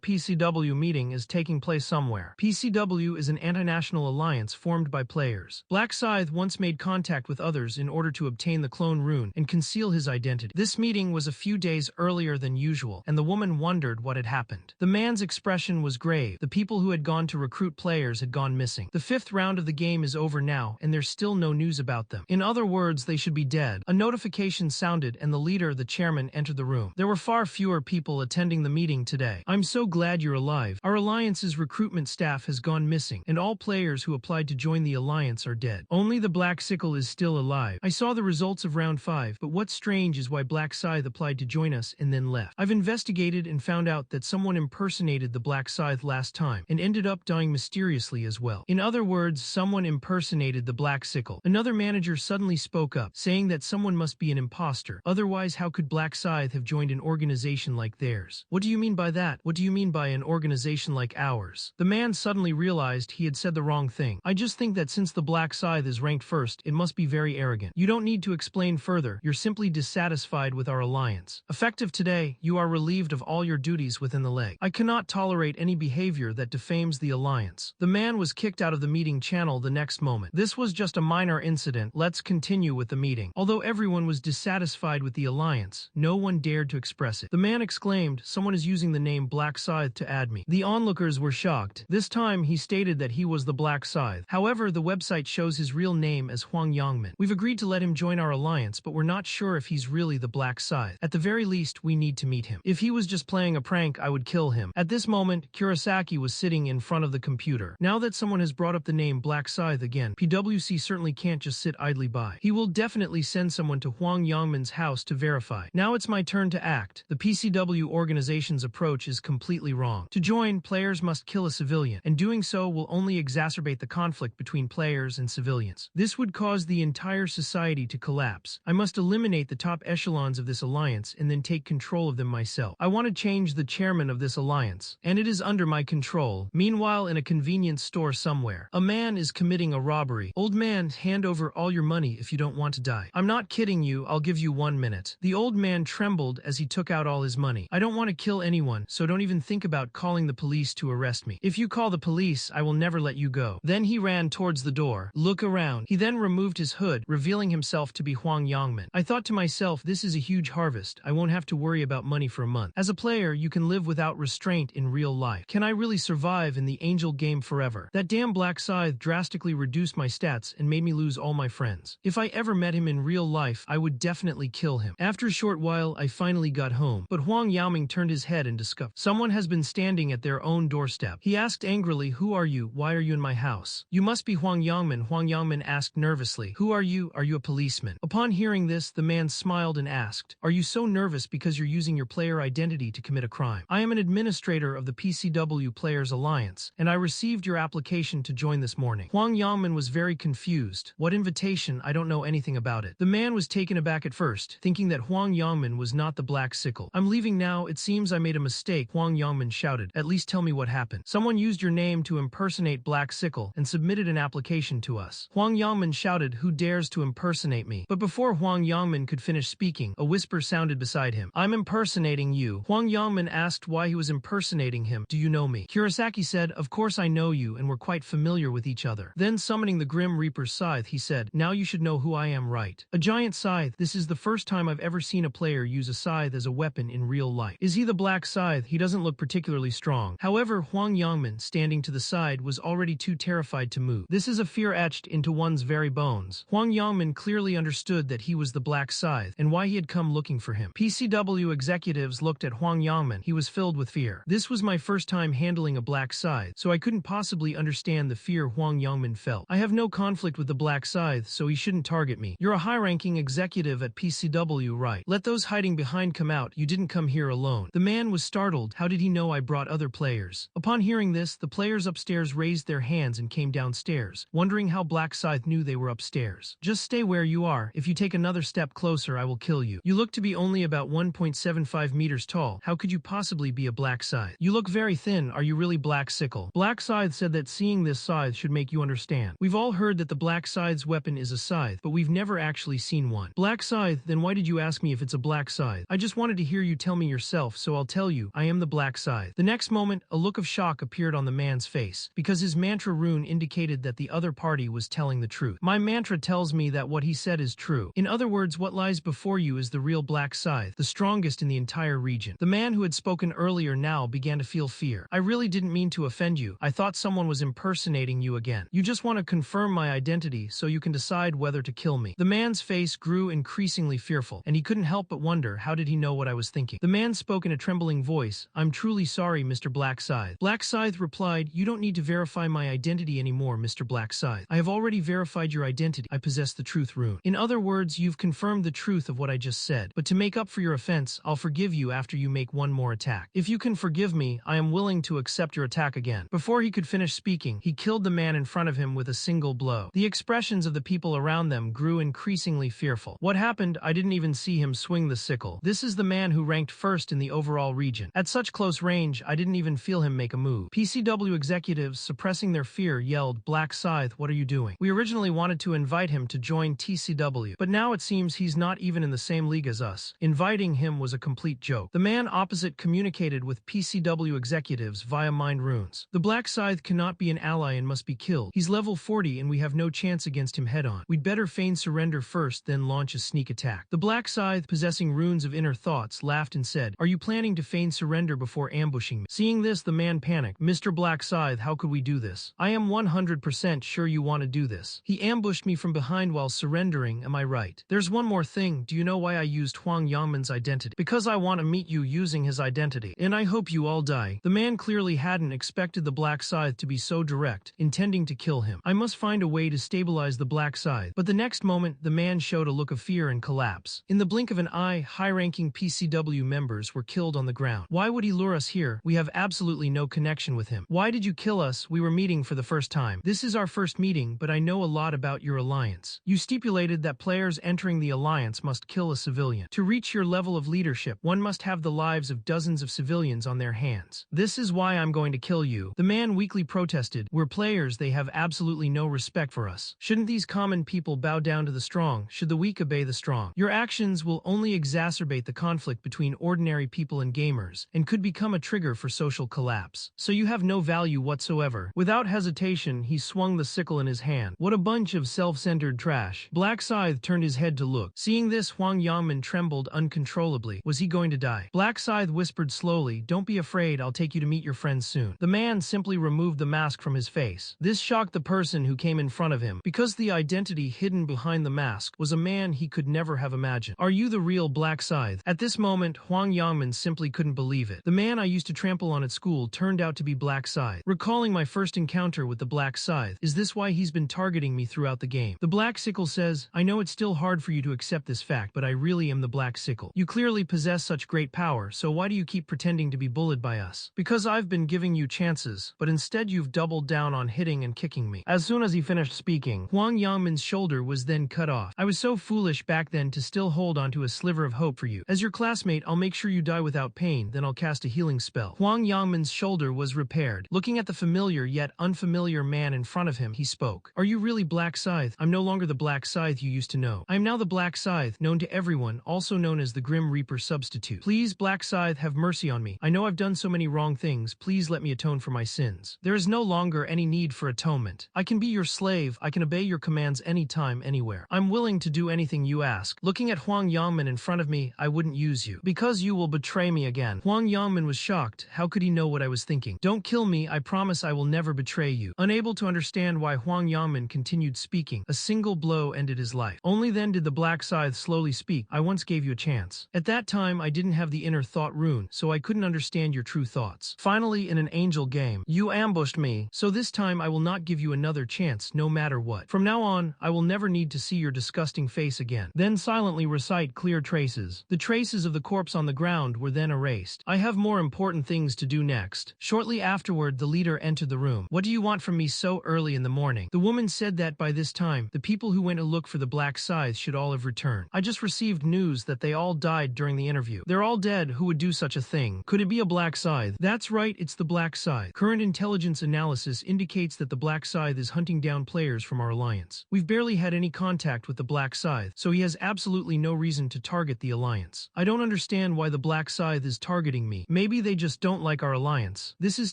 PCW meeting is taking place somewhere. PCW is an international alliance formed by players. Black Scythe once made contact with others in order to obtain the clone rune and conceal his identity. This meeting was a few days earlier than usual, and the woman wondered what had happened. The man's expression was grave. The people who had gone to recruit players had gone missing. The 5th round of the game is over now, and there's still no news about them. In other words, they should be dead. A notification sounded, and the leader, the chairman, entered the room. There were far fewer people attending the meeting today. I'm so glad you're alive. Our alliance's recruitment staff has gone missing, and all players who applied to join the alliance are dead. Only the Black Sickle is still alive. I saw the results of round 5, but what's strange is why Black Scythe applied to join us and then left. I've investigated and found out that someone impersonated the Black Scythe last time and ended up dying mysteriously as well. In other words, someone impersonated the Black Sickle. Another manager suddenly spoke up, saying that someone must be an imposter. Otherwise, how could Black Scythe have joined an organization like theirs? What do you mean by that? What do you mean by an organization like ours? The man suddenly realized he had said the wrong thing. I just think that since the Black Scythe is ranked first, it must be very arrogant. You don't need to explain further. You're simply dissatisfied with our alliance. Effective today, you are relieved of all your duties within the leg. I cannot tolerate any behavior that defames the alliance. The man was kicked out of the meeting channel the next moment. This was just a minor incident. Let's continue with the meeting. Although everyone was dissatisfied with the alliance, no one dared to express it. The man exclaimed, "Someone is using the name Black Scythe to add me." The onlookers were shocked. This time, he stated that he was the Black Scythe. However, the website shows his real name as Huang Yongmin. We've agreed to let him join our alliance, but we're not sure if he's really the Black Scythe. At the very least, we need to meet him. If he was just playing a prank, I would kill him. At this moment, Kurosaki was sitting in front of the computer. Now that someone has brought up the name Black Scythe again, PwC certainly can't just sit idly by. He will definitely send someone to Huang Yongmin's house to verify. Now it's my turn to act. The PCW organization's approach is completely wrong. To join, players must kill a civilian, and doing so will only exacerbate the conflict between players and civilians. This would cause the entire society to collapse. I must eliminate the top echelons of this alliance and then take control of them myself. I want to change the chairman of this alliance, and it is under my control. Meanwhile, in a convenience store somewhere, a man is committing a robbery. Old man, hand over all your money if you don't want to die. I'm not kidding you, I'll give you 1 minute. The old man trembled as he took out all his money. I don't want to kill anyone, so don't even think about calling the police to arrest me. If you call the police, I will never let you go. Then he ran towards the door. Look around. He then removed his hood, revealing himself to be Huang Yangmin. I thought to myself, this is a huge harvest. I won't have to worry about money for a month. As a player, you can live without restraint in real life. Can I really survive in the angel game forever? That damn black scythe drastically reduced my stats and made me lose all my friends. If I ever met him in real life, I would definitely kill him. After a short while, I finally got home, but Huang Yaoming turned his head and discovered someone has been standing at their own doorstep. He asked angrily, who are you? Why are you in my house? You must be Huang Yangmin. Huang Yangmin asked nervously, who are you? Are you a policeman? Upon hearing this, the man smiled and asked, are you so nervous because you're using your player identity to commit a crime? I am an administrator of the PCW Players Alliance, and I received your application to join this morning. Huang Yangmin was very confused. What invitation? I don't know anything about it. The man was taken aback at first, thinking that Huang Yangmin was not the Black Sickle. I'm leaving now, it seems I made a mistake, Huang Yangmin shouted. At least tell me what happened. Someone used your name to impersonate Black Sickle and submitted an application to us. Huang Yangmin shouted, who dares to impersonate me? But before Huang Yangmin could finish speaking, a whisper sounded beside him. I'm impersonating you. Huang Yangmin asked why he was impersonating him. Do you know me? Kurosaki said, of course I know you and we're quite familiar with each other. Then summoning the Grim Reaper's scythe, he said, now you should know who I am, right? A giant scythe. This is the first time I've ever seen a player use a scythe as a weapon in real life. Is he the Black Scythe? He doesn't look particularly strong. However, Huang Yangmin, standing to the side, was already too terrified to move. This is a fear etched into one's very bones. Huang Yangmin clearly understood that he was the Black Scythe and why he had come looking for him. PCW executives looked at Huang Yangmin. He was filled with fear. This was my first time handling a Black Scythe, so I couldn't possibly understand the fear Huang Yangmin felt. I have no conflict with the Black Scythe, so he shouldn't target me. You're a high-ranking executive at PCW, right? Let those hiding behind come out. You didn't come here alone. The man was startled. How did he know I brought other players? Upon hearing this, the players upstairs raised their hands and came downstairs, wondering how Black Scythe knew they were upstairs. Just stay where you are. If you take another step closer, I will kill you. You look to be only about 1.75 meters tall. How could you possibly be a Black Scythe? You look very thin. Are you really Black Sickle? Black Scythe said that seeing this scythe should make you understand. We've all heard that the Black Scythe's weapon is a scythe, but we've never actually seen one. Black Scythe, then why did you ask me if it's a Black Scythe? I just wanted to hear you tell me yourself, so I'll tell you, I am the Black Scythe. The next moment, a look of shock appeared on the man's face, because his mantra rune indicated that the other party was telling the truth. My mantra tells me that what he said is true. In other words, what lies before you is the real Black Scythe, the strongest in the entire region. The man who had spoken earlier now began to feel fear. I really didn't mean to offend you. I thought someone was impersonating you again. You just want to confirm my identity so you can decide whether to kill me. The man's face grew increasingly fearful, and he couldn't help but wonder, how did he know what I was thinking? The man spoke in a trembling voice. I'm truly sorry, Mr. Black Scythe. Black Scythe replied, you don't need to verify my identity anymore, Mr. Black Scythe. I have already verified your identity. I possess the truth rune. In other words, you've confirmed the truth of what I just said. But to make up for your offense, I'll forgive you after you make one more attack. If you can forgive me, I am willing to accept your attack again. Before he could finish speaking, he killed the man in front of him with a single blow. The expressions of the people around them grew increasingly fearful. What happened? I didn't even see him swing the sickle. This is the man who ranked first in the overall region. At such close range, I didn't even feel him make a move. PCW executives, suppressing their fear, yelled, Black Scythe, what are you doing? We originally wanted to invite him to join TCW, but now it seems he's not even in the same league as us. Inviting him was a complete joke. The man opposite communicated with PCW executives via mind runes. The Black Scythe cannot be an ally and must be killed. He's level 40 and we have no chance against him head-on. We'd better feign surrender first, then launch a sneak attack. The Black Scythe, possessing runes of inner thoughts, laughed and said, are you planning to feign surrender before ambushing me? Seeing this, the man panicked. Mr. Black Scythe, how could we do this? I am 100% sure you want to do this. He ambushed me from behind while surrendering, am I right? There's one more thing. Do you know why I used Huang Yangmin's identity? Because I want to meet you using his identity. And I hope you all die. The man clearly hadn't expected the Black Scythe to be so direct, intending to kill him. I must find a way to stabilize the Black Scythe. But the next moment, the man showed a look of fear and collapse. In the blink of an eye, high-ranking PCW members were killed on the ground. Why would he lure us here? We have absolutely no connection with him. Why did you kill us? We were meeting for the first time. This is our first meeting, but I know a lot about your alliance. You stipulated that players entering the alliance must kill a civilian. To reach your level of leadership, one must have the lives of dozens of civilians on their hands. This is why I'm going to kill you. The man weakly protested. We're players, they have absolutely no respect for us. Shouldn't these common people bow down to the strong? Should the weak obey the strong? Your actions will only exacerbate the conflict between ordinary people and gamers, and could become a trigger for social collapse. So you have no value whatsoever. Without hesitation, he swung the sickle in his hand. What a bunch of self-centered trash. Black Scythe turned his head to look. Seeing this, Huang Yangmin trembled uncontrollably. Was he going to die? Black Scythe whispered slowly, "Don't be afraid, I'll take you to meet your friends soon." The man simply removed the mask from his face. This shocked the person who came in front of him, because the identity hidden behind the mask was a man he could never have imagined. Are you the real Black Scythe? At this moment, Huang Yangmin simply couldn't believe it. The man I used to trample on at school turned out to be Black Scythe. Recalling my first encounter with the Black Scythe, is this why he's been targeting me throughout the game? The Black Sickle says, I know it's still hard for you to accept this fact, but I really am the Black Sickle. You clearly possess such great power, so why do you keep pretending to be bullied by us? Because I've been giving you chances, but instead you've doubled down on hitting and kicking me. As soon as he finished speaking, Huang Yangmin's shoulder was then cut off. I was so foolish back then to still hold onto a sliver of hope for you. As your classmate, I'll make sure you die without pain, then I'll cast a healing spell. Huang Yangmin's shoulder was repaired. Looking at the familiar yet unfamiliar man in front of him, he spoke. Are you really Black Scythe? I'm no longer the Black Scythe you used to know. I am now the Black Scythe, known to everyone, also known as the Grim Reaper substitute. Please, Black Scythe, have mercy on me. I know I've done so many wrong things. Please let me atone for my sins. There is no longer any need for atonement. I can be your slave. I can obey your commands anytime, anywhere. I'm willing to do anything you ask. Looking at Huang Yangmin in front of me, I wouldn't use you. Because you will betray me again. Huang Yangmin was shocked. How could he know what I was thinking? Don't kill me. I promise I will never betray you. Unable to understand why Huang Yangmin continued speaking, a single blow ended his life. Only then did the Black Scythe slowly speak. I once gave you a chance. At that time, I didn't have the inner thought rune, so I couldn't understand your true thoughts. Finally, in an angel game, you ambushed me, so this time I will not give you another chance, no matter what. From now on, I will never need to see your disgusting face again. Then silently recite clear traces. The traces of the corpse on the ground were then erased. I have more important things to do next. Shortly afterward, the leader entered the room. What do you want from me so early in the morning? The woman said that by this time, the people who went to look for the Black Scythe should all have returned. I just received news that they all died during the interview. They're all dead. Who would do such a thing? Could it be a Black Scythe? That's right, it's the Black Scythe. Current intelligence analysis indicates that the Black Scythe is hunting down players from our alliance. We've barely had any contact with the Black Scythe, so he has absolutely no reason to target the alliance. I don't understand why the Black Scythe is targeting me. Maybe they just don't like our alliance. This is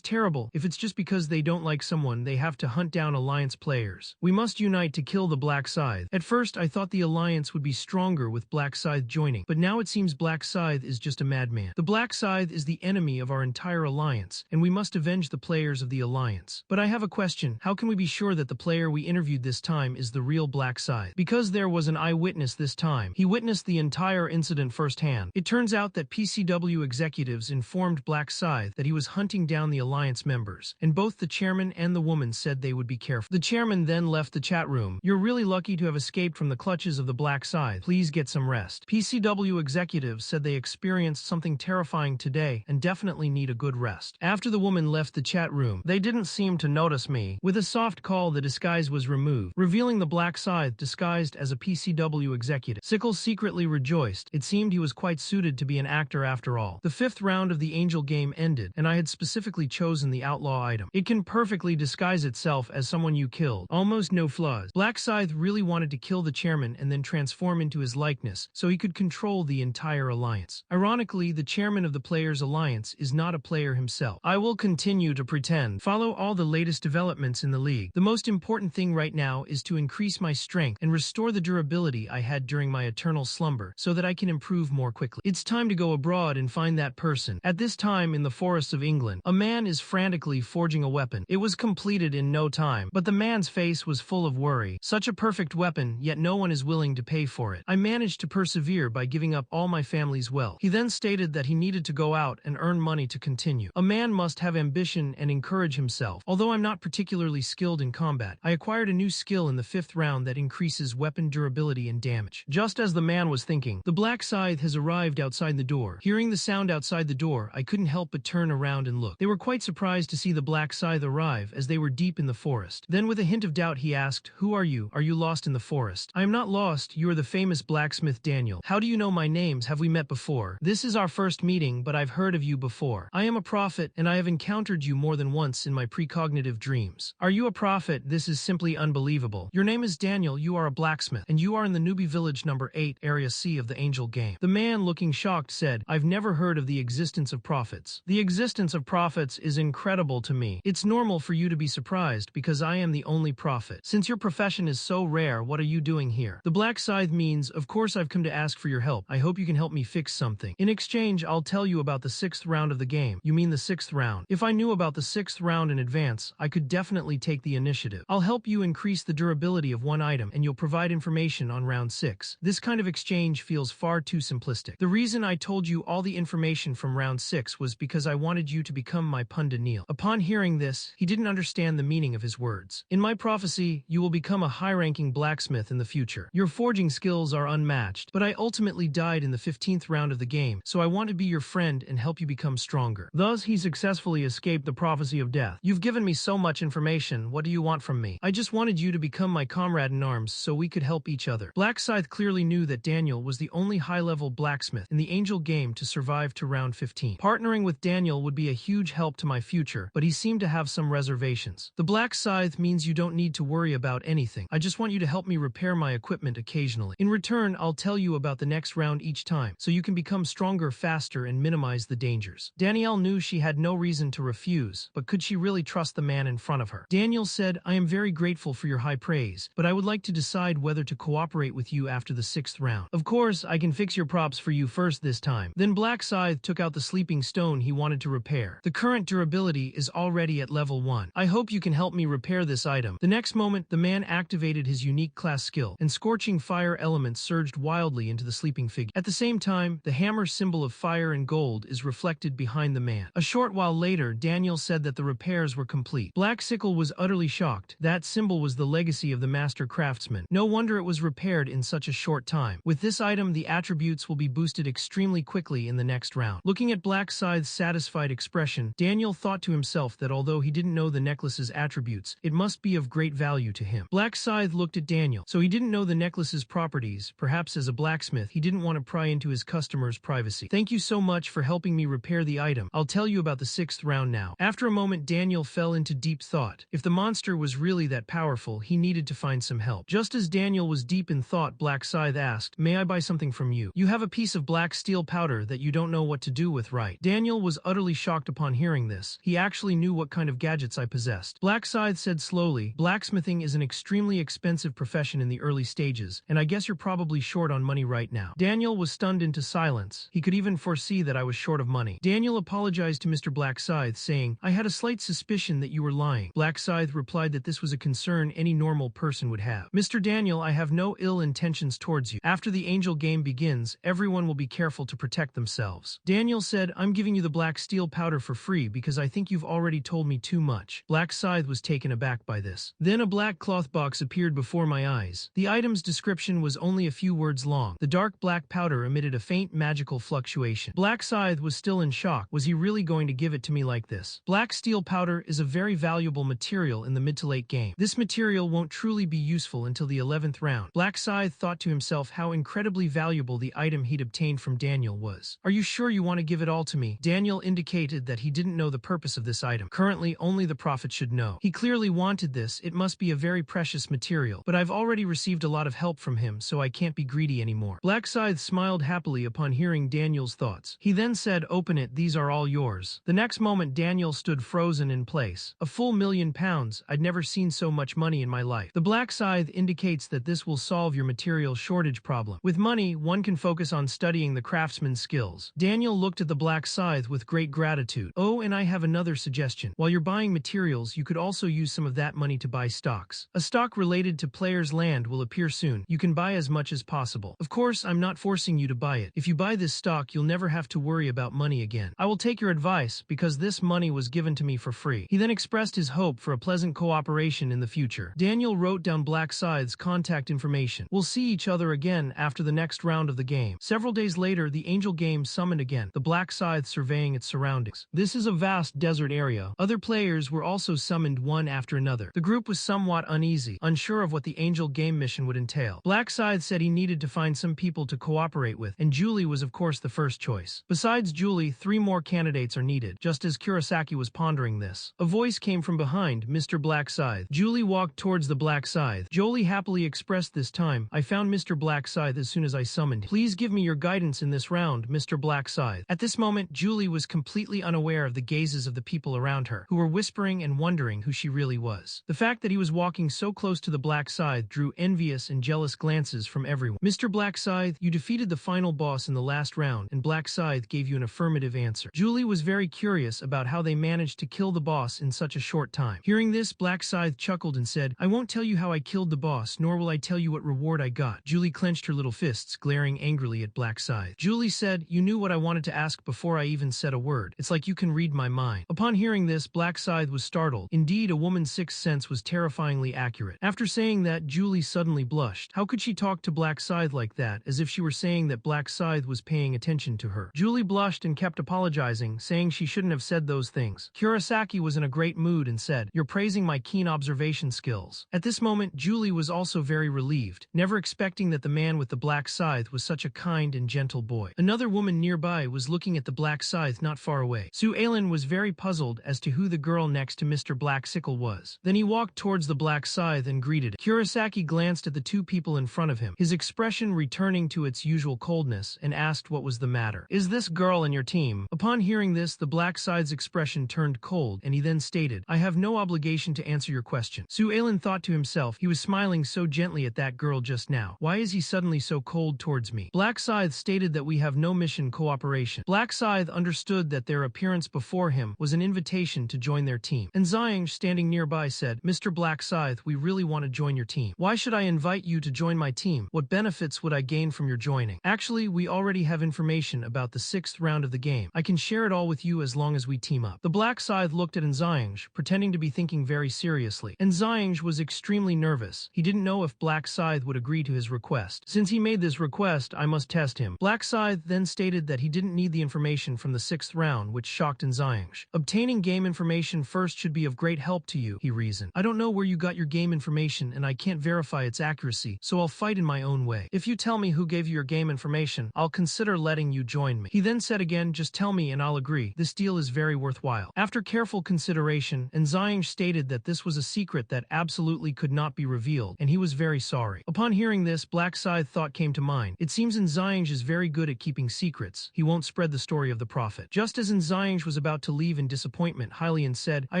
terrible. If it's just because they don't like someone, they have to hunt down alliance players. We must unite to kill the Black Scythe. At first, I thought the alliance would be stronger with Black Scythe joining, but now it seems Black Scythe is just a madman. The Black Scythe is the enemy of our entire alliance, and we must avenge the players of the alliance. But I have a question. How can we be sure that the player we interviewed this time is the real Black Scythe? Because there was an eyewitness this time. He witnessed the entire incident firsthand. It turns out that PCW executives informed Black Scythe that he was hunting down the alliance members, and both the chairman and the woman said they would be careful. The chairman then left the chat room. You're really lucky to have escaped from the clutches of the Black Scythe. Please get some rest. PCW executives said they experienced something terrifying today and definitely need a good rest. After the woman left the chat room, they didn't seem to notice me. With a soft call, the disguise was removed, revealing the Black Scythe disguised as a PCW executive. Sickle secretly rejoiced. It seemed he was quite suited to be an actor after all. The 5th round of the Angel game ended, and I had specifically chosen the outlaw item. It can perfectly disguise itself as someone you killed. Almost no flaws. Black Scythe really wanted to kill the chairman and then transform into his likeness, so he could control the entire alliance. Ironically, the chairman of the Players Alliance is not a player himself. I will continue to pretend. Follow all the latest developments in the league. The most important thing right now is to increase my strength and restore the durability I had during my eternal slumber, so that I can improve more quickly. It's time to go abroad and find that person. At this time in the forests of England, a man is frantically forging a weapon. It was completed in no time, but the man's face was full of worry. Such a perfect weapon, yet no one is willing to pay for it. I managed to persevere by giving up all my family's wealth. He then stated that he needed to go out and earn money to continue. A man must have ambition and encourage himself. Although I'm not particularly skilled in combat, I acquired a new skill in the 5th round that increases weapon durability and damage. Just as the man was thinking, the Black Scythe has arrived outside the door. Hearing the sound outside the door, I couldn't help but turn around and look. look. They were quite surprised to see the black scythe arrive as they were deep in the forest. Then with a hint of doubt he asked, "Who are you? Are you lost in the forest?" "I am not lost. You are the famous blacksmith Daniel." "How do you know my names? Have we met before?" "This is our first meeting, but I've heard of you before. I am a prophet, and I have encountered you more than once in my precognitive dreams." "Are you a prophet? This is simply unbelievable. Your name is Daniel, you are a blacksmith, and you are in the newbie village number 8, Area C of the Angel game." The man, looking shocked, said, "I've never heard of the existence of prophets." "The existence of prophets is incredible to me. It's normal for you to be surprised because I am the only prophet. Since your profession is so rare, what are you doing here?" The black scythe means, "Of course I've come to ask for your help. I hope you can help me fix something. In exchange, I'll tell you about the 6th round of the game." "You mean the 6th round?" "If I knew about the 6th round in advance, I could definitely take the initiative. I'll help you increase the durability of one item, and you'll provide information on round 6. This kind of exchange feels far too simplistic. The reason I told you all the information from round 6 was because I wanted you to become my Punda Neil." Upon hearing this, he didn't understand the meaning of his words. "In my prophecy, you will become a high-ranking blacksmith in the future. Your forging skills are unmatched, but I ultimately died in the 15th round of the game, so I want to be your friend and help you become stronger." Thus, he successfully escaped the prophecy of death. "You've given me so much information. What do you want from me?" "I just wanted you to become my comrade in arms so we could help each other." Black Scythe clearly knew that Daniel was the only high-level blacksmith in the Angel game to survive to round 15. Partnering with Daniel would be a huge help to my future, but he seemed to have some reservations. "The Black Scythe means you don't need to worry about anything. I just want you to help me repair my equipment occasionally. In return, I'll tell you about the next round each time, so you can become stronger faster and minimize the dangers." Danielle knew she had no reason to refuse, but could she really trust the man in front of her? Daniel said, "I am very grateful for your high praise, but I would like to decide whether to cooperate with you after the 6th round. Of course, I can fix your props for you first this time." Then Black Scythe took out the sleeping stone he wanted to repair. "The current durability is already at level 1. I hope you can help me repair this item." The next moment, the man activated his unique class skill, and scorching fire elements surged wildly into the sleeping figure. At the same time, the hammer symbol of fire and gold is reflected behind the man. A short while later, Daniel said that the repairs were complete. Black Sickle was utterly shocked. That symbol was the legacy of the master craftsman. No wonder it was repaired in such a short time. With this item, the attributes will be boosted extremely quickly in the next round. Looking at Black Scythe's satisfied expression, Daniel thought to himself that although he didn't know the necklace's attributes, it must be of great value to him. Black Scythe looked at Daniel, so he didn't know the necklace's properties. Perhaps as a blacksmith, he didn't want to pry into his customer's privacy. "Thank you so much for helping me repair the item. I'll tell you about the 6th round now." After a moment, Daniel fell into deep thought. If the monster was really that powerful, he needed to find some help. Just as Daniel was deep in thought, Black Scythe asked, "May I buy something from you? You have a piece of black steel powder that you don't know what to do with, right?" Daniel was utterly shocked upon hearing this. He actually knew what kind of gadgets I possessed. Black Scythe said slowly, "Blacksmithing is an extremely expensive profession in the early stages, and I guess you're probably short on money right now." Daniel was stunned into silence. He could even foresee that I was short of money. Daniel apologized to Mr. Black Scythe, saying, "I had a slight suspicion that you were lying." Black Scythe replied that this was a concern any normal person would have. "Mr. Daniel, I have no ill intentions towards you. After the Angel game begins, everyone will be careful to protect themselves." Daniel said, "I'm giving you the black steel powder for free because I think you've already told me too much." Black Scythe was taken aback by this. Then a black cloth box appeared before my eyes. The item's description was only a few words long. The dark black powder emitted a faint magical fluctuation. Black Scythe was still in shock. Was he really going to give it to me like this? Black steel powder is a very valuable material in the mid to late game. This material won't truly be useful until the 11th round. Black Scythe thought to himself how incredibly valuable the item he'd obtained from Daniel was. "Are you sure you want to give it all to me?" Daniel indicated that he didn't know the purpose of this item. Currently, only the prophet should know. He clearly wanted this. It must be a very precious material, but I've already received a lot of help from him, so I can't be greedy anymore. Black Scythe smiled happily upon hearing Daniel's thoughts. He then said, "Open it, these are all yours." The next moment, Daniel stood frozen in place. A full £1,000,000. I'd never seen so much money in my life. The Black Scythe indicates that this will solve your material shortage problem. With money, one can focus on studying the craftsman's skills. Daniel looked at the Black Scythe with great gratitude. "Oh, and I have another suggestion. While you're buying materials, you could also use some of that money to buy stocks. A stock related to player's land will appear soon. You can buy as much as possible. Of course, I'm not forcing you to buy it. If you buy this stock, you'll never have to worry about money again. I will take your advice because this money was given to me for free." He then expressed his hope for a pleasant cooperation in the future. Daniel wrote down Black Scythe's contact information. "We'll see each other again after the next round of the game." Several days later, the Angel game summoned again, the Black Scythe surveying its surroundings. This is a vast desert area. Other players were also summoned one after another. The group was somewhat uneasy, unsure of what the Angel game mission would entail. Black Scythe said he needed to find some people to cooperate with, and Julie was of course the first choice. Besides Julie, 3 more candidates are needed. Just as Kurosaki was pondering this, a voice came from behind Mr. Black Scythe. Julie walked towards the Black Scythe. Jolie happily expressed this time, I found Mr. Black Scythe as soon as I summoned him. Please give me your guidance in this round, Mr. Black Scythe. At this moment, Julie was completely unaware of the gazes of the people around her, who were whispering and wondering who she really was. The fact that he was walking so close to the Black Scythe drew envious and jealous glances from everyone. Mr. Black Scythe, you defeated the final boss in the last round, and Black Scythe gave you an affirmative answer. Julie was very curious about how they managed to kill the boss in such a short time. Hearing this, Black Scythe chuckled and said, I won't tell you how I killed the boss, nor will I tell you what reward I got. Julie clenched her little fists, glaring angrily at Black Scythe. Julie said, you knew what I wanted to ask before I even said a word. It's like you can read my mind. Upon hearing this, Black Scythe was startled. Indeed, a woman's sixth sense was terrifyingly accurate. After saying that, Julie suddenly blushed. How could she talk to Black Scythe like that, as if she were saying that Black Scythe was paying attention to her? Julie blushed and kept apologizing, saying she shouldn't have said those things. Kurosaki was in a great mood and said, you're praising my keen observation skills. At this moment, Julie was also very relieved, never expecting that the man with the Black Scythe was such a kind and gentle boy. Another woman nearby was looking at the Black Scythe not far away. Sue Ailin was very puzzled as to who the girl next to Mr. Black Sickle was. Then he walked towards the Black Scythe and greeted it. Kurosaki glanced at the 2 people in front of him, his expression returning to its usual coldness, and asked what was the matter. Is this girl in your team? Upon hearing this, the Black Scythe's expression turned cold, and he then stated, I have no obligation to answer your question. Sue Ailin thought to himself, he was smiling so gently at that girl just now. Why is he suddenly so cold towards me? Black Scythe stated that we have no mission cooperation. Black Scythe understood that their appearance before him was an invitation to join their team. And Xiang, standing nearby, said, Mr. Black Scythe, we really want to join your team. Why should I invite you to join my team? What benefits would I gain from your joining? Actually, we already have information about the 6th round of the game. I can share it all with you as long as we team up. The Black Scythe looked at Nzanj, pretending to be thinking very seriously. Nzanj was extremely nervous. He didn't know if Black Scythe would agree to his request. Since he made this request, I must test him. Black Scythe then stated that he didn't need the information from the 6th round, which shocked Nzanj. Obtaining game information first should be of great help to you, he reasoned. I don't know where you got your game information and I can't verify its accuracy, so I'll fight in my own way. If you tell me who gave you your game information, I'll consider letting you join me. He then said again, just tell me and I'll agree. This deal is very worthwhile. After careful consideration, Nzanj stated that this was a secret that absolutely could not be revealed, and he was very sorry. Upon hearing this, Black Scythe thought came to mind. It seems Nzanj is very good at keeping secrets. He won't spread the story of the prophet. Just as Nzanj was about to leave in disappointment, Hylian said, I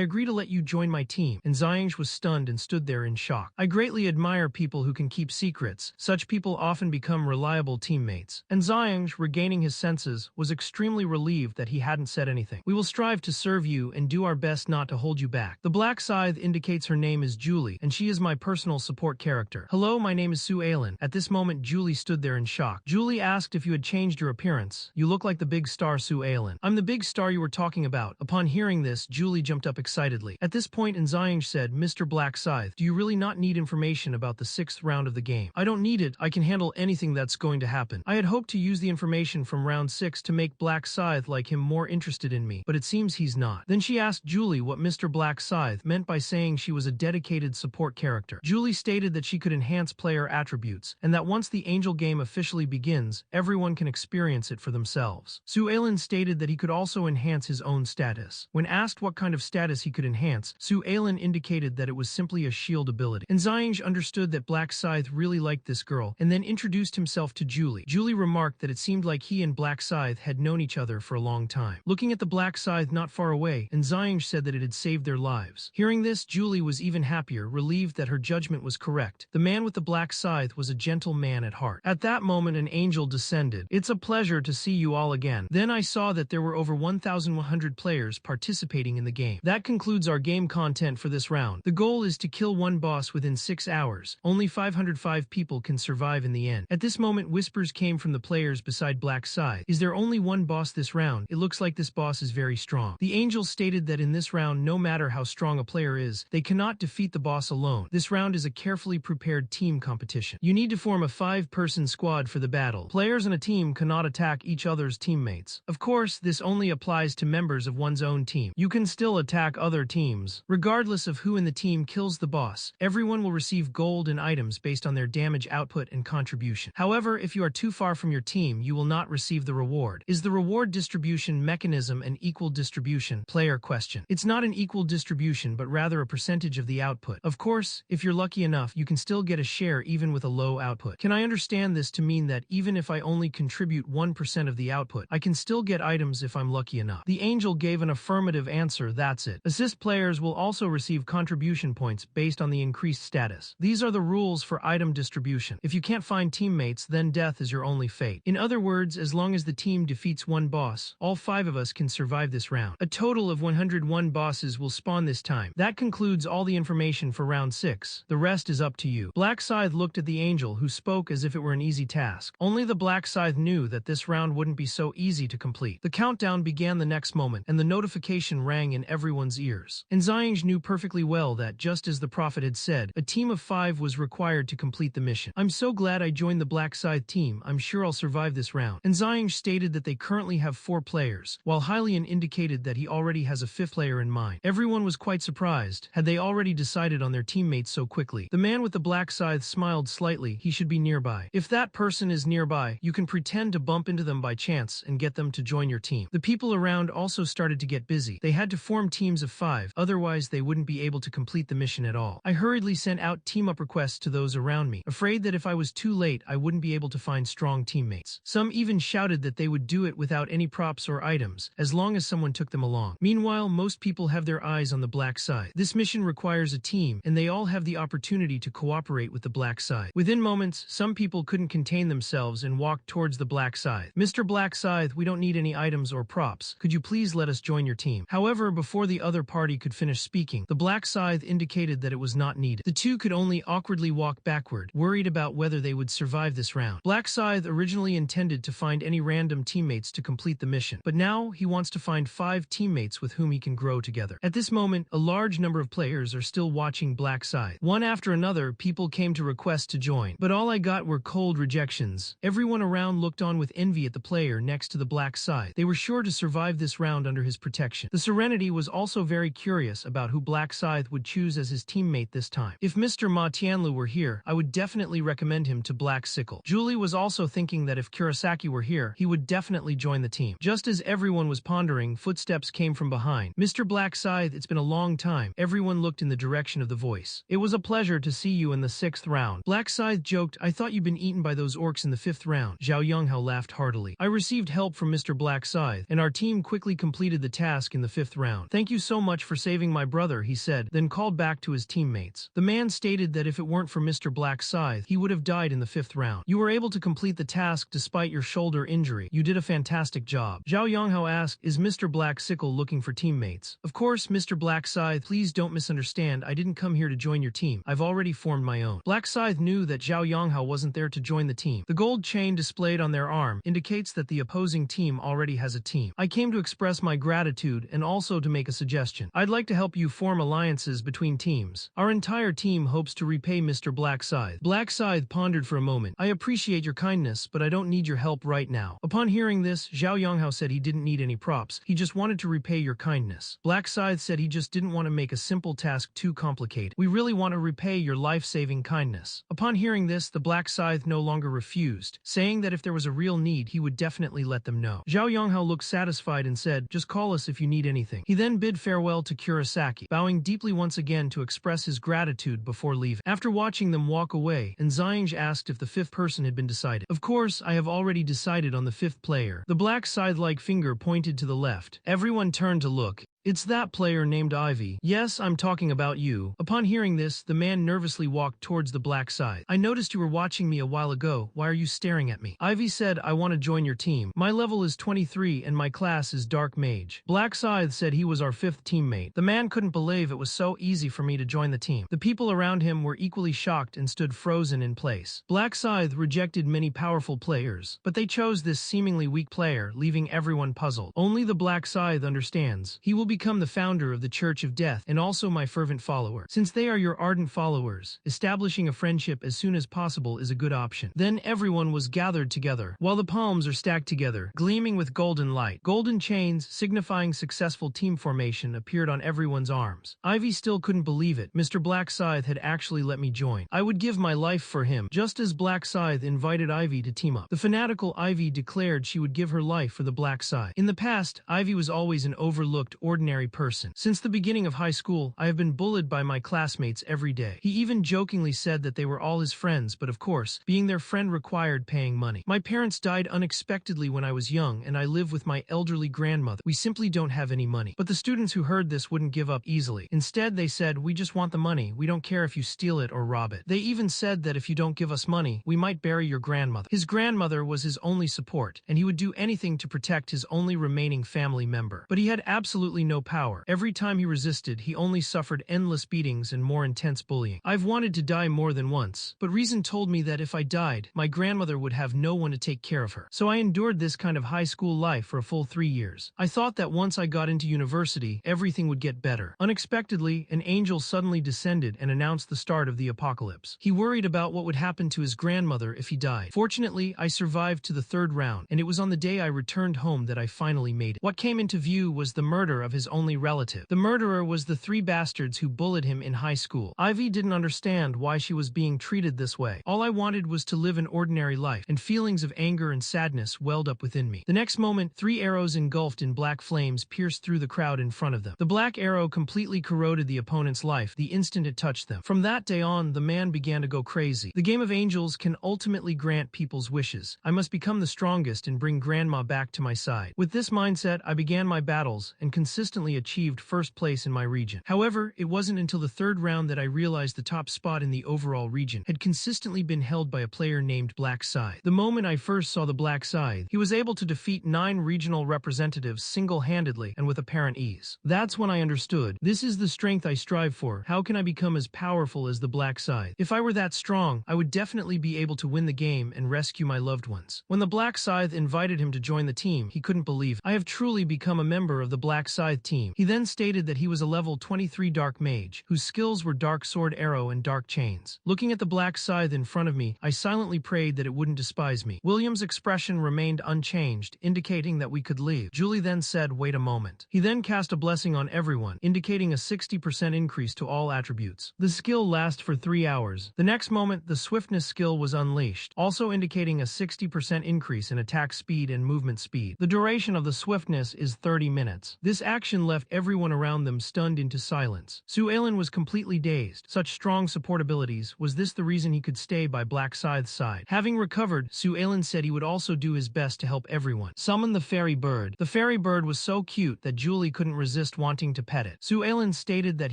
agree to let you join my team. Nzanj was stunned and stood there in shock. I greatly admire people who can keep secrets. Such people often become reliable teammates. Nzanj, regaining his senses, was extremely relieved that he hadn't said anything. We will strive to serve you and do our best not to hold you back. The Black Scythe indicates her name is Julie, and she is my personal support character. Hello, my name is Sue Ailin. At this moment, Julie stood there in shock. Julie asked if you had changed your appearance. You look like the big star Sue Ailin. I'm the big star you were talking about. Upon hearing this, Julie jumped up excitedly. At this point, Nzanj said, Mr. Black Scythe, do you really not need information about the 6th round of the game? I don't need it. I can handle anything that's going to happen. I had hoped to use the information from round 6 to make Black Scythe like him more interested in me, but it seems he's not. Then she asked Julie what Mr. Black Scythe meant by saying she was a dedicated support character. Julie stated that she could enhance player attributes, and that once the Angel game officially begins, everyone can experience it for themselves. Sue Ailin stated that he could also enhance his own status. When asked what kind of status he could enhance, Sue Ailin indicated that it was simply a shield ability. Nzanj understood that Black Scythe really liked this girl, and then introduced himself to Julie. Julie remarked that it seemed like he and Black Scythe had known each other for a long time. Looking at the Black Scythe not far away, Nzanj said that it had saved their lives. Hearing this, Julie was even happier, relieved that her judgment was correct. The man with the Black Scythe was a gentle man at heart. At that moment, an angel descended. It's a pleasure to see you all again. Then I saw that there were over 1,100 players participating in the game. That concludes our game content for this round. The goal is to kill one boss within 6 hours. Only 505 people can survive in the end. At this moment, whispers came from the players beside Black Scythe. Is there only one boss this round? It looks like this boss is very strong. The angel stated that in this round, no matter how strong a player is, they cannot defeat the boss alone. This round is a carefully prepared team competition. You need to form a 5-person squad for the battle. Players in a team cannot attack each other's teammates. Of course, this only applies applies to members of one's own team. You can still attack other teams, regardless of who in the team kills the boss. Everyone will receive gold and items based on their damage output and contribution. However, if you are too far from your team, you will not receive the reward. Is the reward distribution mechanism an equal distribution? Player question. It's not an equal distribution, but rather a percentage of the output. Of course, if you're lucky enough, you can still get a share even with a low output. Can I understand this to mean that even if I only contribute 1% of the output, I can still get items if I'm lucky enough? The angel gave an affirmative answer, that's it. Assist players will also receive contribution points based on the increased status. These are the rules for item distribution. If you can't find teammates, then death is your only fate. In other words, as long as the team defeats one boss, all 5 of us can survive this round. A total of 101 bosses will spawn this time. That concludes all the information for round 6. The rest is up to you. Black Scythe looked at the angel, who spoke as if it were an easy task. Only the Black Scythe knew that this round wouldn't be so easy to complete. The countdown began the next moment, and the notification rang in everyone's ears. And Xiang knew perfectly well that, just as the prophet had said, a team of 5 was required to complete the mission. I'm so glad I joined the Black Scythe team. I'm sure I'll survive this round. And Xiang stated that they currently have 4 players, while Hylian indicated that he already has a 5th player in mind. Everyone was quite surprised. Had they already decided on their teammates so quickly? The man with the Black Scythe smiled slightly. He should be nearby. If that person is nearby, you can pretend to bump into them by chance and get them to join your team. The people around also started to get busy. They had to form teams of 5, otherwise they wouldn't be able to complete the mission at all. I hurriedly sent out team-up requests to those around me, afraid that if I was too late I wouldn't be able to find strong teammates. Some even shouted that they would do it without any props or items, as long as someone took them along. Meanwhile, most people have their eyes on the Black Scythe. This mission requires a team, and they all have the opportunity to cooperate with the Black Scythe. Within moments, some people couldn't contain themselves and walked towards the Black Scythe. Mr. Black Scythe, we don't need any items or props. Could you please let us join your team? However, before the other party could finish speaking, the Black Scythe indicated that it was not needed. The two could only awkwardly walk backward, worried about whether they would survive this round. Black Scythe originally intended to find any random teammates to complete the mission, but now he wants to find 5 teammates with whom he can grow together. At this moment, a large number of players are still watching Black Scythe. One after another, people came to request to join, but all I got were cold rejections. Everyone around looked on with envy at the player next to the Black Scythe. They were sure to survive this round under his protection. The Serenity was also very curious about who Black Scythe would choose as his teammate this time. If Mr. Ma Tianlu were here, I would definitely recommend him to Black Sickle. Julie was also thinking that if Kurosaki were here, he would definitely join the team. Just as everyone was pondering, footsteps came from behind. Mr. Black Scythe, it's been a long time. Everyone looked in the direction of the voice. It was a pleasure to see you in the 6th round. Black Scythe joked, I thought you'd been eaten by those orcs in the 5th round. Zhao Yonghao laughed heartily. I received help from Mr. Black Scythe, and our team quickly completed the task in the 5th round. Thank you so much for saving my brother, he said, then called back to his teammates. The man stated that if it weren't for Mr. Black Scythe, he would have died in the 5th round. You were able to complete the task despite your shoulder injury. You did a fantastic job. Zhao Yonghao asked, is Mr. Black Sickle looking for teammates? Of course, Mr. Black Scythe, please don't misunderstand. I didn't come here to join your team. I've already formed my own. Black Scythe knew that Zhao Yonghao wasn't there to join the team. The gold chain displayed on their arm indicates that the opposing team already has a team. I came to express my gratitude and also to make a suggestion. I'd like to help you form alliances between teams. Our entire team hopes to repay Mr. Black Scythe. Black Scythe pondered for a moment. I appreciate your kindness, but I don't need your help right now. Upon hearing this, Zhao Yonghao said he didn't need any props. He just wanted to repay your kindness. Black Scythe said he just didn't want to make a simple task too complicated. We really want to repay your life-saving kindness. Upon hearing this, the Black Scythe no longer refused, saying that if there was a real need, he would definitely let them know. Zhao Yonghao looked satisfied and said, just call us if you need anything. He then bid farewell to Kurosaki, bowing deeply once again to express his gratitude before leaving. After watching them walk away, Xiang asked if the 5th person had been decided. Of course, I have already decided on the 5th player. The Black Scythe-like finger pointed to the left. Everyone turned to look. It's that player named Ivy. Yes, I'm talking about you. Upon hearing this, the man nervously walked towards the Black Scythe. I noticed you were watching me a while ago. Why are you staring at me? Ivy said, I want to join your team. My level is 23 and my class is Dark Mage. Black Scythe said he was our 5th teammate. The man couldn't believe it was so easy for me to join the team. The people around him were equally shocked and stood frozen in place. Black Scythe rejected many powerful players, but they chose this seemingly weak player, leaving everyone puzzled. Only the Black Scythe understands. He will be become the founder of the Church of Death and also my fervent follower. Since they are your ardent followers, establishing a friendship as soon as possible is a good option." Then everyone was gathered together, while the palms are stacked together, gleaming with golden light. Golden chains, signifying successful team formation, appeared on everyone's arms. Ivy still couldn't believe it. Mr. Black Scythe had actually let me join. I would give my life for him, just as Black Scythe invited Ivy to team up. The fanatical Ivy declared she would give her life for the Black Scythe. In the past, Ivy was always an overlooked, ordinary person. Since the beginning of high school, I have been bullied by my classmates every day. He even jokingly said that they were all his friends, but of course, being their friend required paying money. My parents died unexpectedly when I was young, and I live with my elderly grandmother. We simply don't have any money. But the students who heard this wouldn't give up easily. Instead, they said, "We just want the money. We don't care if you steal it or rob it." They even said that if you don't give us money, we might bury your grandmother. His grandmother was his only support, and he would do anything to protect his only remaining family member. But he had absolutely no power. Every time he resisted, he only suffered endless beatings and more intense bullying. I've wanted to die more than once, but reason told me that if I died, my grandmother would have no one to take care of her. So I endured this kind of high school life for a full 3 years. I thought that once I got into university, everything would get better. Unexpectedly, an angel suddenly descended and announced the start of the apocalypse. He worried about what would happen to his grandmother if he died. Fortunately, I survived to the 3rd round, and it was on the day I returned home that I finally made it. What came into view was the murder of his only relative. The murderer was the 3 bastards who bullied him in high school. Ivy didn't understand why she was being treated this way. All I wanted was to live an ordinary life, and feelings of anger and sadness welled up within me. The next moment, 3 arrows engulfed in black flames pierced through the crowd in front of them. The black arrow completely corroded the opponent's life the instant it touched them. From that day on, the man began to go crazy. The game of angels can ultimately grant people's wishes. I must become the strongest and bring Grandma back to my side. With this mindset, I began my battles and consistently achieved first place in my region. However, it wasn't until the 3rd round that I realized the top spot in the overall region had consistently been held by a player named Black Scythe. The moment I first saw the Black Scythe, he was able to defeat 9 regional representatives single-handedly and with apparent ease. That's when I understood. This is the strength I strive for. How can I become as powerful as the Black Scythe? If I were that strong, I would definitely be able to win the game and rescue my loved ones. When the Black Scythe invited him to join the team, he couldn't believe it. I have truly become a member of the Black Scythe team. He then stated that he was a level 23 Dark Mage, whose skills were Dark Sword Arrow and Dark Chains. Looking at the Black Scythe in front of me, I silently prayed that it wouldn't despise me. William's expression remained unchanged, indicating that we could leave. Julie then said, "Wait a moment." He then cast a blessing on everyone, indicating a 60% increase to all attributes. The skill lasts for 3 hours. The next moment, the swiftness skill was unleashed, also indicating a 60% increase in attack speed and movement speed. The duration of the swiftness is 30 minutes. This action left everyone around them stunned into silence. Sue-Ellen was completely dazed. Such strong support abilities, was this the reason he could stay by Black Scythe's side? Having recovered, Sue-Ellen said he would also do his best to help everyone. Summon the fairy bird. The fairy bird was so cute that Julie couldn't resist wanting to pet it. Sue-Ellen stated that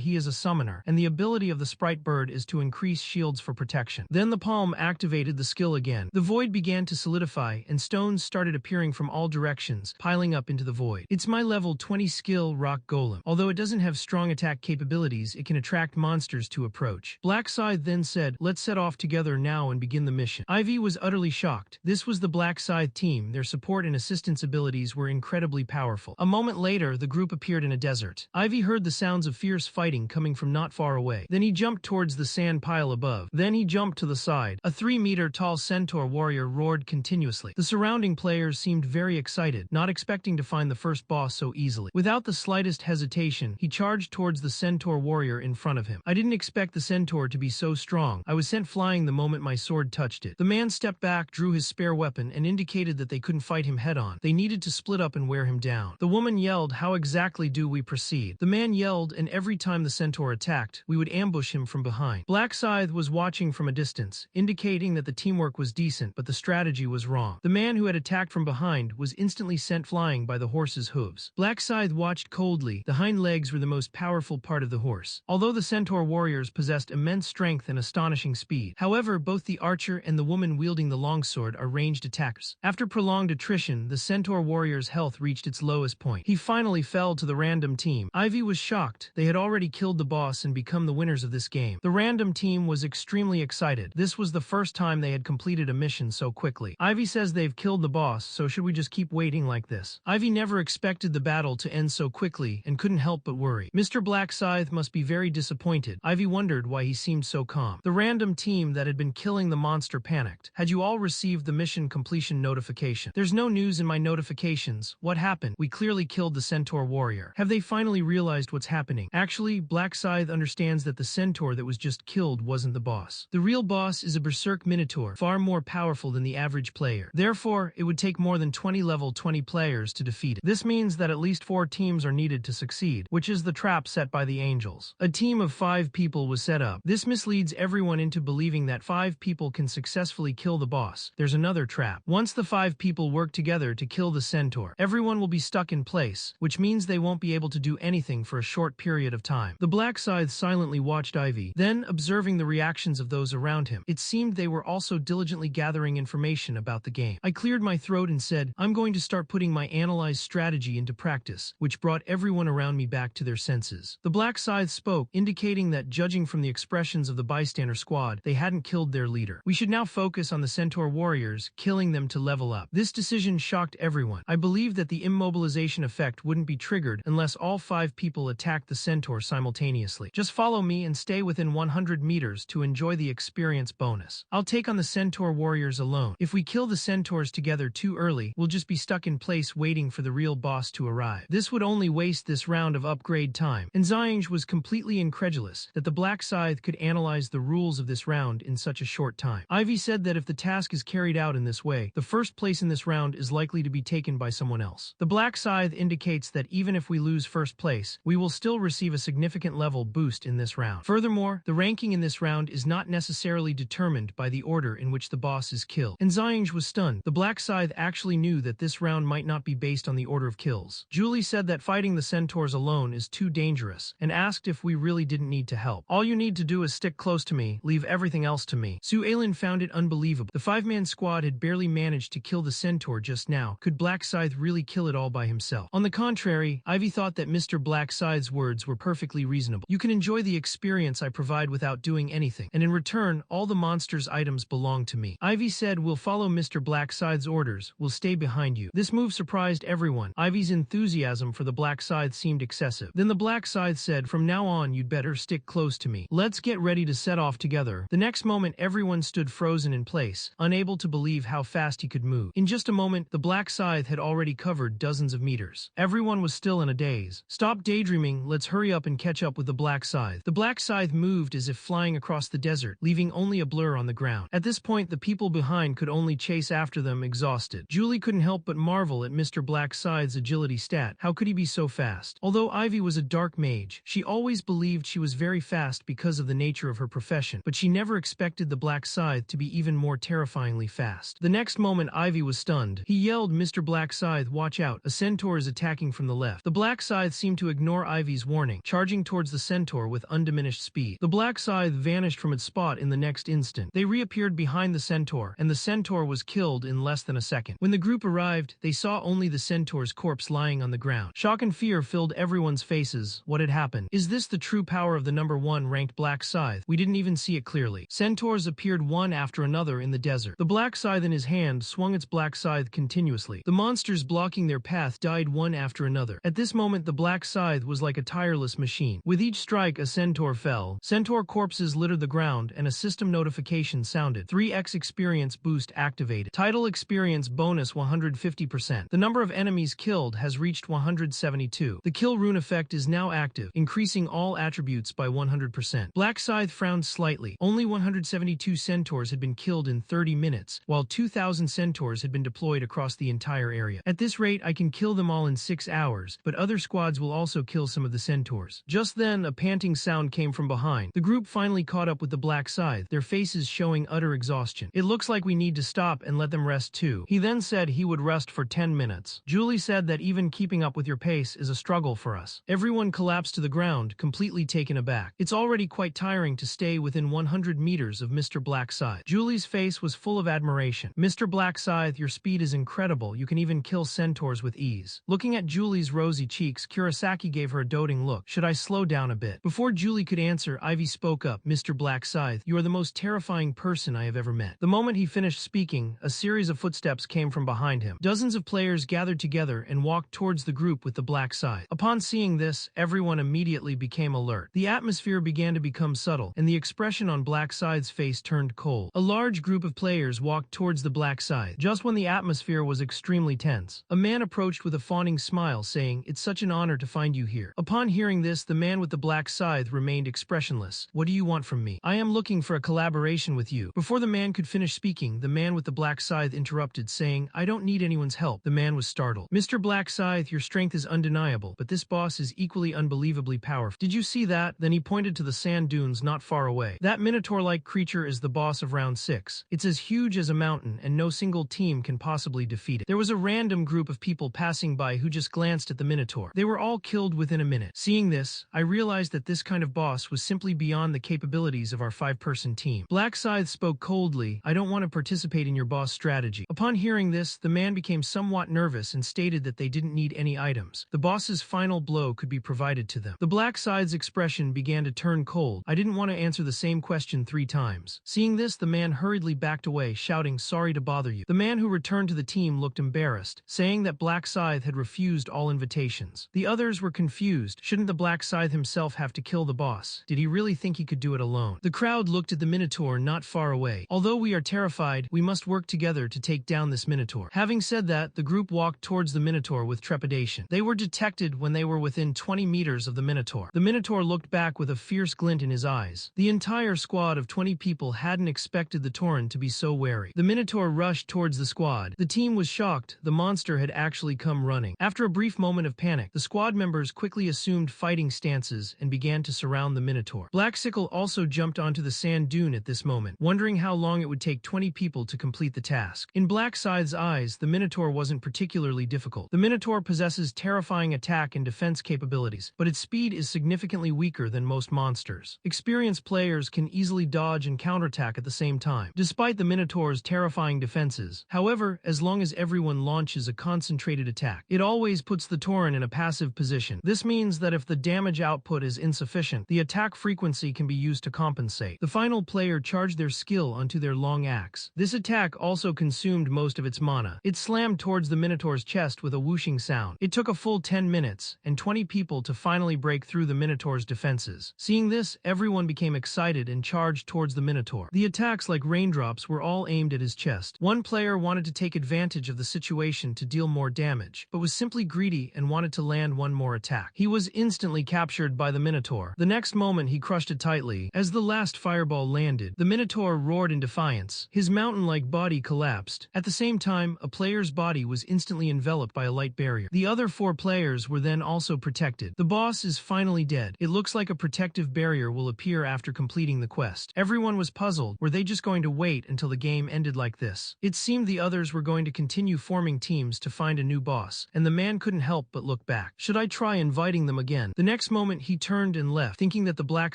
he is a summoner, and the ability of the sprite bird is to increase shields for protection. Then the palm activated the skill again. The void began to solidify, and stones started appearing from all directions, piling up into the void. It's my level 20 skill, Rock Golem. Although it doesn't have strong attack capabilities, it can attract monsters to approach. Black Scythe then said, "Let's set off together now and begin the mission." Ivy was utterly shocked. This was the Black Scythe team. Their support and assistance abilities were incredibly powerful. A moment later, the group appeared in a desert. Ivy heard the sounds of fierce fighting coming from not far away. Then he jumped towards the sand pile above. Then he jumped to the side. A 3-meter-tall centaur warrior roared continuously. The surrounding players seemed very excited, not expecting to find the first boss so easily. Without the slightest hesitation, he charged towards the centaur warrior in front of him. I didn't expect the centaur to be so strong. I was sent flying the moment my sword touched it. The man stepped back, drew his spare weapon, and indicated that they couldn't fight him head-on. They needed to split up and wear him down. The woman yelled, "How exactly do we proceed?" The man yelled, and every time the centaur attacked, we would ambush him from behind. Black Scythe was watching from a distance, indicating that the teamwork was decent, but the strategy was wrong. The man who had attacked from behind was instantly sent flying by the horse's hooves. Black Scythe watched coldly. The hind legs were the most powerful part of the horse. Although the centaur warriors possessed immense strength and astonishing speed, however, both the archer and the woman wielding the longsword are ranged attackers. After prolonged attrition, the centaur warrior's health reached its lowest point. He finally fell to the random team. Ivy was shocked. They had already killed the boss and become the winners of this game. The random team was extremely excited. This was the first time they had completed a mission so quickly. Ivy says they've killed the boss, so should we just keep waiting like this? Ivy never expected the battle to end so quickly and couldn't help but worry. Mr. Black Scythe must be very disappointed. Ivy wondered why he seemed so calm. The random team that had been killing the monster panicked. Had you all received the mission completion notification? There's no news in my notifications. What happened? We clearly killed the Centaur warrior. Have they finally realized what's happening? Actually, Black Scythe understands that the Centaur that was just killed wasn't the boss. The real boss is a Berserk Minotaur, far more powerful than the average player. Therefore, it would take more than 20 level 20 players to defeat it. This means that at least 4 teams are needed to succeed, which is the trap set by the angels. A team of 5 people was set up. This misleads everyone into believing that 5 people can successfully kill the boss. There's another trap. Once the 5 people work together to kill the Centaur, everyone will be stuck in place, which means they won't be able to do anything for a short period of time. The Black Scythe silently watched Ivy, then observing the reactions of those around him. It seemed they were also diligently gathering information about the game. I cleared my throat and said, I'm going to start putting my analyzed strategy into practice, which brought everyone around me back to their senses. The Black Scythe spoke, indicating that judging from the expressions of the bystander squad, they hadn't killed their leader. We should now focus on the Centaur warriors, killing them to level up. This decision shocked everyone. I believed that the immobilization effect wouldn't be triggered unless all 5 people attacked the Centaur simultaneously. Just follow me and stay within 100 meters to enjoy the experience bonus. I'll take on the Centaur warriors alone. If we kill the Centaurs together too early, we'll just be stuck in place waiting for the real boss to arrive. This would only waste this round of upgrade time. And Zying was completely incredulous that the Black Scythe could analyze the rules of this round in such a short time. Ivy said that if the task is carried out in this way, the first place in this round is likely to be taken by someone else. The Black Scythe indicates that even if we lose first place, we will still receive a significant level boost in this round. Furthermore, the ranking in this round is not necessarily determined by the order in which the boss is killed. And Zying was stunned. The Black Scythe actually knew that this round might not be based on the order of kills. Julie said that fighting the Centaurs alone is too dangerous, and asked if we really didn't need to help. All you need to do is stick close to me, leave everything else to me. Sue Ailin found it unbelievable. The 5-man squad had barely managed to kill the Centaur just now. Could Black Scythe really kill it all by himself? On the contrary, Ivy thought that Mr. Black Scythe's words were perfectly reasonable. You can enjoy the experience I provide without doing anything, and in return, all the monster's items belong to me. Ivy said, we'll follow Mr. Black Scythe's orders, we'll stay behind you. This move surprised everyone. Ivy's enthusiasm for the Black Scythe seemed excessive. Then the Black Scythe said, from now on you'd better stick close to me. Let's get ready to set off together. The next moment everyone stood frozen in place, unable to believe how fast he could move. In just a moment, the Black Scythe had already covered dozens of meters. Everyone was still in a daze. Stop daydreaming, let's hurry up and catch up with the Black Scythe. The Black Scythe moved as if flying across the desert, leaving only a blur on the ground. At this point, the people behind could only chase after them, exhausted. Julie couldn't help but marvel at Mr. Black Scythe's agility stat. How could he be so fast? Although Ivy was a dark mage, she always believed she was very fast because of the nature of her profession, but she never expected the Black Scythe to be even more terrifyingly fast. The next moment, Ivy was stunned. He yelled, Mr. Black Scythe, watch out, a Centaur is attacking from the left. The Black Scythe seemed to ignore Ivy's warning, charging towards the Centaur with undiminished speed. The Black Scythe vanished from its spot in the next instant. They reappeared behind the Centaur, and the Centaur was killed in less than a second. When the group arrived, they saw only the Centaur's corpse lying on the ground. Shock and fear filled everyone's faces. What had happened? Is this the true power of the number 1 ranked Black Scythe? We didn't even see it clearly. Centaurs appeared one after another in the desert. The Black Scythe in his hand swung its Black Scythe continuously. The monsters blocking their path died one after another. At this moment, the Black Scythe was like a tireless machine. With each strike, a Centaur fell. Centaur corpses littered the ground, and a system notification sounded. 3x experience boost activated. Title experience bonus 150%. The number of enemies killed has reached 172. The kill rune effect is now active, increasing all attributes by 100%. Black Scythe frowned slightly. Only 172 Centaurs had been killed in 30 minutes, while 2,000 Centaurs had been deployed across the entire area. At this rate, I can kill them all in 6 hours, but other squads will also kill some of the Centaurs. Just then, a panting sound came from behind. The group finally caught up with the Black Scythe, their faces showing utter exhaustion. It looks like we need to stop and let them rest too. He then said he would rest for 10 minutes. Julie said that even keeping up with your pace is a struggle for us. Everyone collapsed to the ground, completely taken aback. It's already quite tiring to stay within 100 meters of Mr. Black Scythe. Julie's face was full of admiration. Mr. Black Scythe, your speed is incredible. You can even kill Centaurs with ease. Looking at Julie's rosy cheeks, Kurosaki gave her a doting look. Should I slow down a bit? Before Julie could answer, Ivy spoke up. Mr. Black Scythe, you are the most terrifying person I have ever met. The moment he finished speaking, a series of footsteps came from behind him. Dozens of players gathered together and walked towards the group with the the black scythe. Upon seeing this, everyone immediately became alert. The atmosphere began to become subtle, and the expression on Black Scythe's face turned cold. A large group of players walked towards the black scythe. Just when the atmosphere was extremely tense, a man approached with a fawning smile, saying, "It's such an honor to find you here." Upon hearing this, the man with the black scythe remained expressionless. "What do you want from me?" "I am looking for a collaboration with you." Before the man could finish speaking, the man with the black scythe interrupted, saying, "I don't need anyone's help." The man was startled. "Mr. Black Scythe, your strength is undeniable, but this boss is equally unbelievably powerful. Did you see that?" Then he pointed to the sand dunes not far away. "That minotaur-like creature is the boss of round 6. It's as huge as a mountain, and no single team can possibly defeat it." There was a random group of people passing by who just glanced at the minotaur. They were all killed within a minute. Seeing this, I realized that this kind of boss was simply beyond the capabilities of our 5-person team. Black Scythe spoke coldly, "I don't want to participate in your boss strategy." Upon hearing this, the man became somewhat nervous and stated that they didn't need any items. The boss's final blow could be provided to them. The Black Scythe's expression began to turn cold. "I didn't want to answer the same question 3 times. Seeing this, the man hurriedly backed away, shouting, "Sorry to bother you." The man who returned to the team looked embarrassed, saying that Black Scythe had refused all invitations. The others were confused. Shouldn't the Black Scythe himself have to kill the boss? Did he really think he could do it alone? The crowd looked at the Minotaur not far away. "Although we are terrified, we must work together to take down this Minotaur." Having said that, the group walked towards the Minotaur with trepidation. They were detected when they were within 20 meters of the Minotaur. The Minotaur looked back with a fierce glint in his eyes. The entire squad of 20 people hadn't expected the Tauren to be so wary. The Minotaur rushed towards the squad. The team was shocked. The monster had actually come running. After a brief moment of panic, the squad members quickly assumed fighting stances and began to surround the Minotaur. Black Sickle also jumped onto the sand dune at this moment, wondering how long it would take 20 people to complete the task. In Black Scythe's eyes, the Minotaur wasn't particularly difficult. The Minotaur possesses terrifying attack and defense capabilities, but its speed is significantly weaker than most monsters. Experienced players can easily dodge and counterattack at the same time, despite the Minotaur's terrifying defenses. However, as long as everyone launches a concentrated attack, it always puts the Tauren in a passive position. This means that if the damage output is insufficient, the attack frequency can be used to compensate. The final player charged their skill onto their long axe. This attack also consumed most of its mana. It slammed towards the Minotaur's chest with a whooshing sound. It took a full 10 minutes and 20 people to finally break through the Minotaur's defenses. Seeing this, everyone became excited and charged towards the Minotaur. The attacks, like raindrops, were all aimed at his chest. One player wanted to take advantage of the situation to deal more damage, but was simply greedy and wanted to land one more attack. He was instantly captured by the Minotaur. The next moment, he crushed it tightly. As the last fireball landed, the Minotaur roared in defiance. His mountain-like body collapsed. At the same time, a player's body was instantly enveloped by a light barrier. The other 4 players were then also protected. The boss is finally dead. It looks like a protective barrier will appear after completing the quest. Everyone was puzzled. Were they just going to wait until the game ended like this? It seemed the others were going to continue forming teams to find a new boss, and the man couldn't help but look back. Should I try inviting them again? The next moment, he turned and left, thinking that the Black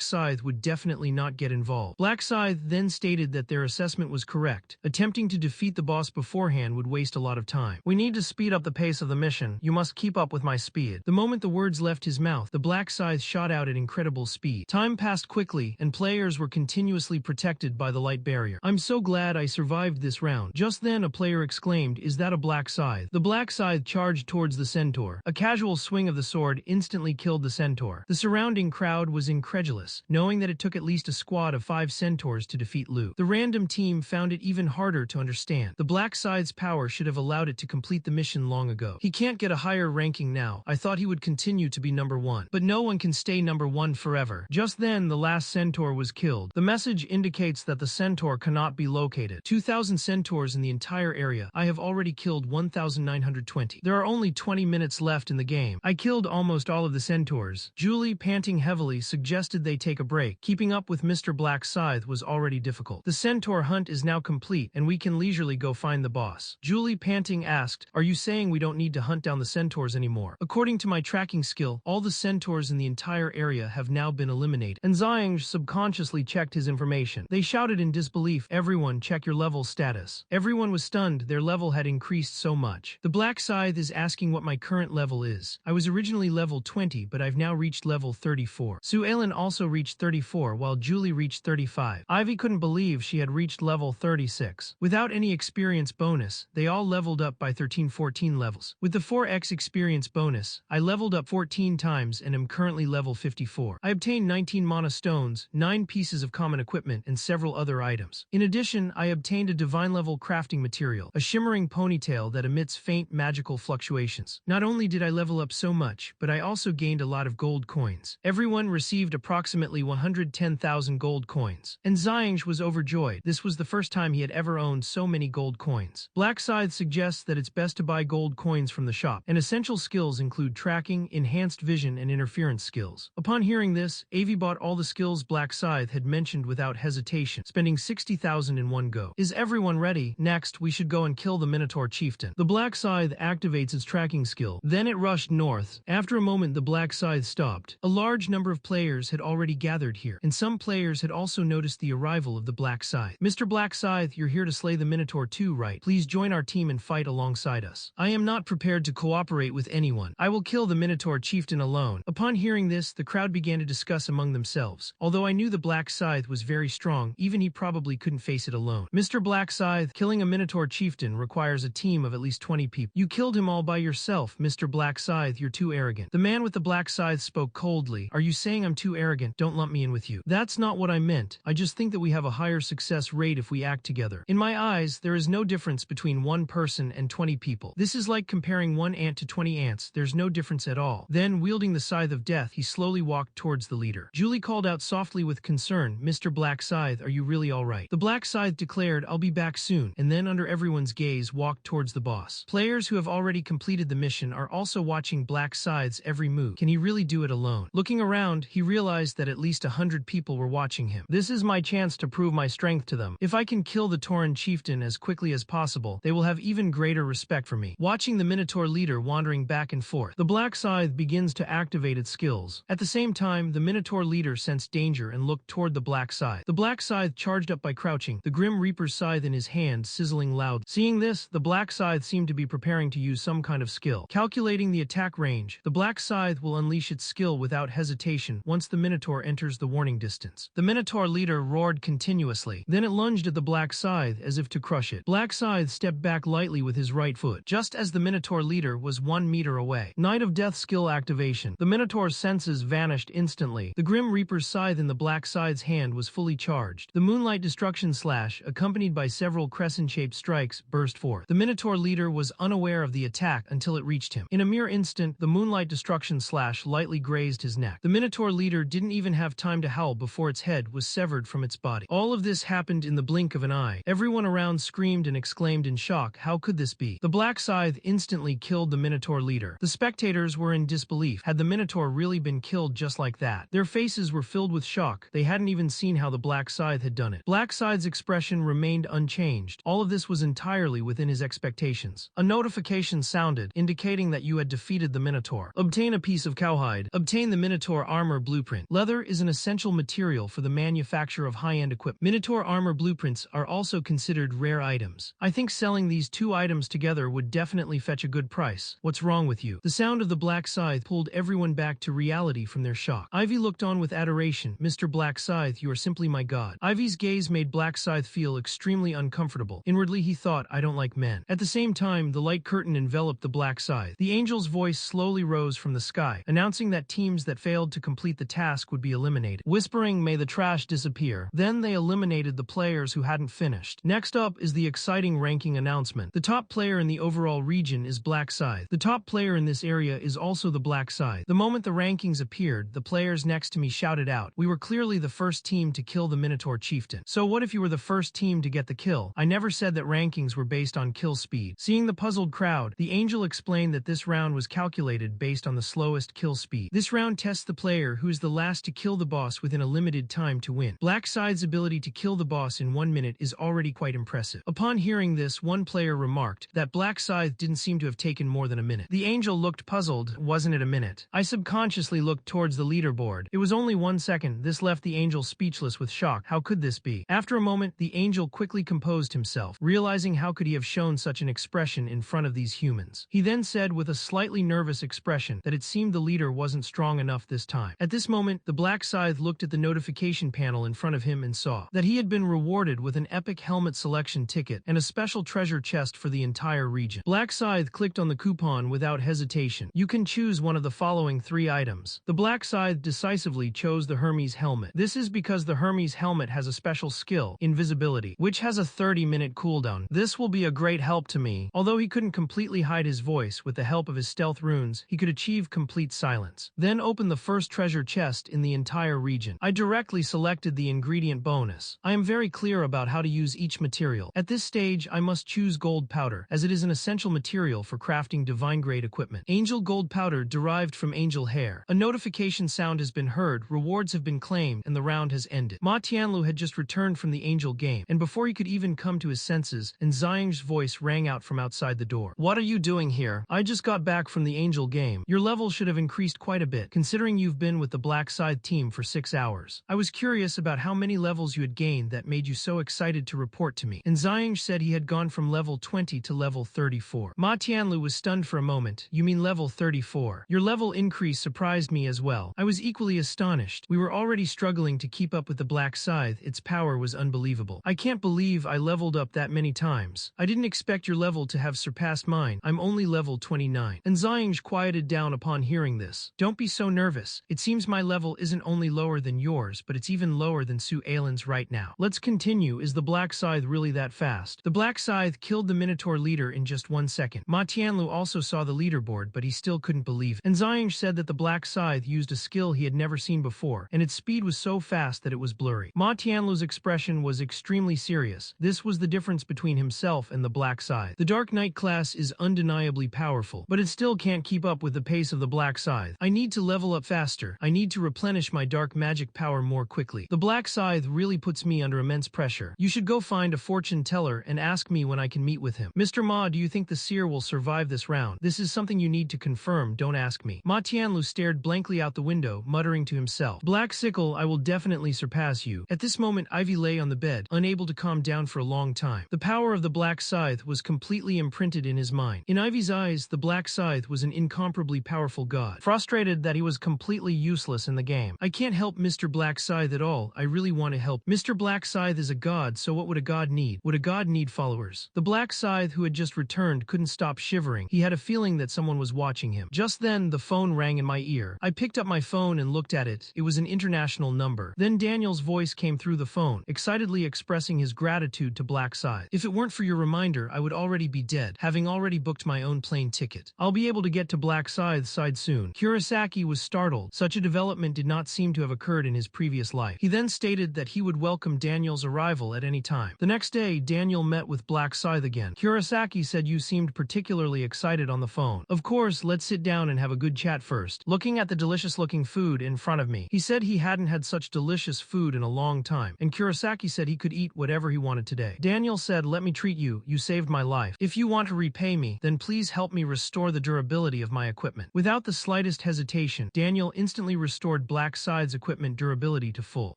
Scythe would definitely not get involved. Black Scythe then stated that their assessment was correct. Attempting to defeat the boss beforehand would waste a lot of time. "We need to speed up the pace of the mission. You must keep up with my speed." The moment the words left his mouth, the Black Scythe shot out at incredible speed. Time passed quickly, and players were continuously protected by the light barrier. "I'm so glad I survived this round." Just then, a player exclaimed, "Is that a Black Scythe?" The Black Scythe charged towards the centaur. A casual swing of the sword instantly killed the centaur. The surrounding crowd was incredulous, knowing that it took at least a squad of 5 centaurs to defeat Lu. The random team found it even harder to understand. The Black Scythe's power should have allowed it to complete the mission long ago. "He can't get a higher ranking now. I thought he would continue to be number 1. But no one can stay number 1 forever." Just then, the last centaur was killed. The message indicates that the centaur cannot be located. 2,000 centaurs in the entire area. I have already killed 1,920. There are only 20 minutes left in the game. I killed almost all of the centaurs. Julie, panting heavily, suggested they take a break. Keeping up with Mr. Black Scythe was already difficult. The centaur hunt is now complete, and we can leisurely go find the boss. Julie, panting, asked, "Are you saying we don't need to hunt down the centaurs anymore?" "According to my tracking skill, all the centaurs in the entire area have now been eliminated." And Xiang subconsciously checked his information. They shouted in disbelief, "Everyone, check your level status." Everyone was stunned. Their level had increased so much. The Black Scythe is asking what my current level is. "I was originally level 20, but I've now reached level 34. Sue Ellen also reached 34, while Julie reached 35. Ivy couldn't believe she had reached level 36. Without any experience bonus, they all leveled up by 13-14 levels. With the 4x experience experience bonus, I leveled up 14 times and am currently level 54. I obtained 19 mana stones, 9 pieces of common equipment, and several other items. In addition, I obtained a divine level crafting material, a shimmering ponytail that emits faint magical fluctuations. Not only did I level up so much, but I also gained a lot of gold coins. Everyone received approximately 110,000 gold coins, and Xiang was overjoyed. This was the first time he had ever owned so many gold coins. Black Scythe suggests that it's best to buy gold coins from the shop, and essential skills include tracking, enhanced vision, and interference skills. Upon hearing this, Avi bought all the skills Black Scythe had mentioned without hesitation, spending 60,000 in one go. Is everyone ready? Next, we should go and kill the Minotaur chieftain. The Black Scythe activates its tracking skill. Then it rushed north. After a moment, the Black Scythe stopped. A large number of players had already gathered here, and some players had also noticed the arrival of the Black Scythe. Mr. Black Scythe, you're here to slay the Minotaur too, right? Please join our team and fight alongside us. I am not prepared to cooperate with anyone. I will kill the Minotaur chieftain alone. Upon hearing this, the crowd began to discuss among themselves. Although I knew the Black Scythe was very strong, even he probably couldn't face it alone. Mr. Black Scythe, killing a Minotaur chieftain requires a team of at least 20 people. You killed him all by yourself, Mr. Black Scythe, you're too arrogant. The man with the Black Scythe spoke coldly. Are you saying I'm too arrogant? Don't lump me in with you. That's not what I meant. I just think that we have a higher success rate if we act together. In my eyes, there is no difference between one person and 20 people. This is like comparing one ant to 20 ants. There's no difference at all. Then, wielding the Scythe of Death, he slowly walked towards the leader. Julie called out softly with concern, Mr. Black Scythe, are you really alright? The Black Scythe declared, I'll be back soon, and then under everyone's gaze walked towards the boss. Players who have already completed the mission are also watching Black Scythe's every move. Can he really do it alone? Looking around, he realized that at least 100 people were watching him. This is my chance to prove my strength to them. If I can kill the Tauren chieftain as quickly as possible, they will have even greater respect for me. Watching the Minotaur leader wandering back and forth, the Black Scythe begins to activate its skills. At the same time, the Minotaur leader sensed danger and looked toward the Black Scythe. The Black Scythe charged up by crouching, the Grim Reaper's scythe in his hand sizzling loud. Seeing this, the Black Scythe seemed to be preparing to use some kind of skill. Calculating the attack range, the Black Scythe will unleash its skill without hesitation once the Minotaur enters the warning distance. The Minotaur leader roared continuously. Then it lunged at the Black Scythe as if to crush it. Black Scythe stepped back lightly with his right foot, just as the Minotaur leader was 1 meter away. Night of Death skill activation. The Minotaur's senses vanished instantly. The Grim Reaper's scythe in the Black Scythe's hand was fully charged. The Moonlight Destruction Slash, accompanied by several crescent-shaped strikes, burst forth. The Minotaur leader was unaware of the attack until it reached him. In a mere instant, the Moonlight Destruction Slash lightly grazed his neck. The Minotaur leader didn't even have time to howl before its head was severed from its body. All of this happened in the blink of an eye. Everyone around screamed and exclaimed in shock, how could this be? The Black Scythe instantly killed the Minotaur leader. The spectators were in disbelief. Had the Minotaur really been killed just like that? Their faces were filled with shock. They hadn't even seen how the Black Scythe had done it. Black Scythe's expression remained unchanged. All of this was entirely within his expectations. A notification sounded, indicating that you had defeated the Minotaur. Obtain a piece of cowhide. Obtain the Minotaur armor blueprint. Leather is an essential material for the manufacture of high-end equipment. Minotaur armor blueprints are also considered rare items. I think selling these two items together would definitely fetch a good price. What's wrong with you? The sound of the Black Scythe pulled everyone back to reality from their shock. Ivy looked on with adoration. Mr. Black Scythe, you are simply my god. Ivy's gaze made Black Scythe feel extremely uncomfortable. Inwardly he thought, I don't like men. At the same time, the light curtain enveloped the Black Scythe. The angel's voice slowly rose from the sky, announcing that teams that failed to complete the task would be eliminated. Whispering, may the trash disappear. Then they eliminated the players who hadn't finished. Next up is the exciting ranking announcement. The top player in the overall region is Black Scythe. The top player in this area is also the Black Scythe. The moment the rankings appeared, the players next to me shouted out, we were clearly the first team to kill the Minotaur chieftain. So what if you were the first team to get the kill? I never said that rankings were based on kill speed. Seeing the puzzled crowd, the angel explained that this round was calculated based on the slowest kill speed. This round tests the player who is the last to kill the boss within a limited time to win. Black Scythe's ability to kill the boss in 1 minute is already quite impressive. Upon hearing this, one player remarked that Black Scythe didn't seem to have taken more than a minute. The angel looked puzzled. Wasn't it a minute? I subconsciously looked towards the leaderboard. It was only 1 second. This left the angel speechless with shock. How could this be? After a moment, the angel quickly composed himself, realizing how could he have shown such an expression in front of these humans. He then said with a slightly nervous expression that it seemed the leader wasn't strong enough this time. At this moment, the Black Scythe looked at the notification panel in front of him and saw that he had been rewarded with an epic helmet selection ticket and a special treasure chest for the entire region. Black Scythe clicked on the coupon with without hesitation. You can choose one of the following 3 items. The Black Scythe decisively chose the Hermes helmet. This is because the Hermes helmet has a special skill, invisibility, which has a 30-minute cooldown. This will be a great help to me. Although he couldn't completely hide his voice with the help of his stealth runes, he could achieve complete silence. Then open the first treasure chest in the entire region. I directly selected the ingredient bonus. I am very clear about how to use each material. At this stage, I must choose gold powder, as it is an essential material for crafting divine-grade equipment. Angel gold powder derived from angel hair. A notification sound has been heard, rewards have been claimed, and the round has ended. Ma Tianlu had just returned from the angel game, and before he could even come to his senses, Zhang's voice rang out from outside the door. What are you doing here? I just got back from the angel game. Your level should have increased quite a bit, considering you've been with the Black Scythe team for 6 hours. I was curious about how many levels you had gained that made you so excited to report to me. And Zhang said he had gone from level 20 to level 34. Ma Tianlu was stunned for a moment. You mean level 34? Your level increase surprised me as well. I was equally astonished. We were already struggling to keep up with the Black Scythe. Its power was unbelievable. I can't believe I leveled up that many times. I didn't expect your level to have surpassed mine. I'm only level 29. And Zhang quieted down upon hearing this. Don't be so nervous. It seems my level isn't only lower than yours, but it's even lower than Su Ailin's right now. Let's continue. Is the Black Scythe really that fast? The Black Scythe killed the Minotaur leader in just 1 second. Ma Tianlu also saw the leaderboard, but he still couldn't believe it. And Zhang said that the Black Scythe used a skill he had never seen before, and its speed was so fast that it was blurry. Ma Tianlu's expression was extremely serious. This was the difference between himself and the Black Scythe. The Dark Knight class is undeniably powerful, but it still can't keep up with the pace of the Black Scythe. I need to level up faster. I need to replenish my dark magic power more quickly. The Black Scythe really puts me under immense pressure. You should go find a fortune teller and ask me when I can meet with him. Mr. Ma, do you think the seer will survive this round? This is something you need to confirm, don't ask me. Ma Tianlu stared blankly out the window, muttering to himself. Black Sickle, I will definitely surpass you. At this moment, Ivy lay on the bed, unable to calm down for a long time. The power of the Black Scythe was completely imprinted in his mind. In Ivy's eyes, the Black Scythe was an incomparably powerful god. Frustrated that he was completely useless in the game. I can't help Mr. Black Scythe at all. I really want to help. Mr. Black Scythe is a god, so what would a god need? Would a god need followers? The Black Scythe, who had just returned, couldn't stop shivering. He had a feeling that someone was watching him. Just then, the phone rang in my ear. I picked up my phone and looked at it. It was an international number. Then Daniel's voice came through the phone, excitedly expressing his gratitude to Black Scythe. If it weren't for your reminder, I would already be dead, having already booked my own plane ticket. I'll be able to get to Black Scythe's side soon. Kurosaki was startled. Such a development did not seem to have occurred in his previous life. He then stated that he would welcome Daniel's arrival at any time. The next day, Daniel met with Black Scythe again. Kurosaki said you seemed particularly excited on the phone. Of course, let's sit down and have a good chat first. Looking at the delicious-looking food in front of me, he said he hadn't had such delicious food in a long time, and Kurosaki said he could eat whatever he wanted today. Daniel said, let me treat you. You saved my life. If you want to repay me, then please help me restore the durability of my equipment. Without the slightest hesitation, Daniel instantly restored Black Scythe's equipment durability to full.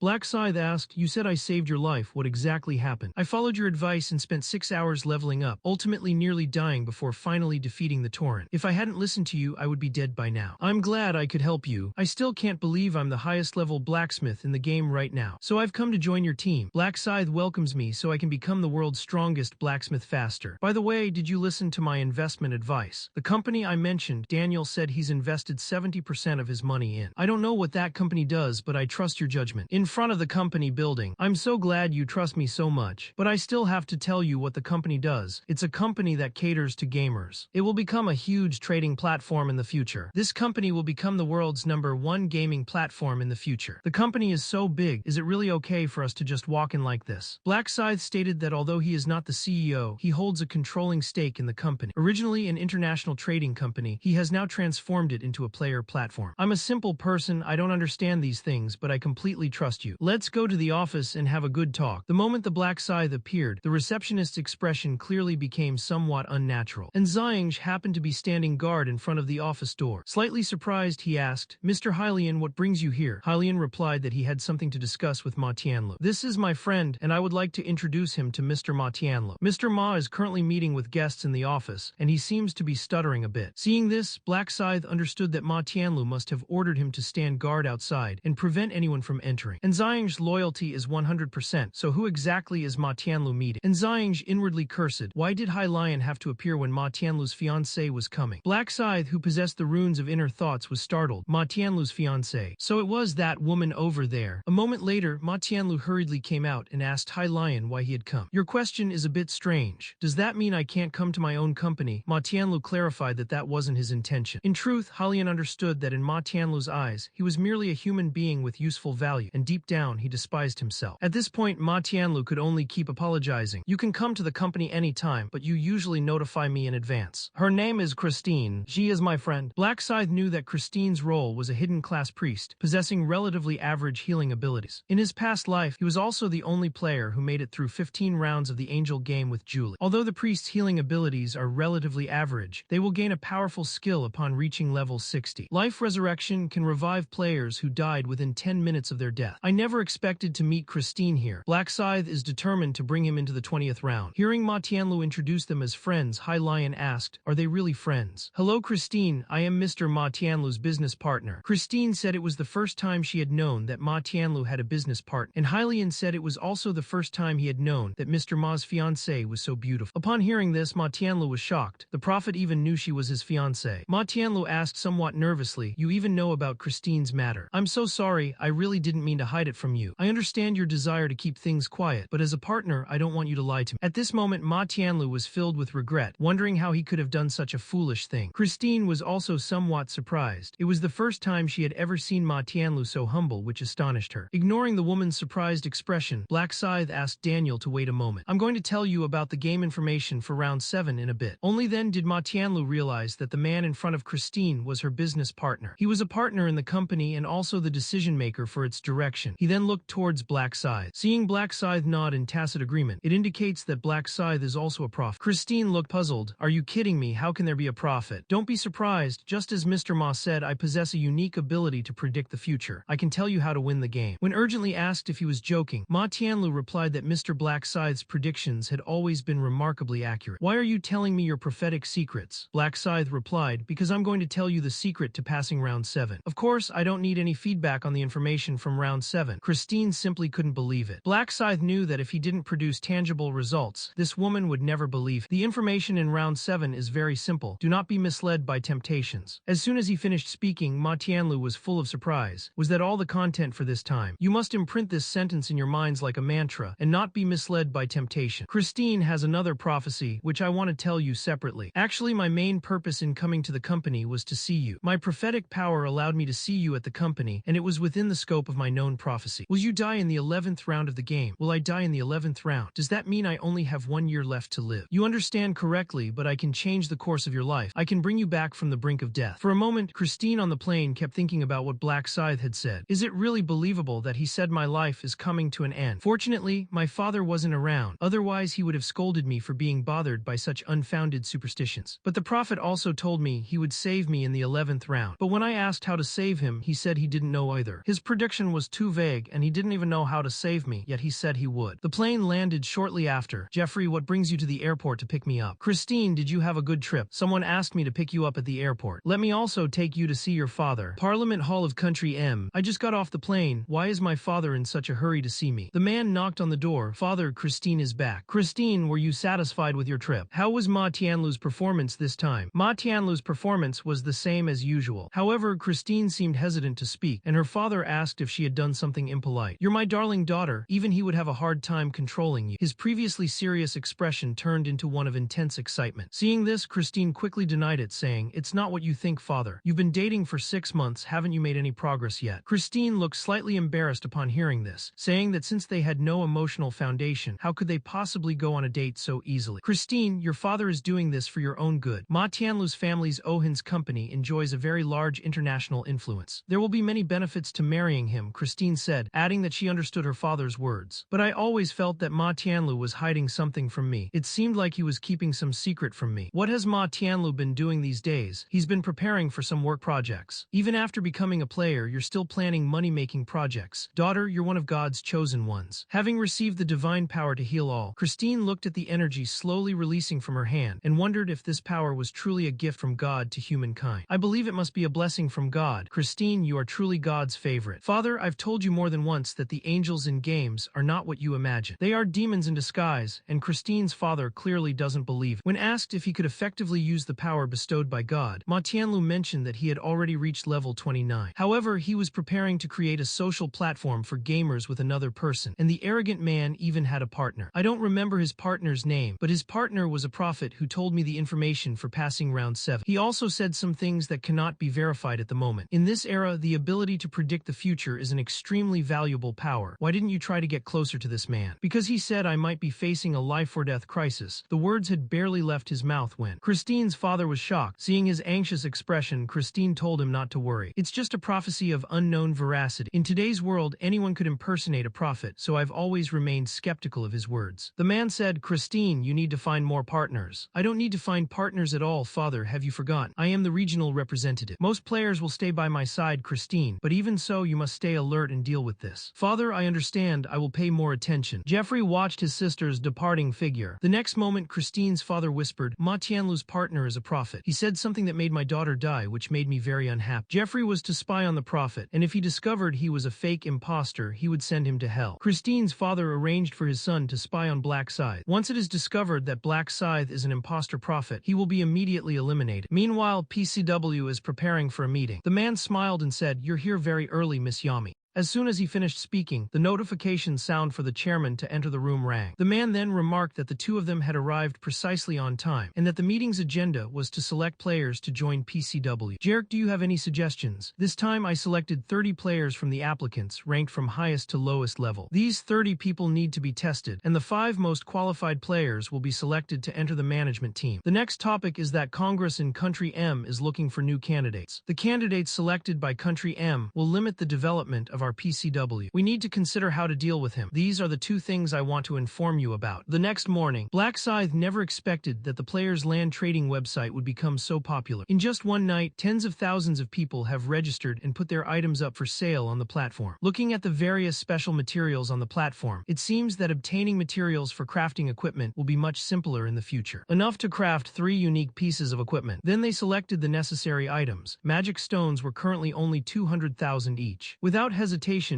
Black Scythe asked, you said I saved your life. What exactly happened? I followed your advice and spent 6 hours leveling up, ultimately nearly dying before finally defeating the Torrent. If I hadn't listened to you, I would be dead by now. I'm glad I could help you. I still can't believe I'm the highest level blacksmith in the game right now. So I've come to join your team. Black Scythe welcomes me so I can become the world's strongest blacksmith faster. By the way, did you listen to my investment advice? The company I mentioned, Daniel said he's invested 70% of his money in. I don't know what that company does, but I trust your judgment. In front of the company building. I'm so glad you trust me so much. But I still have to tell you what the company does. It's a company that caters to gamers. It will become a huge trading platform in the future. This company will become the world's #1 gaming platform in the future. The company is so big, is it really okay for us to just walk in like this? Black Scythe stated that although he is not the CEO, he holds a controlling stake in the company. Originally an international trading company, he has now transformed it into a player platform. I'm a simple person, I don't understand these things, but I completely trust you. Let's go to the office and have a good talk. The moment the Black Scythe appeared, the receptionist's expression clearly became somewhat unnatural, and Zhang happened to be standing guard in front of the office door. Slightly surprised, he asked, Mr. Hylian, what brings you here? Hylian replied that he had something to discuss with Ma Tianlu. This is my friend, and I would like to introduce him to Mr. Ma Tianlu. Mr. Ma is currently meeting with guests in the office, and he seems to be stuttering a bit. Seeing this, Black Scythe understood that Ma Tianlu must have ordered him to stand guard outside and prevent anyone from entering. And Zhang's loyalty is 100%, so who exactly is Ma Tianlu meeting? And Zhang inwardly cursed. Why did Hai Lion have to appear when Ma Tianlu's fiancé was coming. Black Scythe, who possessed the runes of inner thoughts, was startled. Ma Tianlu's fiancé. So it was that woman over there. A moment later, Ma Tianlu hurriedly came out and asked Hai Lion why he had come. Your question is a bit strange. Does that mean I can't come to my own company? Ma Tianlu clarified that that wasn't his intention. In truth, Hai Lion understood that in Ma Tianlu's eyes, he was merely a human being with useful value, and deep down, he despised himself. At this point, Ma Tianlu could only keep apologizing. You can come to the company anytime, but you usually notify me in advance. Her name is Christine. She is my friend. Black Scythe knew that Christine's role was a hidden class priest, possessing relatively average healing abilities. In his past life, he was also the only player who made it through 15 rounds of the Angel game with Julie. Although the priest's healing abilities are relatively average, they will gain a powerful skill upon reaching level 60. Life Resurrection can revive players who died within 10 minutes of their death. I never expected to meet Christine here. Black Scythe is determined to bring him into the 20th round. Hearing Ma Tianlu introduce them as friends, Hai Lion asked, are they really friends? Hello Christine, I am Mr. Ma Tianlu's business partner. Christine said it was the first time she had known that Ma Tianlu had a business partner, and Hai Lion said it was also the first time he had known that Mr. Ma's fiancée was so beautiful. Upon hearing this, Ma Tianlu was shocked. The prophet even knew she was his fiancée. Ma Tianlu asked somewhat nervously, you even know about Christine's matter. I'm so sorry, I really didn't mean to hide it from you. I understand your desire to keep things quiet, but as a partner, I don't want you to lie to me. At this moment, Ma Tianlu was filled with regret, wondering how he could have done such a foolish thing. Christine was also somewhat surprised. It was the first time she had ever seen Ma Tianlu so humble, which astonished her. Ignoring the woman's surprised expression, Black Scythe asked Daniel to wait a moment. I'm going to tell you about the game information for round 7 in a bit. Only then did Ma Tianlu realize that the man in front of Christine was her business partner. He was a partner in the company and also the decision maker for its direction. He then looked towards Black Scythe. Seeing Black Scythe nod in tacit agreement, it indicates that Black Scythe is also a prophet. Christine looked puzzled. Are you kidding me? How can there be a prophet? Don't be surprised. Just as Mr. Ma said, I possess a unique ability to predict the future. I can tell you how to win the game. When urgently asked if he was joking, Ma Tianlu replied that Mr. Black Scythe's predictions had always been remarkably accurate. Why are you telling me your prophetic secrets? Black Scythe replied, because I'm going to tell you the secret to passing round 7. Of course, I don't need any feedback on the information from round 7. Christine simply couldn't believe it. Black Scythe knew that if he didn't produce tangible results, this woman would never believe it. The information in round 7 is very simple. Do not be misled by temptations. As soon as he finished speaking, Ma Tianlu was full of surprise. Was that all the content for this time? You must imprint this sentence in your minds like a mantra, and not be misled by temptation. Christine has another prophecy, which I want to tell you separately. Actually, my main purpose in coming to the company was to see you. My prophetic power allowed me to see you at the company, and it was within the scope of my known prophecy. Will you die in the 11th round of the game? Will I die in the 11th round? Does that mean I only have 1 year left to live? You understand correctly, but I can change the course of your life. I can bring you back from the brink of death. For a moment, Christine on the plane kept thinking about what Black Scythe had said. Is it really believable that he said my life is coming to an end? Fortunately, my father wasn't around. Otherwise, he would have scolded me for being bothered by such unfounded superstitions. But the prophet also told me he would save me in the 11th round. But when I asked how to save him, he said he didn't know either. His prediction was too vague, and he didn't even know how to save me, yet he said he would. The plane landed shortly after. Jeffrey, what brings you to the airport to pick me up? Christine, did you have a good trip? Someone asked me to pick you up at the airport. Let me also take you to see your father. Parliament Hall of Country M. I just got off the plane. Why is my father in such a hurry to see me? The man knocked on the door. Father, Christine is back. Christine, were you satisfied with your trip? How was Ma Tianlu's performance this time? Ma Tianlu's performance was the same as usual. However, Christine seemed hesitant to speak, and her father asked if she had done something impolite. You're my darling daughter. Even he would have a hard time controlling you. His previously serious expression turned into one of intense excitement. Seeing this, Christine quickly denied it, saying, it's not what you think, father. You've been dating for 6 months. Haven't you made any progress yet? Christine looked slightly embarrassed upon hearing this, saying that since they had no emotional foundation, how could they possibly go on a date so easily? Christine, your father is doing this for your own good. Ma Tianlu's family's Ohin's company enjoys a very large international influence. There will be many benefits to marrying him, Christine said, adding that she understood her father's words. But I always felt that Ma Tianlu was hiding something from me. It seemed like he was keeping some secret from me. What has Ma Tianlu been doing these days? He's been preparing for some work projects. Even after becoming a player, you're still planning money-making projects. Daughter, you're one of God's chosen ones. Having received the divine power to heal all, Christine looked at the energy slowly releasing from her hand and wondered if this power was truly a gift from God to humankind. I believe it must be a blessing from God. Christine, you are truly God's favorite. Father, I've told you more than once that the angels in games are not what you imagine. They are demons in disguise, and Christine's father clearly doesn't believe it. When asked if he could effectively use the power bestowed by God. Ma Tianlu mentioned that he had already reached level 29. However, he was preparing to create a social platform for gamers with another person, and the arrogant man even had a partner. I don't remember his partner's name, but his partner was a prophet who told me the information for passing round 7. He also said some things that cannot be verified at the moment. In this era, the ability to predict the future is an extremely valuable power. Why didn't you try to get closer to this man? Because he said I might be facing a life-or-death crisis. The words had barely left his mouth when Christine's father was shocked. Seeing his anxious expression, Christine told him not to worry. It's just a prophecy of unknown veracity. In today's world, anyone could impersonate a prophet, so I've always remained skeptical of his words. The man said, Christine, you need to find more partners. I don't need to find partners at all, father, have you forgotten? I am the regional representative. Most players will stay by my side, Christine, but even so, you must stay alert and deal with this. Father, I understand. I will pay more attention. Jeffrey watched his sister's departing figure. The next moment, Christine's father whispered, Ma Tianlu's partner is a prophet. He said something that made my daughter die, which made me very unhappy. Jeffrey was to spy on the prophet, and if he discovered he was a fake imposter, he would send him to hell. Christine's father arranged for his son to spy on Black Scythe. Once it is discovered that Black Scythe is an imposter prophet, he will be immediately eliminated. Meanwhile, PCW is preparing for a meeting. The man smiled and said, You're here very early, Miss Yami. As soon as he finished speaking, the notification sound for the chairman to enter the room rang. The man then remarked that the two of them had arrived precisely on time, and that the meeting's agenda was to select players to join PCW. Jarek, do you have any suggestions? This time I selected 30 players from the applicants, ranked from highest to lowest level. These 30 people need to be tested, and the 5 most qualified players will be selected to enter the management team. The next topic is that Congress in Country M is looking for new candidates. The candidates selected by Country M will limit the development of our PCW. We need to consider how to deal with him. These are the 2 things I want to inform you about. The next morning, Black Scythe never expected that the players' land trading website would become so popular. In just one night, tens of thousands of people have registered and put their items up for sale on the platform. Looking at the various special materials on the platform, it seems that obtaining materials for crafting equipment will be much simpler in the future. Enough to craft 3 unique pieces of equipment. Then they selected the necessary items. Magic stones were currently only 200,000 each. Without hesitation,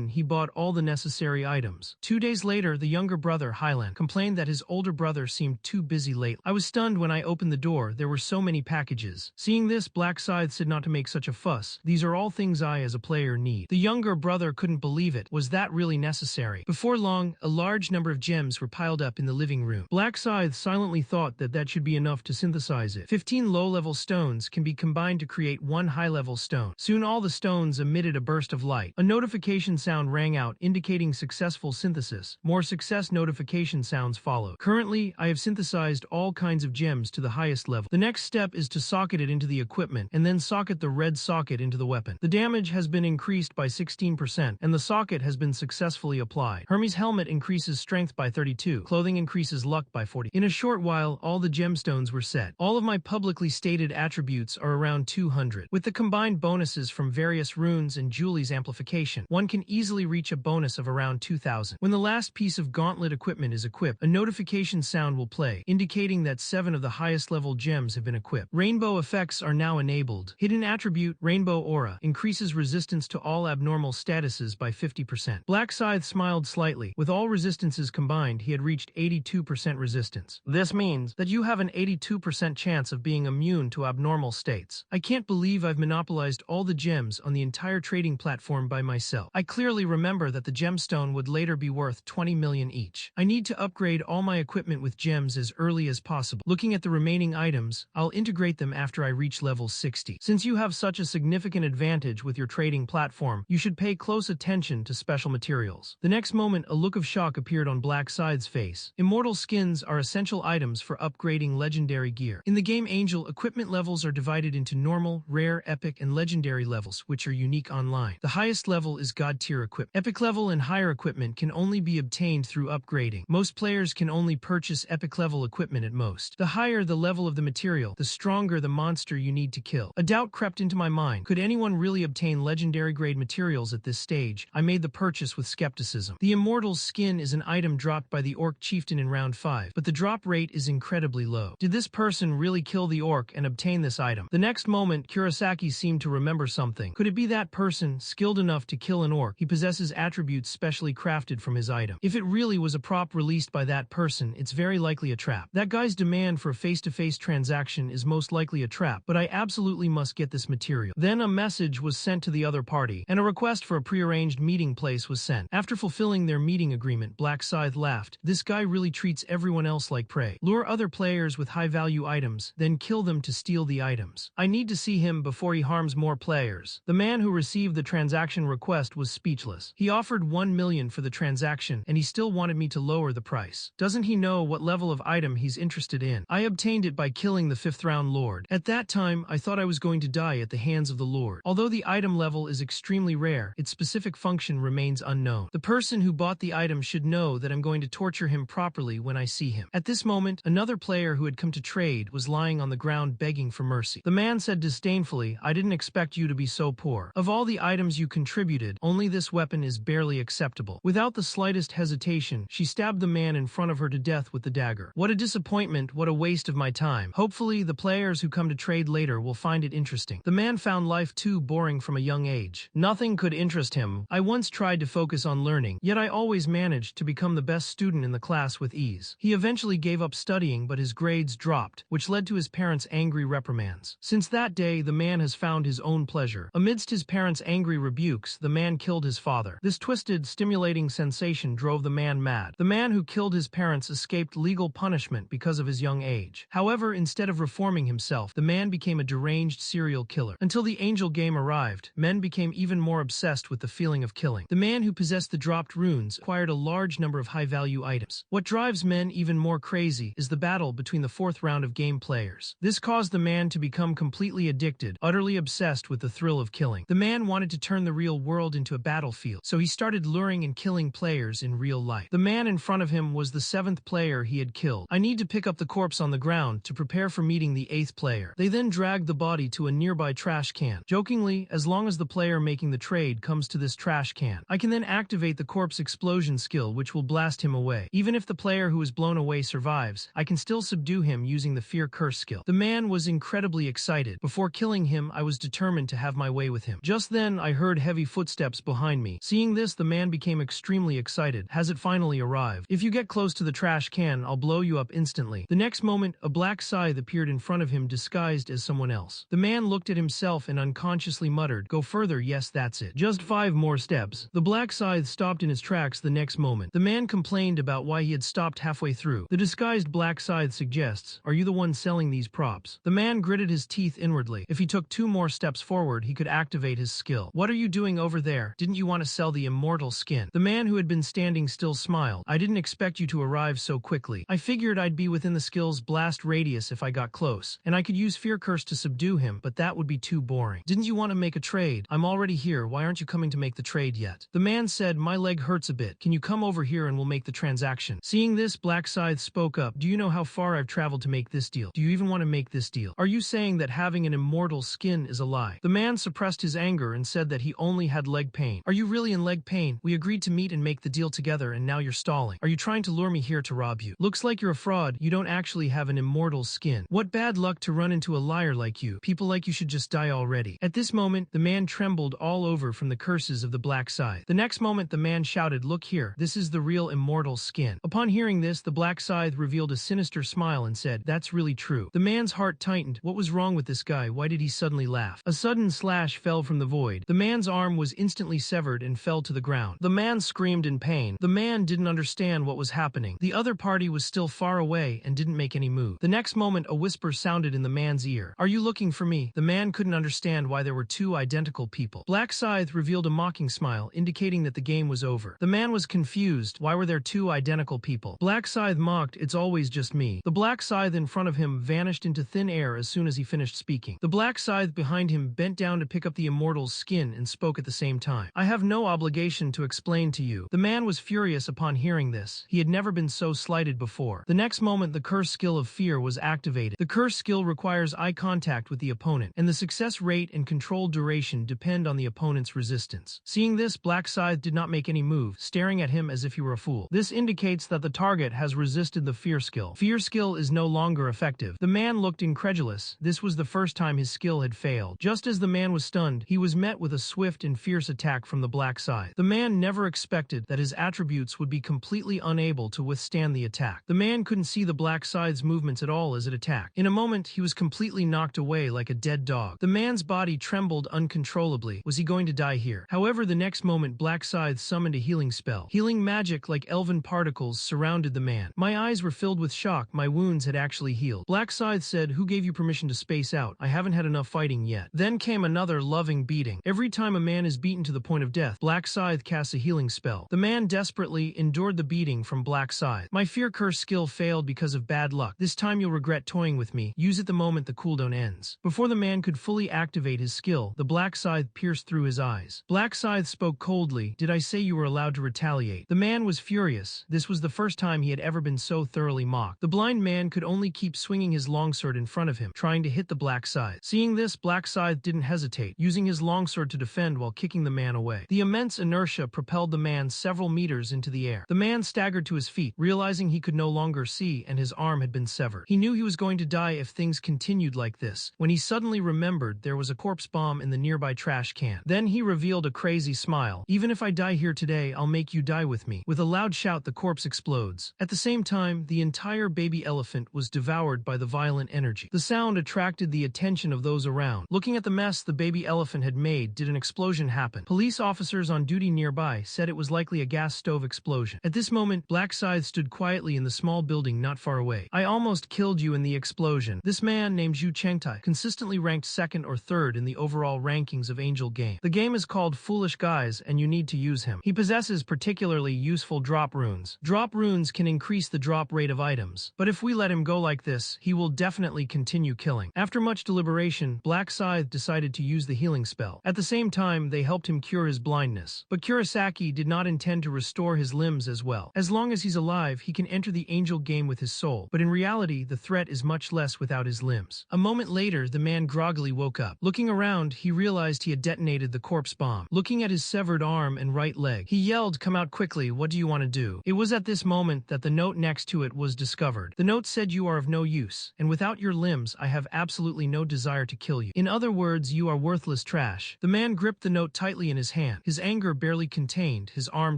he bought all the necessary items. 2 days later, the younger brother, Highland, complained that his older brother seemed too busy lately. I was stunned when I opened the door. There were so many packages. Seeing this, Black Scythe said not to make such a fuss. These are all things I, as a player, need. The younger brother couldn't believe it. Was that really necessary? Before long, a large number of gems were piled up in the living room. Black Scythe silently thought that that should be enough to synthesize it. 15 low-level stones can be combined to create 1 high-level stone. Soon all the stones emitted a burst of light. A notification sound rang out, indicating successful synthesis. More success notification sounds followed. Currently, I have synthesized all kinds of gems to the highest level. The next step is to socket it into the equipment, and then socket the red socket into the weapon. The damage has been increased by 16%, and the socket has been successfully applied. Hermes' helmet increases strength by 32. Clothing increases luck by 40. In a short while, all the gemstones were set. All of my publicly stated attributes are around 200. With the combined bonuses from various runes and Julie's amplification, one can easily reach a bonus of around 2,000. When the last piece of gauntlet equipment is equipped, a notification sound will play, indicating that 7 of the highest level gems have been equipped. Rainbow effects are now enabled. Hidden attribute, Rainbow Aura, increases resistance to all abnormal statuses by 50%. Black Scythe smiled slightly. With all resistances combined, he had reached 82% resistance. This means that you have an 82% chance of being immune to abnormal states. I can't believe I've monopolized all the gems on the entire trading platform by myself. I clearly remember that the gemstone would later be worth 20 million each. I need to upgrade all my equipment with gems as early as possible. Looking at the remaining items, I'll integrate them after I reach level 60. Since you have such a significant advantage with your trading platform, you should pay close attention to special materials. The next moment, a look of shock appeared on Black Scythe's face. Immortal skins are essential items for upgrading legendary gear. In the game Angel, equipment levels are divided into normal, rare, epic, and legendary levels, which are unique online. The highest level is God tier equipment. Epic level and higher equipment can only be obtained through upgrading. Most players can only purchase epic level equipment at most. The higher the level of the material, the stronger the monster you need to kill. A doubt crept into my mind. Could anyone really obtain legendary grade materials at this stage? I made the purchase with skepticism. The Immortal's skin is an item dropped by the Orc Chieftain in round 5, but the drop rate is incredibly low. Did this person really kill the Orc and obtain this item? The next moment, Kurosaki seemed to remember something. Could it be that person, skilled enough to kill kill an orc, he possesses attributes specially crafted from his item. If it really was a prop released by that person, it's very likely a trap. That guy's demand for a face-to-face transaction is most likely a trap, but I absolutely must get this material. Then a message was sent to the other party, and a request for a prearranged meeting place was sent. After fulfilling their meeting agreement, Black Scythe laughed. This guy really treats everyone else like prey. Lure other players with high-value items, then kill them to steal the items. I need to see him before he harms more players. The man who received the transaction request was speechless. He offered 1 million for the transaction, and he still wanted me to lower the price. Doesn't he know what level of item he's interested in? I obtained it by killing the 5th round lord. At that time, I thought I was going to die at the hands of the lord. Although the item level is extremely rare, its specific function remains unknown. The person who bought the item should know that I'm going to torture him properly when I see him. At this moment, another player who had come to trade was lying on the ground begging for mercy. The man said disdainfully, I didn't expect you to be so poor. Of all the items you contributed, only this weapon is barely acceptable. Without the slightest hesitation, she stabbed the man in front of her to death with the dagger. What a disappointment, what a waste of my time. Hopefully, the players who come to trade later will find it interesting. The man found life too boring from a young age. Nothing could interest him. I once tried to focus on learning, yet I always managed to become the best student in the class with ease. He eventually gave up studying, but his grades dropped, which led to his parents' angry reprimands. Since that day, the man has found his own pleasure. Amidst his parents' angry rebukes, the man killed his father. This twisted, stimulating sensation drove the man mad. The man who killed his parents escaped legal punishment because of his young age. However, instead of reforming himself, the man became a deranged serial killer. Until the angel game arrived, men became even more obsessed with the feeling of killing. The man who possessed the dropped runes acquired a large number of high-value items. What drives men even more crazy is the battle between the 4th round of game players. This caused the man to become completely addicted, utterly obsessed with the thrill of killing. The man wanted to turn the real world into a battlefield, so he started luring and killing players in real life. The man in front of him was the 7th player he had killed. I need to pick up the corpse on the ground to prepare for meeting the 8th player. They then dragged the body to a nearby trash can. Jokingly, as long as the player making the trade comes to this trash can, I can then activate the corpse explosion skill, which will blast him away. Even if the player who is blown away survives, I can still subdue him using the fear curse skill. The man was incredibly excited. Before killing him, I was determined to have my way with him. Just then, I heard heavy footsteps behind me. Seeing this, the man became extremely excited. Has it finally arrived? If you get close to the trash can, I'll blow you up instantly. The next moment, a black scythe appeared in front of him disguised as someone else. The man looked at himself and unconsciously muttered, "Go further, yes, that's it." Just 5 more steps. The black scythe stopped in his tracks the next moment. The man complained about why he had stopped halfway through. The disguised black scythe suggests, "Are you the one selling these props?" The man gritted his teeth inwardly. If he took 2 more steps forward, he could activate his skill. "What are you doing over there? Didn't you want to sell the immortal skin?" The man who had been standing still smiled. "I didn't expect you to arrive so quickly. I figured I'd be within the skill's blast radius if I got close, and I could use Fear Curse to subdue him, but that would be too boring. Didn't you want to make a trade? I'm already here. Why aren't you coming to make the trade yet?" The man said, "My leg hurts a bit. Can you come over here and we'll make the transaction?" Seeing this, Black Scythe spoke up. "Do you know how far I've traveled to make this deal? Do you even want to make this deal? Are you saying that having an immortal skin is a lie?" The man suppressed his anger and said that he only had leg pain. "Are you really in leg pain? We agreed to meet and make the deal together and now you're stalling. Are you trying to lure me here to rob you? Looks like you're a fraud. You don't actually have an immortal skin. What bad luck to run into a liar like you. People like you should just die already." At this moment, the man trembled all over from the curses of the Black Scythe. The next moment, the man shouted, "Look here, this is the real immortal skin." Upon hearing this, the Black Scythe revealed a sinister smile and said, "That's really true." The man's heart tightened. What was wrong with this guy? Why did he suddenly laugh? A sudden slash fell from the void. The man's arm was instantly severed and fell to the ground. The man screamed in pain. The man didn't understand what was happening. The other party was still far away and didn't make any move. The next moment, a whisper sounded in the man's ear. "Are you looking for me?" The man couldn't understand why there were 2 identical people. Black Scythe revealed a mocking smile, indicating that the game was over. The man was confused. Why were there 2 identical people? Black Scythe mocked, "It's always just me." The Black Scythe in front of him vanished into thin air as soon as he finished speaking. The Black Scythe behind him bent down to pick up the immortal's skin and spoke at the same time. "I have no obligation to explain to you." The man was furious upon hearing this. He had never been so slighted before. The next moment, the curse skill of fear was activated. The curse skill requires eye contact with the opponent, and the success rate and control duration depend on the opponent's resistance. Seeing this, Black Scythe did not make any move, staring at him as if he were a fool. This indicates that the target has resisted the fear skill. Fear skill is no longer effective. The man looked incredulous. This was the first time his skill had failed. Just as the man was stunned, he was met with a swift and fierce fierce attack from the black side. The man never expected that his attributes would be completely unable to withstand the attack. The man couldn't see the black side's movements at all as it attacked. In a moment, he was completely knocked away like a dead dog. The man's body trembled uncontrollably. Was he going to die here? However, the next moment, Black Scythe summoned a healing spell. Healing magic like elven particles surrounded the man. My eyes were filled with shock. My wounds had actually healed. Black Scythe said, "Who gave you permission to space out? I haven't had enough fighting yet." Then came another loving beating. Every time a man is beaten to the point of death, Black Scythe casts a healing spell. The man desperately endured the beating from Black Scythe. My fear curse skill failed because of bad luck. This time you'll regret toying with me. Use it the moment the cooldown ends. Before the man could fully activate his skill, the Black Scythe pierced through his eyes. Black Scythe spoke coldly, "Did I say you were allowed to retaliate?" The man was furious. This was the first time he had ever been so thoroughly mocked. The blind man could only keep swinging his longsword in front of him, trying to hit the Black Scythe. Seeing this, Black Scythe didn't hesitate, using his longsword to defend while kicking the man away. The immense inertia propelled the man several meters into the air. The man staggered to his feet, realizing he could no longer see and his arm had been severed. He knew he was going to die if things continued like this, when he suddenly remembered there was a corpse bomb in the nearby trash can. Then he revealed a crazy smile. "Even if I die here today, I'll make you die with me." With a loud shout, the corpse explodes. At the same time, the entire baby elephant was devoured by the violent energy. The sound attracted the attention of those around. Looking at the mess the baby elephant had made, did an explosion happen? Police officers on duty nearby said it was likely a gas stove explosion. At this moment, Black Scythe stood quietly in the small building not far away. "I almost killed you in the explosion." This man, named Zhu Chengtai, consistently ranked second or third in the overall rankings of Angel game. The game is called Foolish Guys, and you need to use him. He possesses particularly useful drop runes. Drop runes can increase the drop rate of items, but if we let him go like this, he will definitely continue killing. After much deliberation, Black Scythe decided to use the healing spell. At the same time, they helped him cure his blindness. But Kurosaki did not intend to restore his limbs as well. As long as he's alive, he can enter the Angel game with his soul, but in reality, the threat is much less without his limbs. A moment later, the man groggily woke up. Looking around, he realized he had detonated the corpse bomb. Looking at his severed arm and right leg, he yelled, "Come out quickly, what do you want to do?" It was at this moment that the note next to it was discovered. The note said, "You are of no use, and without your limbs, I have absolutely no desire to kill you. In other words, you are worthless trash." The man gripped the note tightly in his hand, his anger barely contained, his arm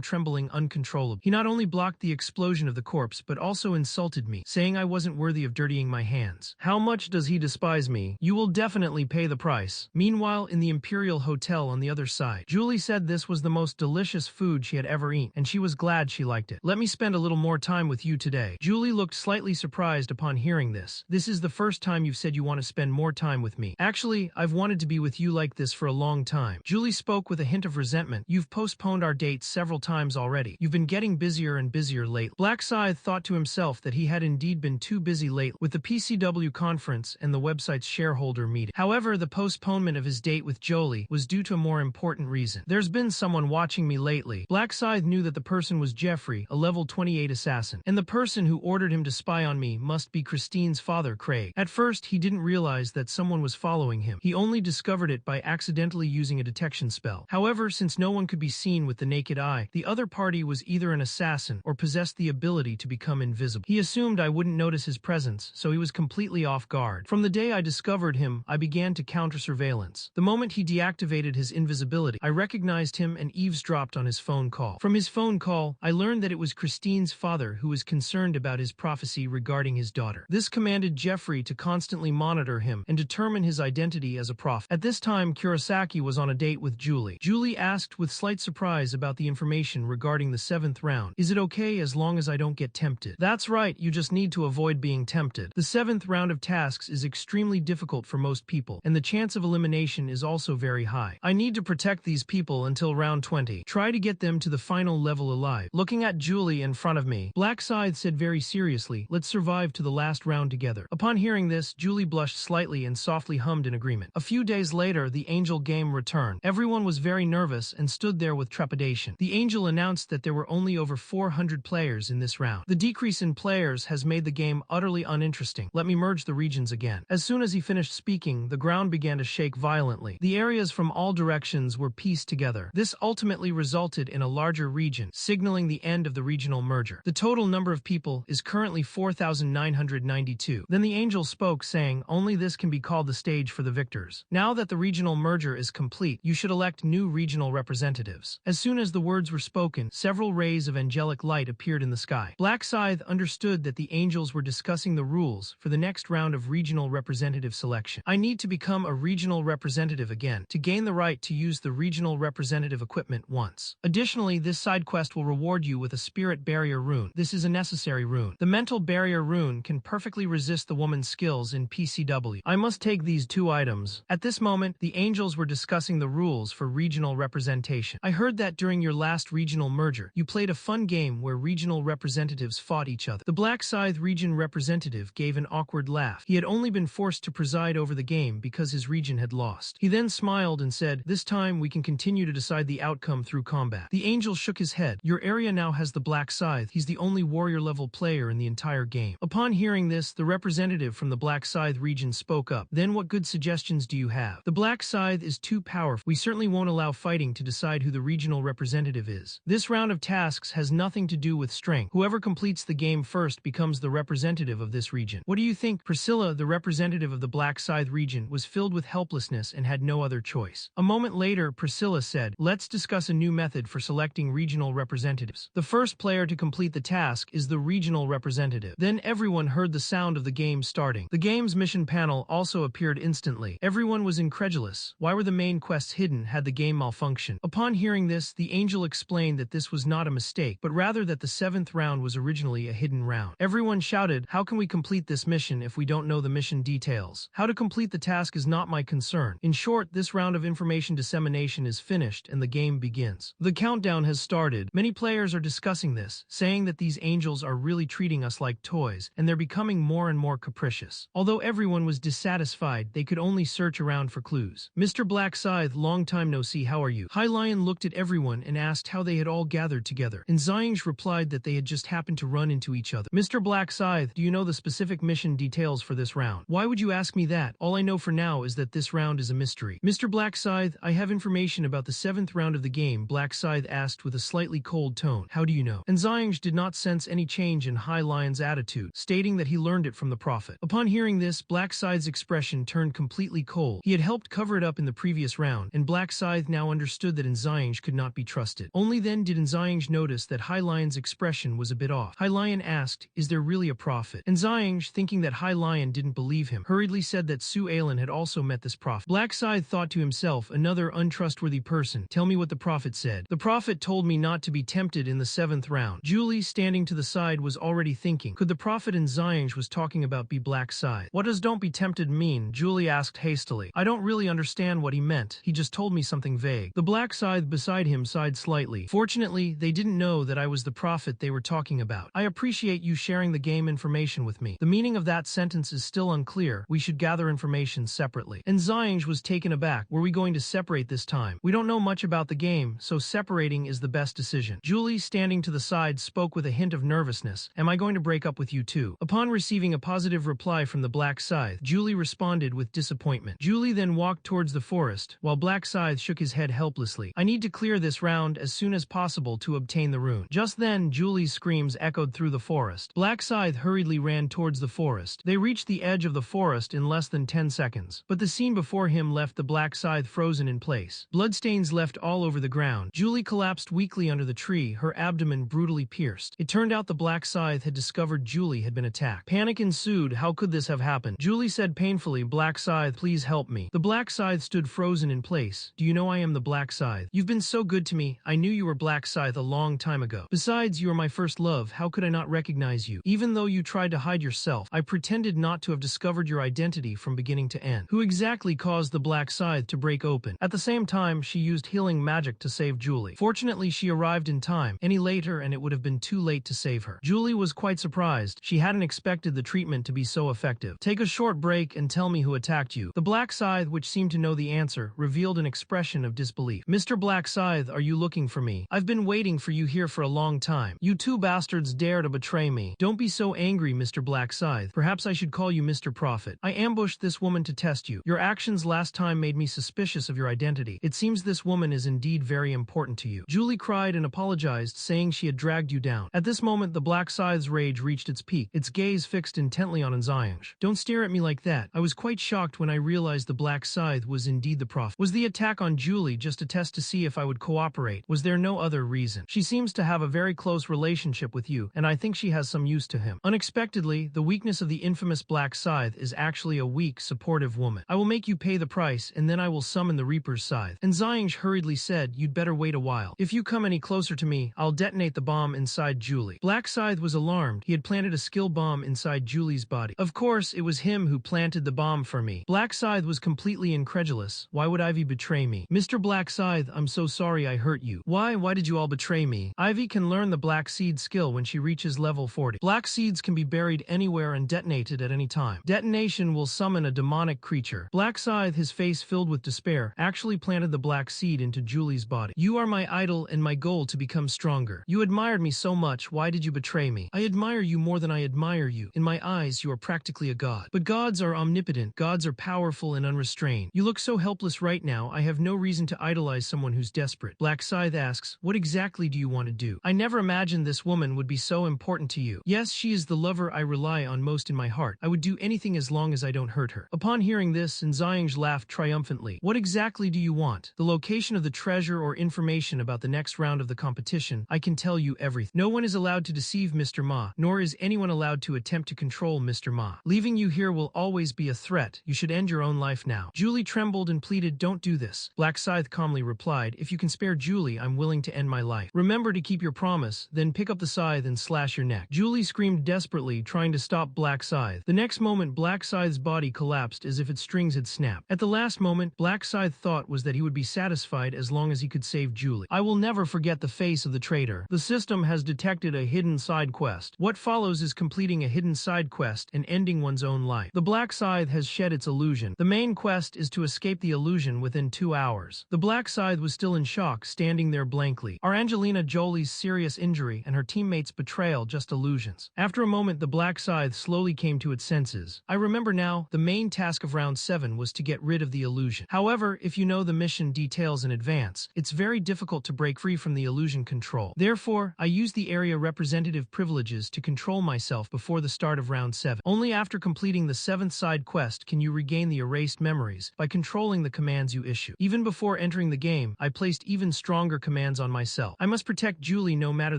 trembling uncontrollably. He not only blocked the explosion of the corpse, but also insulted me, saying I wasn't worthy of dirtying my hands. How much does he despise me? You will definitely pay the price. Meanwhile, in the Imperial Hotel on the other side, Julie said this was the most delicious food she had ever eaten, and she was glad she liked it. "Let me spend a little more time with you today." Julie looked slightly surprised upon hearing this. "This is the first time you've said you want to spend more time with me. Actually, I've wanted to be with you like this for a long time." Julie spoke with a hint of resentment. "You've postponed our date several times already. You've been getting busier and busier lately." Black Scythe thought to himself that he had indeed been too busy lately with the PCW conference and the website's shareholder meeting. However, the postponement of his date with Jolie was due to a more important reason. "There's been someone watching me lately." Black Scythe knew that the person was Jeffrey, a level 28 assassin, and the person who ordered him to spy on me must be Christine's father, Craig. At first, he didn't realize that someone was following him. He only discovered it by accidentally using a detection spell. However, since no one could be seen with the naked eye, the other party was either an assassin or possessed the ability to become invisible. He assumed I wouldn't notice his presence, so he was completely off guard. From the day I discovered him, I began to counter surveillance. The moment he deactivated his invisibility, I recognized him and eavesdropped on his phone call. From his phone call, I learned that it was Christine's father who was concerned about his prophecy regarding his daughter. This commanded Jeffrey to constantly monitor him and determine his identity as a prophet. At this time, Kurosaki was on a date with Julie. Julie asked with slight surprise about the information regarding the 7th round. "Is it okay as long as I don't get tempted?" "That's right, you just need to avoid being tempted. The 7th round of tasks is extremely difficult for most people, and the chance of elimination is also very high. I need to protect these people until round 20. Try to get them to the final level alive." Looking at Julie in front of me, Black Scythe said very seriously, "Let's survive to the last round together." Upon hearing this, Julie blushed slightly and softly hummed in agreement. A few days later, the Angel game returned. Everyone was very nervous and stood there with trepidation. The Angel announced that there were only over 400 players in this round. The decrease in players has made the game utterly uninteresting. Let me merge the regions again. As soon as he finished speaking, the ground began to shake violently. The areas from all directions were pieced together. This ultimately resulted in a larger region, signaling the end of the regional merger. The total number of people is currently 4,992. Then the Angel spoke, saying, "Only this can be called the stage for the victors. Now that the regional merger is complete, you should elect select new regional representatives. As soon as the words were spoken, several rays of angelic light appeared in the sky. Black Scythe understood that the angels were discussing the rules for the next round of regional representative selection. I need to become a regional representative again to gain the right to use the regional representative equipment once. Additionally, this side quest will reward you with a spirit barrier rune. This is a necessary rune. The mental barrier rune can perfectly resist the woman's skills in PCW. I must take these two items. At this moment, the angels were discussing the rules for regional representation. I heard that during your last regional merger, you played a fun game where regional representatives fought each other. The Black Scythe region representative gave an awkward laugh. He had only been forced to preside over the game because his region had lost. He then smiled and said, "This time we can continue to decide the outcome through combat." The angel shook his head. "Your area now has the Black Scythe. He's the only warrior level player in the entire game." Upon hearing this, the representative from the Black Scythe region spoke up. "Then what good suggestions do you have? The Black Scythe is too powerful. We certainly won't allow fighting to decide who the regional representative is. This round of tasks has nothing to do with strength. Whoever completes the game first becomes the representative of this region. What do you think?" Priscilla, the representative of the Black Scythe region, was filled with helplessness and had no other choice. A moment later, Priscilla said, "Let's discuss a new method for selecting regional representatives. The first player to complete the task is the regional representative." Then everyone heard the sound of the game starting. The game's mission panel also appeared instantly. Everyone was incredulous. Why were the main quests hidden? Had the game malfunctioned? Upon hearing this, the angel explained that this was not a mistake, but rather that the 7th round was originally a hidden round. Everyone shouted, "How can we complete this mission if we don't know the mission details? How to complete the task is not my concern." In short, this round of information dissemination is finished and the game begins. The countdown has started. Many players are discussing this, saying that these angels are really treating us like toys, and they're becoming more and more capricious. Although everyone was dissatisfied, they could only search around for clues. "Mr. Black Scythe, long time no see, how are you?" High Lion looked at everyone and asked how they had all gathered together, and Zying replied that they had just happened to run into each other. "Mr. Black Scythe, do you know the specific mission details for this round?" "Why would you ask me that? All I know for now is that this round is a mystery." "Mr. Black Scythe, I have information about the 7th round of the game," Black Scythe asked with a slightly cold tone. "How do you know?" And Zying did not sense any change in High Lion's attitude, stating that he learned it from the Prophet. Upon hearing this, Black Scythe's expression turned completely cold. He had helped cover it up in the previous round, and Black Scythe now understood that Zying could not be trusted. Only then did Zying notice that High Lion's expression was a bit off. High Lion asked, "Is there really a prophet?" And Zying, thinking that High Lion didn't believe him, hurriedly said that Su Ailin had also met this prophet. Black Scythe thought to himself, "Another untrustworthy person. Tell me what the prophet said." "The prophet told me not to be tempted in the 7th round." Julie, standing to the side, was already thinking, could the prophet in Zying was talking about be Black Scythe? "What does don't be tempted mean?" Julie asked hastily. "I don't really understand what he meant. He just told me something vague." The Black Scythe beside him sighed slightly. "Fortunately, they didn't know that I was the prophet they were talking about. I appreciate you sharing the game information with me. The meaning of that sentence is still unclear. We should gather information separately." And Zying was taken aback. "Were we going to separate this time? We don't know much about the game, so separating is the best decision." Julie, standing to the side, spoke with a hint of nervousness. "Am I going to break up with you too?" Upon receiving a positive reply from the Black Scythe, Julie responded with disappointment. Julie then walked towards the forest, while Black Scythe shook his head helplessly. "I need to clear this round as soon as possible to obtain the rune." Just then, Julie's screams echoed through the forest. Black Scythe hurriedly ran towards the forest. They reached the edge of the forest in less than 10 seconds, but the scene before him left the Black Scythe frozen in place. Bloodstains left all over the ground. Julie collapsed weakly under the tree, her abdomen brutally pierced. It turned out the Black Scythe had discovered Julie had been attacked. Panic ensued. How could this have happened? Julie said painfully, "Black Scythe, please help me." The Black Scythe stood frozen in place. "Do you know I am the Black Scythe? You've been so good to me. I knew you were Black Scythe a long time ago. Besides, you are my first love. How could I not recognize you? Even though you tried to hide yourself, I pretended not to have discovered your identity from beginning to end." Who exactly caused the Black Scythe to break open? At the same time, she used healing magic to save Julie. Fortunately, she arrived in time. Any later and it would have been too late to save her. Julie was quite surprised. She hadn't expected the treatment to be so effective. "Take a short break and tell me who attacked you." The Black Scythe, which seemed to know the answer, revealed an expression of disbelief. "Mr. Black Scythe, are you looking for me? I've been waiting for you here for a long time. You two bastards dare to betray me. Don't be so angry, Mr. Black Scythe. Perhaps I should call you Mr. Prophet. I ambushed this woman to test you. Your actions last time made me suspicious of your identity. It seems this woman is indeed very important to you." Julie cried and apologized, saying she had dragged you down. At this moment, the Black Scythe's rage reached its peak, its gaze fixed intently on Zying. "Don't stare at me like that. I was quite shocked when I realized the Black Scythe was indeed the Prophet. Was the attack on on Julie just to test to see if I would cooperate. Was there no other reason? She seems to have a very close relationship with you, and I think she has some use to him. Unexpectedly, the weakness of the infamous Black Scythe is actually a weak, supportive woman. I will make you pay the price, and then I will summon the Reaper's Scythe. And Xiang hurriedly said, you'd better wait a while. If you come any closer to me, I'll detonate the bomb inside Julie. Black Scythe was alarmed. He had planted a skill bomb inside Julie's body. Of course, it was him who planted the bomb for me. Black Scythe was completely incredulous. Why would Ivy betray me? Mr. Black Scythe, I'm so sorry I hurt you. Why did you all betray me? Ivy can learn the Black Seed skill when she reaches level 40. Black Seeds can be buried anywhere and detonated at any time. Detonation will summon a demonic creature. Black Scythe, his face filled with despair, actually planted the Black Seed into Julie's body. You are my idol and my goal to become stronger. You admired me so much, why did you betray me? I admire you more than I admire you. In my eyes, you are practically a god. But gods are omnipotent. Gods are powerful and unrestrained. You look so helpless right now. I have no reason to idolize someone who's desperate. Black Scythe asks, what exactly do you want to do? I never imagined this woman would be so important to you. Yes, she is the lover I rely on most in my heart. I would do anything as long as I don't hurt her. Upon hearing this, Xiang laughed triumphantly. What exactly do you want? The location of the treasure or information about the next round of the competition? I can tell you everything. No one is allowed to deceive Mr. Ma, nor is anyone allowed to attempt to control Mr. Ma. Leaving you here will always be a threat. You should end your own life now. Julie trembled and pleaded, don't do this. Black Scythe calmly replied, if you can spare Julie, I'm willing to end my life. Remember to keep your promise, then pick up the scythe and slash your neck. Julie screamed desperately, trying to stop Black Scythe. The next moment, Black Scythe's body collapsed as if its strings had snapped. At the last moment, Black Scythe thought was that he would be satisfied as long as he could save Julie. I will never forget the face of the traitor. The system has detected a hidden side quest. What follows is completing a hidden side quest and ending one's own life. The Black Scythe has shed its illusion. The main quest is to escape the illusion within 2 hours. The Black Scythe was still in shock, standing there blankly. Are Angelina Jolie's serious injury and her teammates' betrayal just illusions? After a moment, the Black Scythe slowly came to its senses. I remember now, the main task of round 7 was to get rid of the illusion. However, if you know the mission details in advance, it's very difficult to break free from the illusion control. Therefore, I used the area representative privileges to control myself before the start of round 7. Only after completing the 7th side quest can you regain the erased memories by controlling the commands you issue. Even before entering the game, I placed even stronger commands on myself. I must protect Julie no matter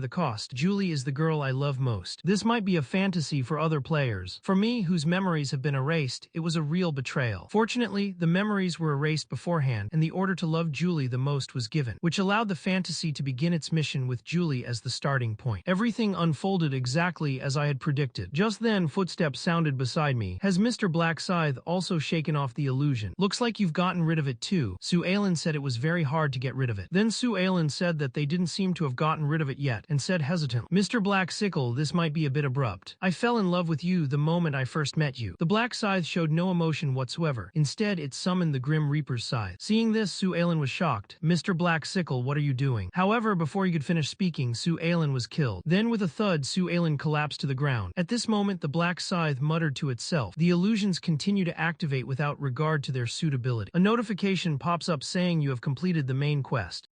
the cost. Julie is the girl I love most. This might be a fantasy for other players. For me, whose memories have been erased, it was a real betrayal. Fortunately, the memories were erased beforehand, and the order to love Julie the most was given, which allowed the fantasy to begin its mission with Julie as the starting point. Everything unfolded exactly as I had predicted. Just then, footsteps sounded beside me. Has Mr. Black Scythe also shaken off the illusion? Looks like you've gotten rid of it too. Sue Ailin said it was very hard to get rid of it. Then Sue Ailin said that they didn't seem to have gotten rid of it yet, and said hesitantly, Mr. Black Sickle, this might be a bit abrupt. I fell in love with you the moment I first met you. The Black Scythe showed no emotion whatsoever. Instead, it summoned the Grim Reaper's Scythe. Seeing this, Sue Ailin was shocked. Mr. Black Sickle, what are you doing? However, before he could finish speaking, Sue Ailin was killed. Then with a thud, Sue Ailin collapsed to the ground. At this moment, the Black Scythe muttered to itself. The illusions continue to activate without regard to their suitability. A notification pops up saying you have completed the main quest.